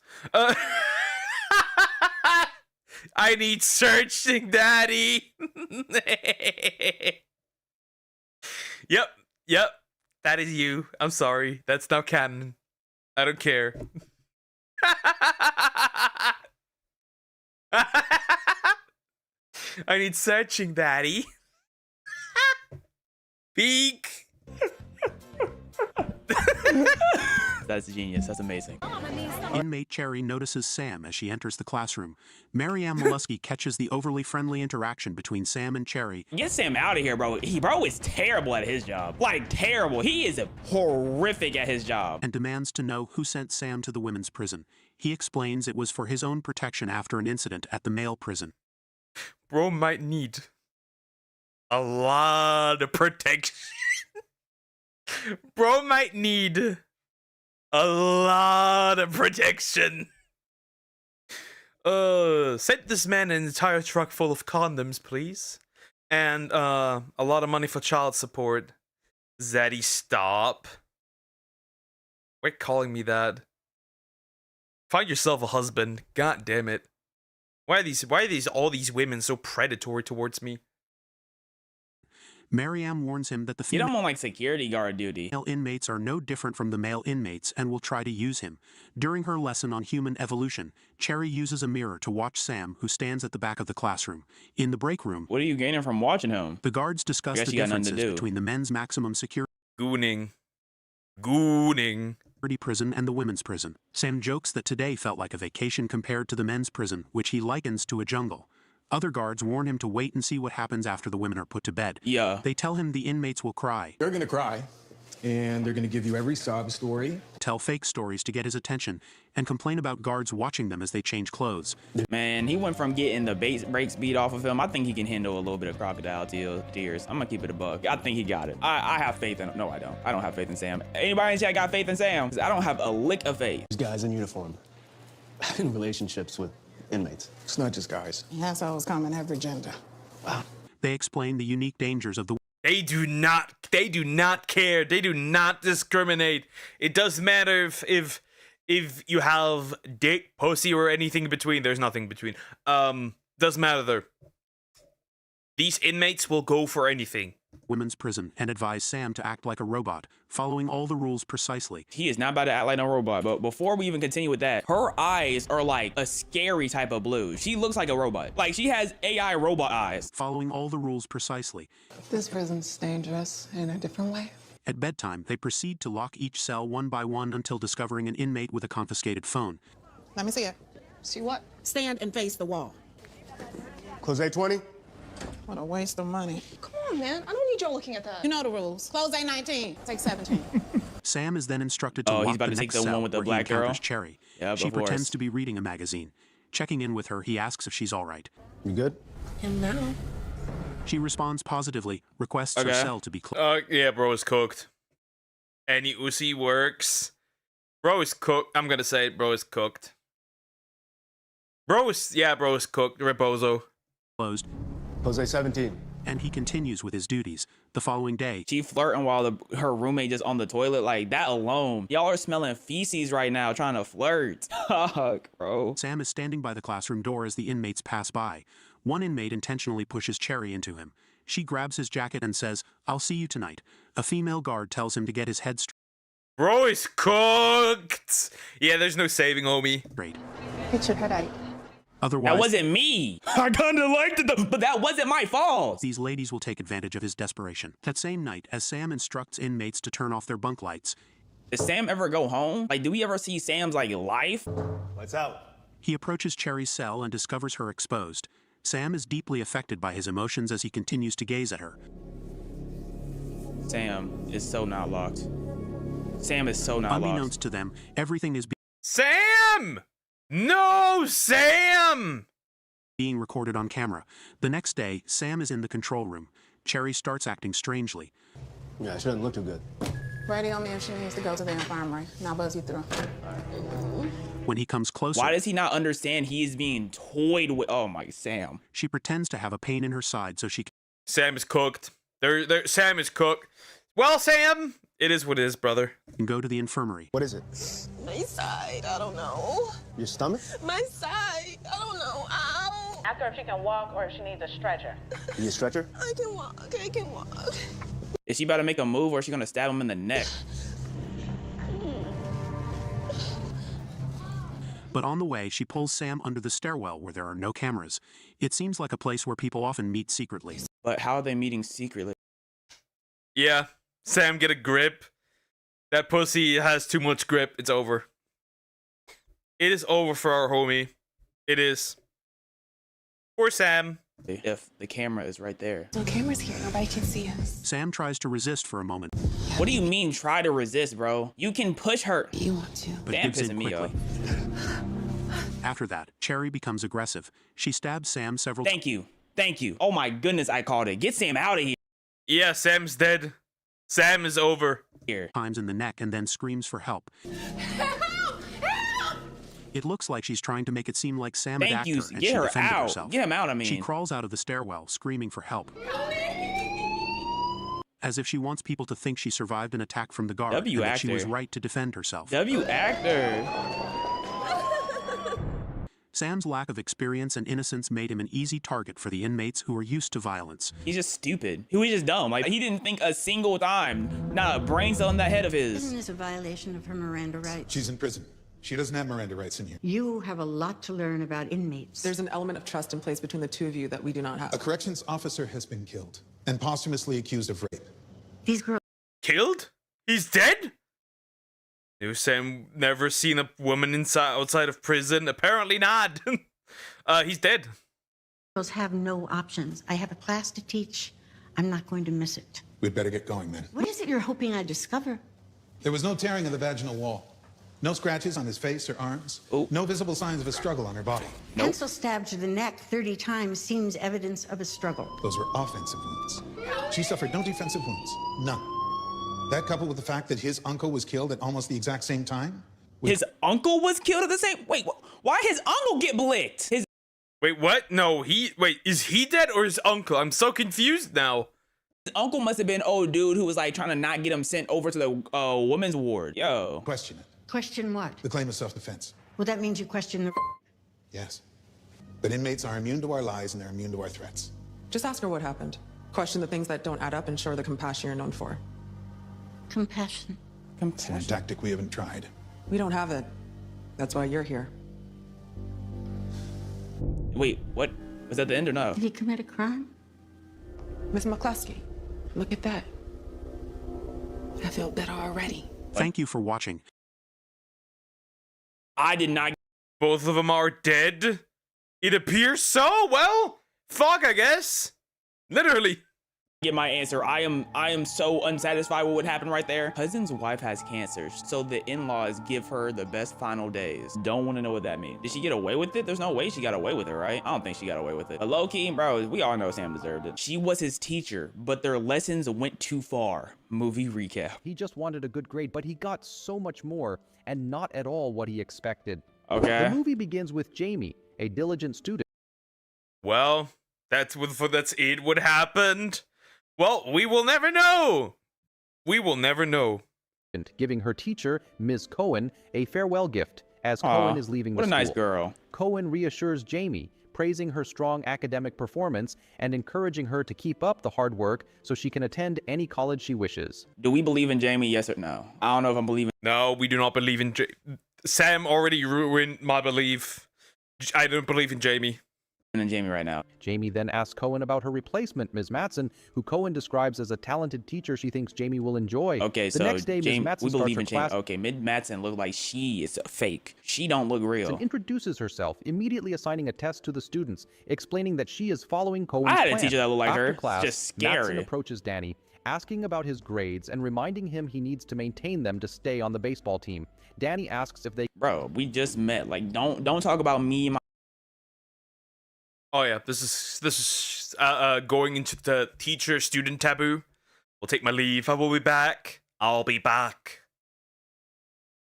Speaker 1: I need searching, Daddy. Yep. That is you. I'm sorry. That's now canon. I don't care. I need searching, Daddy. Peek.
Speaker 13: That's genius. That's amazing.
Speaker 14: Inmate Cherry notices Sam as she enters the classroom. Marianne Molesky catches the overly friendly interaction between Sam and Cherry.
Speaker 13: Get Sam out of here, bro. Bro is terrible at his job. Like, terrible. He is horrific at his job.
Speaker 14: And demands to know who sent Sam to the women's prison. He explains it was for his own protection after an incident at the male prison.
Speaker 1: Bro might need a lot of protection. Bro might need a lot of protection. Send this man an entire truck full of condoms, please. And a lot of money for child support. Zaddy, stop. Quit calling me that. Find yourself a husband. God damn it. Why are all these women so predatory towards me?
Speaker 14: Mariam warns him that the
Speaker 13: You don't want like security guard duty.
Speaker 14: Female inmates are no different from the male inmates and will try to use him. During her lesson on human evolution, Cherry uses a mirror to watch Sam, who stands at the back of the classroom. In the break room,
Speaker 13: what are you gaining from watching him?
Speaker 14: The guards discuss the differences between the men's maximum security prison and the women's prison. Sam jokes that today felt like a vacation compared to the men's prison, which he likens to a jungle. Other guards warn him to wait and see what happens after the women are put to bed.
Speaker 13: Yeah.
Speaker 14: They tell him the inmates will cry.
Speaker 22: They're gonna cry, and they're gonna give you every sob story.
Speaker 14: Tell fake stories to get his attention, and complain about guards watching them as they change clothes.
Speaker 13: Man, he went from getting the brakes beat off of him. I think he can handle a little bit of crocodile tears. I'm gonna keep it a buck. I think he got it. I have faith in him. No, I don't. I don't have faith in Sam. Anybody in chat got faith in Sam? I don't have a lick of faith.
Speaker 22: These guys in uniform, in relationships with inmates. It's not just guys.
Speaker 6: Assholes come in every gender.
Speaker 22: Wow.
Speaker 14: They explain the unique dangers of the...
Speaker 1: They do not care. They do not discriminate. It doesn't matter if you have dick, pussy, or anything in between. There's nothing in between. Doesn't matter there. These inmates will go for anything.
Speaker 14: Women's prison and advise Sam to act like a robot, following all the rules precisely.
Speaker 13: He is not about to act like no robot, but before we even continue with that, her eyes are like a scary type of blue. She looks like a robot. Like, she has AI robot eyes.
Speaker 14: Following all the rules precisely.
Speaker 6: This prison's dangerous in a different way.
Speaker 14: At bedtime, they proceed to lock each cell one by one until discovering an inmate with a confiscated phone.
Speaker 6: Let me see it. See what?
Speaker 15: Stand and face the wall.
Speaker 22: Close A20.
Speaker 6: What a waste of money.
Speaker 15: Come on, man. I don't
Speaker 9: need your looking at that. You know the rules. Close A19, take 17.
Speaker 14: Sam is then instructed to
Speaker 13: Oh,
Speaker 14: walk
Speaker 13: he's about
Speaker 14: the
Speaker 13: to take
Speaker 14: next
Speaker 13: the one
Speaker 14: cell
Speaker 13: with the
Speaker 14: where he
Speaker 13: black girl?
Speaker 14: encounters Cherry.
Speaker 13: Yep,
Speaker 14: She
Speaker 13: of course.
Speaker 14: pretends to be reading a magazine. Checking in with her, he asks if she's all right.
Speaker 10: You good?
Speaker 8: And now?
Speaker 14: She responds positively, requests her
Speaker 1: Okay.
Speaker 14: cell to be closed.
Speaker 1: Yeah, bro is cooked. Any Uzi works. Bro is cooked. I'm gonna say it, bro is cooked. Bro is cooked. Rebozo.
Speaker 14: Closed.
Speaker 10: Jose 17.
Speaker 14: And he continues with his duties. The following day,
Speaker 13: She flirting while her roommate just on the toilet. Like, that alone. Y'all are smelling feces right now trying to flirt. Fuck, bro.
Speaker 14: Sam is standing by the classroom door as the inmates pass by. One inmate intentionally pushes Cherry into him. She grabs his jacket and says, "I'll see you tonight." A female guard tells him to get his head
Speaker 1: Bro is cooked. Yeah, there's no saving, homie.
Speaker 14: straight.
Speaker 9: Get your head out.
Speaker 14: Otherwise,
Speaker 13: That wasn't me. I kinda liked it though, but that wasn't my fault.
Speaker 14: these ladies will take advantage of his desperation. That same night, as Sam instructs inmates to turn off their bunk lights,
Speaker 13: Does Sam ever go home? Like, do we ever see Sam's, like, life?
Speaker 12: Lights out.
Speaker 14: he approaches Cherry's cell and discovers her exposed. Sam is deeply affected by his emotions as he continues to gaze at her.
Speaker 13: Sam is so not locked. Sam is so not locked.
Speaker 14: Unbeknownst to them, everything is
Speaker 1: Sam! No, Sam!
Speaker 14: being recorded on camera. The next day, Sam is in the control room. Cherry starts acting strangely.
Speaker 10: Yeah, she doesn't look too good.
Speaker 9: Ready on me if she needs to go to the infirmary. Now buzz you through.
Speaker 14: When he comes closer,
Speaker 13: Why does he not understand he is being toyed with? Oh my, Sam.
Speaker 14: she pretends to have a pain in her side so she
Speaker 1: Sam is cooked. Sam is cooked. Well, Sam, it is what it is, brother.
Speaker 14: can go to the infirmary.
Speaker 10: What is it?
Speaker 9: My side, I don't know.
Speaker 10: Your stomach?
Speaker 9: My side, I don't know. Ow.
Speaker 3: Ask her if she can walk or if she needs a stretcher.
Speaker 10: You need a stretcher?
Speaker 9: I can walk, I can walk.
Speaker 13: Is she about to make a move or is she gonna stab him in the neck?
Speaker 14: But on the way, she pulls Sam under the stairwell where there are no cameras. It seems like a place where people often meet secretly.
Speaker 13: But how are they meeting secretly?
Speaker 1: Yeah, Sam, get a grip. That pussy has too much grip. It's over. It is over for our homie. It is. Poor Sam.
Speaker 13: If the camera is right there.
Speaker 9: No cameras here, nobody can see us.
Speaker 14: Sam tries to resist for a moment,
Speaker 13: What do you mean try to resist, bro? You can push her.
Speaker 9: You want to.
Speaker 14: but
Speaker 13: Damn,
Speaker 14: gives in
Speaker 13: pissing me
Speaker 14: quickly.
Speaker 13: off.
Speaker 14: After that, Cherry becomes aggressive. She stabs Sam several
Speaker 13: Thank you. Thank you. Oh my goodness, I called it. Get Sam out of here.
Speaker 1: Yeah, Sam's dead. Sam is over.
Speaker 14: times in the neck and then screams for help. It looks like she's trying to make it seem like Sam
Speaker 13: Thank
Speaker 14: attacked
Speaker 13: you.
Speaker 14: her and
Speaker 13: Get
Speaker 14: she
Speaker 13: her
Speaker 14: defended
Speaker 13: out.
Speaker 14: herself.
Speaker 13: Get him out, I mean.
Speaker 14: She crawls out of the stairwell, screaming for help. As if she wants people to think she survived an attack from the guard
Speaker 13: W
Speaker 14: and that she was
Speaker 13: actor.
Speaker 14: right to defend herself.
Speaker 13: W actor.
Speaker 14: Sam's lack of experience and innocence made him an easy target for the inmates who are used to violence.
Speaker 13: He's just stupid. He was just dumb. Like, he didn't think a single time. Not a brain cell in that head of his.
Speaker 15: Isn't this a violation of her Miranda rights?
Speaker 16: She's in prison. She doesn't have Miranda rights in here.
Speaker 15: You have a lot to learn about inmates.
Speaker 9: There's an element of trust in place between the two of you that we do not have.
Speaker 16: A corrections officer has been killed and posthumously accused of rape.
Speaker 15: These girls
Speaker 1: Killed? He's dead? New Sam never seen a woman outside of prison. Apparently not. He's dead.
Speaker 15: have no options. I have a class to teach. I'm not going to miss it.
Speaker 16: We'd better get going then.
Speaker 15: What is it you're hoping I discover?
Speaker 16: There was no tearing of the vaginal wall. No scratches on his face or arms. No visible signs of a struggle on her body.
Speaker 15: Pencil stab to the neck 30 times seems evidence of a struggle.
Speaker 16: Those were offensive wounds. She suffered no defensive wounds. None. That coupled with the fact that his uncle was killed at almost the exact same time.
Speaker 13: His uncle was killed at the same... Wait, why his uncle get blicked?
Speaker 1: Wait, what? No, wait, is he dead or his uncle? I'm so confused now.
Speaker 13: His uncle must have been old dude who was like trying to not get him sent over to the women's ward. Yo.
Speaker 16: Question it.
Speaker 15: Question what?
Speaker 16: The claim of self-defense.
Speaker 15: Well, that means you question the...
Speaker 16: Yes. But inmates are immune to our lies and they're immune to our threats.
Speaker 9: Just ask her what happened. Question the things that don't add up and show her the compassion you're known for.
Speaker 15: Compassion.
Speaker 16: It's one tactic we haven't tried.
Speaker 9: We don't have it. That's why you're here.
Speaker 13: Wait, what? Was that the end or no?
Speaker 15: Did he commit a crime?
Speaker 9: Miss McCluskey, look at that. I feel better already.
Speaker 14: Thank you for watching.
Speaker 13: I did not...
Speaker 1: Both of them are dead? It appears so? Well, fuck, I guess. Literally.
Speaker 13: Get my answer. I am so unsatisfied with what happened right there. Cousin's wife has cancer, so the in-laws give her the best final days. Don't want to know what that means. Did she get away with it? There's no way she got away with it, right? I don't think she got away with it. But low-key, bro, we all know Sam deserved it. She was his teacher, but their lessons went too far. Movie recap.
Speaker 17: He just wanted a good grade, but he got so much more, and not at all what he expected.
Speaker 13: Okay.
Speaker 17: The movie begins with Jamie, a diligent student.
Speaker 1: Well, that's it what happened. Well, we will never know. We will never know.
Speaker 17: Giving her teacher, Ms. Cohen, a farewell gift as Cohen is leaving the school.
Speaker 13: What a nice girl.
Speaker 17: Cohen reassures Jamie, praising her strong academic performance and encouraging her to keep up the hard work so she can attend any college she wishes.
Speaker 13: Do we believe in Jamie? Yes or no? I don't know if I'm believing.
Speaker 1: No, we do not believe in Sam already ruined my belief. I don't believe in Jamie.
Speaker 13: And Jamie right now.
Speaker 17: Jamie then asks Cohen about her replacement, Ms. Matson, who Cohen describes as a talented teacher she thinks Jamie will enjoy.
Speaker 13: Okay,
Speaker 17: the
Speaker 13: so
Speaker 17: next day, Ms. Matson
Speaker 13: we believe
Speaker 17: starts
Speaker 13: in
Speaker 17: her
Speaker 13: Jamie.
Speaker 17: class.
Speaker 13: Okay, Ms. Matson look like she is fake. She don't look real.
Speaker 17: And introduces herself, immediately assigning a test to the students, explaining that she is following Cohen's
Speaker 13: I had
Speaker 17: plan.
Speaker 13: a teacher that looked like
Speaker 17: After
Speaker 13: her.
Speaker 17: Class,
Speaker 13: Just scary.
Speaker 17: Matson approaches Danny, asking about his grades and reminding him he needs to maintain them to stay on the baseball team. Danny asks if they...
Speaker 13: Bro, we just met. Like, don't talk about me and my...
Speaker 1: Oh yeah, this is going into the teacher-student taboo. We'll take my leave. I will be back. I'll be back.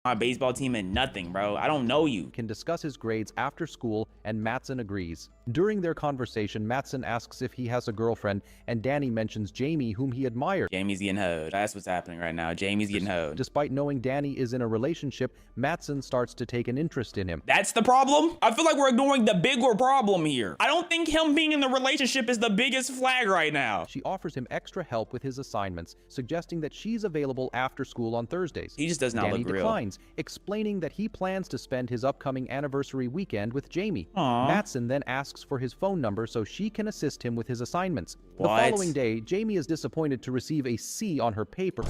Speaker 13: My baseball team and nothing, bro. I don't know you.
Speaker 17: Can discuss his grades after school, and Matson agrees. During their conversation, Matson asks if he has a girlfriend, and Danny mentions Jamie, whom he admires.
Speaker 13: Jamie's getting hoed. That's what's happening right now. Jamie's getting hoed.
Speaker 17: Despite knowing Danny is in a relationship, Matson starts to take an interest in him.
Speaker 13: That's the problem? I feel like we're ignoring the bigger problem here. I don't think him being in the relationship is the biggest flag right now.
Speaker 17: She offers him extra help with his assignments, suggesting that she's available after school on Thursdays.
Speaker 13: He just does not
Speaker 17: Danny
Speaker 13: look real.
Speaker 17: declines, explaining that he plans to spend his upcoming anniversary weekend with Jamie.
Speaker 13: Aww.
Speaker 17: Matson then asks for his phone number so she can assist him with his assignments.
Speaker 13: What?
Speaker 17: The following day, Jamie is disappointed to receive a C on her paper.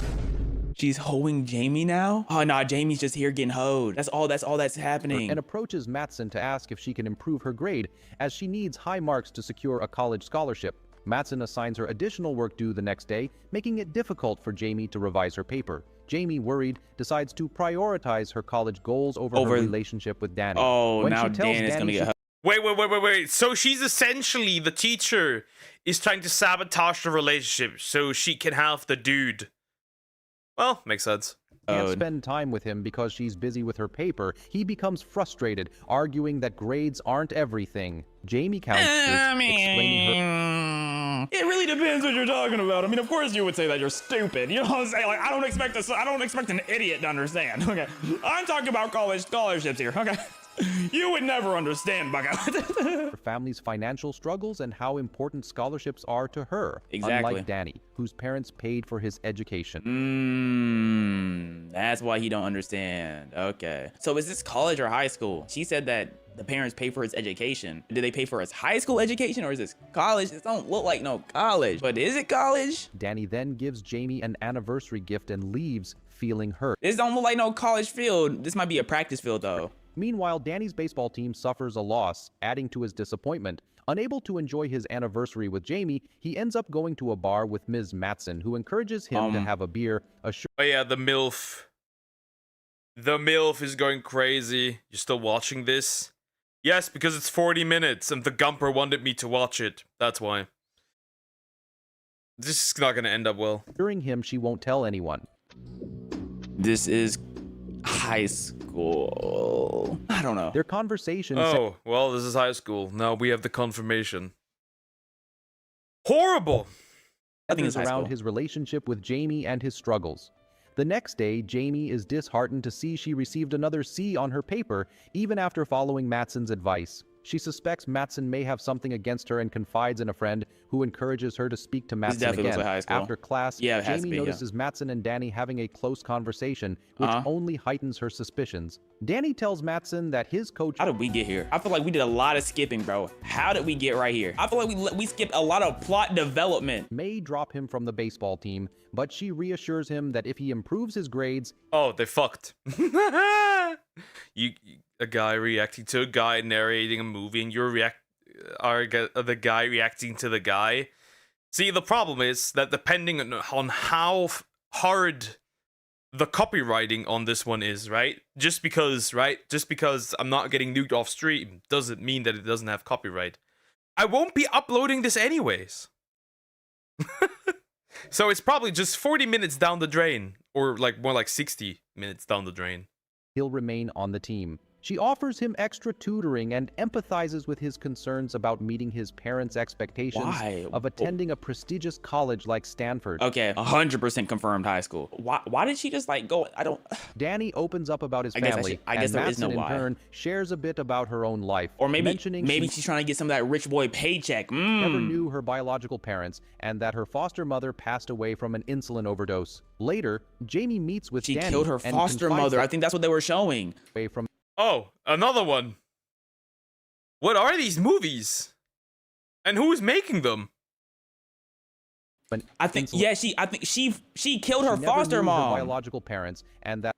Speaker 13: She's hoeing Jamie now? Oh, nah, Jamie's just here getting hoed. That's all that's happening.
Speaker 17: And approaches Matson to ask if she can improve her grade, as she needs high marks to secure a college scholarship. Matson assigns her additional work due the next day, making it difficult for Jamie to revise her paper. Jamie, worried, decides to prioritize her college goals over her relationship with Danny.
Speaker 13: Oh,
Speaker 17: when
Speaker 13: now
Speaker 17: she tells
Speaker 13: Dan is gonna get hoed.
Speaker 1: Wait. So she's essentially, the teacher is trying to sabotage the relationship so she can have the dude. Well, makes sense.
Speaker 17: Can't spend time with him because she's busy with her paper. He becomes frustrated, arguing that grades aren't everything. Jamie counters, explaining her...
Speaker 13: It really depends what you're talking about. I mean, of course you would say that you're stupid. You know what I'm saying? Like, I don't expect an idiot to understand. Okay, I'm talking about college scholarships here. Okay, you would never understand, Bucko.
Speaker 17: Her family's financial struggles and how important scholarships are to her.
Speaker 13: Exactly.
Speaker 17: Unlike Danny, whose parents paid for his education.
Speaker 13: That's why he don't understand. Okay. So is this college or high school? She said that the parents pay for his education. Did they pay for his high school education or is this college? It don't look like no college, but is it college?
Speaker 17: Danny then gives Jamie an anniversary gift and leaves, feeling hurt.
Speaker 13: This don't look like no college field. This might be a practice field though.
Speaker 17: Meanwhile, Danny's baseball team suffers a loss, adding to his disappointment. Unable to enjoy his anniversary with Jamie, he ends up going to a bar with Ms. Matson, who encourages him to have a beer.
Speaker 1: Oh yeah, the MILF. The MILF is going crazy. You're still watching this? Yes, because it's 40 minutes and the Gumper wanted me to watch it. That's why. This is not gonna end up well.
Speaker 17: During him, she won't tell anyone.
Speaker 13: This is high school. I don't know.
Speaker 17: Their conversation...
Speaker 1: Oh, well, this is high school. Now we have the confirmation. Horrible!
Speaker 17: I think it's around his relationship with Jamie and his struggles. The next day, Jamie is disheartened to see she received another C on her paper, even after following Matson's advice. She suspects Matson may have something against her and confides in a friend who encourages her to speak to Matson again. After class, Jamie notices Matson and Danny having a close conversation, which only heightens her suspicions. Danny tells Matson that his coach...
Speaker 13: How did we get here? I feel like we did a lot of skipping, bro. How did we get right here? I feel like we skipped a lot of plot development.
Speaker 17: May drop him from the baseball team, but she reassures him that if he improves his grades...
Speaker 1: Oh, they fucked. A guy reacting to a guy narrating a movie, and you're the guy reacting to the guy. See, the problem is that depending on how hard the copywriting on this one is, right? Just because I'm not getting nuked off stream doesn't mean that it doesn't have copyright. I won't be uploading this anyways. So it's probably just 40 minutes down the drain, or like more like 60 minutes down the drain.
Speaker 17: He'll remain on the team. She offers him extra tutoring and empathizes with his concerns about meeting his parents' expectations of attending a prestigious college like Stanford.
Speaker 13: Okay, 100% confirmed high school. Why did she just like go? I don't.
Speaker 17: Danny opens up about his family,
Speaker 13: I guess
Speaker 17: and
Speaker 13: there is no
Speaker 17: Madsen in
Speaker 13: why.
Speaker 17: turn shares a bit about her own life,
Speaker 13: Or maybe
Speaker 17: mentioning
Speaker 13: she's trying to get some of that rich boy paycheck.
Speaker 17: Never knew her biological parents, and that her foster mother passed away from an insulin overdose. Later, Jamie meets with Danny.
Speaker 13: She killed her foster mother. I think that's what they were showing.
Speaker 17: Away from.
Speaker 1: Oh, another one. What are these movies? And who's making them?
Speaker 13: I think she killed her foster mom.
Speaker 17: Her biological parents, and that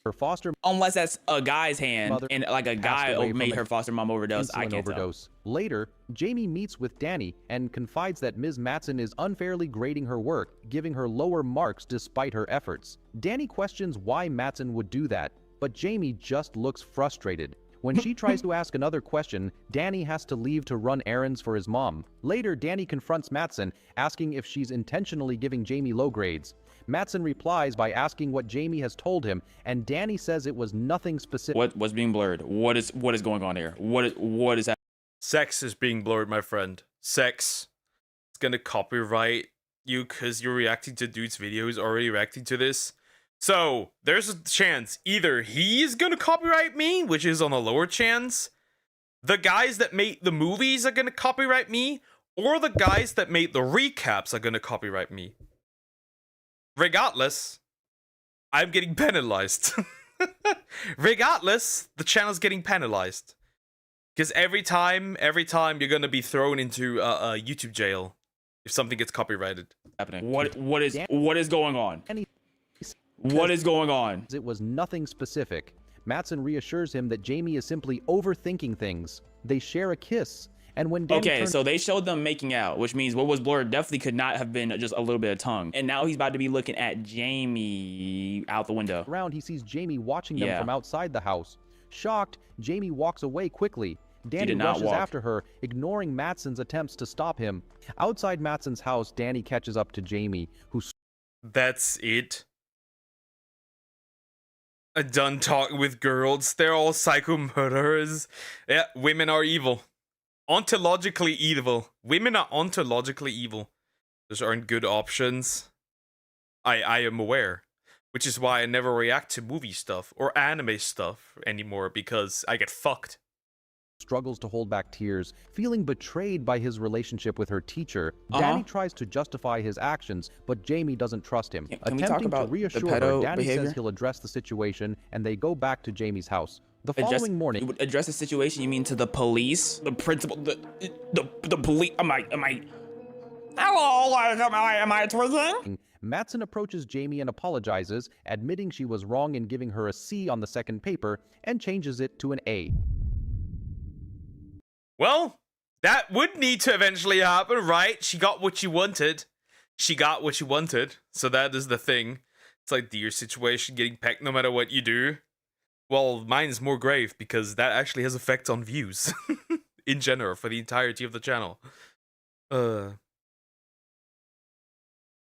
Speaker 17: her foster,
Speaker 13: unless that's a guy's hand and like a guy made her foster mom overdose. I can't tell.
Speaker 17: Later, Jamie meets with Danny and confides that Ms. Madsen is unfairly grading her work, giving her lower marks despite her efforts. Danny questions why Madsen would do that, but Jamie just looks frustrated. When she tries to ask another question, Danny has to leave to run errands for his mom. Later, Danny confronts Madsen, asking if she's intentionally giving Jamie low grades. Madsen replies by asking what Jamie has told him, and Danny says it was nothing specific.
Speaker 13: What's being blurred? What is going on here? What is that?
Speaker 1: Sex is being blurred, my friend. Sex. It's gonna copyright you because you're reacting to dude's videos, already reacting to this. So, there's a chance either he's gonna copyright me, which is on a lower chance, the guys that made the movies are gonna copyright me, or the guys that made the recaps are gonna copyright me. Regardless, I'm getting penalized. Regardless, the channel's getting penalized. Because every time you're gonna be thrown into a YouTube jail if something gets copyrighted.
Speaker 13: Happening. What is going on? What is going on?
Speaker 17: It was nothing specific. Madsen reassures him that Jamie is simply overthinking things. They share a kiss, and when Danny
Speaker 13: so they showed them making out, which means what was blurred definitely could not have been just a little bit of tongue. And now he's about to be looking at Jamie out the window.
Speaker 17: Around, he sees Jamie watching them from outside the house. Shocked, Jamie walks away quickly. Danny rushes after her, ignoring Madsen's attempts to stop him. Outside Madsen's house, Danny catches up to Jamie, who...
Speaker 1: That's it? Done talking with girls. They're all psycho murderers. Yeah, women are evil. Ontologically evil. Women are ontologically evil. Those aren't good options. I am aware. Which is why I never react to movie stuff or anime stuff anymore, because I get fucked.
Speaker 17: Struggles to hold back tears, feeling betrayed by his relationship with her teacher. Danny tries to justify his actions, but Jamie doesn't trust him. Attempting to reassure her, Danny says he'll address the situation, and they go back to Jamie's house. The following morning...
Speaker 13: You would address the situation, you mean to the police? The principal... The police... Am I... Hello, am I twisting?
Speaker 17: Madsen approaches Jamie and apologizes, admitting she was wrong in giving her a C on the second paper, and changes it to an A.
Speaker 1: Well, that would need to eventually happen, right? She got what she wanted. She got what she wanted. So that is the thing. It's like the Deer situation, getting pecked no matter what you do. Well, mine is more grave because that actually has effects on views. In general, for the entirety of the channel.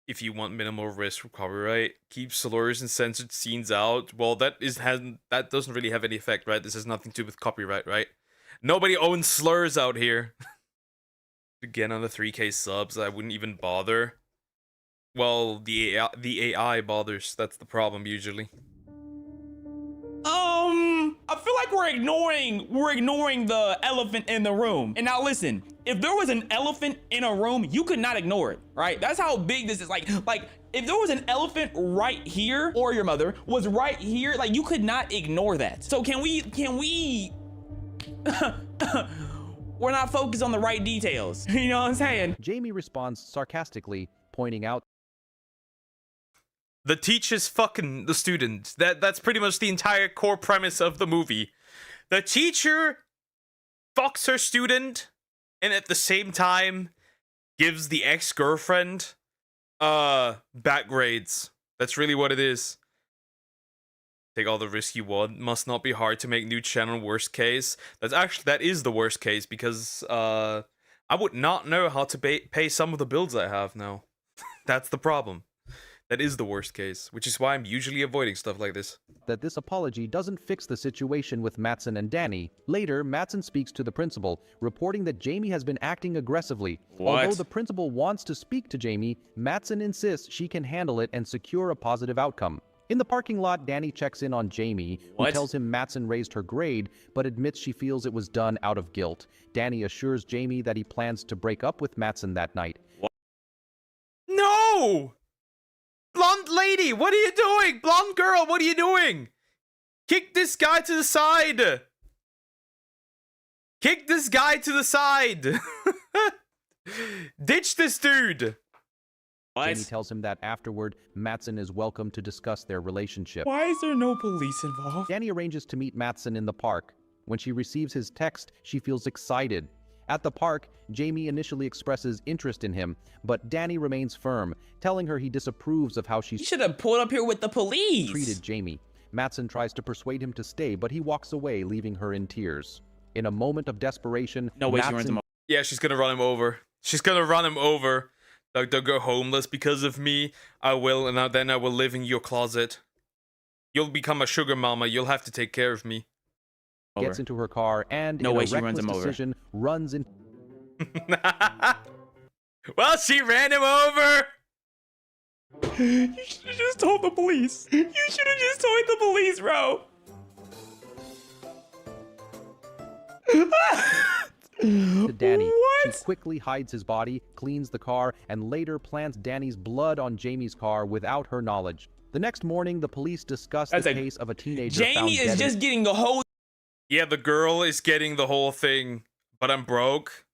Speaker 1: If you want minimal risk from copyright, keep slurs and censored scenes out. Well, that doesn't really have any effect, right? This has nothing to do with copyright, right? Nobody owns slurs out here. Again, on the 3K subs, I wouldn't even bother. Well, the AI bothers. That's the problem usually.
Speaker 13: I feel like we're ignoring the elephant in the room. And now listen, if there was an elephant in a room, you could not ignore it, right? That's how big this is. Like if there was an elephant right here, or your mother was right here, like you could not ignore that. So can we we're not focused on the right details. You know what I'm saying?
Speaker 17: Jamie responds sarcastically, pointing out
Speaker 1: the teacher's fucking the student. That's pretty much the entire core premise of the movie. The teacher fucks her student and at the same time gives the ex-girlfriend back grades. That's really what it is. Take all the risk you want. Must not be hard to make new channel. Worst case. That is the worst case, because I would not know how to pay some of the bills I have now. That's the problem. That is the worst case, which is why I'm usually avoiding stuff like this.
Speaker 17: That this apology doesn't fix the situation with Mattson and Danny. Later, Mattson speaks to the principal, reporting that Jamie has been acting aggressively.
Speaker 13: What?
Speaker 17: Although the principal wants to speak to Jamie, Mattson insists she can handle it and secure a positive outcome. In the parking lot, Danny checks in on Jamie, who tells him Mattson raised her grade, but admits she feels it was done out of guilt. Danny assures Jamie that he plans to break up with Mattson that night.
Speaker 1: No! Blonde lady, what are you doing? Blonde girl, what are you doing? Kick this guy to the side. Kick this guy to the side. Ditch this dude.
Speaker 17: Jamie tells him that afterward, Mattson is welcome to discuss their relationship.
Speaker 13: Why is there no police involved?
Speaker 17: Danny arranges to meet Mattson in the park. When she receives his text, she feels excited. At the park, Jamie initially expresses interest in him, but Danny remains firm, telling her he disapproves of how she
Speaker 13: should have pulled up here with the police.
Speaker 17: Treated Jamie. Mattson tries to persuade him to stay, but he walks away, leaving her in tears. In a moment of desperation,
Speaker 13: no way she runs him over.
Speaker 1: Yeah, she's gonna run him over. She's gonna run him over. Like, they'll go homeless because of me. I will, and then I will live in your closet. You'll become a sugar mama. You'll have to take care of me.
Speaker 17: Gets into her car and,
Speaker 13: no
Speaker 17: in
Speaker 13: way
Speaker 17: a
Speaker 13: she runs
Speaker 17: reckless
Speaker 13: him over.
Speaker 17: decision, runs in.
Speaker 1: Well, she ran him over.
Speaker 13: You should have just told the police. You should have just told the police, bro.
Speaker 17: To Danny.
Speaker 13: What?
Speaker 17: She quickly hides his body, cleans the car, and later plants Danny's blood on Jamie's car without her knowledge. The next morning, the police discuss the case of a teenager found
Speaker 13: Jamie is
Speaker 17: dead
Speaker 13: just getting the whole.
Speaker 1: Yeah, the girl is getting the whole thing, but I'm broke.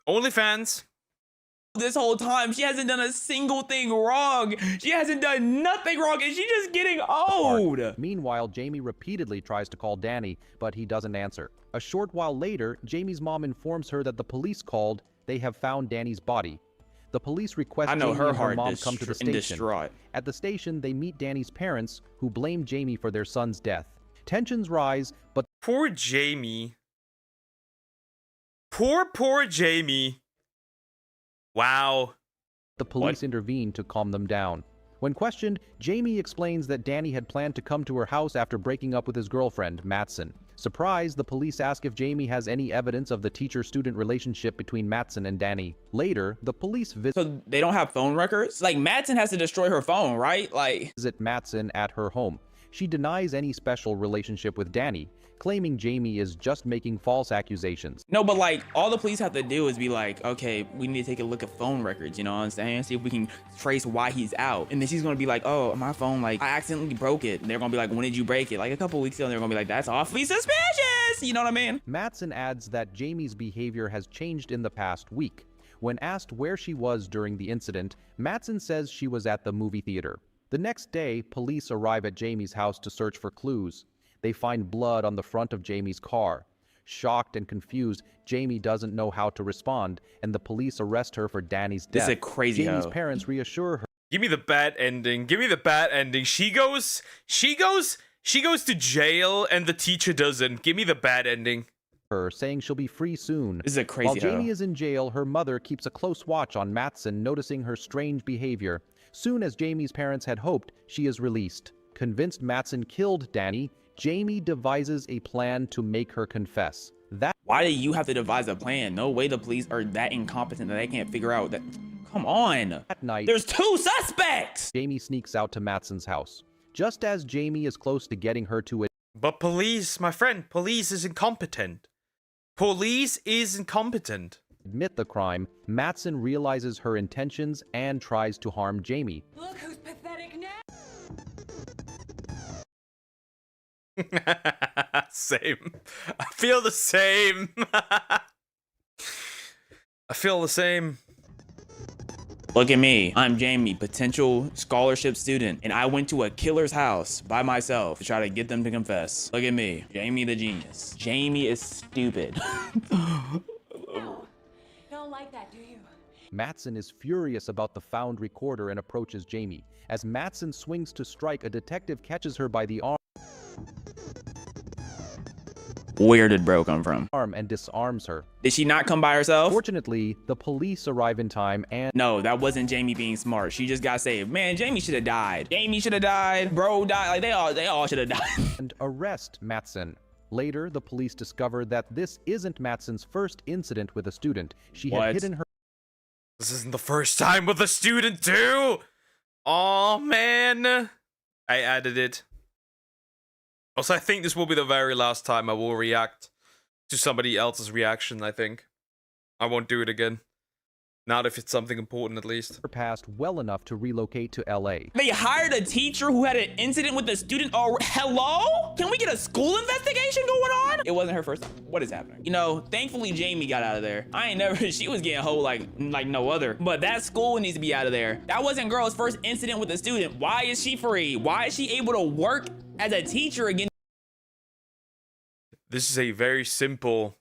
Speaker 1: OnlyFans.
Speaker 13: This whole time, she hasn't done a single thing wrong. She hasn't done nothing wrong, and she's just getting old.
Speaker 17: Meanwhile, Jamie repeatedly tries to call Danny, but he doesn't answer. A short while later, Jamie's mom informs her that the police called. They have found Danny's body. The police request
Speaker 13: I know
Speaker 17: Jamie
Speaker 13: her
Speaker 17: and her
Speaker 13: heart
Speaker 17: mom come to the station.
Speaker 13: distraught.
Speaker 17: At the station, they meet Danny's parents, who blame Jamie for their son's death. Tensions rise, but
Speaker 1: poor Jamie. Poor Jamie. Wow.
Speaker 17: The police intervene to calm them down. When questioned, Jamie explains that Danny had planned to come to her house after breaking up with his girlfriend, Mattson. Surprised, the police ask if Jamie has any evidence of the teacher-student relationship between Mattson and Danny. Later, the police visit.
Speaker 13: So they don't have phone records? Like, Mattson has to destroy her phone, right? Like,
Speaker 17: visit Mattson at her home. She denies any special relationship with Danny, claiming Jamie is just making false accusations.
Speaker 13: No, but like, all the police have to do is be like, okay, we need to take a look at phone records, you know what I'm saying? See if we can trace why he's out. And then she's gonna be like, oh, my phone, like, I accidentally broke it. And they're gonna be like, when did you break it? Like, a couple weeks ago, and they're gonna be like, that's awfully suspicious. You know what I mean?
Speaker 17: Mattson adds that Jamie's behavior has changed in the past week. When asked where she was during the incident, Mattson says she was at the movie theater. The next day, police arrive at Jamie's house to search for clues. They find blood on the front of Jamie's car. Shocked and confused, Jamie doesn't know how to respond, and the police arrest her for Danny's death.
Speaker 13: This is a crazy
Speaker 17: Jamie's
Speaker 13: hoe.
Speaker 17: parents reassure her.
Speaker 1: Give me the bad ending. Give me the bad ending. She goes to jail and the teacher doesn't. Give me the bad ending.
Speaker 17: Her, saying she'll be free soon.
Speaker 13: This is a crazy
Speaker 17: While Jamie
Speaker 13: hoe.
Speaker 17: is in jail, her mother keeps a close watch on Mattson, noticing her strange behavior. Soon as Jamie's parents had hoped, she is released. Convinced Mattson killed Danny, Jamie devises a plan to make her confess.
Speaker 13: Why do you have to devise a plan? No way the police are that incompetent that they can't figure out that. Come on.
Speaker 17: That night,
Speaker 13: there's 2 suspects.
Speaker 17: Jamie sneaks out to Mattson's house. Just as Jamie is close to getting her to it.
Speaker 1: But police, my friend, police is incompetent. Police is incompetent.
Speaker 17: Admit the crime, Mattson realizes her intentions and tries to harm Jamie.
Speaker 11: Look who's pathetic now.
Speaker 1: Same. I feel the same. I feel the same.
Speaker 13: Look at me. I'm Jamie, potential scholarship student, and I went to a killer's house by myself to try to get them to confess. Look at me, Jamie the genius. Jamie is stupid.
Speaker 11: Don't
Speaker 18: like that, do you?
Speaker 17: Mattson is furious about the found recorder and approaches Jamie. As Mattson swings to strike, a detective catches her by the
Speaker 13: Where did bro come from?
Speaker 17: arm and disarms her.
Speaker 13: Did she not come by herself?
Speaker 17: Fortunately, the police arrive in time and...
Speaker 13: No, that wasn't Jamie being smart. She just got saved. Man, Jamie should have died. Jamie should have died. Bro died. Like, they all should have died.
Speaker 17: and arrest Mattson. Later, the police discover that this isn't Mattson's first incident with a student. She had hidden her...
Speaker 1: This isn't the first time with a student too! Oh man! I added it. Also, I think this will be the very last time I will react to somebody else's reaction, I think. I won't do it again. Not if it's something important, at least.
Speaker 17: Passed well enough to relocate to LA.
Speaker 13: They hired a teacher who had an incident with a student. Oh, hello? Can we get a school investigation going on? It wasn't her first. What is happening? You know, thankfully Jamie got out of there. I ain't never, she was getting whole like no other. But that school needs to be out of there. That wasn't girl's first incident with a student. Why is she free? Why is she able to work as a teacher again?
Speaker 1: This is a very simple...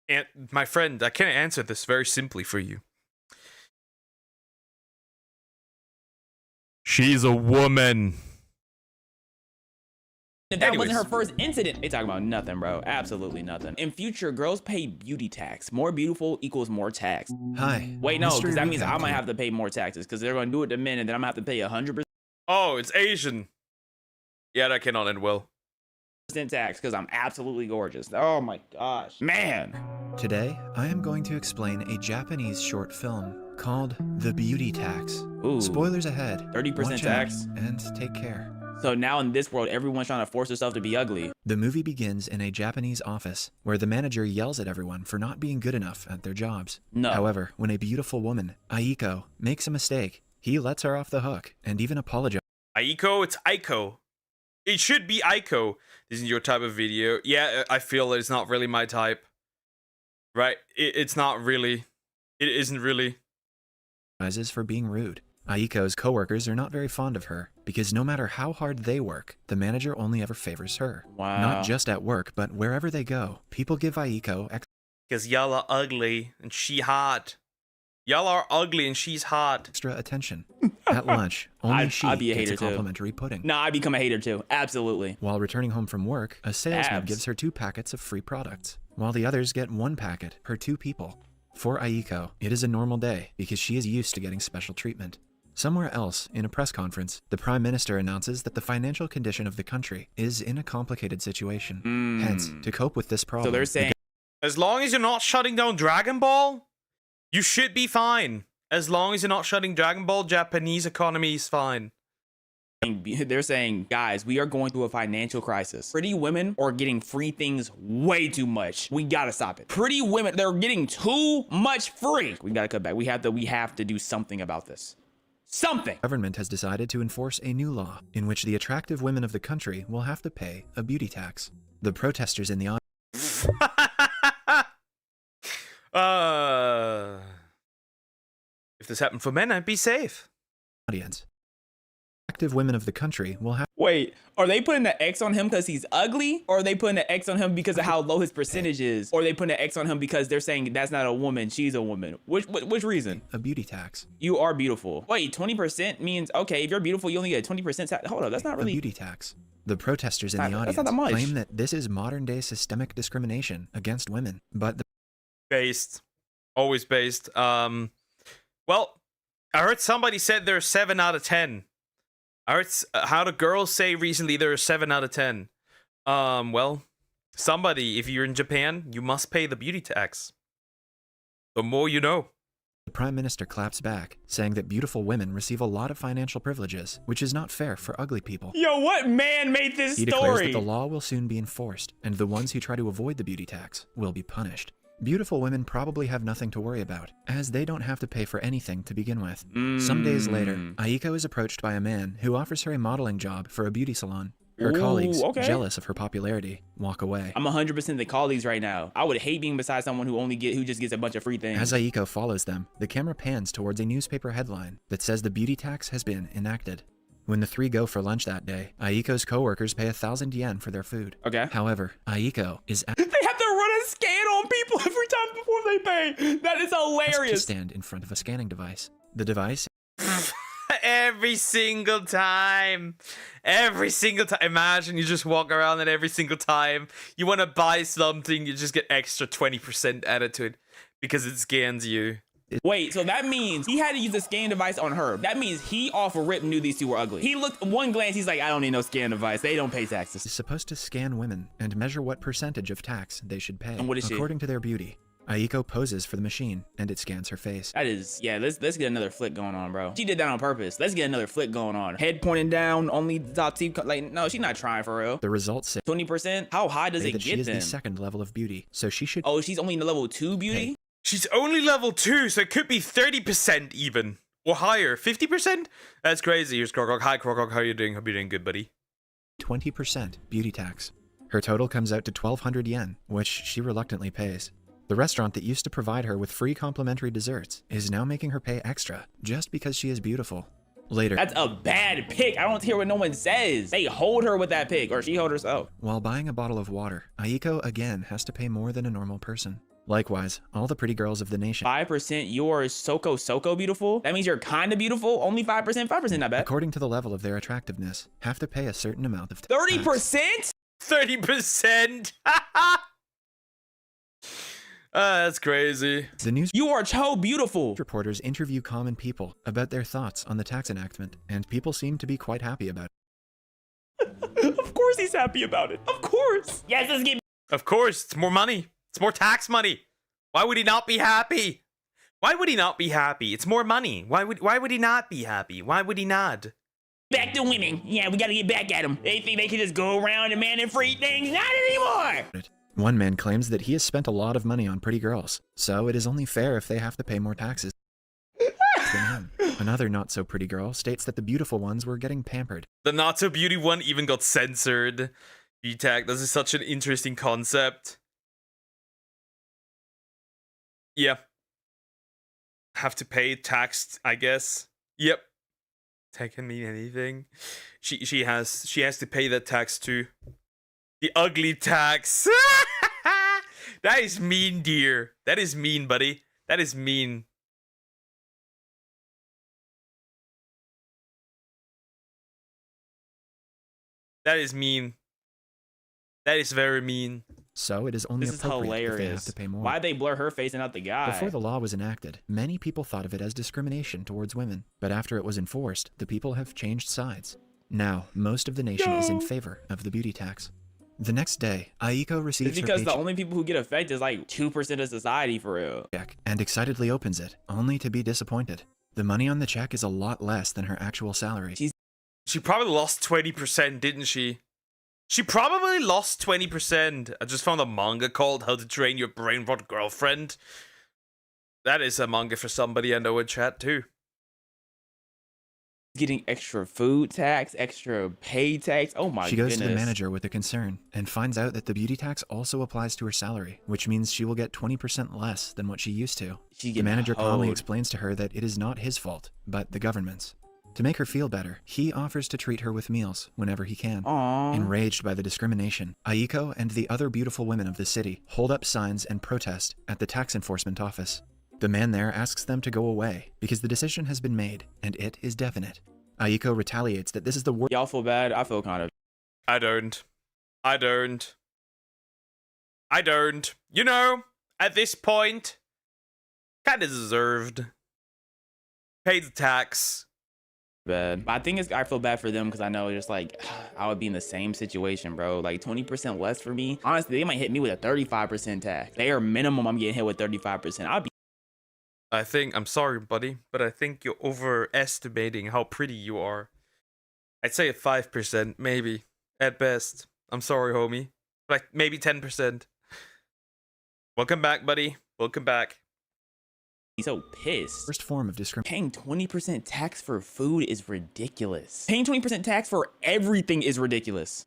Speaker 1: And my friend, I can answer this very simply for you. She's a woman.
Speaker 13: If that wasn't her first incident, they talking about nothing, bro. Absolutely nothing. In future, girls pay beauty tax. More beautiful equals more tax.
Speaker 19: Hi.
Speaker 13: Wait, no, because that means I might have to pay more taxes because they're going to do it to men and then I'm going to have to pay 100%.
Speaker 1: Oh, it's Asian. Yeah, that cannot end well.
Speaker 13: Tax because I'm absolutely gorgeous. Oh my gosh, man.
Speaker 19: Today, I am going to explain a Japanese short film called The Beauty Tax.
Speaker 13: Ooh.
Speaker 19: Spoilers ahead.
Speaker 13: 30% tax.
Speaker 19: And take care.
Speaker 13: So now in this world, everyone's trying to force herself to be ugly.
Speaker 19: The movie begins in a Japanese office where the manager yells at everyone for not being good enough at their jobs.
Speaker 13: No.
Speaker 19: However, when a beautiful woman, Aiko, makes a mistake, he lets her off the hook and even apologizes.
Speaker 1: Aiko? It's Aiko. It should be Aiko. This isn't your type of video. Yeah, I feel it's not really my type. Right? It's not really. It isn't really.
Speaker 19: For being rude. Aiko's coworkers are not very fond of her because no matter how hard they work, the manager only ever favors her.
Speaker 13: Wow.
Speaker 19: Not just at work, but wherever they go, people give Aiko
Speaker 1: because y'all are ugly and she hot. Y'all are ugly and she's hot.
Speaker 19: Extra attention. At lunch, only she
Speaker 13: I'd be a
Speaker 19: gets
Speaker 13: hater
Speaker 19: a complimentary pudding.
Speaker 13: No, I become a hater too. Absolutely.
Speaker 19: While returning home from work, a salesman gives her 2 packets of free products, while the others get 1 packet per 2 people. For Aiko, it is a normal day because she is used to getting special treatment. Somewhere else, in a press conference, the Prime Minister announces that the financial condition of the country is in a complicated situation. Hence, to cope with this problem...
Speaker 13: So they're saying...
Speaker 1: As long as you're not shutting down Dragon Ball, you should be fine. As long as you're not shutting Dragon Ball, Japanese economy is fine.
Speaker 13: They're saying, guys, we are going through a financial crisis. Pretty women are getting free things way too much. We gotta stop it. Pretty women, they're getting too much free. We gotta cut back. We have to do something about this. Something.
Speaker 19: The government has decided to enforce a new law in which the attractive women of the country will have to pay a beauty tax. The protesters in the
Speaker 1: if this happened for men, I'd be safe.
Speaker 19: Audience. Attractive women of the country will have...
Speaker 13: Wait, are they putting an X on him because he's ugly? Or are they putting an X on him because of how low his percentage is? Or are they putting an X on him because they're saying that's not a woman, she's a woman? Which reason?
Speaker 19: A beauty tax.
Speaker 13: You are beautiful. Wait, 20% means, okay, if you're beautiful, you only get a 20% tax. Hold up, that's not really...
Speaker 19: A beauty tax. The protesters in the audience claim that this is modern-day systemic discrimination against women, but the...
Speaker 1: Based. Always based. Well, I heard somebody said they're 7 out of 10. I heard how the girls say recently they're 7 out of 10. Well, somebody, if you're in Japan, you must pay the beauty tax. The more you know.
Speaker 19: The Prime Minister claps back, saying that beautiful women receive a lot of financial privileges, which is not fair for ugly people.
Speaker 13: Yo, what man made this story?
Speaker 19: He declares that the law will soon be enforced, and the ones who try to avoid the beauty tax will be punished. Beautiful women probably have nothing to worry about, as they don't have to pay for anything to begin with. Some days later, Aiko is approached by a man who offers her a modeling job for a beauty salon. Her colleagues, jealous of her popularity, walk away.
Speaker 13: I'm 100% the colleagues right now. I would hate being beside someone who just gets a bunch of free things.
Speaker 19: As Aiko follows them, the camera pans towards a newspaper headline that says the beauty tax has been enacted. When the 3 go for lunch that day, Aiko's co-workers pay 1,000 yen for their food.
Speaker 13: Okay.
Speaker 19: However, Aiko is...
Speaker 13: They have to run a scan on people every time before they pay. That is
Speaker 19: To
Speaker 13: hilarious.
Speaker 19: stand in front of a scanning device. The device
Speaker 1: Every single time. Every single time. Imagine you just walk around and every single time you want to buy something, you just get extra 20% added to it because it scans you.
Speaker 13: Wait, so that means he had to use a scan device on her. That means he off a rip knew these two were ugly. He looked one glance, he's like, I don't need no scan device. They don't pay taxes.
Speaker 19: is supposed to scan women and measure what percentage of tax they should pay.
Speaker 13: And what is she?
Speaker 19: According to their beauty. Aiko poses for the machine and it scans her face.
Speaker 13: That is, yeah, let's get another flick going on, bro. She did that on purpose. Let's get another flick going on. Head pointing down, only the top teeth, like, no, she's not trying for real.
Speaker 19: The results say
Speaker 13: 20%? How high does it
Speaker 19: that she
Speaker 13: get
Speaker 19: is
Speaker 13: then?
Speaker 19: the second level of beauty, so she should.
Speaker 13: Oh, she's only in the level 2 beauty?
Speaker 19: Hey.
Speaker 1: She's only level 2, so it could be 30% even. Or higher. 50%? That's crazy. Here's Krokok. Hi, Krokok. How are you doing? Hope you're doing good, buddy.
Speaker 19: 20% beauty tax. Her total comes out to 1,200 yen, which she reluctantly pays. The restaurant that used to provide her with free complimentary desserts is now making her pay extra just because she is beautiful. Later,
Speaker 13: That's a bad pick. I don't hear what no one says. They hold her with that pick, or she hold herself.
Speaker 19: while buying a bottle of water, Aiko again has to pay more than a normal person. Likewise, all the pretty girls of the nation.
Speaker 13: 5%, you're so beautiful. That means you're kind of beautiful. Only 5%. 5% not bad.
Speaker 19: According to the level of their attractiveness, have to pay a certain amount of
Speaker 13: 30%?
Speaker 1: 30%? That's crazy.
Speaker 19: The news
Speaker 13: You are so beautiful.
Speaker 19: reporters interview common people about their thoughts on the tax enactment, and people seem to be quite happy about it.
Speaker 13: Of course he's happy about it. Of course. Yes, let's get.
Speaker 1: Of course, it's more money. It's more tax money. Why would he not be happy? Why would he not be happy? It's more money. Why would he not be happy? Why would he not?
Speaker 13: Back to women. Yeah, we gotta get back at them. They think they can just go around and man and free things. Not anymore.
Speaker 19: One man claims that he has spent a lot of money on pretty girls, so it is only fair if they have to pay more taxes than him. Another not-so-pretty girl states that the beautiful ones were getting pampered.
Speaker 1: The not so beauty one even got censored. VTac, this is such an interesting concept. Yeah. Have to pay tax, I guess. Yep. That can mean anything. She has to pay that tax too. The ugly tax. That is mean, dear. That is mean, buddy. That is mean. That is mean. That is very mean.
Speaker 19: So it is only
Speaker 13: This is
Speaker 19: appropriate if they have
Speaker 13: hilarious.
Speaker 19: to pay more.
Speaker 13: Why'd they blur her face and not the guy?
Speaker 19: Before the law was enacted, many people thought of it as discrimination towards women, but after it was enforced, the people have changed sides. Now, most of the nation is in favor of the beauty tax. The next day, Aiko receives
Speaker 13: It's because
Speaker 19: her
Speaker 13: the
Speaker 19: paycheck
Speaker 13: only people who get affected is like 2% of society for real.
Speaker 19: and excitedly opens it, only to be disappointed. The money on the check is a lot less than her actual salary.
Speaker 1: She probably lost 20%, didn't she? She probably lost 20%. I just found a manga called How to Train Your Brain Rot Girlfriend. That is a manga for somebody I know in chat too.
Speaker 13: Getting extra food tax, extra pay tax. Oh my goodness.
Speaker 19: She goes to the manager with a concern and finds out that the beauty tax also applies to her salary, which means she will get 20% less than what she used to. The manager calmly explains to her that it is not his fault, but the government's. To make her feel better, he offers to treat her with meals whenever he can.
Speaker 13: Aww.
Speaker 19: Enraged by the discrimination, Aiko and the other beautiful women of the city hold up signs and protest at the tax enforcement office. The man there asks them to go away because the decision has been made and it is definite. Aiko retaliates that this is the worst.
Speaker 13: Y'all feel bad? I feel kind of.
Speaker 1: I don't. You know, at this point, kind of deserved. Pay the tax.
Speaker 13: Bad. I think I feel bad for them because I know just like I would be in the same situation, bro. Like 20% less for me. Honestly, they might hit me with a 35% tax. They are minimum. I'm getting hit with 35%.
Speaker 1: I'm sorry, buddy, but I think you're overestimating how pretty you are. I'd say 5%, maybe, at best. I'm sorry, homie. Like, maybe 10%. Welcome back, buddy. Welcome back.
Speaker 13: He's so pissed.
Speaker 19: First form of discrimination.
Speaker 13: Paying 20% tax for food is ridiculous. Paying 20% tax for everything is ridiculous.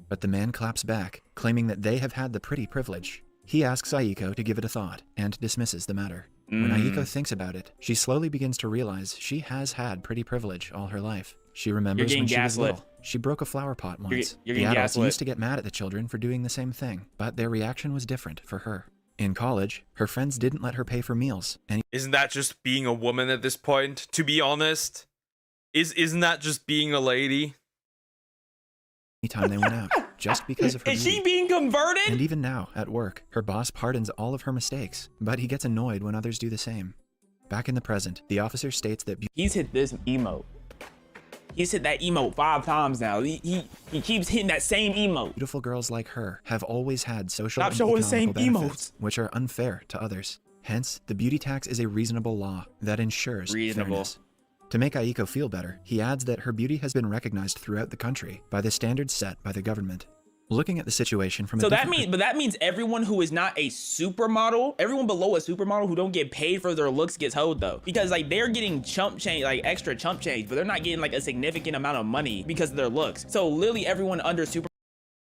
Speaker 19: But the man claps back, claiming that they have had the pretty privilege. He asks Aiko to give it a thought and dismisses the matter. When Aiko thinks about it, she slowly begins to realize she has had pretty privilege all her life. She remembers when she was little. She broke a flower pot once.
Speaker 13: You're
Speaker 19: The
Speaker 13: getting
Speaker 19: adults
Speaker 13: gaslit.
Speaker 19: used to get mad at the children for doing the same thing, but their reaction was different for her. In college, her friends didn't let her pay for meals. And
Speaker 1: isn't that just being a woman at this point? To be honest, isn't that just being a lady?
Speaker 19: anytime they went out, just because of her
Speaker 13: Is
Speaker 19: beauty.
Speaker 13: she being converted?
Speaker 19: And even now, at work, her boss pardons all of her mistakes, but he gets annoyed when others do the same. Back in the present, the officer states that
Speaker 13: he's hit this emote. He's hit that emote 5 times now. He keeps hitting that same emote.
Speaker 19: Beautiful girls like her have always had social
Speaker 13: Stop
Speaker 19: and
Speaker 13: showing the same
Speaker 19: economical benefits,
Speaker 13: emotes.
Speaker 19: which are unfair to others. Hence, the beauty tax is a reasonable law that ensures fairness. To make Aiko feel better, he adds that her beauty has been recognized throughout the country by the standards set by the government. Looking at the situation from
Speaker 13: that means everyone who is not a supermodel, everyone below a supermodel who don't get paid for their looks gets hoed though, because like they're getting chump change, like extra chump change, but they're not getting like a significant amount of money because of their looks. So literally everyone under super.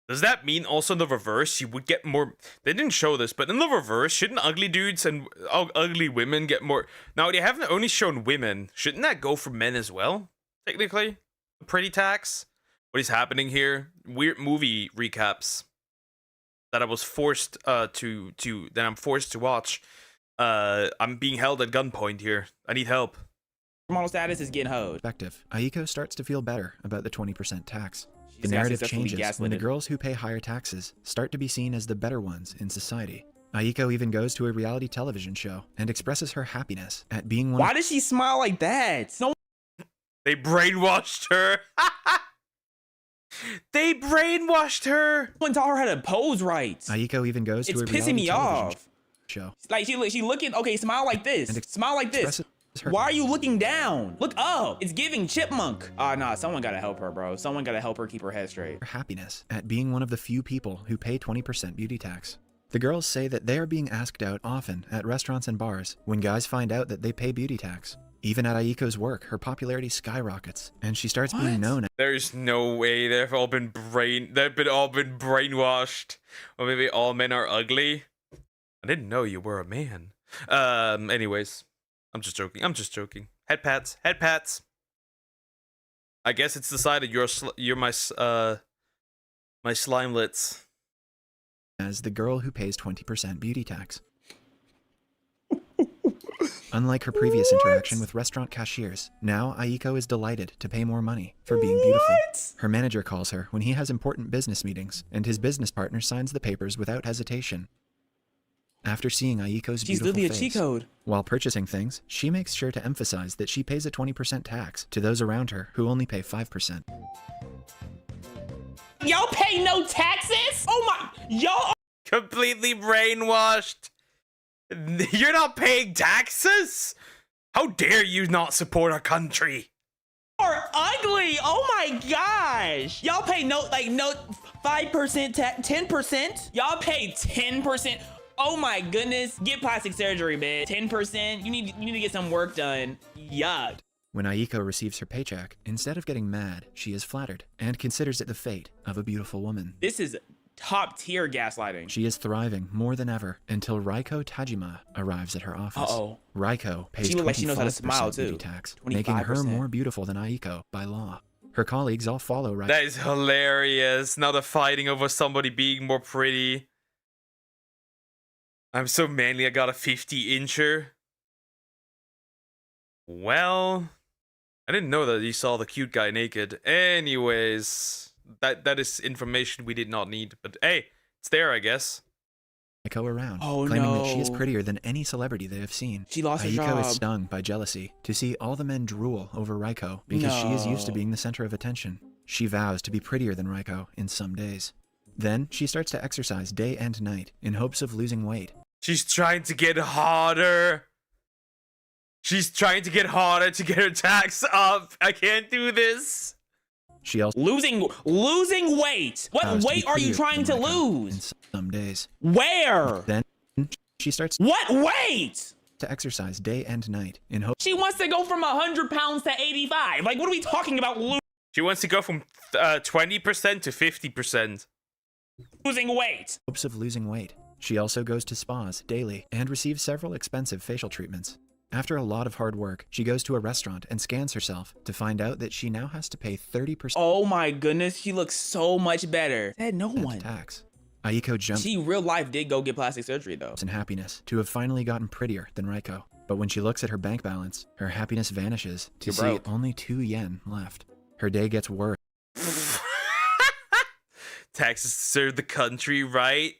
Speaker 1: Does that mean also in the reverse you would get more? They didn't show this, but in the reverse, shouldn't ugly dudes and ugly women get more? Now they haven't only shown women. Shouldn't that go for men as well? Technically, pretty tax. What is happening here? Weird movie recaps that I was forced I'm forced to watch. I'm being held at gunpoint here. I need help.
Speaker 13: Model status is getting hoed.
Speaker 19: Aiko starts to feel better about the 20% tax.
Speaker 13: She's
Speaker 19: The narrative
Speaker 13: successfully
Speaker 19: changes when the
Speaker 13: gaslighted.
Speaker 19: girls who pay higher taxes start to be seen as the better ones in society. Aiko even goes to a reality television show and expresses her happiness at being one.
Speaker 13: Why does she smile like that?
Speaker 1: They brainwashed her. They brainwashed her.
Speaker 13: One taught her how to pose right.
Speaker 19: Aiko even goes
Speaker 13: It's
Speaker 19: to a reality
Speaker 13: pissing me
Speaker 19: television
Speaker 13: off.
Speaker 19: show.
Speaker 13: Like she looking, okay, smile like this. Smile like this. Why are you looking down? Look up. It's giving chipmunk. Nah, someone gotta help her, bro. Someone gotta help her keep her head straight.
Speaker 19: Her happiness at being one of the few people who pay 20% beauty tax. The girls say that they are being asked out often at restaurants and bars when guys find out that they pay beauty tax. Even at Aiko's work, her popularity skyrockets, and she starts being known as.
Speaker 1: There's no way they've all been brainwashed. Or maybe all men are ugly. I didn't know you were a man. Anyways, I'm just joking. Head pats. I guess it's decided you're my slimelets.
Speaker 19: As the girl who pays 20% beauty tax. Unlike her previous interaction with restaurant cashiers, now Aiko is delighted to pay more money for being beautiful. Her manager calls her when he has important business meetings, and his business partner signs the papers without hesitation. After seeing Aiko's beautiful
Speaker 13: literally a
Speaker 19: face,
Speaker 13: cheat code.
Speaker 19: while purchasing things, she makes sure to emphasize that she pays a 20% tax to those around her who only pay 5%.
Speaker 13: Y'all pay no taxes? Oh my, y'all
Speaker 1: completely brainwashed. You're not paying taxes? How dare you not support our country?
Speaker 13: are ugly. Oh my gosh. Y'all pay no 5% tax, 10%. Y'all pay 10%. Oh my goodness. Get plastic surgery, man. 10%. You need to get some work done. Yuck.
Speaker 19: When Aiko receives her paycheck, instead of getting mad, she is flattered and considers it the fate of a beautiful woman.
Speaker 13: This is top tier gaslighting.
Speaker 19: She is thriving more than ever until Raiko Tajima arrives at her office.
Speaker 13: Uh-oh.
Speaker 19: Raiko pays
Speaker 13: She looks like she knows how to
Speaker 19: 25%
Speaker 13: smile
Speaker 19: beauty
Speaker 13: too.
Speaker 19: tax,
Speaker 13: 25%.
Speaker 19: making her more beautiful than Aiko by law. Her colleagues all follow Raiko.
Speaker 1: That is hilarious. Now they're fighting over somebody being more pretty. I'm so manly, I got a 50-incher. Well, I didn't know that you saw the cute guy naked. Anyways, that is information we did not need. But hey, it's there, I guess.
Speaker 19: Aiko around,
Speaker 13: Oh,
Speaker 19: claiming
Speaker 13: no.
Speaker 19: that she is prettier than any celebrity they have seen.
Speaker 13: She lost her
Speaker 19: Aiko
Speaker 13: job.
Speaker 19: is stung by jealousy to see all the men drool over Raiko because she is used to
Speaker 13: No.
Speaker 19: being the center of attention. She vows to be prettier than Raiko in some days. Then she starts to exercise day and night in hopes of losing weight.
Speaker 1: She's trying to get hotter. She's trying to get hotter to get her tax up. I can't do this.
Speaker 19: She also
Speaker 13: Losing weight. What
Speaker 19: vows to be
Speaker 13: weight are you
Speaker 19: prettier
Speaker 13: trying to
Speaker 19: than Raiko
Speaker 13: lose?
Speaker 19: in some days.
Speaker 13: Where?
Speaker 19: Then she starts
Speaker 13: What weight?
Speaker 19: to exercise day and night in hopes
Speaker 13: She wants to go from 100 pounds to 85. Like, what are we talking about?
Speaker 1: She wants to go from 20% to 50%.
Speaker 13: Losing weight.
Speaker 19: of losing weight. She also goes to spas daily and receives several expensive facial treatments. After a lot of hard work, she goes to a restaurant and scans herself to find out that she now has to pay 30%
Speaker 13: Oh my goodness, she looks so much better. Said no one.
Speaker 19: tax. Aiko jumps
Speaker 13: She real life did go get plastic surgery though.
Speaker 19: in happiness to have finally gotten prettier than Raiko. But when she looks at her bank balance, her happiness vanishes to see only 2 yen left. Her day gets worse.
Speaker 1: Taxes to serve the country, right?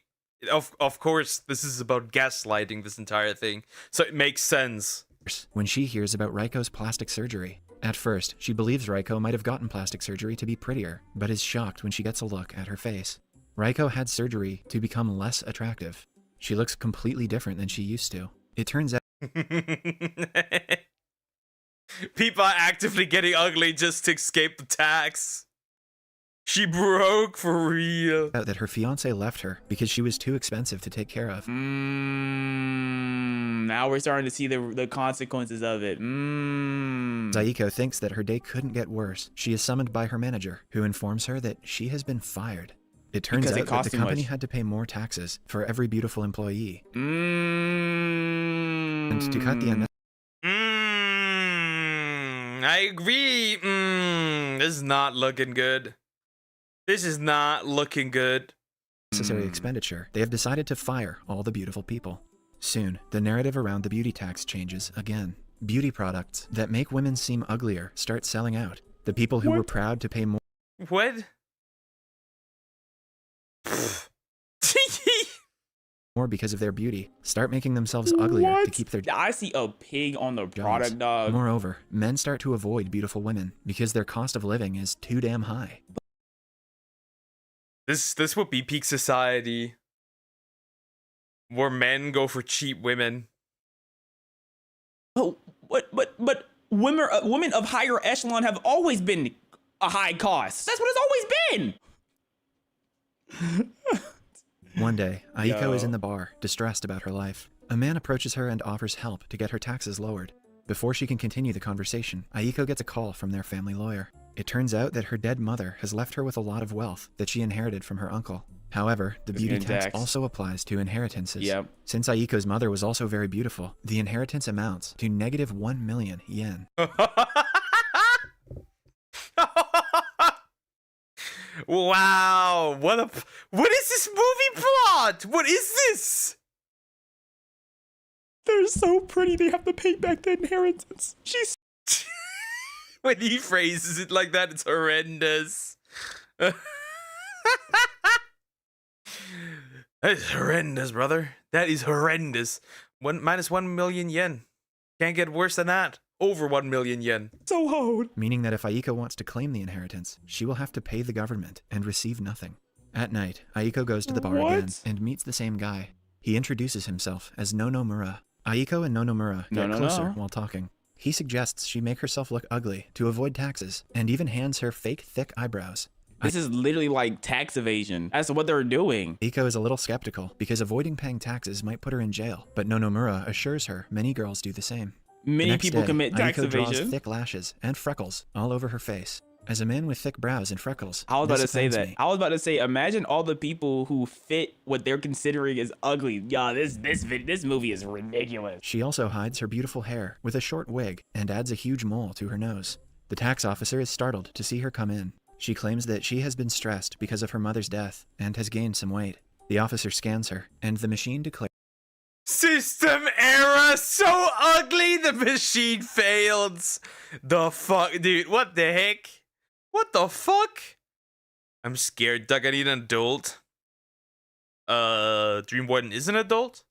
Speaker 1: Of course, this is about gaslighting this entire thing, so it makes sense.
Speaker 19: When she hears about Raiko's plastic surgery. At first, she believes Raiko might have gotten plastic surgery to be prettier, but is shocked when she gets a look at her face. Raiko had surgery to become less attractive. She looks completely different than she used to. It turns out
Speaker 1: people are actively getting ugly just to escape the tax. She broke for real.
Speaker 19: That her fiance left her because she was too expensive to take care of.
Speaker 13: Now we're starting to see the consequences of it.
Speaker 19: Aiko thinks that her day couldn't get worse. She is summoned by her manager, who informs her that she has been fired. It turns out that the company had to pay more taxes for every beautiful employee. And to cut the
Speaker 1: I agree. This is not looking good. This is not looking good.
Speaker 19: Necessary expenditure, they have decided to fire all the beautiful people. Soon, the narrative around the beauty tax changes again. Beauty products that make women seem uglier start selling out. The people who were proud to pay more.
Speaker 1: What?
Speaker 19: More because of their beauty start making themselves uglier to keep their.
Speaker 13: I see a pig on the product, dog.
Speaker 19: Moreover, men start to avoid beautiful women because their cost of living is too damn high.
Speaker 1: This would be peak society, where men go for cheap women.
Speaker 13: Oh, but women of higher echelon have always been a high cost. That's what it's always been.
Speaker 19: One day, Aiko is in the bar, distressed about her life. A man approaches her and offers help to get her taxes lowered. Before she can continue the conversation, Aiko gets a call from their family lawyer. It turns out that her dead mother has left her with a lot of wealth that she inherited from her uncle. However, the beauty tax also applies to inheritances.
Speaker 13: Yep.
Speaker 19: Since Aiko's mother was also very beautiful, the inheritance amounts to negative 1 million yen.
Speaker 1: Wow, what is this movie plot? What is this?
Speaker 13: They're so pretty, they have to pay back the inheritance. She's
Speaker 1: when he phrases it like that, it's horrendous. That is horrendous, brother. That is horrendous. Minus 1 million yen. Can't get worse than that. Over 1 million yen.
Speaker 13: So hard.
Speaker 19: Meaning that if Aiko wants to claim the inheritance, she will have to pay the government and receive nothing. At night, Aiko goes to the bar again and meets the same guy. He introduces himself as Nonomura. Aiko and Nonomura get closer while talking. He suggests she make herself look ugly to avoid taxes, and even hands her fake thick eyebrows.
Speaker 13: This is literally like tax evasion. That's what they're doing.
Speaker 19: Aiko is a little skeptical because avoiding paying taxes might put her in jail, but Nonomura assures her many girls do the same.
Speaker 13: Many people commit tax
Speaker 19: Aiko draws
Speaker 13: evasion.
Speaker 19: thick lashes and freckles all over her face. As a man with thick brows and freckles,
Speaker 13: I was about to say
Speaker 19: this
Speaker 13: that.
Speaker 19: offends me.
Speaker 13: I was about to say, imagine all the people who fit what they're considering as ugly. Yeah, this movie is ridiculous.
Speaker 19: She also hides her beautiful hair with a short wig and adds a huge mole to her nose. The tax officer is startled to see her come in. She claims that she has been stressed because of her mother's death and has gained some weight. The officer scans her, and the machine declares,
Speaker 1: System error, so ugly the machine failed. The fuck, dude, what the heck? What the fuck? I'm scared, Doug, I need an adult. Dream Warden is an adult?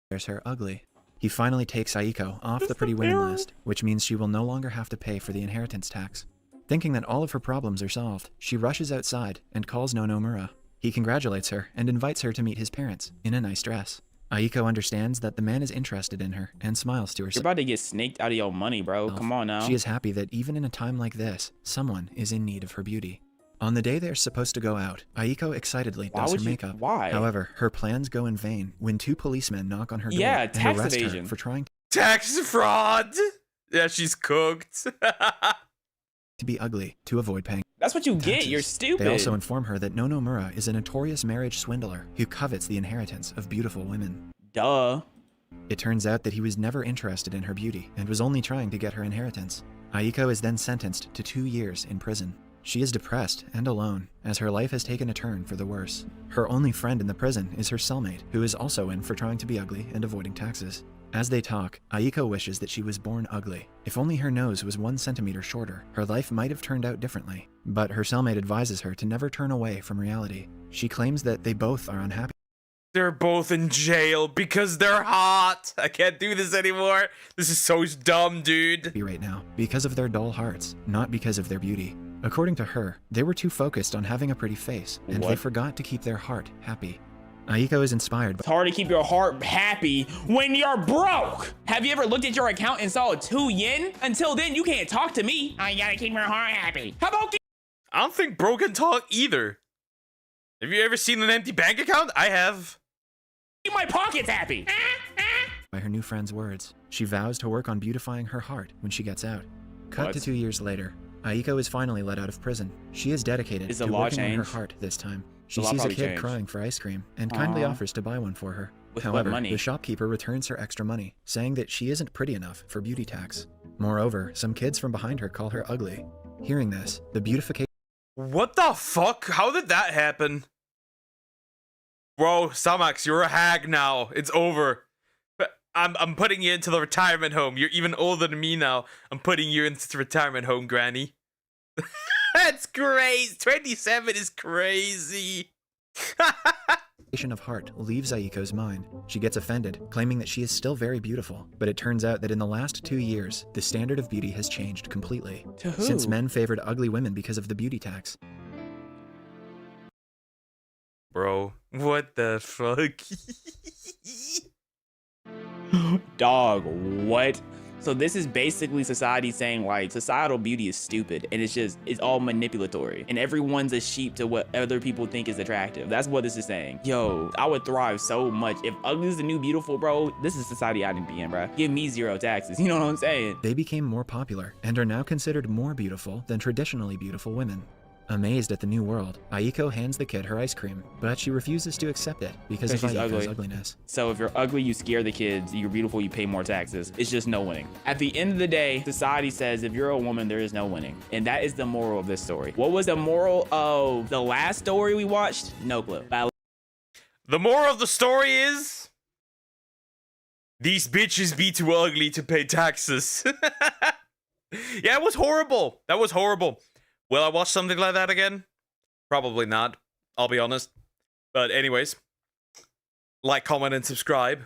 Speaker 19: there's her ugly. He finally takes Aiko off the pretty women list, which means she will no longer have to pay for the inheritance tax. Thinking that all of her problems are solved, she rushes outside and calls Nonomura. He congratulates her and invites her to meet his parents in a nice dress. Aiko understands that the man is interested in her and smiles to herself.
Speaker 13: You're about to get snaked out of your money, bro. Come on now.
Speaker 19: She is happy that even in a time like this, someone is in need of her beauty. On the day they're supposed to go out, Aiko excitedly does her makeup.
Speaker 13: Why?
Speaker 19: However, her plans go in vain when two policemen knock on her door and
Speaker 13: tax
Speaker 19: arrest
Speaker 13: evasion.
Speaker 19: her for trying
Speaker 1: Tax fraud! Yeah, she's cooked.
Speaker 19: to be ugly to avoid paying.
Speaker 13: That's what you get.
Speaker 19: taxes.
Speaker 13: You're stupid.
Speaker 19: They also inform her that Nonomura is a notorious marriage swindler who covets the inheritance of beautiful women.
Speaker 13: Duh.
Speaker 19: It turns out that he was never interested in her beauty and was only trying to get her inheritance. Aiko is then sentenced to 2 years in prison. She is depressed and alone, as her life has taken a turn for the worse. Her only friend in the prison is her cellmate, who is also in for trying to be ugly and avoiding taxes. As they talk, Aiko wishes that she was born ugly. If only her nose was 1 centimeter shorter, her life might have turned out differently. But her cellmate advises her to never turn away from reality. She claims that they both are unhappy.
Speaker 1: They're both in jail because they're hot. I can't do this anymore. This is so dumb, dude.
Speaker 19: Right now, because of their dull hearts, not because of their beauty. According to her, they were too focused on having a pretty face, and they forgot to keep their heart happy. Aiko is inspired by—
Speaker 13: It's hard to keep your heart happy when you're broke. Have you ever looked at your account and saw 2 yen? Until then, you can't talk to me. I gotta keep your heart happy. How about—
Speaker 1: I don't think bro can talk either. Have you ever seen an empty bank account? I have.
Speaker 13: keep my pockets happy?
Speaker 19: By her new friend's words. She vows to work on beautifying her heart when she gets out. Cut to 2 years later. Aiko is finally let out of prison. She is dedicated to working on her heart this time. She sees a kid crying for ice cream and kindly offers to buy one for her. However, the shopkeeper returns her extra money, saying that she isn't pretty enough for beauty tax. Moreover, some kids from behind her call her ugly. Hearing this, the beautification—
Speaker 1: What the fuck? How did that happen? Bro, Samax, you're a hag now. It's over. I'm putting you into the retirement home. You're even older than me now. I'm putting you into the retirement home, Granny. That's crazy. 27 is crazy.
Speaker 19: of heart leaves Aiko's mind. She gets offended, claiming that she is still very beautiful. But it turns out that in the last 2 years, the standard of beauty has changed completely.
Speaker 13: To who?
Speaker 19: Since men favored ugly women because of the beauty tax.
Speaker 1: Bro, what the fuck?
Speaker 13: Dog, what? So this is basically society saying like societal beauty is stupid and it's all manipulatory and everyone's a sheep to what other people think is attractive. That's what this is saying. Yo, I would thrive so much. If ugly is the new beautiful, bro, this is society I didn't be in, bro. Give me 0 taxes. You know what I'm saying?
Speaker 19: They became more popular and are now considered more beautiful than traditionally beautiful women. Amazed at the new world, Aiko hands the kid her ice cream, but she refuses to accept it because of Aiko's ugliness.
Speaker 13: So if you're ugly, you scare the kids. You're beautiful, you pay more taxes. It's just no winning. At the end of the day, society says if you're a woman, there is no winning. And that is the moral of this story. What was the moral of the last story we watched? No clue.
Speaker 1: The moral of the story is these bitches be too ugly to pay taxes. Yeah, it was horrible. That was horrible. Will I watch something like that again? Probably not, I'll be honest. But anyways, like, comment, and subscribe.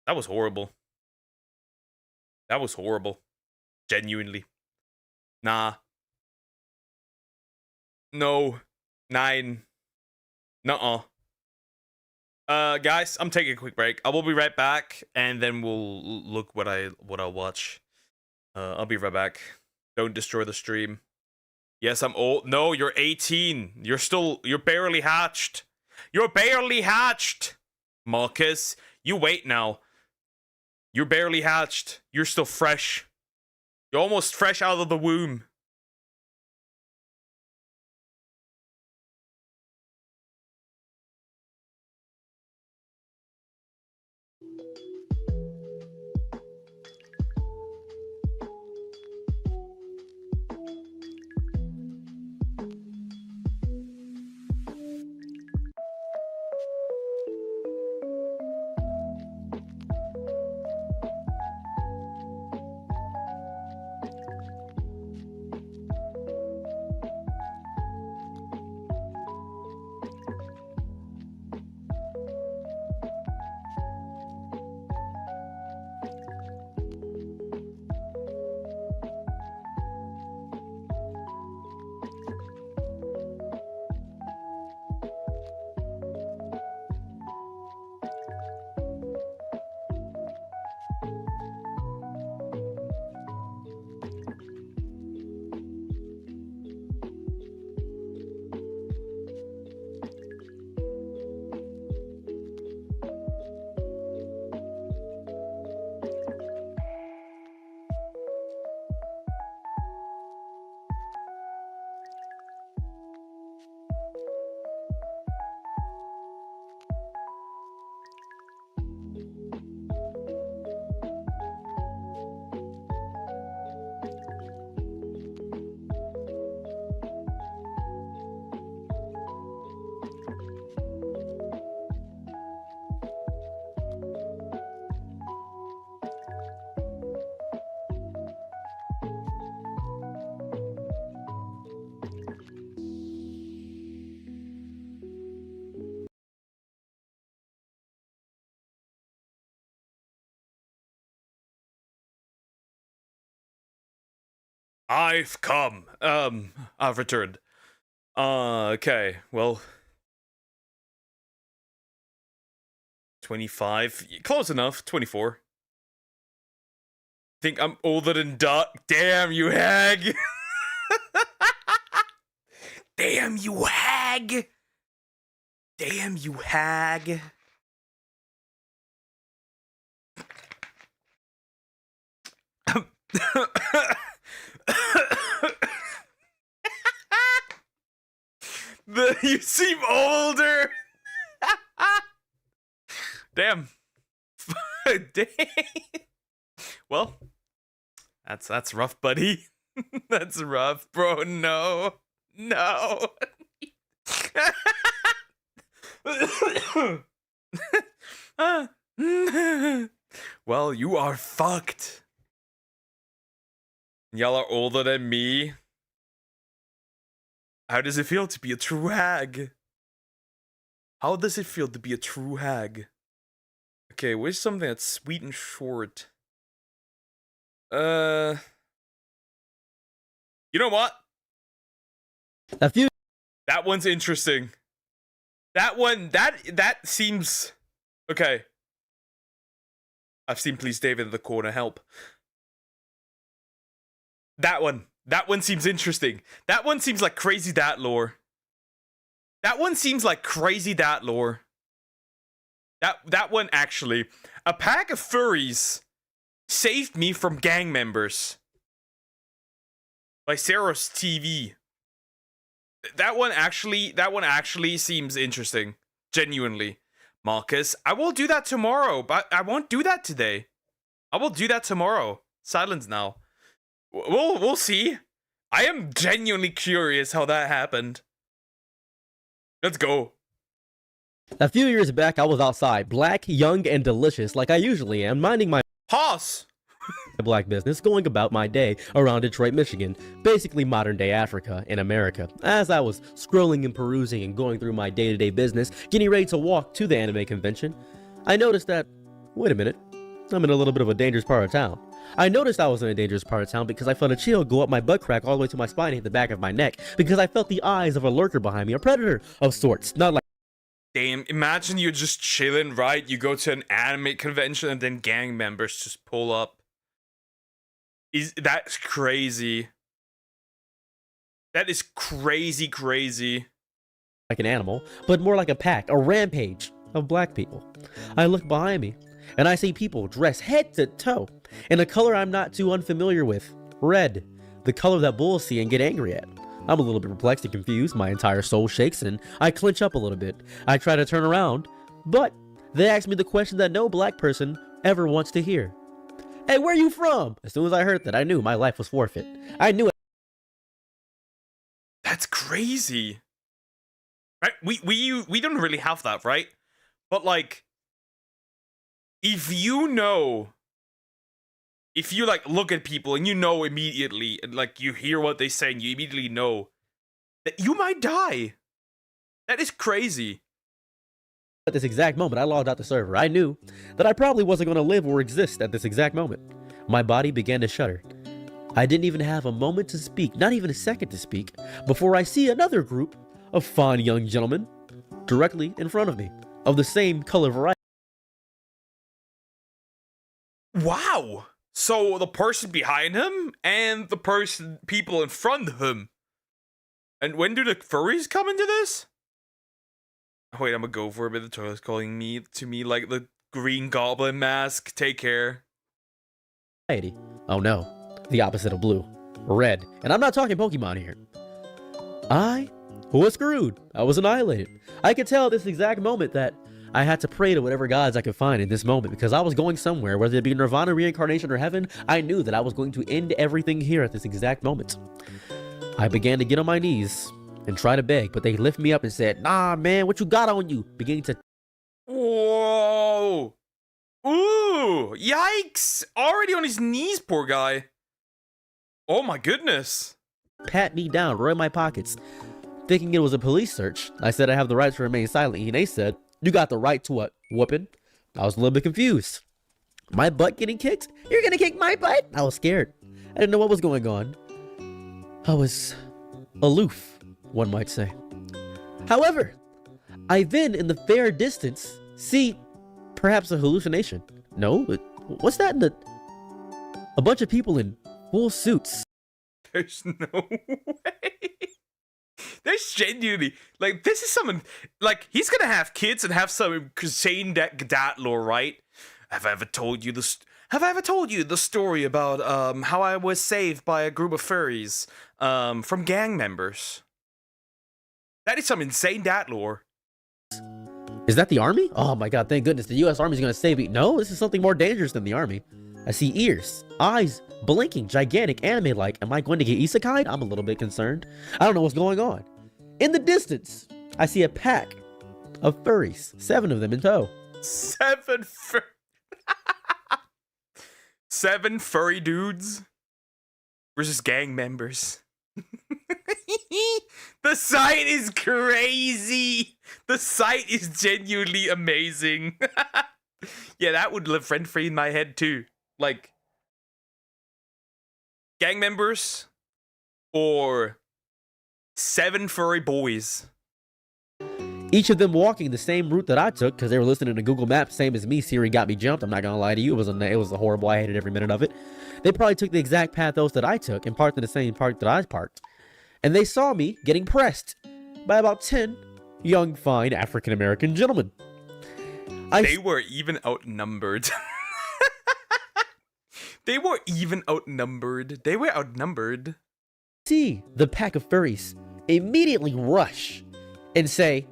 Speaker 1: That was horrible. That was horrible. Genuinely. Nah. No. 9. Nuh-uh. Guys, I'm taking a quick break. I will be right back, and then we'll look what I'll watch. I'll be right back. Don't destroy the stream. Yes, I'm old. No, you're 18. You're barely hatched. You're barely hatched. Marcus, you wait now. You're barely hatched. You're still fresh. You're almost fresh out of the womb. I've come. I've returned. Okay, well. 25. Close enough. 24. Think I'm older than Duck. Damn, you hag. Damn, you hag. Damn, you hag. You seem older. Damn. Damn. Well, that's rough, buddy. That's rough, bro. No. No. Well, you are fucked. Y'all are older than me. How does it feel to be a true hag? How does it feel to be a true hag? Okay, where's something that's sweet and short? You know what? That one's interesting. That one, that seems... Okay. I've seen Please David in the corner, help. That one seems interesting. That one seems like crazy dad lore. That one seems like crazy dad lore. That one actually. A pack of furries saved me from gang members. By Sarah's TV. That one actually seems interesting. Genuinely. Marcus, I will do that tomorrow, but I won't do that today. I will do that tomorrow. Silence now. We'll see. I am genuinely curious how that happened. Let's go.
Speaker 18: A few years back, I was outside, black, young, and delicious, like I usually am, minding my black business, going about my day around Detroit, Michigan, basically modern-day Africa in America. As I was scrolling and perusing and going through my day-to-day business, getting ready to walk to the anime convention, I noticed that, wait a minute, I'm in a little bit of a dangerous part of town. I noticed I was in a dangerous part of town because I felt a chill go up my butt crack all the way to my spine and hit the back of my neck, because I felt the eyes of a lurker behind me, a predator of sorts, not like...
Speaker 1: Damn, imagine you're just chilling, right? You go to an anime convention and then gang members just pull up. That's crazy. That is crazy, crazy.
Speaker 18: Like an animal, but more like a pack, a rampage of black people. I look behind me, and I see people dressed head to toe in a color I'm not too unfamiliar with. Red, the color that bulls see and get angry at. I'm a little bit perplexed and confused, my entire soul shakes, and I clench up a little bit. I try to turn around, but they ask me the question that no black person ever wants to hear. Hey, where are you from? As soon as I heard that, I knew my life was forfeit. I knew it.
Speaker 1: That's crazy. Right? We don't really have that, right? But like, if you like look at people and you know immediately, and like you hear what they say and you immediately know that you might die. That is crazy.
Speaker 18: At this exact moment, I logged out the server. I knew that I probably wasn't going to live or exist at this exact moment. My body began to shudder. I didn't even have a moment to speak, not even a second to speak, before I see another group of fine young gentlemen directly in front of me, of the same color variety.
Speaker 1: Wow! So the person behind him and the people in front of him. And when do the furries come into this? Wait, I'm gonna go for a bit. The toilet's calling to me like the Green Goblin mask. Take care.
Speaker 18: Oh no, the opposite of blue. Red. And I'm not talking Pokemon here. I was screwed. I was annihilated. I could tell at this exact moment that I had to pray to whatever gods I could find in this moment, because I was going somewhere, whether it be Nirvana, reincarnation, or heaven. I knew that I was going to end everything here at this exact moment. I began to get on my knees and try to beg, but they lift me up and said, "Nah, man, what you got on you?" Beginning to...
Speaker 1: Whoa! Ooh! Yikes! Already on his knees, poor guy. Oh my goodness.
Speaker 18: Pat me down, right in my pockets. Thinking it was a police search, I said I have the right to remain silent, and they said, "You got the right to what? Whooping?" I was a little bit confused. My butt getting kicked? You're gonna kick my butt? I was scared. I didn't know what was going on. I was aloof, one might say. However, I then, in the fair distance, see perhaps a hallucination. No, what's that? A bunch of people in full suits.
Speaker 1: There's no way. There's genuinely, like, this is someone, like, he's gonna have kids and have some insane dad lore, right? Have I ever told you the story about how I was saved by a group of furries from gang members? That is some insane dad lore.
Speaker 18: Is that the army? Oh my god, thank goodness. The US Army is gonna save me. No, this is something more dangerous than the army. I see ears, eyes, blinking, gigantic, anime-like. Am I going to get isekai'd? I'm a little bit concerned. I don't know what's going on. In the distance, I see a pack of furries. 7 of them in tow.
Speaker 1: 7 furry dudes versus gang members. The sight is crazy. The sight is genuinely amazing. Yeah, that would live rent-free in my head too. Like, gang members or 7 furry boys.
Speaker 18: Each of them walking the same route that I took because they were listening to Google Maps, same as me. Siri got me jumped. I'm not gonna lie to you. It was a horrible. I hated every minute of it. They probably took the exact path those that I took and parked in the same park that I parked. And they saw me getting pressed by about 10 young, fine African-American gentlemen.
Speaker 1: They were even outnumbered. They were outnumbered.
Speaker 18: See the pack of furries immediately rush and say,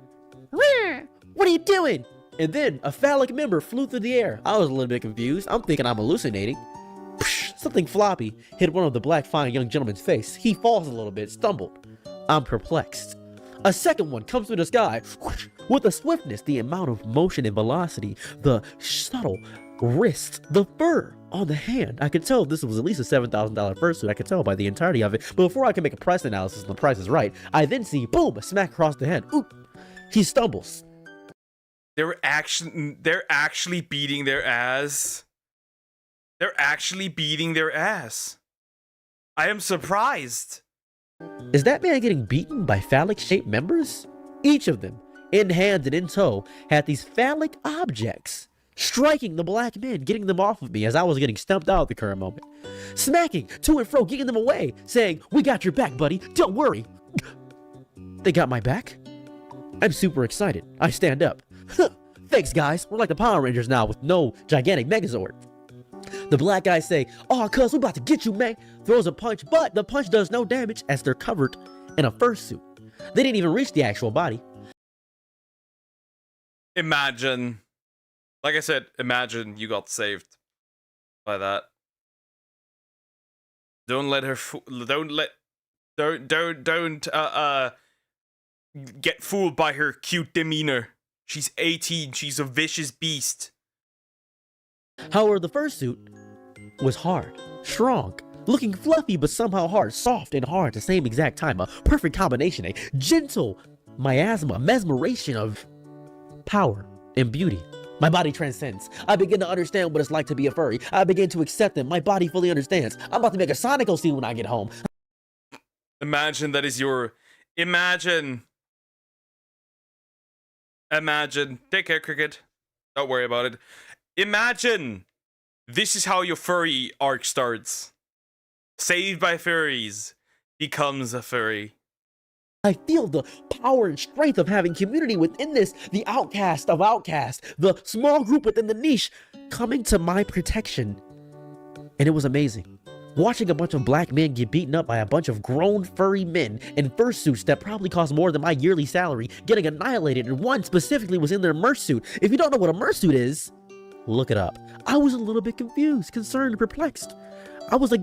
Speaker 18: "What are you doing?" And then a phallic member flew through the air. I was a little bit confused. I'm thinking I'm hallucinating. Something floppy hit one of the black fine young gentleman's face. He falls a little bit, stumbled. I'm perplexed. A second one comes through the sky with a swiftness, the amount of motion and velocity, the subtle wrist, the fur on the hand. I could tell this was at least a $7,000 fursuit. I could tell by the entirety of it. But before I can make a price analysis and the price is right, I then see, boom, a smack across the head. Oop, he stumbles.
Speaker 1: They're actually beating their ass. They're actually beating their ass. I am surprised.
Speaker 18: Is that man getting beaten by phallic-shaped members? Each of them, in hand and in tow, had these phallic objects, striking the black men, getting them off of me as I was getting stumped out at the current moment. Smacking to and fro, getting them away, saying, "We got your back, buddy, don't worry." They got my back? I'm super excited. I stand up. Thanks, guys. We're like the Power Rangers now with no gigantic Megazord. The black guys say, "Oh, cuz, we're about to get you, man." Throws a punch, but the punch does no damage as they're covered in a fursuit. They didn't even reach the actual body.
Speaker 1: Imagine, like I said, imagine you got saved by that. Don't let her, don't get fooled by her cute demeanor. She's 18, she's a vicious beast.
Speaker 18: However, the fursuit was hard, strong, looking fluffy but somehow hard, soft and hard at the same exact time. A perfect combination, a gentle miasma, mesmeration of power and beauty. My body transcends. I begin to understand what it's like to be a furry. I begin to accept them. My body fully understands. I'm about to make a Sonic scene when I get home.
Speaker 1: Imagine that is your... Imagine. Take care, Cricket. Don't worry about it. Imagine this is how your furry arc starts. Saved by furries. Becomes a furry.
Speaker 18: I feel the power and strength of having community within this, the outcast of outcasts, the small group within the niche coming to my protection. And it was amazing. Watching a bunch of black men get beaten up by a bunch of grown furry men in fursuits that probably cost more than my yearly salary, getting annihilated, and one specifically was in their mersuit. If you don't know what a mersuit is, look it up. I was a little bit confused, concerned, and perplexed. I was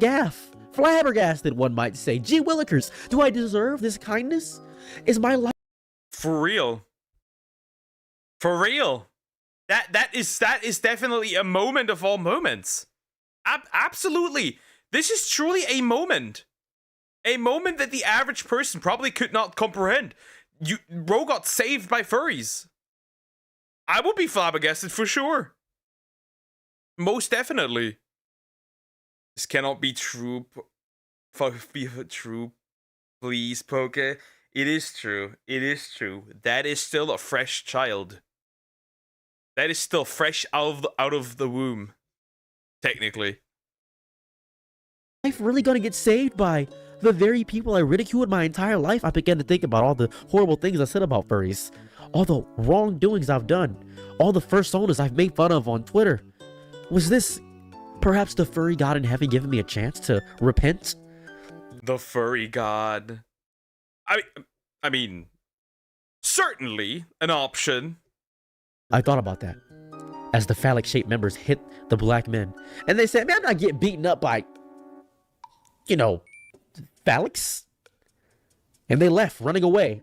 Speaker 18: flabbergasted, one might say. Gee willikers, do I deserve this kindness? Is my life...
Speaker 1: For real. For real. That is definitely a moment of all moments. Absolutely. This is truly a moment. A moment that the average person probably could not comprehend. Ro got saved by furries. I would be flabbergasted for sure. Most definitely. This cannot be true. Be true. Please, Poke. It is true. It is true. That is still a fresh child. That is still fresh out of the womb, technically.
Speaker 18: Life really gonna get saved by the very people I ridiculed my entire life? I began to think about all the horrible things I said about furries, all the wrongdoings I've done, all the fursonas I've made fun of on Twitter. Was this perhaps the furry god in heaven giving me a chance to repent?
Speaker 1: The furry god. I mean, certainly an option.
Speaker 18: I thought about that as the phallic-shaped members hit the black men, and they said, "Man, I'm not getting beaten up by, you know, phallics." And they left, running away.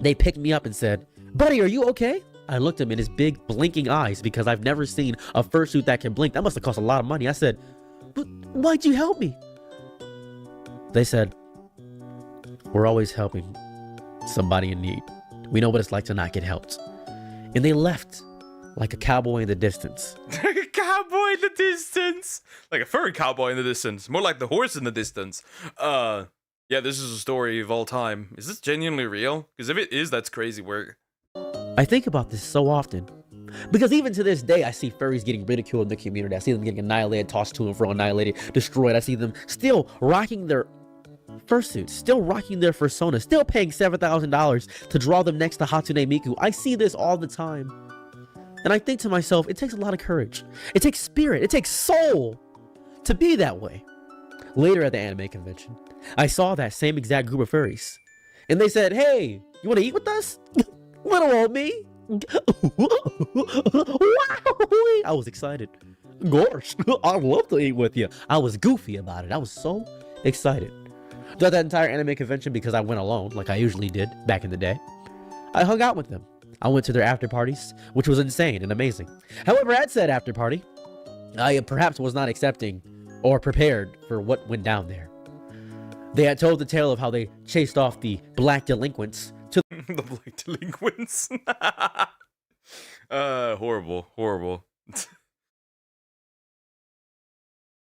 Speaker 18: They picked me up and said, "Buddy, are you okay?" I looked him in his big blinking eyes because I've never seen a fursuit that can blink. That must have cost a lot of money. I said, "But why'd you help me?" They said, "We're always helping somebody in need. We know what it's like to not get helped." And they left like a cowboy in the distance.
Speaker 1: A cowboy in the distance. Like a furry cowboy in the distance. More like the horse in the distance. Yeah, this is a story of all time. Is this genuinely real? Because if it is, that's crazy work.
Speaker 18: I think about this so often. Because even to this day, I see furries getting ridiculed in the community. I see them getting annihilated, tossed to and fro, annihilated, destroyed. I see them still rocking their fursuits, still rocking their fursona, still paying $7,000 to draw them next to Hatsune Miku. I see this all the time. And I think to myself, it takes a lot of courage. It takes spirit. It takes soul to be that way. Later at the anime convention, I saw that same exact group of furries. And they said, "Hey, you want to eat with us?" Little old me. I was excited. Gosh, I'd love to eat with you. I was goofy about it. I was so excited. Throughout that entire anime convention, because I went alone, like I usually did back in the day, I hung out with them. I went to their after parties, which was insane and amazing. However, at said after party, I perhaps was not accepting or prepared for what went down there. They had told the tale of how they chased off the black delinquents to
Speaker 1: the black delinquents. Horrible, horrible.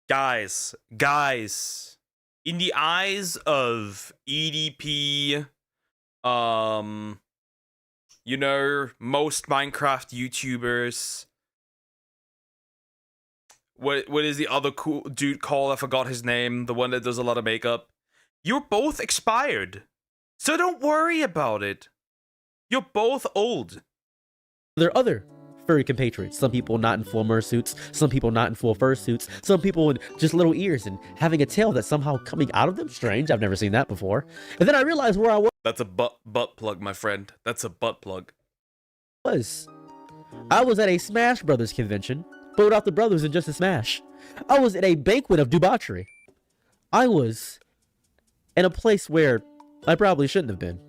Speaker 1: Guys, in the eyes of EDP, you know, most Minecraft YouTubers, what is the other cool dude called? I forgot his name. The one that does a lot of makeup. You're both expired, so don't worry about it. You're both old.
Speaker 18: There are other furry compatriots. Some people not in full mersuits, some people not in full fursuits, some people with just little ears and having a tail that's somehow coming out of them. Strange, I've never seen that before. And then I realized where I was.
Speaker 1: That's a butt plug, my friend. That's a butt plug.
Speaker 18: I was at a Smash Brothers convention, but without the brothers in just a Smash. I was at a banquet of debauchery. I was in a place where I probably shouldn't have been.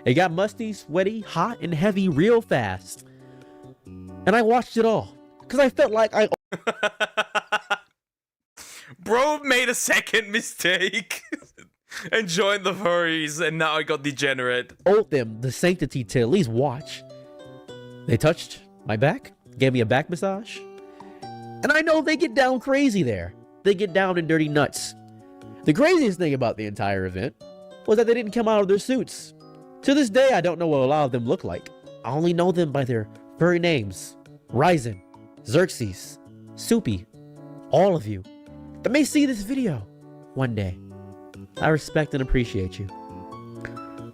Speaker 18: It got musty, sweaty, hot, and heavy real fast. And I watched it all, because I felt like I...
Speaker 1: Bro made a second mistake and joined the furries, and now I got degenerate.
Speaker 18: Owed them the sanctity to at least watch. They touched my back, gave me a back massage, and I know they get down crazy there. They get down in dirty nuts. The craziest thing about the entire event was that they didn't come out of their suits. To this day, I don't know what a lot of them look like. I only know them by their furry names. Ryzen, Xerxes, Soupy, all of you that may see this video one day. I respect and appreciate you.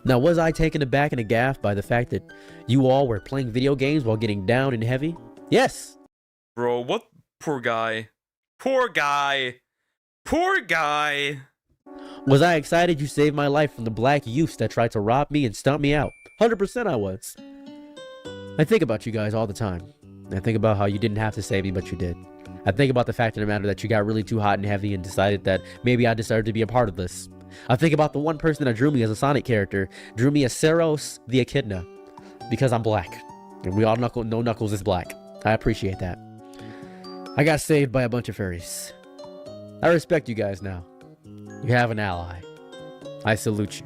Speaker 18: Now, was I taken aback and aghast by the fact that you all were playing video games while getting down and heavy? Yes.
Speaker 1: Bro, what? Poor guy. Poor guy. Poor guy.
Speaker 18: Was I excited you saved my life from the black youths that tried to rob me and stomp me out? 100% I was. I think about you guys all the time. I think about how you didn't have to save me, but you did. I think about the fact of the matter that you got really too hot and heavy and decided that maybe I deserved to be a part of this. I think about the one person that drew me as a Sonic character, drew me as Saros the Echidna, because I'm black. And we all know Knuckles is black. I appreciate that. I got saved by a bunch of furries. I respect you guys now. You have an ally. I salute you.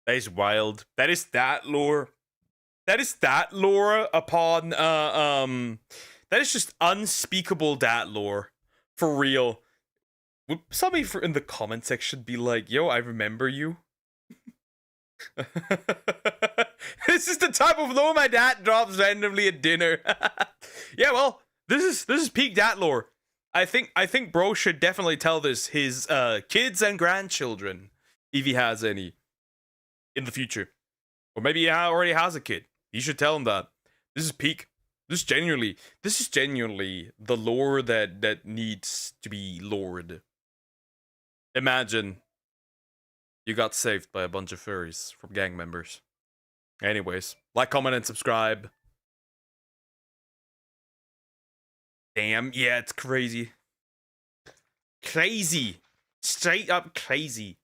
Speaker 1: That is wild. That is that lore. That is that lore upon that is just unspeakable dat lore. For real. Would somebody in the comment section be like, yo, I remember you? This is the type of lore my dad drops randomly at dinner. Yeah, well, this is peak dad lore. I think bro should definitely tell this his kids and grandchildren, if he has any, in the future. Or maybe he already has a kid. You should tell him that. This is peak. This is genuinely the lore that needs to be lored. Imagine you got saved by a bunch of furries from gang members. Anyways, like, comment, and subscribe. Damn, yeah, it's crazy. Crazy. Straight up crazy.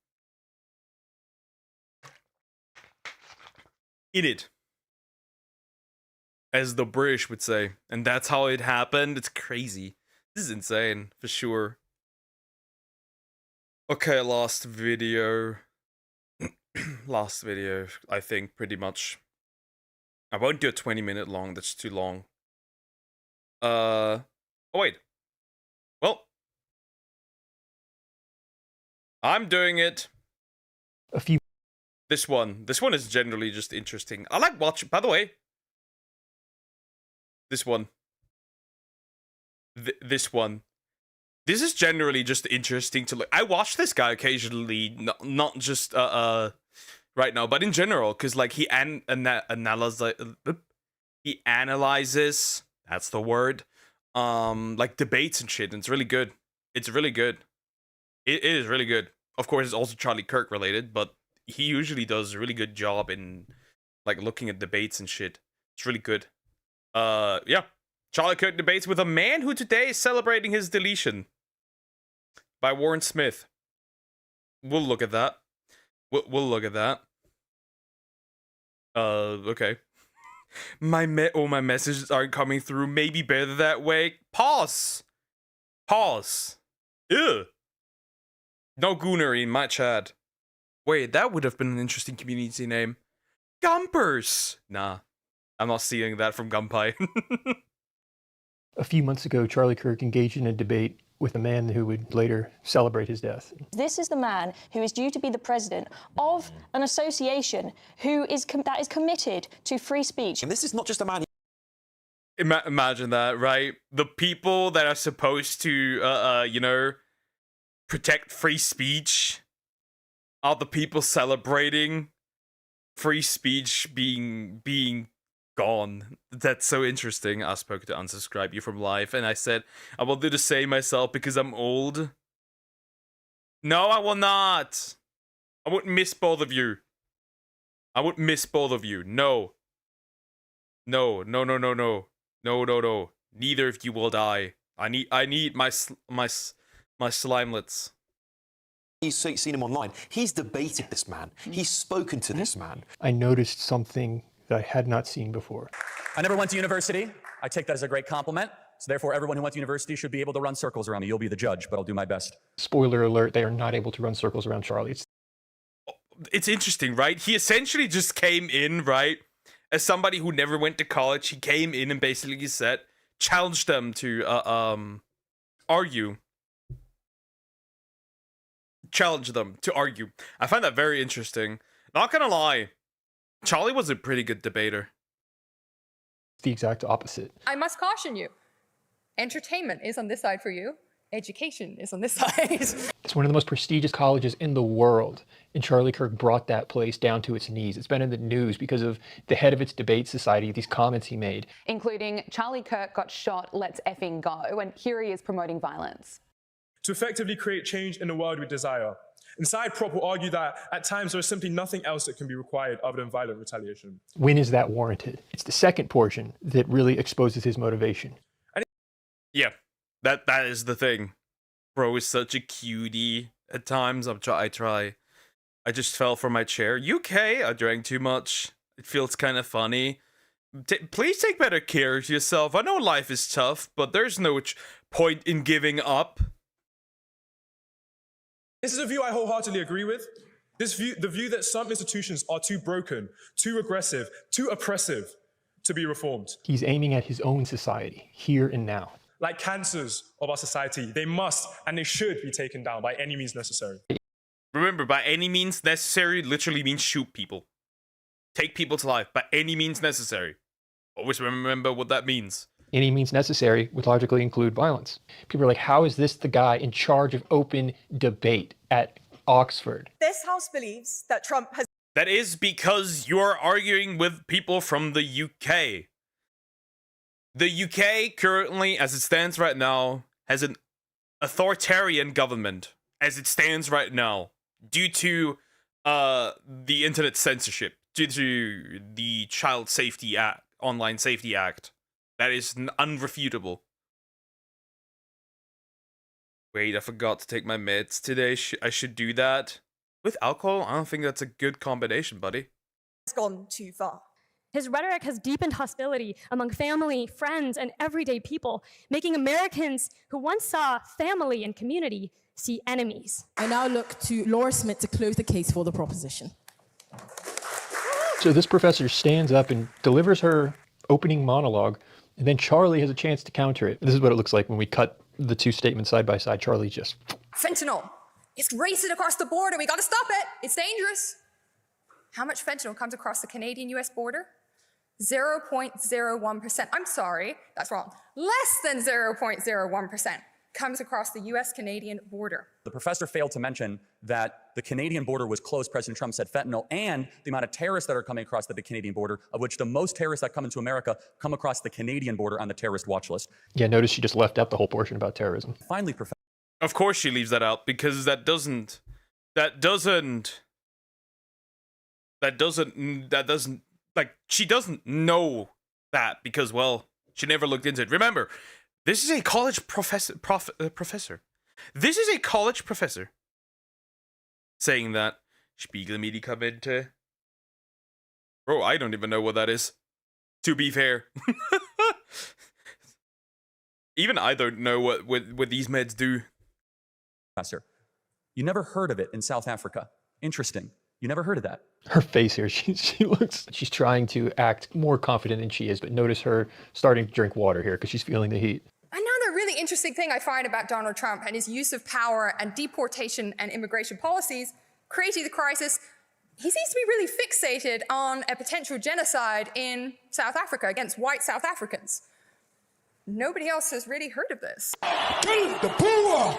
Speaker 1: In it. As the British would say. And that's how it happened. It's crazy. This is insane, for sure. Okay, last video. Last video, I think, pretty much. I won't do a 20-minute long, that's too long. Oh wait. Well. I'm doing it. This one is generally just interesting. I like watching, by the way. This one. This one. This is generally just interesting to look. I watch this guy occasionally, not just right now, but in general, because like he analyzes. That's the word. Like debates and shit. And it's really good. It's really good. It is really good. Of course, it's also Charlie Kirk related, but he usually does a really good job in like looking at debates and shit. It's really good. Yeah. Charlie Kirk debates with a man who today is celebrating his deletion. By Warren Smith. We'll look at that. We'll look at that. Okay. My messages aren't coming through. Maybe better that way. Pause. Pause. Ew. No goonery in my chat. Wait, that would have been an interesting community name. Gumpers. Nah. I'm not seeing that from Gunpie.
Speaker 2: A few months ago, Charlie Kirk engaged in a debate with a man who would later celebrate his death.
Speaker 20: This is the man who is due to be the president of an association that is committed to free speech.
Speaker 21: And this is not just a man.
Speaker 1: Imagine that, right? The people that are supposed to, you know, protect free speech are the people celebrating free speech being gone. That's so interesting. I spoke to unsubscribe you from live, and I said I will do the same myself because I'm old. No, I will not. I would miss both of you. I would miss both of you. No. No. No. No. No. No. No. No. No. Neither of you will die. I need my slimelets.
Speaker 21: You've seen him online. He's debated this man. He's spoken to this man.
Speaker 2: I noticed something that I had not seen before.
Speaker 23: I never went to university. I take that as a great compliment. So therefore, everyone who went to university should be able to run circles around me. You'll be the judge, but I'll do my best.
Speaker 2: Spoiler alert, they are not able to run circles around Charlie.
Speaker 1: It's interesting, right? He essentially just came in, right? As somebody who never went to college, he came in and basically said, challenged them to argue. Challenge them to argue. I find that very interesting. Not gonna lie, Charlie was a pretty good debater.
Speaker 2: The exact opposite.
Speaker 25: I must caution you. Entertainment is on this side for you. Education is on this side.
Speaker 2: It's one of the most prestigious colleges in the world, and Charlie Kirk brought that place down to its knees. It's been in the news because of the head of its debate society, these comments he made.
Speaker 26: Including Charlie Kirk got shot, let's effing go, and here he is promoting violence.
Speaker 27: To effectively create change in the world we desire. Inside Prop will argue that at times there is simply nothing else that can be required other than violent retaliation.
Speaker 2: When is that warranted? It's the second portion that really exposes his motivation.
Speaker 1: Yeah, that is the thing. Bro is such a cutie at times. I try. I just fell from my chair. UK, I drank too much. It feels kind of funny. Please take better care of yourself. I know life is tough, but there's no point in giving up.
Speaker 27: This is a view I wholeheartedly agree with. The view that some institutions are too broken, too aggressive, too oppressive to be reformed.
Speaker 2: He's aiming at his own society, here and now.
Speaker 27: like cancers of our society. They must and they should be taken down by any means necessary.
Speaker 1: Remember, by any means necessary literally means shoot people. Take people to life by any means necessary. Always remember what that means.
Speaker 2: Any means necessary would logically include violence. People are like, how is this the guy in charge of open debate at Oxford?
Speaker 4: This House believes that Trump has...
Speaker 1: That is because you're arguing with people from the UK. The UK currently, as it stands right now, has an authoritarian government as it stands right now due to the internet censorship, due to the Child Safety Act, Online Safety Act. That is unrefutable. Wait, I forgot to take my meds today. I should do that. With alcohol, I don't think that's a good combination, buddy.
Speaker 4: Has gone too far.
Speaker 5: His rhetoric has deepened hostility among family, friends, and everyday people, making Americans who once saw family and community see enemies.
Speaker 9: I now look to Laura Smith to close the case for the proposition.
Speaker 2: So this professor stands up and delivers her opening monologue, and then Charlie has a chance to counter it. This is what it looks like when we cut the two statements side by side. Charlie just...
Speaker 25: Fentanyl. It's racing across the border. We gotta stop it. It's dangerous. How much fentanyl comes across the Canadian-US border? 0.01%. I'm sorry, that's wrong. Less than 0.01% comes across the US-Canadian border.
Speaker 23: The professor failed to mention that the Canadian border was closed. President Trump said fentanyl, and the amount of terrorists that are coming across the Canadian border, of which the most terrorists that come into America come across the Canadian border on the terrorist watch list.
Speaker 2: Yeah, notice she just left out the whole portion about terrorism.
Speaker 23: Finally, Professor.
Speaker 1: Of course she leaves that out, because that doesn't, like, she doesn't know that because, well, she never looked into it. Remember, this is a college professor. This is a college professor saying that Spiegelmedikamente. Bro, I don't even know what that is, to be fair. Even I don't know what these meds do.
Speaker 23: Professor, you never heard of it in South Africa. Interesting. You never heard of that.
Speaker 2: Her face here, she looks... She's trying to act more confident than she is, but notice her starting to drink water here because she's feeling the heat.
Speaker 25: Another really interesting thing I find about Donald Trump and his use of power and deportation and immigration policies creating the crisis, he seems to be really fixated on a potential genocide in South Africa against white South Africans. Nobody else has really heard of this.
Speaker 12: The poor!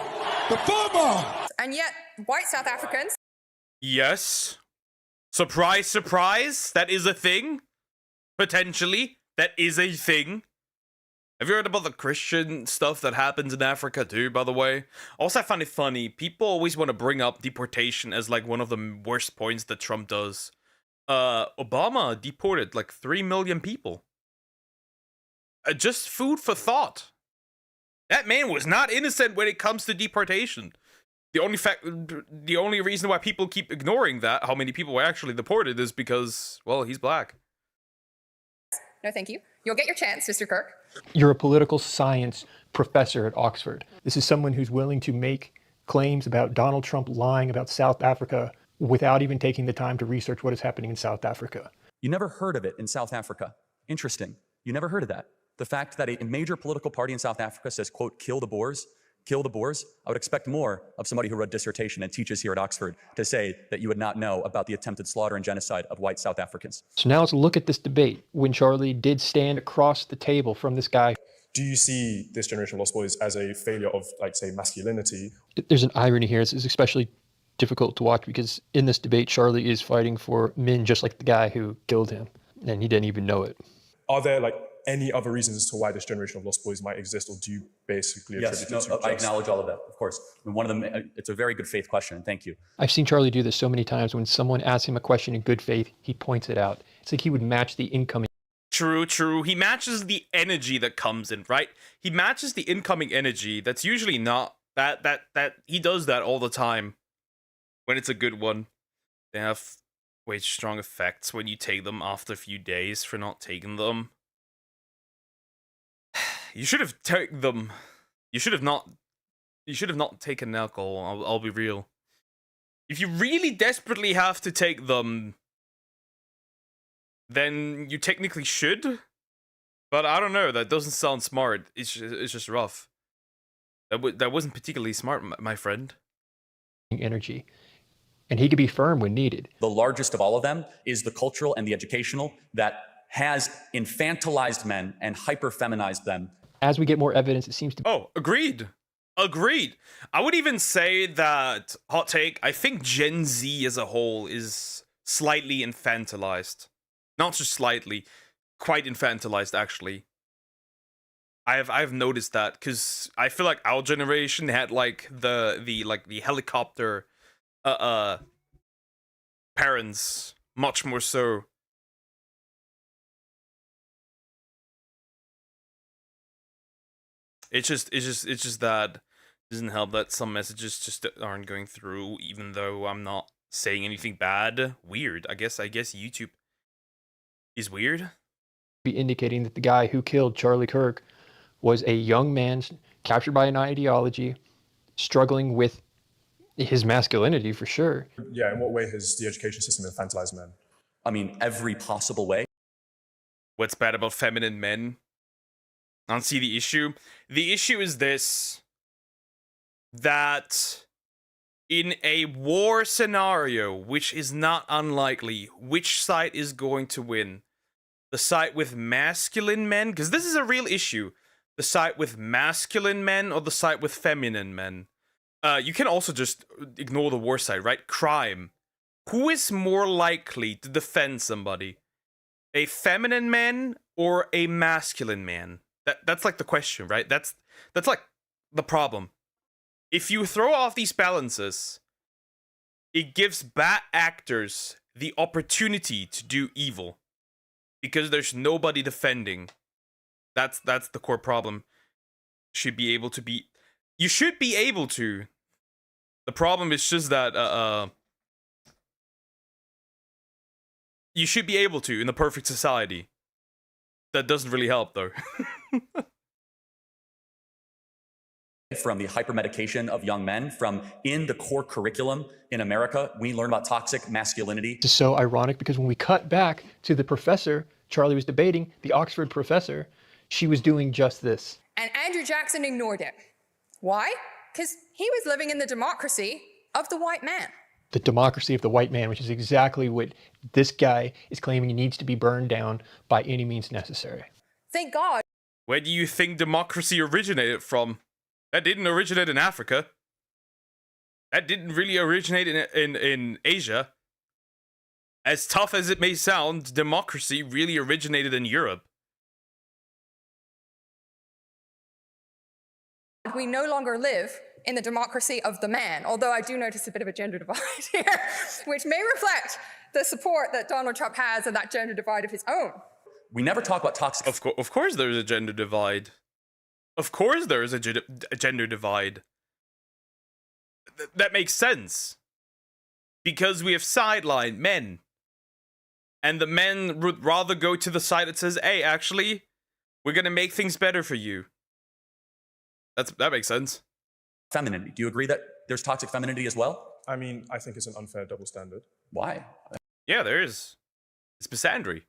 Speaker 12: The farmer!
Speaker 25: And yet, white South Africans...
Speaker 1: Yes. Surprise, surprise. That is a thing. Potentially. That is a thing. Have you heard about the Christian stuff that happens in Africa too, by the way? Also, I find it funny. People always want to bring up deportation as like one of the worst points that Trump does. Obama deported like 3 million people. Just food for thought. That man was not innocent when it comes to deportation. The only reason why people keep ignoring that, how many people were actually deported, is because, well, he's black.
Speaker 25: No, thank you. You'll get your chance, Mr. Kirk.
Speaker 2: You're a political science professor at Oxford. This is someone who's willing to make claims about Donald Trump lying about South Africa without even taking the time to research what is happening in South Africa.
Speaker 23: You never heard of it in South Africa. Interesting. You never heard of that. The fact that a major political party in South Africa says, quote, kill the Boers, I would expect more of somebody who wrote a dissertation and teaches here at Oxford to say that you would not know about the attempted slaughter and genocide of white South Africans.
Speaker 2: So now let's look at this debate when Charlie did stand across the table from this guy.
Speaker 27: Do you see this generation of Lost Boys as a failure of, like, say, masculinity?
Speaker 2: There's an irony here. This is especially difficult to watch because in this debate, Charlie is fighting for men just like the guy who killed him, and he didn't even know it.
Speaker 27: Are there, like, any other reasons as to why this generation of Lost Boys might exist, or do you basically attribute it to
Speaker 23: I acknowledge all of that, of course. I mean, one of them, it's a very good faith question, and thank you.
Speaker 2: I've seen Charlie do this so many times. When someone asks him a question in good faith, he points it out. It's like he would match the incoming.
Speaker 1: True, true. He matches the energy that comes in, right? He matches the incoming energy. That's usually not that he does that all the time. When it's a good one, they have way strong effects when you take them after a few days for not taking them. You should have taken them. You should have not taken alcohol. I'll be real. If you really desperately have to take them, then you technically should. But I don't know. That doesn't sound smart. It's just rough. That wasn't particularly smart, my friend.
Speaker 2: Energy, and he could be firm when needed.
Speaker 23: The largest of all of them is the cultural and the educational that has infantilized men and hyper-feminized them.
Speaker 2: As we get more evidence, it seems to.
Speaker 1: Oh, agreed. Agreed. I would even say that, hot take, I think Gen Z as a whole is slightly infantilized. Not just slightly, quite infantilized, actually. I've noticed that, because I feel like our generation had like the helicopter parents, much more so. It's just that it doesn't help that some messages just aren't going through, even though I'm not saying anything bad. Weird. I guess YouTube is weird.
Speaker 2: Be indicating that the guy who killed Charlie Kirk was a young man captured by an ideology, struggling with his masculinity for sure.
Speaker 27: Yeah, in what way has the education system infantilized men?
Speaker 23: I mean, every possible way.
Speaker 1: What's bad about feminine men? I don't see the issue. The issue is this, that in a war scenario, which is not unlikely, which side is going to win? The side with masculine men? Because this is a real issue. The side with masculine men or the side with feminine men? You can also just ignore the war side, right? Crime. Who is more likely to defend somebody? A feminine man or a masculine man? That's like the question, right? That's like the problem. If you throw off these balances, it gives bad actors the opportunity to do evil. Because there's nobody defending. That's the core problem. You should be able to. The problem is just that you should be able to in the perfect society. That doesn't really help though.
Speaker 23: From the hypermedication of young men, from in the core curriculum in America, we learn about toxic masculinity.
Speaker 2: It's so ironic because when we cut back to the professor Charlie was debating, the Oxford professor, she was doing just this.
Speaker 25: And Andrew Jackson ignored it. Why? Because he was living in the democracy of the white man.
Speaker 2: The democracy of the white man, which is exactly what this guy is claiming needs to be burned down by any means necessary.
Speaker 25: Thank God.
Speaker 1: Where do you think democracy originated from? That didn't originate in Africa. That didn't really originate in Asia. As tough as it may sound, democracy really originated in Europe.
Speaker 25: We no longer live in the democracy of the man, although I do notice a bit of a gender divide here, which may reflect the support that Donald Trump has and that gender divide of his own.
Speaker 23: We never talk about toxic...
Speaker 1: Of course there's a gender divide. Of course there is a gender divide. That makes sense. Because we have sidelined men. And the men would rather go to the side that says, hey, actually, we're going to make things better for you. That makes sense.
Speaker 23: Femininity. Do you agree that there's toxic femininity as well?
Speaker 27: I mean, I think it's an unfair double standard.
Speaker 23: Why?
Speaker 1: Yeah, there is. It's misandry.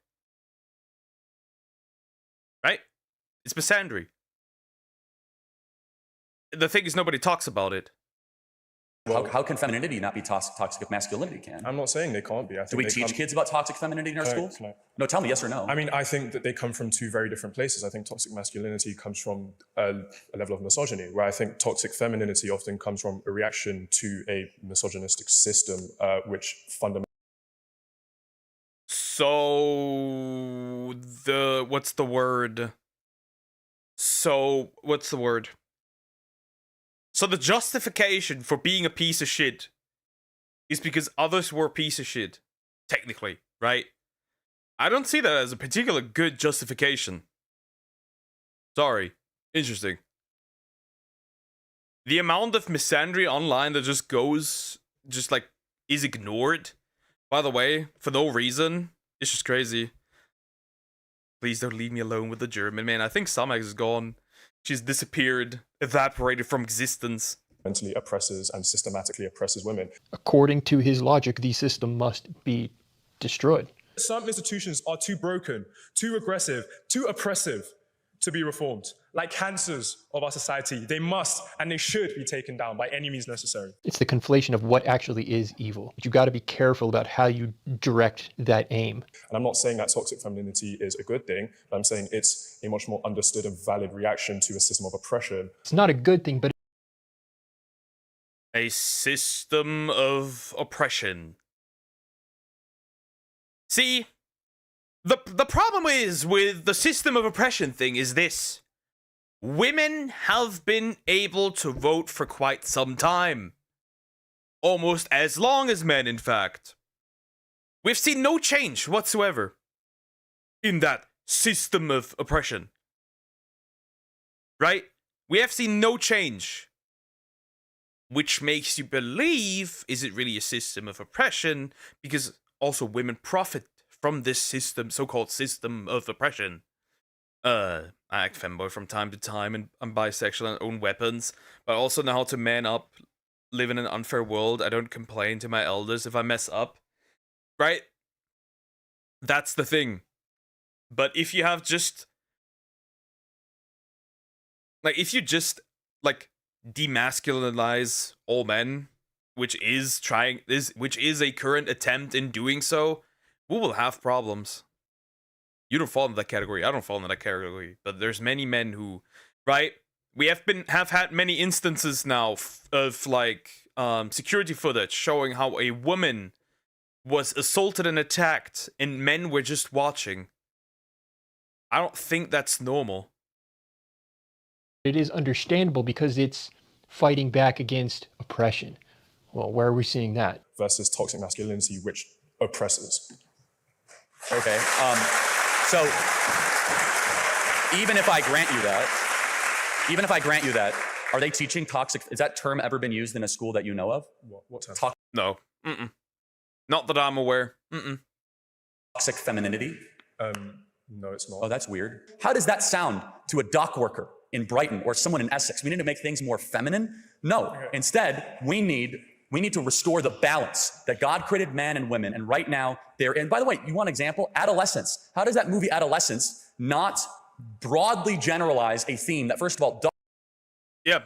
Speaker 1: Right? It's misandry. The thing is, nobody talks about it.
Speaker 23: Well, how can femininity not be toxic if masculinity can?
Speaker 27: I'm not saying they can't be.
Speaker 23: Do we teach kids about toxic femininity in our schools? No, tell me yes or no.
Speaker 27: I mean, I think that they come from two very different places. I think toxic masculinity comes from a level of misogyny, where I think toxic femininity often comes from a reaction to a misogynistic system, which fundamentally...
Speaker 1: So, what's the word? So the justification for being a piece of shit is because others were a piece of shit, technically, right? I don't see that as a particular good justification. Sorry. Interesting. The amount of misandry online that is ignored, by the way, for no reason, it's just crazy. Please don't leave me alone with the German, man. I think Samax is gone. She's disappeared, evaporated from existence.
Speaker 27: Mentally oppresses and systematically oppresses women.
Speaker 2: According to his logic, the system must be destroyed.
Speaker 27: Some institutions are too broken, too aggressive, too oppressive to be reformed. Like cancers of our society, they must and they should be taken down by any means necessary.
Speaker 2: It's the conflation of what actually is evil. But you got to be careful about how you direct that aim.
Speaker 27: And I'm not saying that toxic femininity is a good thing, but I'm saying it's a much more understood and valid reaction to a system of oppression.
Speaker 2: It's not a good thing, but
Speaker 1: a system of oppression. See, the problem is with the system of oppression thing is this. Women have been able to vote for quite some time. Almost as long as men, in fact. We've seen no change whatsoever in that system of oppression. Right? We have seen no change. Which makes you believe, is it really a system of oppression? Because also women profit from this system, so-called system of oppression. I act femboy from time to time, and I'm bisexual and own weapons, but I also know how to man up, live in an unfair world. I don't complain to my elders if I mess up. Right? That's the thing. But if you have just... Like, if you just, like, demasculinize all men, which is a current attempt in doing so, we will have problems. You don't fall into that category. I don't fall into that category. But there's many men who, right? We have had many instances now of like security footage showing how a woman was assaulted and attacked, and men were just watching. I don't think that's normal.
Speaker 2: it is understandable because it's fighting back against oppression. Well, where are we seeing that?
Speaker 27: Versus toxic masculinity, which oppresses.
Speaker 23: Okay. So even if I grant you that, are they teaching toxic? Is that term ever been used in a school that you know of?
Speaker 27: What term?
Speaker 1: No. Not that I'm aware.
Speaker 23: Toxic femininity?
Speaker 27: No, it's not.
Speaker 23: Oh, that's weird. How does that sound to a dock worker in Brighton or someone in Essex? We need to make things more feminine? No. Instead, we need to restore the balance that God created man and women. And right now, and by the way, you want an example? Adolescence. How does that movie Adolescence not broadly generalize a theme that, first of all,
Speaker 1: yeah,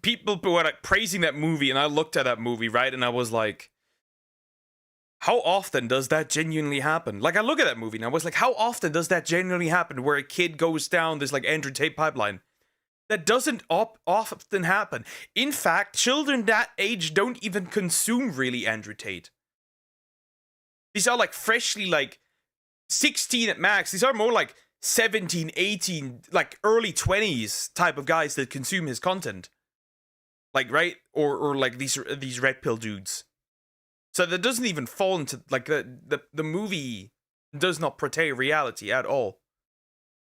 Speaker 1: people were like praising that movie, and I looked at that movie, right, and I was like, how often does that genuinely happen? Like, I look at that movie and I was like, how often does that genuinely happen where a kid goes down this like Andrew Tate pipeline? That doesn't often happen. In fact, children that age don't even consume really Andrew Tate. These are like freshly like 16 at max. These are more like 17, 18, like early 20s type of guys that consume his content. Like, right? Or like these red pill dudes. So that doesn't even fall into, like, the movie does not portray reality at all.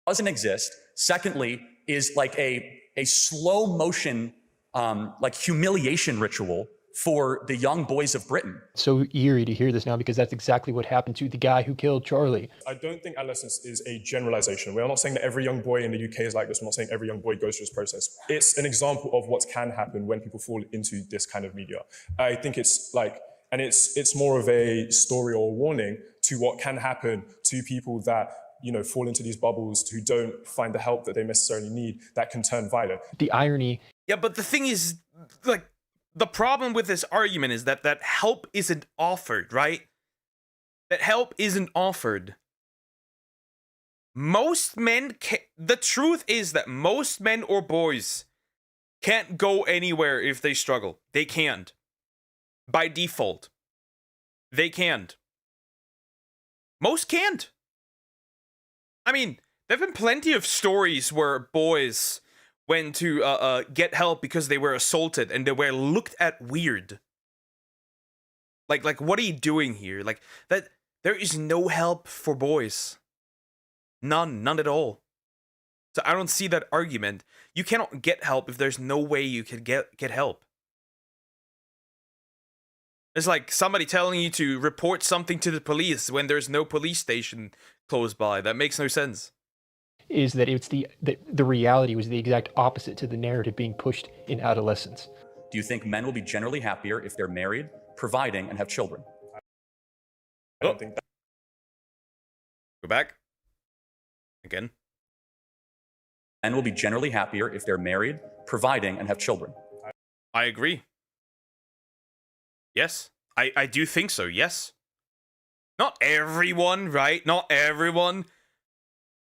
Speaker 23: Doesn't exist. Secondly, is like a slow motion, like humiliation ritual for the young boys of Britain.
Speaker 2: It's so eerie to hear this now because that's exactly what happened to the guy who killed Charlie.
Speaker 27: I don't think adolescence is a generalization. We're not saying that every young boy in the UK is like this. I'm not saying every young boy goes through this process. It's an example of what can happen when people fall into this kind of media. I think it's like, and it's more of a story or a warning to what can happen to people that, you know, fall into these bubbles, who don't find the help that they necessarily need, that can turn violent.
Speaker 2: The irony.
Speaker 1: Yeah, but the thing is, like, the problem with this argument is that help isn't offered, right? That help isn't offered. Most men the truth is that most men or boys can't go anywhere if they struggle. They can't. By default. They can't. Most can't. I mean, there have been plenty of stories where boys went to get help because they were assaulted and they were looked at weird. Like what are you doing here? Like, that there is no help for boys. None at all. So I don't see that argument. You cannot get help if there's no way you can get help. It's like somebody telling you to report something to the police when there's no police station close by. That makes no sense.
Speaker 2: Is that it's the reality was the exact opposite to the narrative being pushed in adolescence.
Speaker 23: Do you think men will be generally happier if they're married, providing, and have children?
Speaker 27: I don't think that.
Speaker 1: Go back. Again.
Speaker 23: Men will be generally happier if they're married, providing, and have children.
Speaker 1: I agree. Yes. I do think so, yes. Not everyone, right? Not everyone.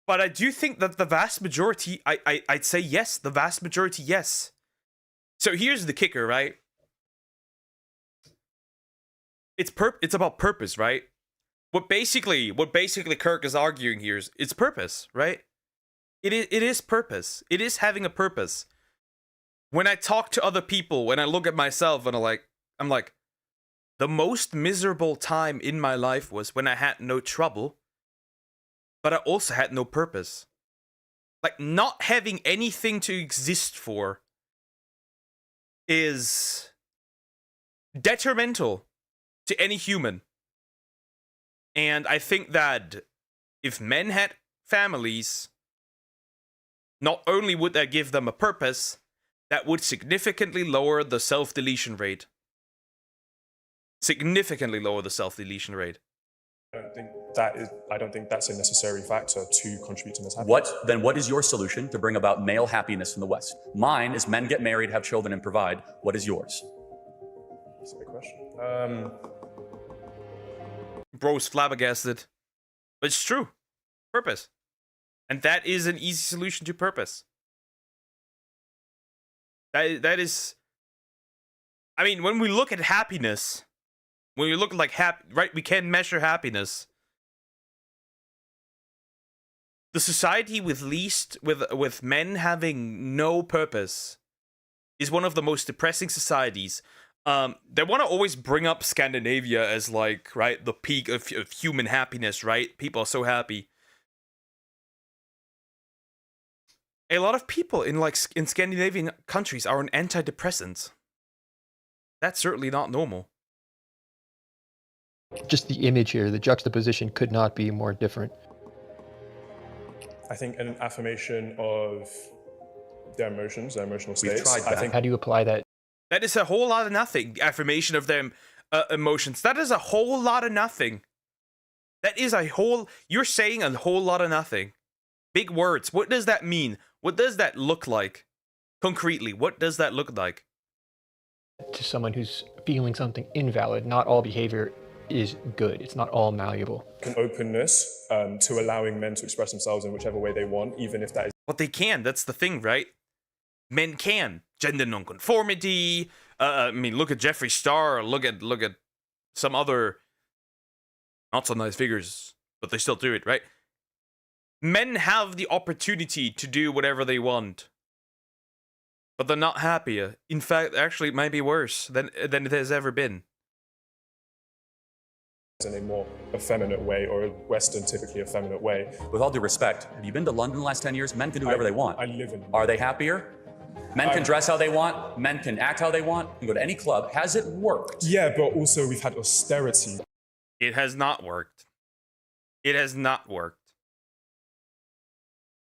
Speaker 1: But I do think that the vast majority, I'd say yes. The vast majority, yes. So here's the kicker, right? It's about purpose, right? What basically Kirk is arguing here is it's purpose, right? It is purpose. It is having a purpose. When I talk to other people, when I look at myself and I'm like, the most miserable time in my life was when I had no trouble, but I also had no purpose. Like, not having anything to exist for is detrimental to any human. And I think that if men had families, not only would that give them a purpose, that would significantly lower the self-deletion rate. Significantly lower the self-deletion rate.
Speaker 27: I don't think that's a necessary factor to contribute to this happiness.
Speaker 23: What is your solution to bring about male happiness in the West? Mine is men get married, have children, and provide. What is yours?
Speaker 27: That's a big question.
Speaker 1: Bro's flabbergasted. But it's true. Purpose. And that is an easy solution to purpose. That is... I mean, when we look at happiness... When we look like right, we can measure happiness. The society with men having no purpose is one of the most depressing societies. They want to always bring up Scandinavia as like, right, the peak of human happiness, right? People are so happy. A lot of people in Scandinavian countries are on antidepressants. That's certainly not normal.
Speaker 2: Just the image here, the juxtaposition could not be more different.
Speaker 27: I think an affirmation of their emotions, their emotional states.
Speaker 2: How do you apply that?
Speaker 1: That is a whole lot of nothing. Affirmation of their emotions. That is a whole lot of nothing. That is a whole... You're saying a whole lot of nothing. Big words. What does that mean? What does that look like? Concretely, what does that look like?
Speaker 2: To someone who's feeling something invalid, not all behavior is good. It's not all malleable.
Speaker 27: An openness to allowing men to express themselves in whichever way they want, even if that is...
Speaker 1: But they can. That's the thing, right? Men can. Gender nonconformity. I mean, look at Jeffree Star. Look at some other not so nice figures, but they still do it, right? Men have the opportunity to do whatever they want, but they're not happier. In fact, actually, it might be worse than it has ever been.
Speaker 27: In a more effeminate way, or a Western typically effeminate way.
Speaker 23: With all due respect, have you been to London the last 10 years? Men can do whatever they want.
Speaker 27: I live in...
Speaker 23: Are they happier? Men can dress how they want. Men can act how they want. You can go to any club. Has it worked?
Speaker 27: Yeah, but also we've had austerity.
Speaker 1: It has not worked. It has not worked.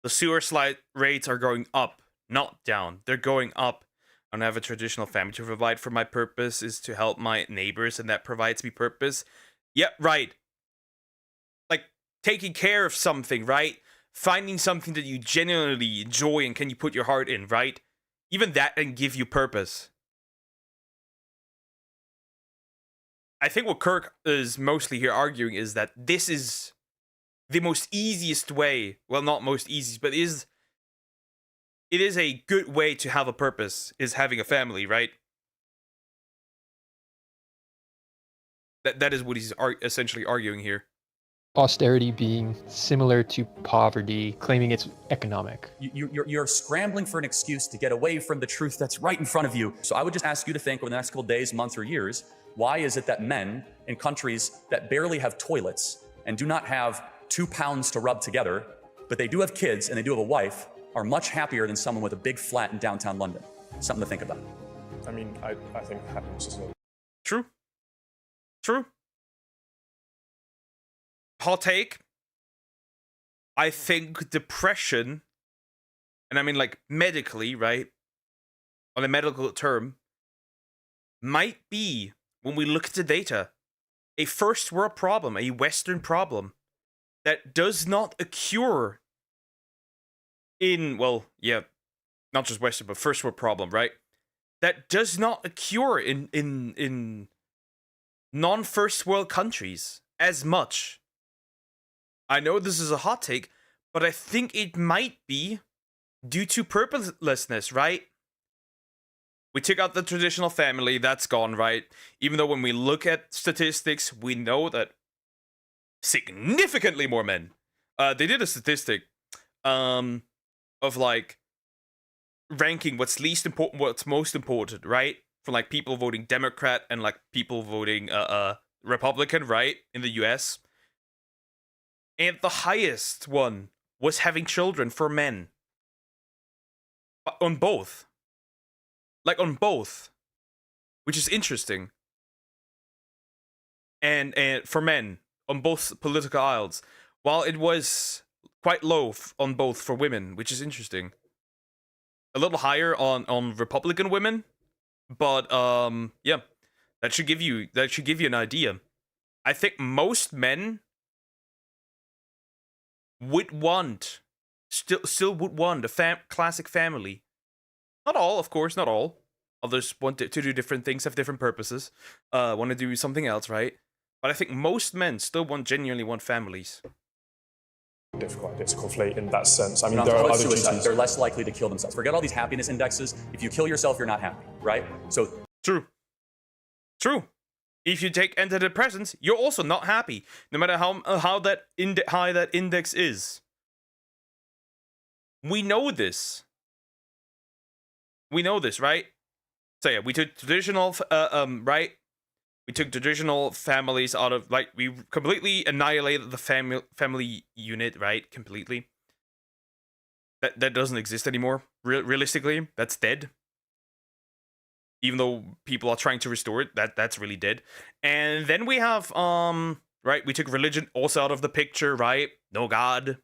Speaker 1: The suicide rates are going up, not down. They're going up. I don't have a traditional family to provide for. My purpose is to help my neighbors, and that provides me purpose. Yep, right. Like, taking care of something, right? Finding something that you genuinely enjoy and can you put your heart in, right? Even that can give you purpose. I think what Kirk is mostly here arguing is that this is the most easiest way. Well, not most easiest, but it is a good way to have a purpose, is having a family, right? That is what he's essentially arguing here.
Speaker 2: Austerity being similar to poverty, claiming it's economic.
Speaker 23: You're scrambling for an excuse to get away from the truth that's right in front of you. So I would just ask you to think over the next couple days, months, or years, why is it that men in countries that barely have toilets and do not have 2 pounds to rub together, but they do have kids and they do have a wife, are much happier than someone with a big flat in downtown London? Something to think about.
Speaker 27: I mean, I think happiness is not...
Speaker 1: True. True. Hot take. I think depression, and I mean like medically, right? On a medical term, might be, when we look at the data, a first world problem, a Western problem. that does not occur in, well, yeah, not just Western, but first world problem, right? That does not occur in non-first world countries as much. I know this is a hot take, but I think it might be due to purposelessness, right? We took out the traditional family, that's gone, right? Even though when we look at statistics, we know that significantly more men. They did a statistic of like ranking what's least important, what's most important, right? For like people voting Democrat and like people voting Republican, right? In the US. And the highest one was having children for men. On both. Like on both. Which is interesting. And for men on both political aisles. While it was quite low on both for women, which is interesting. A little higher on Republican women, but yeah, that should give you an idea. I think most men would want still would want a classic family. Not all, of course, not all. Others want to do different things, have different purposes. Want to do something else, right? But I think most men still genuinely want families.
Speaker 27: Difficult to conflate in that sense. I mean,
Speaker 23: On
Speaker 27: there
Speaker 23: top
Speaker 27: are
Speaker 23: of
Speaker 27: other
Speaker 23: suicide,
Speaker 27: duties.
Speaker 23: they're less likely to kill themselves. Forget all these happiness indexes. If you kill yourself, you're not happy, right? So
Speaker 1: True. If you take antidepressants, you're also not happy, no matter how high that index is. We know this. Right? So yeah, we took traditional, right? We took traditional families out of, like, we completely annihilated the family unit, right? Completely. That doesn't exist anymore. Realistically, that's dead. Even though people are trying to restore it, that's really dead. And then we have, right? We took religion also out of the picture, right? No God.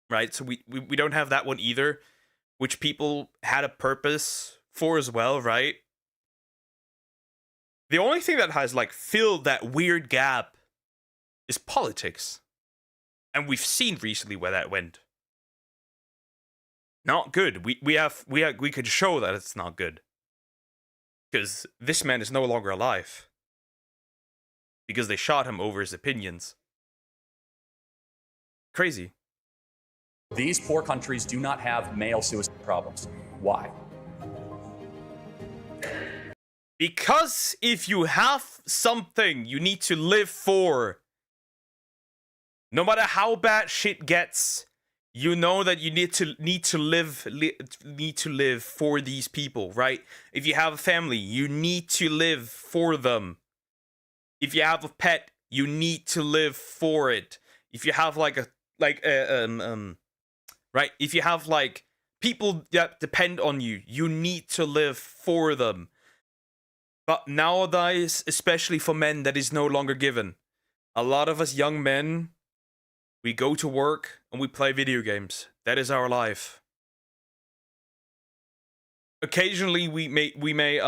Speaker 1: Right? So we don't have that one either, which people had a purpose for as well, right? The only thing that has, like, filled that weird gap is politics. And we've seen recently where that went. Not good. We could show that it's not good. Because this man is no longer alive. Because they shot him over his opinions. Crazy.
Speaker 23: these poor countries do not have male suicide problems. Why?
Speaker 1: Because if you have something you need to live for, no matter how bad shit gets, you know that you need to live for these people, right? If you have a family, you need to live for them. If you have a pet, you need to live for it. If you have right, if you have like people that depend on you, you need to live for them. But nowadays, especially for men, that is no longer given. A lot of us young men, we go to work and we play video games. That is our life. Occasionally, we may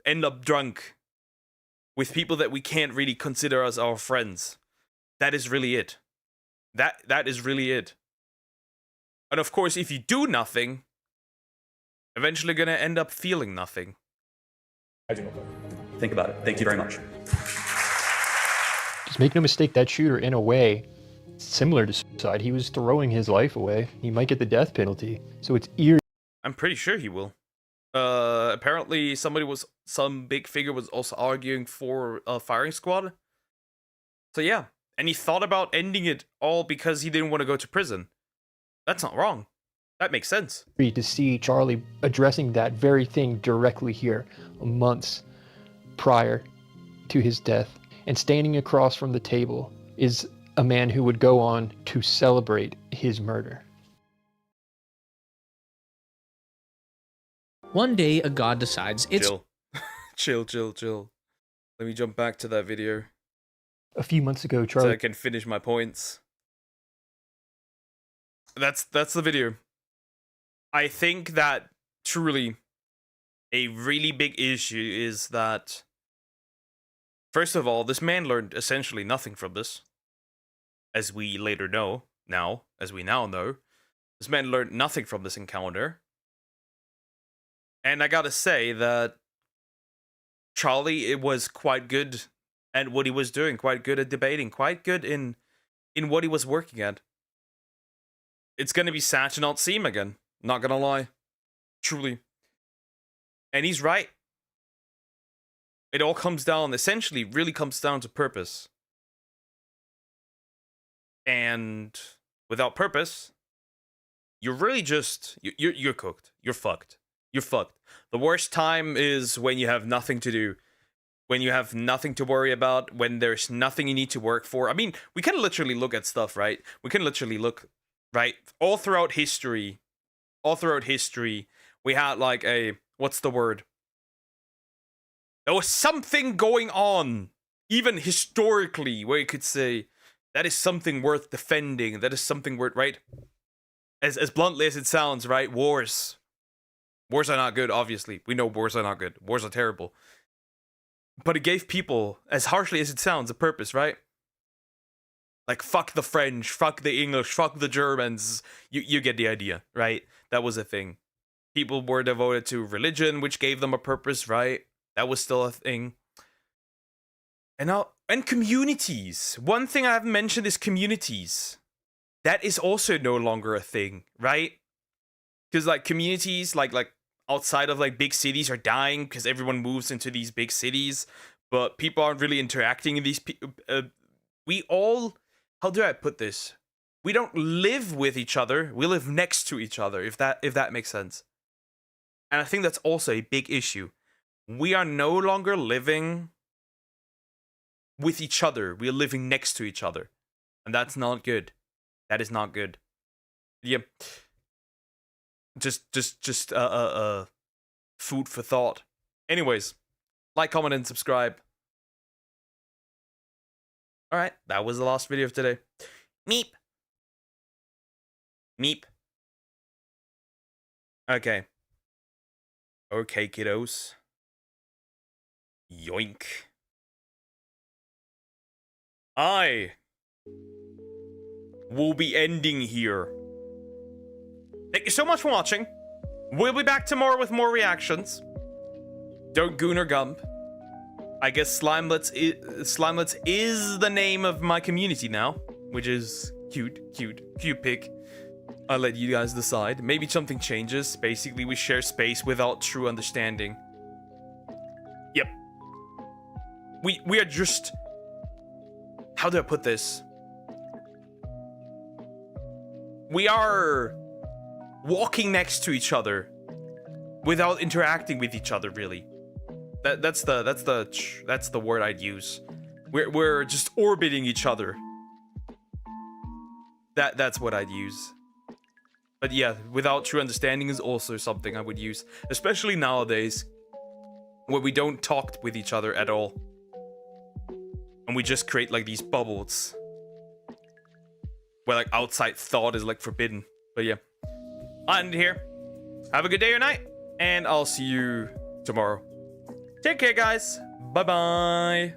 Speaker 1: end up drunk with people that we can't really consider as our friends. That is really it. That is really it. And of course, if you do nothing, eventually gonna end up feeling nothing.
Speaker 23: I do not know. Think about it. Thank you very much.
Speaker 2: Just make no mistake, that shooter, in a way, similar to suicide. He was throwing his life away. He might get the death penalty. So it's eerie.
Speaker 1: I'm pretty sure he will. Apparently some big figure was also arguing for a firing squad. So yeah, and he thought about ending it all because he didn't want to go to prison. That's not wrong. That makes sense.
Speaker 2: To see Charlie addressing that very thing directly here, months prior to his death, and standing across from the table is a man who would go on to celebrate his murder.
Speaker 3: One day, a god decides it's...
Speaker 1: Chill. Let me jump back to that video.
Speaker 2: A few months ago, Charlie...
Speaker 1: So I can finish my points. That's the video. I think that truly a really big issue is that, first of all, this man learned essentially nothing from this. as we later know, as we now know, this man learned nothing from this encounter. And I gotta say that Charlie, it was quite good at what he was doing, quite good at debating, quite good in what he was working at. It's gonna be sad to not see him again, not gonna lie. Truly. And he's right. It all comes down, essentially, really comes down to purpose. And without purpose, you're really just, you're cooked. You're fucked. You're fucked. The worst time is when you have nothing to do. When you have nothing to worry about. When there's nothing you need to work for. I mean, we can literally look at stuff, right? We can literally look, right? All throughout history, we had like a, what's the word? There was something going on, even historically, where you could say, that is something worth defending. That is something worth, right? As bluntly as it sounds, right? Wars. Wars are not good, obviously. We know wars are not good. Wars are terrible. But it gave people, as harshly as it sounds, a purpose, right? Like, fuck the French, fuck the English, fuck the Germans. You get the idea, right? That was a thing. People were devoted to religion, which gave them a purpose, right? That was still a thing. And now, and communities. One thing I haven't mentioned is communities. That is also no longer a thing, right? Because like communities, like outside of like big cities are dying because everyone moves into these big cities, but people aren't really interacting in these. We all, how do I put this? We don't live with each other. We live next to each other. If that makes sense. And I think that's also a big issue. We are no longer living with each other. We are living next to each other, and that's not good. That is not good. Yeah. Just food for thought. Anyways, like, comment, and subscribe. Alright, that was the last video of today. Meep. Meep. Okay. Okay, kiddos. Yoink. I will be ending here. Thank you so much for watching. We'll be back tomorrow with more reactions. Don't goon or gump. I guess Slimelets is the name of my community now, which is cute pick. I'll let you guys decide. Maybe something changes. Basically, we share space without true understanding. Yep. We are just... How do I put this? We are walking next to each other without interacting with each other, really. That's the word I'd use. We're just orbiting each other. That's what I'd use. But yeah, without true understanding is also something I would use, especially nowadays, where we don't talk with each other at all. And we just create like these bubbles where like outside thought is like forbidden. But yeah, I'll end it here. Have a good day or night, and I'll see you tomorrow. Take care, guys. Bye-bye.